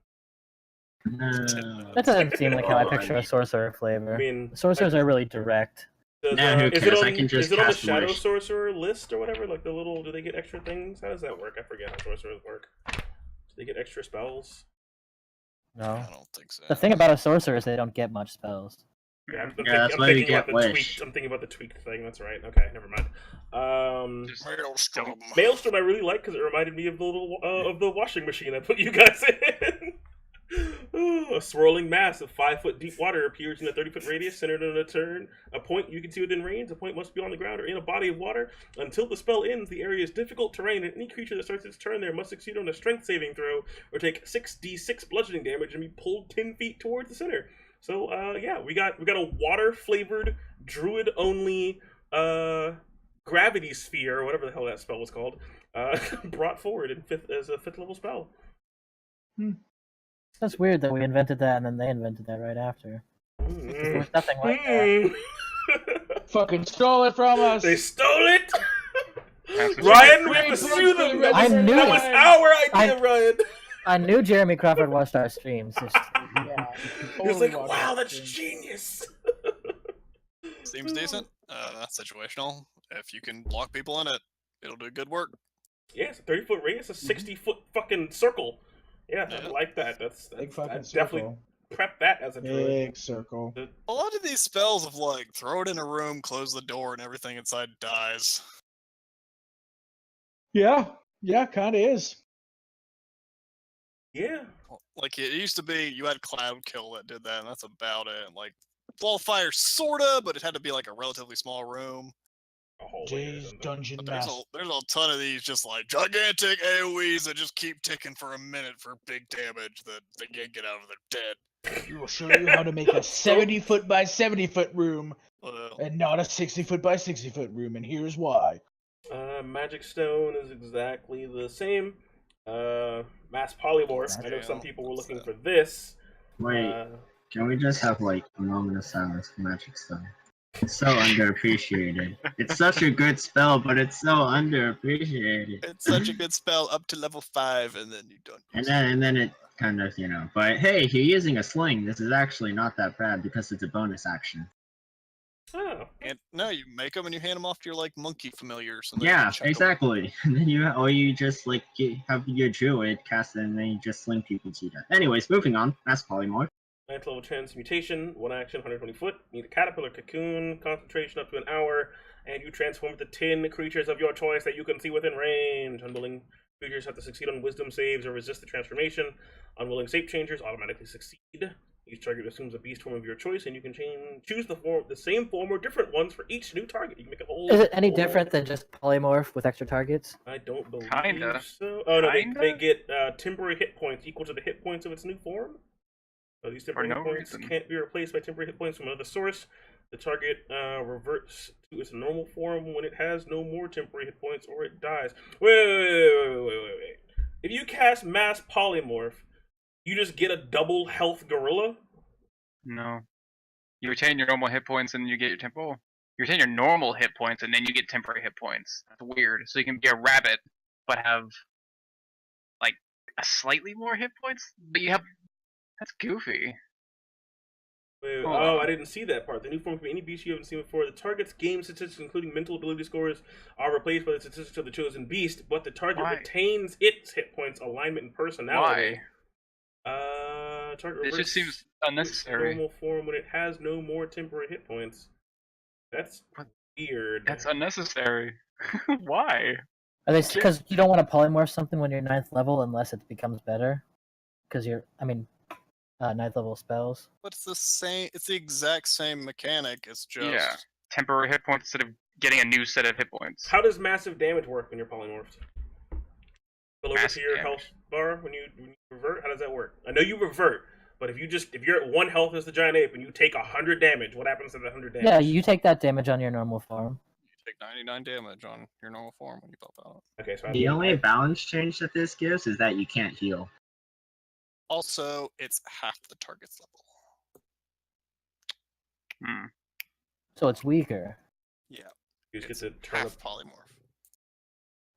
No. That doesn't seem like how I Oh, picture a sorcerer flavor. I mean, Sorcerers are really direct. does, Nah, who is it cares? on, I can just is it on the cast Shadow Wish. Sorcerer list or whatever? Like the little, do they get extra things? How does that work? I forget how sorcerers work. Do they get extra spells? No. I don't think so. The thing about a sorcerer is they don't get much spells. Yeah, I'm that's I'm why you thinking about get the Wish. tweaked. I'm thinking about the tweaked thing. That's right. Okay, never mind. Just Maelstrom. Maelstrom I really like because it reminded me of the little of the washing machine I put you guys in. Ooh, a swirling mass of 5-foot deep water appears in a 30-foot radius centered on a turn. A point you can see within range. A point must be on the ground or in a body of water. Until the spell ends, the area is difficult terrain, and any creature that starts its turn there must succeed on a strength saving throw or take 6d6 bludgeoning damage and be pulled 10 feet towards the center. So yeah, we got a water flavored druid only gravity sphere or whatever the hell that spell was called brought forward in as a 5th level spell. That's weird that we invented that and then they invented that right after. There was nothing like that. Mm. Fucking stole it from us. They stole it. That's Ryan, we have to Free sue them. blood I knew That it. was our idea, I- Ryan. I knew Jeremy Crawford watched our streams. Just, Yeah. He was Totally like, watched wow, that that's thing. genius. Seems decent. Situational. If you can block people in it, it'll do good work. Yeah, it's a 30-foot radius, a 60-foot fucking circle. Yeah, I Yeah. like that. That's Big fucking definitely circle. prep that as a druid. Big circle. A lot of these spells of like throw it in a room, close the door, and everything inside dies. Yeah, kind of is. Yeah. Like it used to be, you had Cloud Kill that did that, and that's about it. And, like Wall of Fire, sorta, but it had to be like a relatively small room. A hallway or Jay's something. Dungeon But there's Master. there's a ton of these just like gigantic AoEs that just keep ticking for a minute for big damage that they can't get out of. They're dead. We will show you how to make a 70-foot by 70-foot room Well, and not a 60-foot by 60-foot room, and here's why. Magic Stone is exactly the same. Mass Polymorph. I know some people were looking for this. Wait, can we just have like a moment of silence for Magic Stone? It's so underappreciated. It's such a good spell, but it's so underappreciated. it's such a good spell up to level 5, and then you don't. And then it kind of, But hey, if you're using a sling, this is actually not that bad because it's a bonus action. Oh. And no, you make them and you hand them off to your like monkey familiars. And Yeah, check 'em. exactly. And then you just like have your druid cast it, and then you just sling people to death. Anyways, moving on. That's polymorph. 9th level transmutation, 1 action, 120 foot. Need a caterpillar cocoon, concentration up to an hour, and you transform into 10 creatures of your choice that you can see within range. Unwilling creatures have to succeed on wisdom saves or resist the transformation. Unwilling shape changers automatically succeed. Each target assumes a beast form of your choice, and you can choose the same form or different ones for each new target. You can make a whole. Is it any different than just polymorph with extra targets? I don't believe Kinda. so. Oh no, Kinda? they get temporary hit points equal to the hit points of its new form. So these temporary For hit no points reason. can't be replaced by temporary hit points from another source. The target reverts to its normal form when it has no more temporary hit points, or it dies. Wait. If you cast Mass Polymorph, you just get a double health gorilla? No. You retain your normal hit points and you get your tempo. You retain your normal hit points and then you get temporary hit points. That's weird. So you can be a rabbit, but have like a slightly more hit points, but you have. That's goofy. Wait, Hold oh, on. I didn't see that part. The new form can be any beast you haven't seen before. The target's game statistics, including mental ability scores, are replaced by the statistics of the chosen beast, but the target Why? retains its hit points, alignment, and personality. Why? Target It reverts just seems its unnecessary. normal form when it has no more temporary hit points. That's What? weird. That's unnecessary. Why? Are they because you don't want to polymorph something when you're 9th level unless it becomes better? Because 9th level spells. But it's the same. It's the exact same mechanic. It's just Yeah. Temporary hit points instead of getting a new set of hit points. How does massive damage work when you're polymorphed? Spill over to Massive your damage. health bar when you revert? How does that work? I know you revert, but if you're at 1 health as the giant ape and you take 100 damage, what happens to the 100 damage? Yeah, you take that damage on your normal form. you take 99 damage on your normal form when you pop out. Okay, so The only balance change that this gives is that you can't heal. Also, it's half the target's level. Hmm. So it's weaker. Yeah, you just it's get to turn half up. polymorph.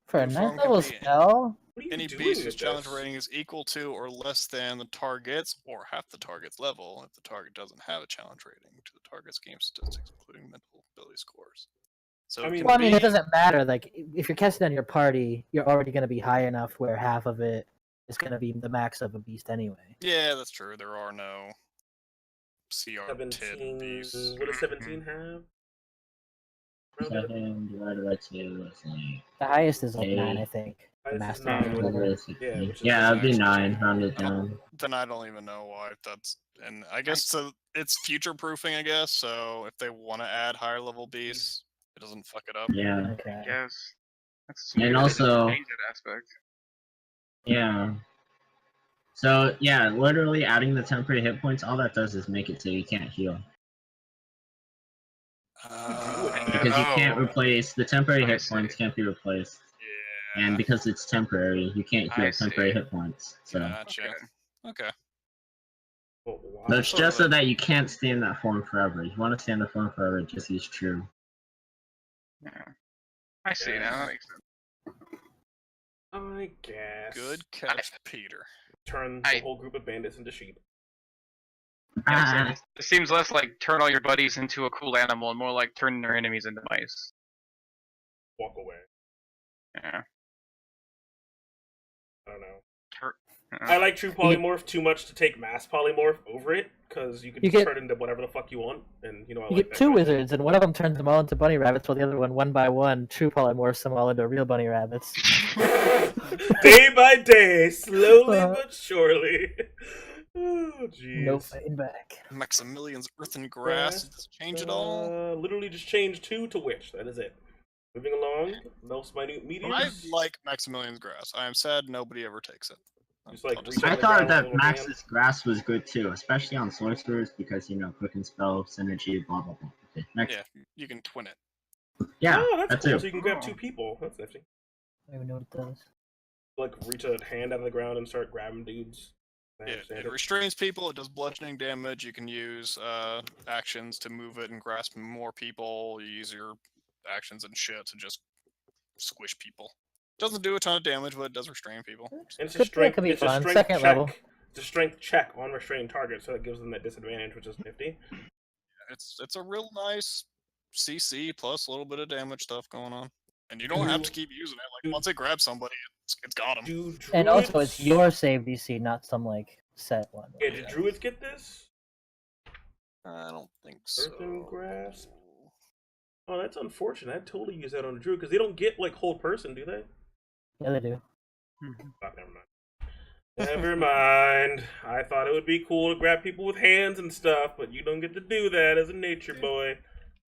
For a Your form 9th can level be spell? What are you Any doing beast with whose challenge this? rating is equal to or less than the target's or half the target's level if the target doesn't have a challenge rating to the target's game statistics, including mental ability scores. So I it mean- can Well, I mean, be, it doesn't matter. Like, if you're casting on your party, you're already going to be high enough where half of it is going to be the max of a beast anyway. Yeah, that's true. There are no CR 17. beasts. What does 17 have? Round it up. 7 divided by 2 is like The highest is like Eight. 9, I think. The Highest is master, 9. whatever. Yeah, which is Yeah, it'd be actually 9, rounded down. Then I don't even know why that's. And I guess so it's future proofing, I guess. So if they want to add higher level beasts, it doesn't fuck it up. Yeah, Okay. Yes. That's And weird. They also- didn't change that aspect. yeah. So, yeah, literally adding the temporary hit points, all that does is make it so you can't heal. Because you can't Oh. replace, the temporary I hit see. points can't be replaced. Yeah. And because it's temporary, you can't I heal temporary see. hit points. So, Gotcha. Okay. Oh, wow. so it's Sort just of so that you can't stay in that form forever. If you want to stay in the form forever, just use true. Yeah. I see now. That makes sense. I guess. Good catch, Peter. Turn I- the whole group of bandits into sheep. Yeah, it seems less like turn all your buddies into a cool animal and more like turn their enemies into mice. Walk away. Yeah. I don't know. I like True Polymorph too much to take Mass Polymorph over it, because you can You just get- turn into whatever the fuck you want, and I You like get that two kind of thing. wizards, and one of them turns them all into bunny rabbits, while the other one by one, true polymorphs them all into real bunny rabbits. Day by day, slowly but surely. Oh, jeez. No fighting back. Maximilian's Earthen Grass. Does it change at all? Literally just change 2 to Witch. That is it. Moving along, most minute meteors. I like Maximilian's Grass. I am sad nobody ever takes it. Just like I'll reach I on the thought ground with a that little Max's Grass was good too, especially on sorcerers because quicken spell, synergy, blah blah blah. Okay, next. Yeah, you can twin it. Yeah, Oh, that's that cool. too. So you can grab 2 people. That's nifty. I don't even know what it does. Like reach a hand out of the ground and start grabbing dudes. I Yeah, understand it it. restrains people. It does bludgeoning damage. You can use actions to move it and grasp more people. You use your actions and shit to just squish people. Doesn't do a ton of damage, but it does restrain people. And it's a Could- strength. that could be It's a fun. strength Second check. level. It's a strength check on restrained target, so that gives them that disadvantage, which is nifty. It's a real nice CC plus a little bit of damage stuff going on. And you don't have to keep using it. Like once it grabs somebody, it's got them. Do druids... And also, it's your save DC, not some set one. Yeah, did druids get this? I don't think so. Earthen Grasp? Oh, that's unfortunate. I'd totally use that on a druid, because they don't get, hold person, do they? Yeah, they do. Oh, never mind. Never mind. I thought it would be cool to grab people with hands and stuff, but you don't get to do that as a nature boy.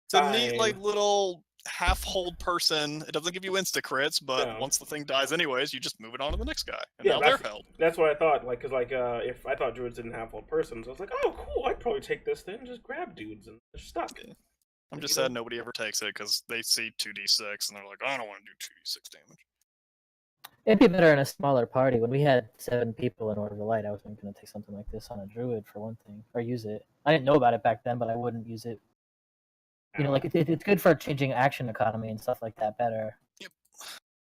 It's a neat, Fine. little half-hold person. It doesn't give you insta-crits, but No. once the thing dies anyways, you just move it on to the next guy. And Yeah, now they're that's- held. That's what I thought, if I thought druids didn't have hold persons, I was like, oh, cool, I'd probably take this then and just grab dudes and they're stuck. I'm just sad nobody ever takes it, because they see 2d6, and they're like, I don't want to do 2d6 damage. It'd be better in a smaller party. When we had 7 people in Order of the Light, I was going to take something like this on a druid for one thing, or use it. I didn't know about it back then, but I wouldn't use it. It's good for changing action economy and stuff like that better.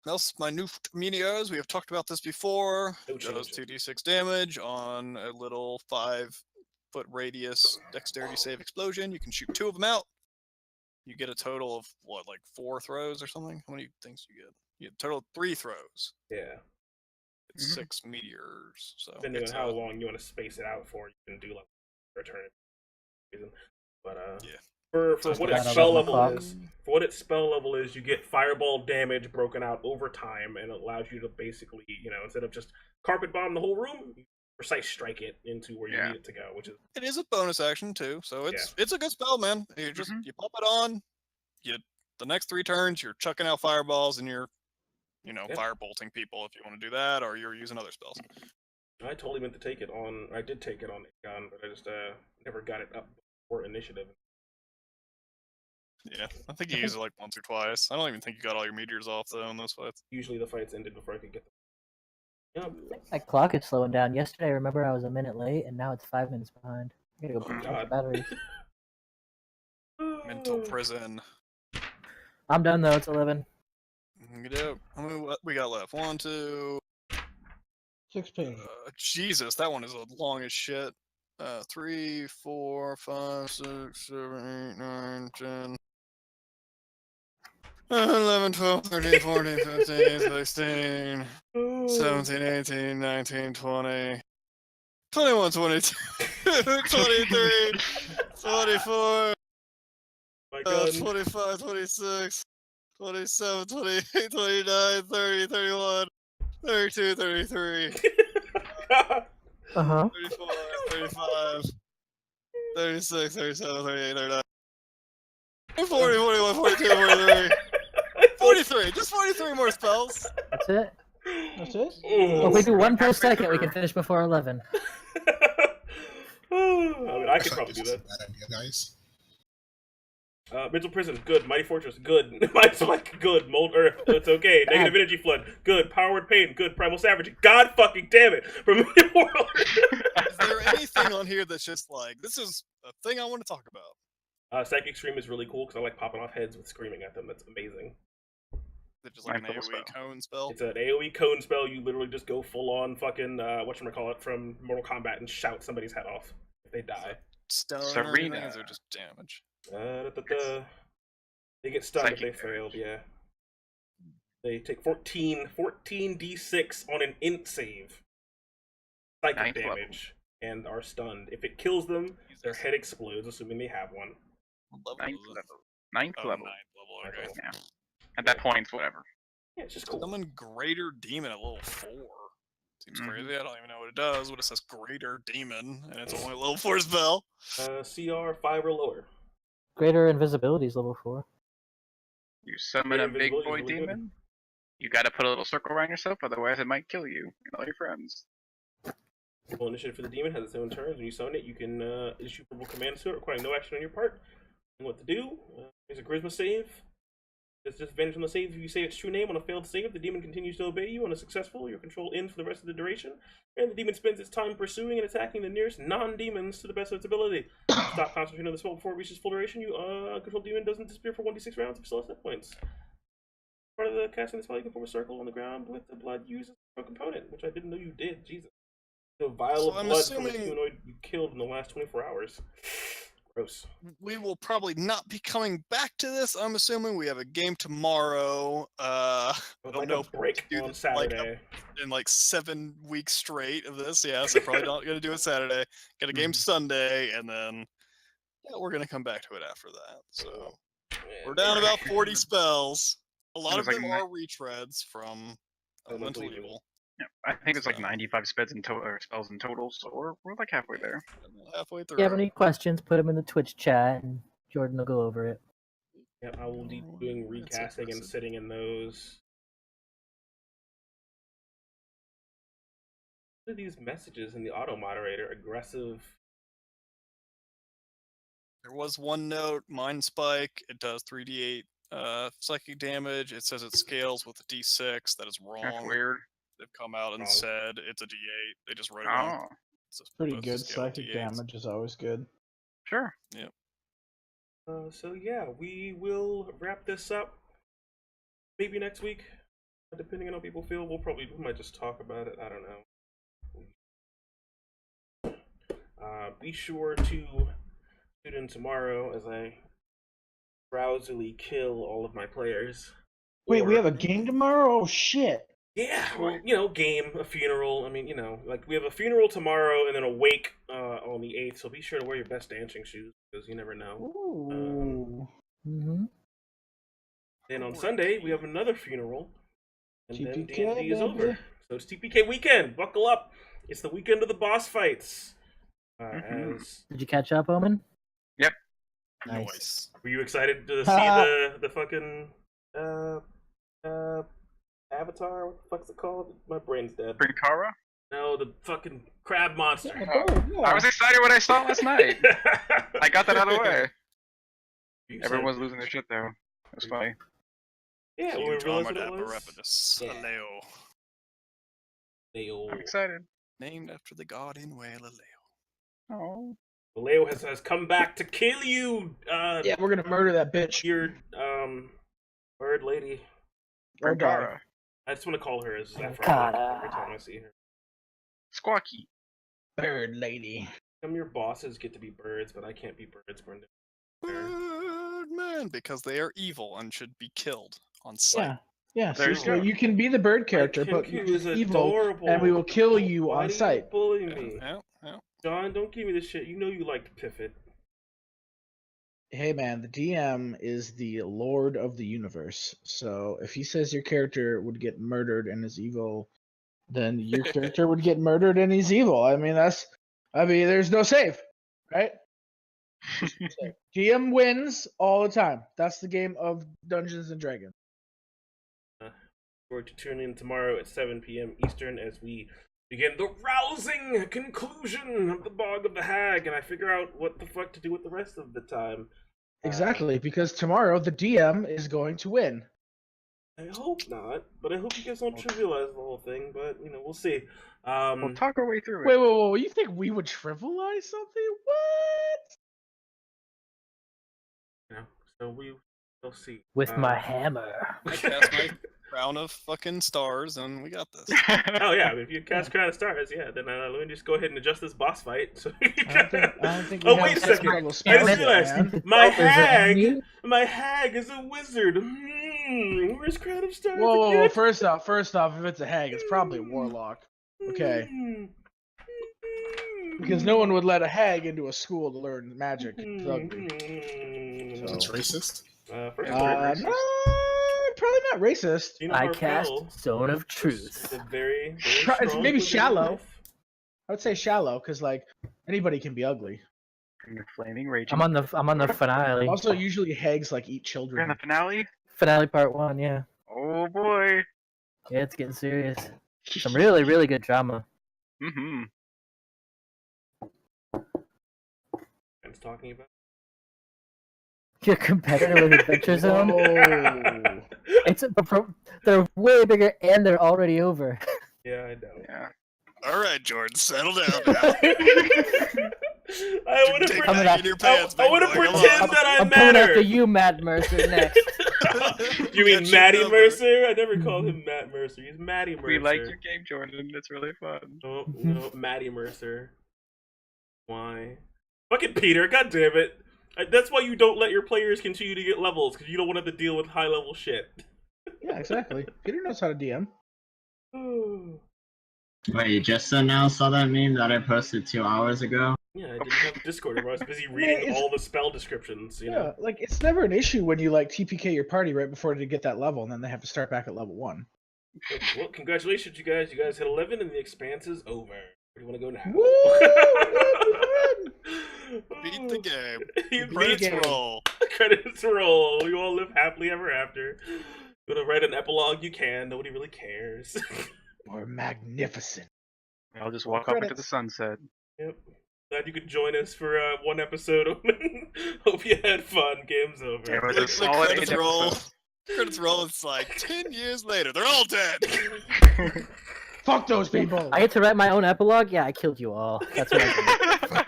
Else, my new meteors, we have talked about this before. No Does change. 2d6 damage on a little 5-foot radius dexterity save explosion. You can shoot 2 of them out. You get a total of, 4 throws or something? How many things do you get? You get a total of 3 throws. Yeah. It's 6 meteors. So Depending it's on how long you want to space it out for, you can do return it. But Yeah. For Just what about its spell 11 level o'clock. is, you get fireball damage broken out over time, and it allows you to basically, instead of just carpet bomb the whole room, you precise strike it into where you Yeah. need it to go, which is It is a bonus action too, so it's a good spell, man. You just you pop it on, the next 3 turns you're chucking out fireballs and you're fire bolting people if you want to do that, or you're using other spells. I totally meant to take it on. I did take it on Aegon, but I just never got it up for initiative. Yeah, I think you use it once or twice. I don't even think you got all your meteors off though in those fights. Usually the fights ended before I could get them. Yep. My clock is slowing down. Yesterday, I remember I was a minute late, and now it's 5 minutes behind. I gotta go charge God. the batteries. Mental prison. I'm done though. It's 11. How many we got left? 1, 2. 6 pages. Jesus, that one is long as shit. 3, 4, 5, 6, 7, 8, 9, 10. 11, 12, 13, 14, 15, 16, 17, 18, 19, 20, 21, 22, 23, 24, My gun. 25, 26, 27, 28, 29, 30, 31, 32, 33, Uh huh. 34, 35, 36, 37, 38, 39, 40, 41, 42, 43. 43, just 43 more spells. That's it. That's it? Well, if we do one per second, we can finish before 11. I could probably do This is that. a bad idea, guys. Mental Prison, good. Mighty Fortress, good. Might Select, good. Mold Earth, it's okay. Negative Energy Flood, good. Powered Pain, good. Primal Savage, god fucking damn it. From World. Is there anything on here that's just this is a thing I want to talk about? Psychic Scream is really cool because I like popping off heads with screaming at them. That's amazing. Is it just an Mindful AoE cone spell? It's an AoE cone spell. You literally just go full on fucking, whatchamacallit, from Mortal Kombat and shout somebody's head off if they die. Stun or Serena. anything, or just damage? They get stunned if they Psychic failed, yeah. They take 14d6 on an int save. psychic Ninth level. damage and are stunned. If it kills them, their head explodes, assuming they have one. What Ninth is it? level. Ninth Oh, level. ninth level. Okay. Yeah. At that point, it's whatever. Yeah, it's just cool. Summon Greater Demon at level 4. Seems Mhm. crazy. I don't even know what it does, but it says Greater Demon, and it's only a level 4 spell. CR 5 or lower. Greater invisibility is level 4. You summon Greater a big invisibility is boy really good. demon. You gotta put a little circle around yourself, otherwise it might kill you and all your friends. Full initiative for the demon has its own turns. When you summon it, you can issue verbal commands to it, requiring no action on your part. And what to do? There's a charisma save. There's disadvantage on the save if you say its true name. On a failed save, the demon continues to obey you. On a successful, your control ends for the rest of the duration. And the demon spends its time pursuing and attacking the nearest non-demons to the best of its ability. Stop concentrating on the spell before it reaches full duration. You control demon doesn't disappear for 1d6 rounds if you still have hit points. Part of the casting the spell, you can form a circle on the ground with the blood used as a component, which I didn't know you did. Jesus. A vial So of I'm blood from a assuming- humanoid you killed in the last 24 hours. Gross. We will probably not be coming back to this. I'm assuming we have a game tomorrow. I don't Like know a if break do on this, like, Saturday. in like 7 weeks straight of this. Yeah, so probably not gonna do it Saturday. Get a game Sunday, and then we're gonna come back to it after that. So we're down about 40 spells. A lot of There's like them are retreads from Elemental Elemental Evil. Yeah, I think it's like So- 95 spells in total, so we're like halfway there. Halfway If through. you have any questions, put them in the Twitch chat, and Jordan will go over it. Yep, I will be doing recasting and sitting in those. What are these messages in the auto moderator? Aggressive. There was one note, Mind Spike. It does 3d8 psychic damage. It says it scales with a d6. That is wrong. That's weird. They've come out and Wrong. said it's a d8. They just wrote it wrong. Oh, It's Pretty supposed to good. scale with Psychic D8s. damage is always good. sure. So yeah, we will wrap this up. Maybe next week, depending on how people feel. We might just talk about it. I don't know. Be sure to tune in tomorrow as I drowsily kill all of my players. Wait, we Or- have a game tomorrow? Oh shit! Yeah, well, game, a funeral. I mean, like we have a funeral tomorrow and then a wake on the 8th. So be sure to wear your best dancing shoes because you never know. Ooh. Mm-hmm. Then on Sunday we have another funeral, and then TPK, D&D is baby. over. So it's TPK weekend. Buckle up! It's the weekend of the boss fights. As Did you catch up, Omen? Nice. Nice. were you excited to see the fucking Avatar? What the fuck's it called? My brain's dead. Prinkara? No, the fucking crab monster. I was excited when I saw it last night. I got that out of the way. You Everyone was excited? losing their shit though. It was funny. Yeah, when we Huge realized armored what it was. apparatus. Yeah. Aleo. Leo. I'm excited. Named after the god in Whale, Aleo. Oh. Leo has come back to kill you. Yeah, we're gonna murder that bitch. Your bird lady. Or die. Prinkara. I just want to call her as Zephyr Cara. every time I see her. Squawky. Bird lady. Some of your bosses get to be birds, but I can't be birds, Brendan. Birdman, because they are evil and should be killed on sight. Yeah. Yeah, There you so go. you can be the bird character, but Kinku you're is evil, adorable. and we will kill you Why on do you sight. bully Yeah, me? yeah. John, don't give me this shit. You know you like to piff it. Hey man, the DM is the lord of the universe. So if he says your character would get murdered and is evil, then your character would get murdered and he's evil. I mean, there's no save, right? GM wins all the time. That's the game of Dungeons and Dragons. Or to tune in tomorrow at 7 p.m. Eastern as we begin the rousing conclusion of the Bog of the Hag, and I figure out what the fuck to do with the rest of the time. Exactly, because tomorrow the DM is going to win. I hope not, but I hope you guys don't trivialize the whole thing, but, we'll see. We'll talk our way through it. Wait, you think we would trivialize something? What? So we'll see. With my hammer. I cast my crown of fucking stars, and we got this. Oh yeah, if you cast Crown of Stars, yeah, then let me just go ahead and adjust this boss fight. So I don't think we oh have wait a second second, level I spells just yet, realized man. my Is it hag is a wizard. Where's Crown of Stars? Whoa, again? first off, if it's a hag, it's probably a warlock. Okay. Because no one would let a hag into a school to learn magic. It's ugly. That's So, racist. First Yeah, word. racist. no, probably not racist. I cast Zone of It's Truth. a very, very It's strong maybe forbidden shallow. knife. I would say shallow, because like anybody can be ugly. And the flaming raging. I'm on the finale. Also, usually hags like eat You're in children. the finale. Finale part 1, yeah. Oh boy. Yeah, it's getting serious. Some really, really good drama. Mm-hmm. It's talking about. Your competitor with Adventure Zone. Oh. They're way bigger and they're already over. Yeah, I know. Yeah. All right, Jordan, settle down now. I want to Take Coming that up. in your pants, I want to big boy, come pretend on. that I I'm coming matter. after you, Matt Mercer, next. You mean Got your Matty number. Mercer? I never called him Matt Mercer. He's Matty Mercer. We like your game, Jordan. It's really fun. Oh, no, Matty Mercer. Why? Fucking Peter, god damn it. That's why you don't let your players continue to get levels, because you don't want to have to deal with high level shit. Yeah, exactly. Peter knows how to DM. Wait, you just now saw that meme that I posted 2 hours ago? Yeah, I didn't have Discord. I was busy reading it's- all the spell descriptions, you Yeah, know. like it's never an issue when you like TPK your party right before they get that level, and then they have to start back at level 1. Well, congratulations, you guys. You guys hit 11, and the expanse is over. Where do you want to go now? Beat the game. You Credits beat game. roll. Credits roll. You all live happily ever after. Gonna write an epilogue, you can. Nobody really cares. Or magnificent. I'll just walk off into the Credits. sunset. Yep. Glad you could join us for one episode. Hope you had fun. Game's over. It was The a solid credits 8 roll. episodes. Credits roll. It's like 10 years later. They're all dead. Fuck those people. I get to write my own epilogue? Yeah, I killed you all. That's what I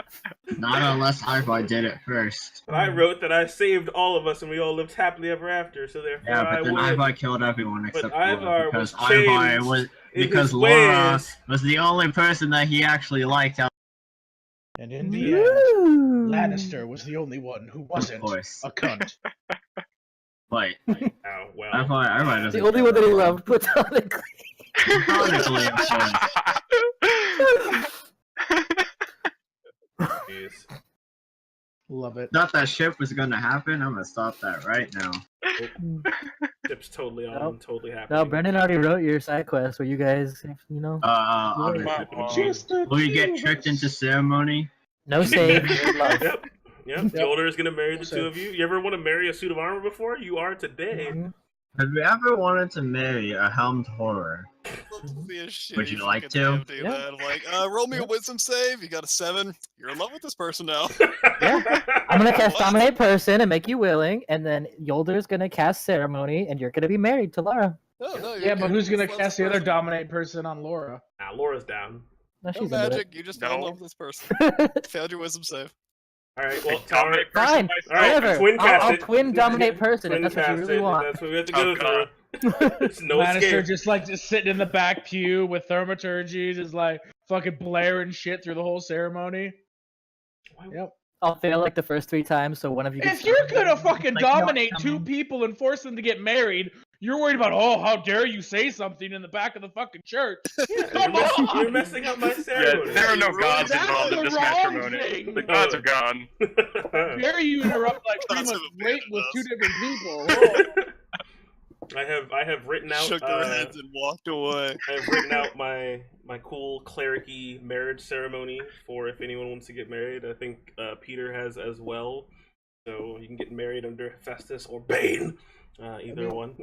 Not unless Ivar did it first. But I wrote that I saved all of us and we all lived happily ever after, so therefore Yeah, I but then win. Ivar killed everyone except Ivar Laura was because Ivar changed was in because his Laura ways. was the only person that he actually liked. Out And in did. the end, Woo! Lannister was the only one who wasn't course. a cunt. but Oh, well. Ivar doesn't. The only one that he loved platonically. Platonically, of course. Jeez. Love it. Thought that ship was gonna happen. I'm gonna stop that right now. Tip's totally on, Nope. totally happy. No, Brendan already wrote your side quest where you guys, Obviously. Just a Will you get two tricked of into us. ceremony? no save, no love. Yep. Yep. The older is gonna marry the Also- two of you. You ever want to marry a suit of armor before? You are today. Mhm. Have you ever wanted to marry a helmed horror? Would you like to? Yeah. Like, roll me a wisdom save. You got a 7. You're in love with this person now. Yeah. I'm gonna cast Dominate Person and make you willing, and then Yolder's gonna cast Ceremony, and you're gonna be married to Laura. No, no, Yeah, but who's gonna Just love cast this the other person. dominate person on Laura? Nah, Laura's down. No, No she's into magic. You just fell in No. love with this person. it. Failed your wisdom save. All right. Well, Tower. Dominate person Fine. by All right, Whatever. twin cast I'll it. twin Dominate Person if Twin that's what you cast really it, want. That's what we have to Oh, go God. through. There's no Lannister escape. just sitting in the back pew with thaumaturgy, just like fucking blaring shit through the whole ceremony. Yep. I'll fail like the first 3 times, so one of you. If you're gonna fucking Like, no, dominate come two on. people and force them to get married, you're worried about, oh, how dare you say something in the back of the fucking church? Come You're on! messing up my Yeah, ceremony. there are no That's gods involved in the this wrong matrimony. thing. The gods are gone. Dare you interrupt like 3 That's months what wait with does. 2 different people? I have written out. Shook their heads and walked away. I've written out my cool clericy marriage ceremony for if anyone wants to get married. I think Peter has as well, so you can get married under Festus or Bane, either one.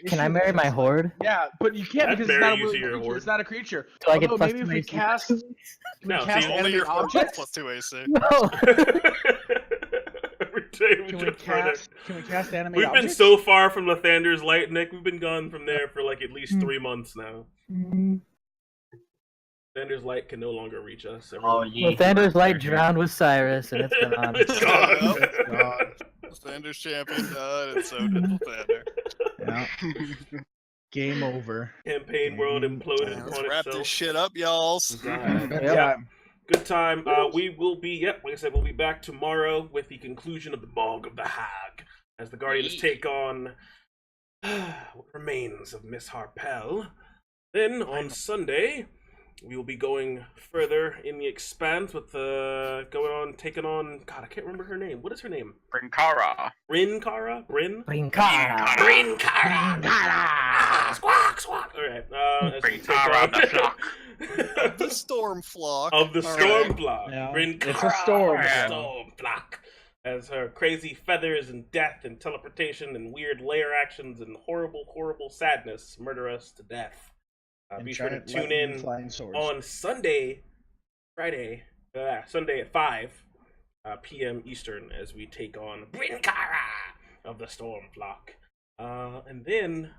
Can I marry my horde? Yeah, but you can't I'd because it's not, marry you to your creature. horde. It's not a creature. Do I get Although plus maybe if 2 we AC? cast, can we No, cast see, Only animate your horde objects? plus 2 AC. No. Every day we Can we jump further. cast animate We've been objects? so far from Lathander's light, Nick. We've been gone from there for like at least 3 months now. Lathander's light can no longer reach us. Oh, everyone. yeah. Lathander's light drowned with Cyrus, and it's gone. It's gone. Yep. Thander's champion died, and so did Lathander. Yeah. Game over. Campaign world imploded Let's upon wrap itself. this shit up, y'alls. God. Good Yep. time. Good time. We will be, like I said, we'll be back tomorrow with the conclusion of the Bog of the Hag as the Guardians take on what remains of Miss Harpel. Then on Sunday, we will be going further in the expanse with taking on. God, I can't remember her name. What is her name? Brinkara. Brinkara? Brinkara. Brinkara! Squawk, squawk! Alright, as we take Brinkara on... the flock. The storm flock. Of the All storm right. flock. Yeah, Brinkara, it's a storm the flock. storm flock. As her crazy feathers and death and teleportation and weird layer actions and horrible, horrible sadness murder us to death. And Be sure to giant tune lightning in flying swords. on Sunday at 5 p.m. Eastern as we take on Brinkara of the Storm Flock. And then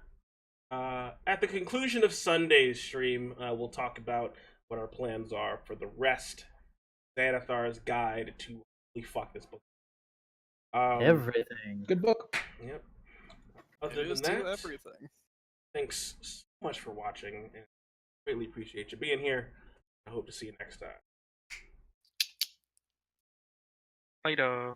at the conclusion of Sunday's stream, we'll talk about what our plans are for the rest. Xanathar's Guide to Holy Fuck This Book. Everything. Good book. Yep. It Other is than to that, everything. thanks so much for watching, and greatly appreciate you being here. I hope to see you next time. Later.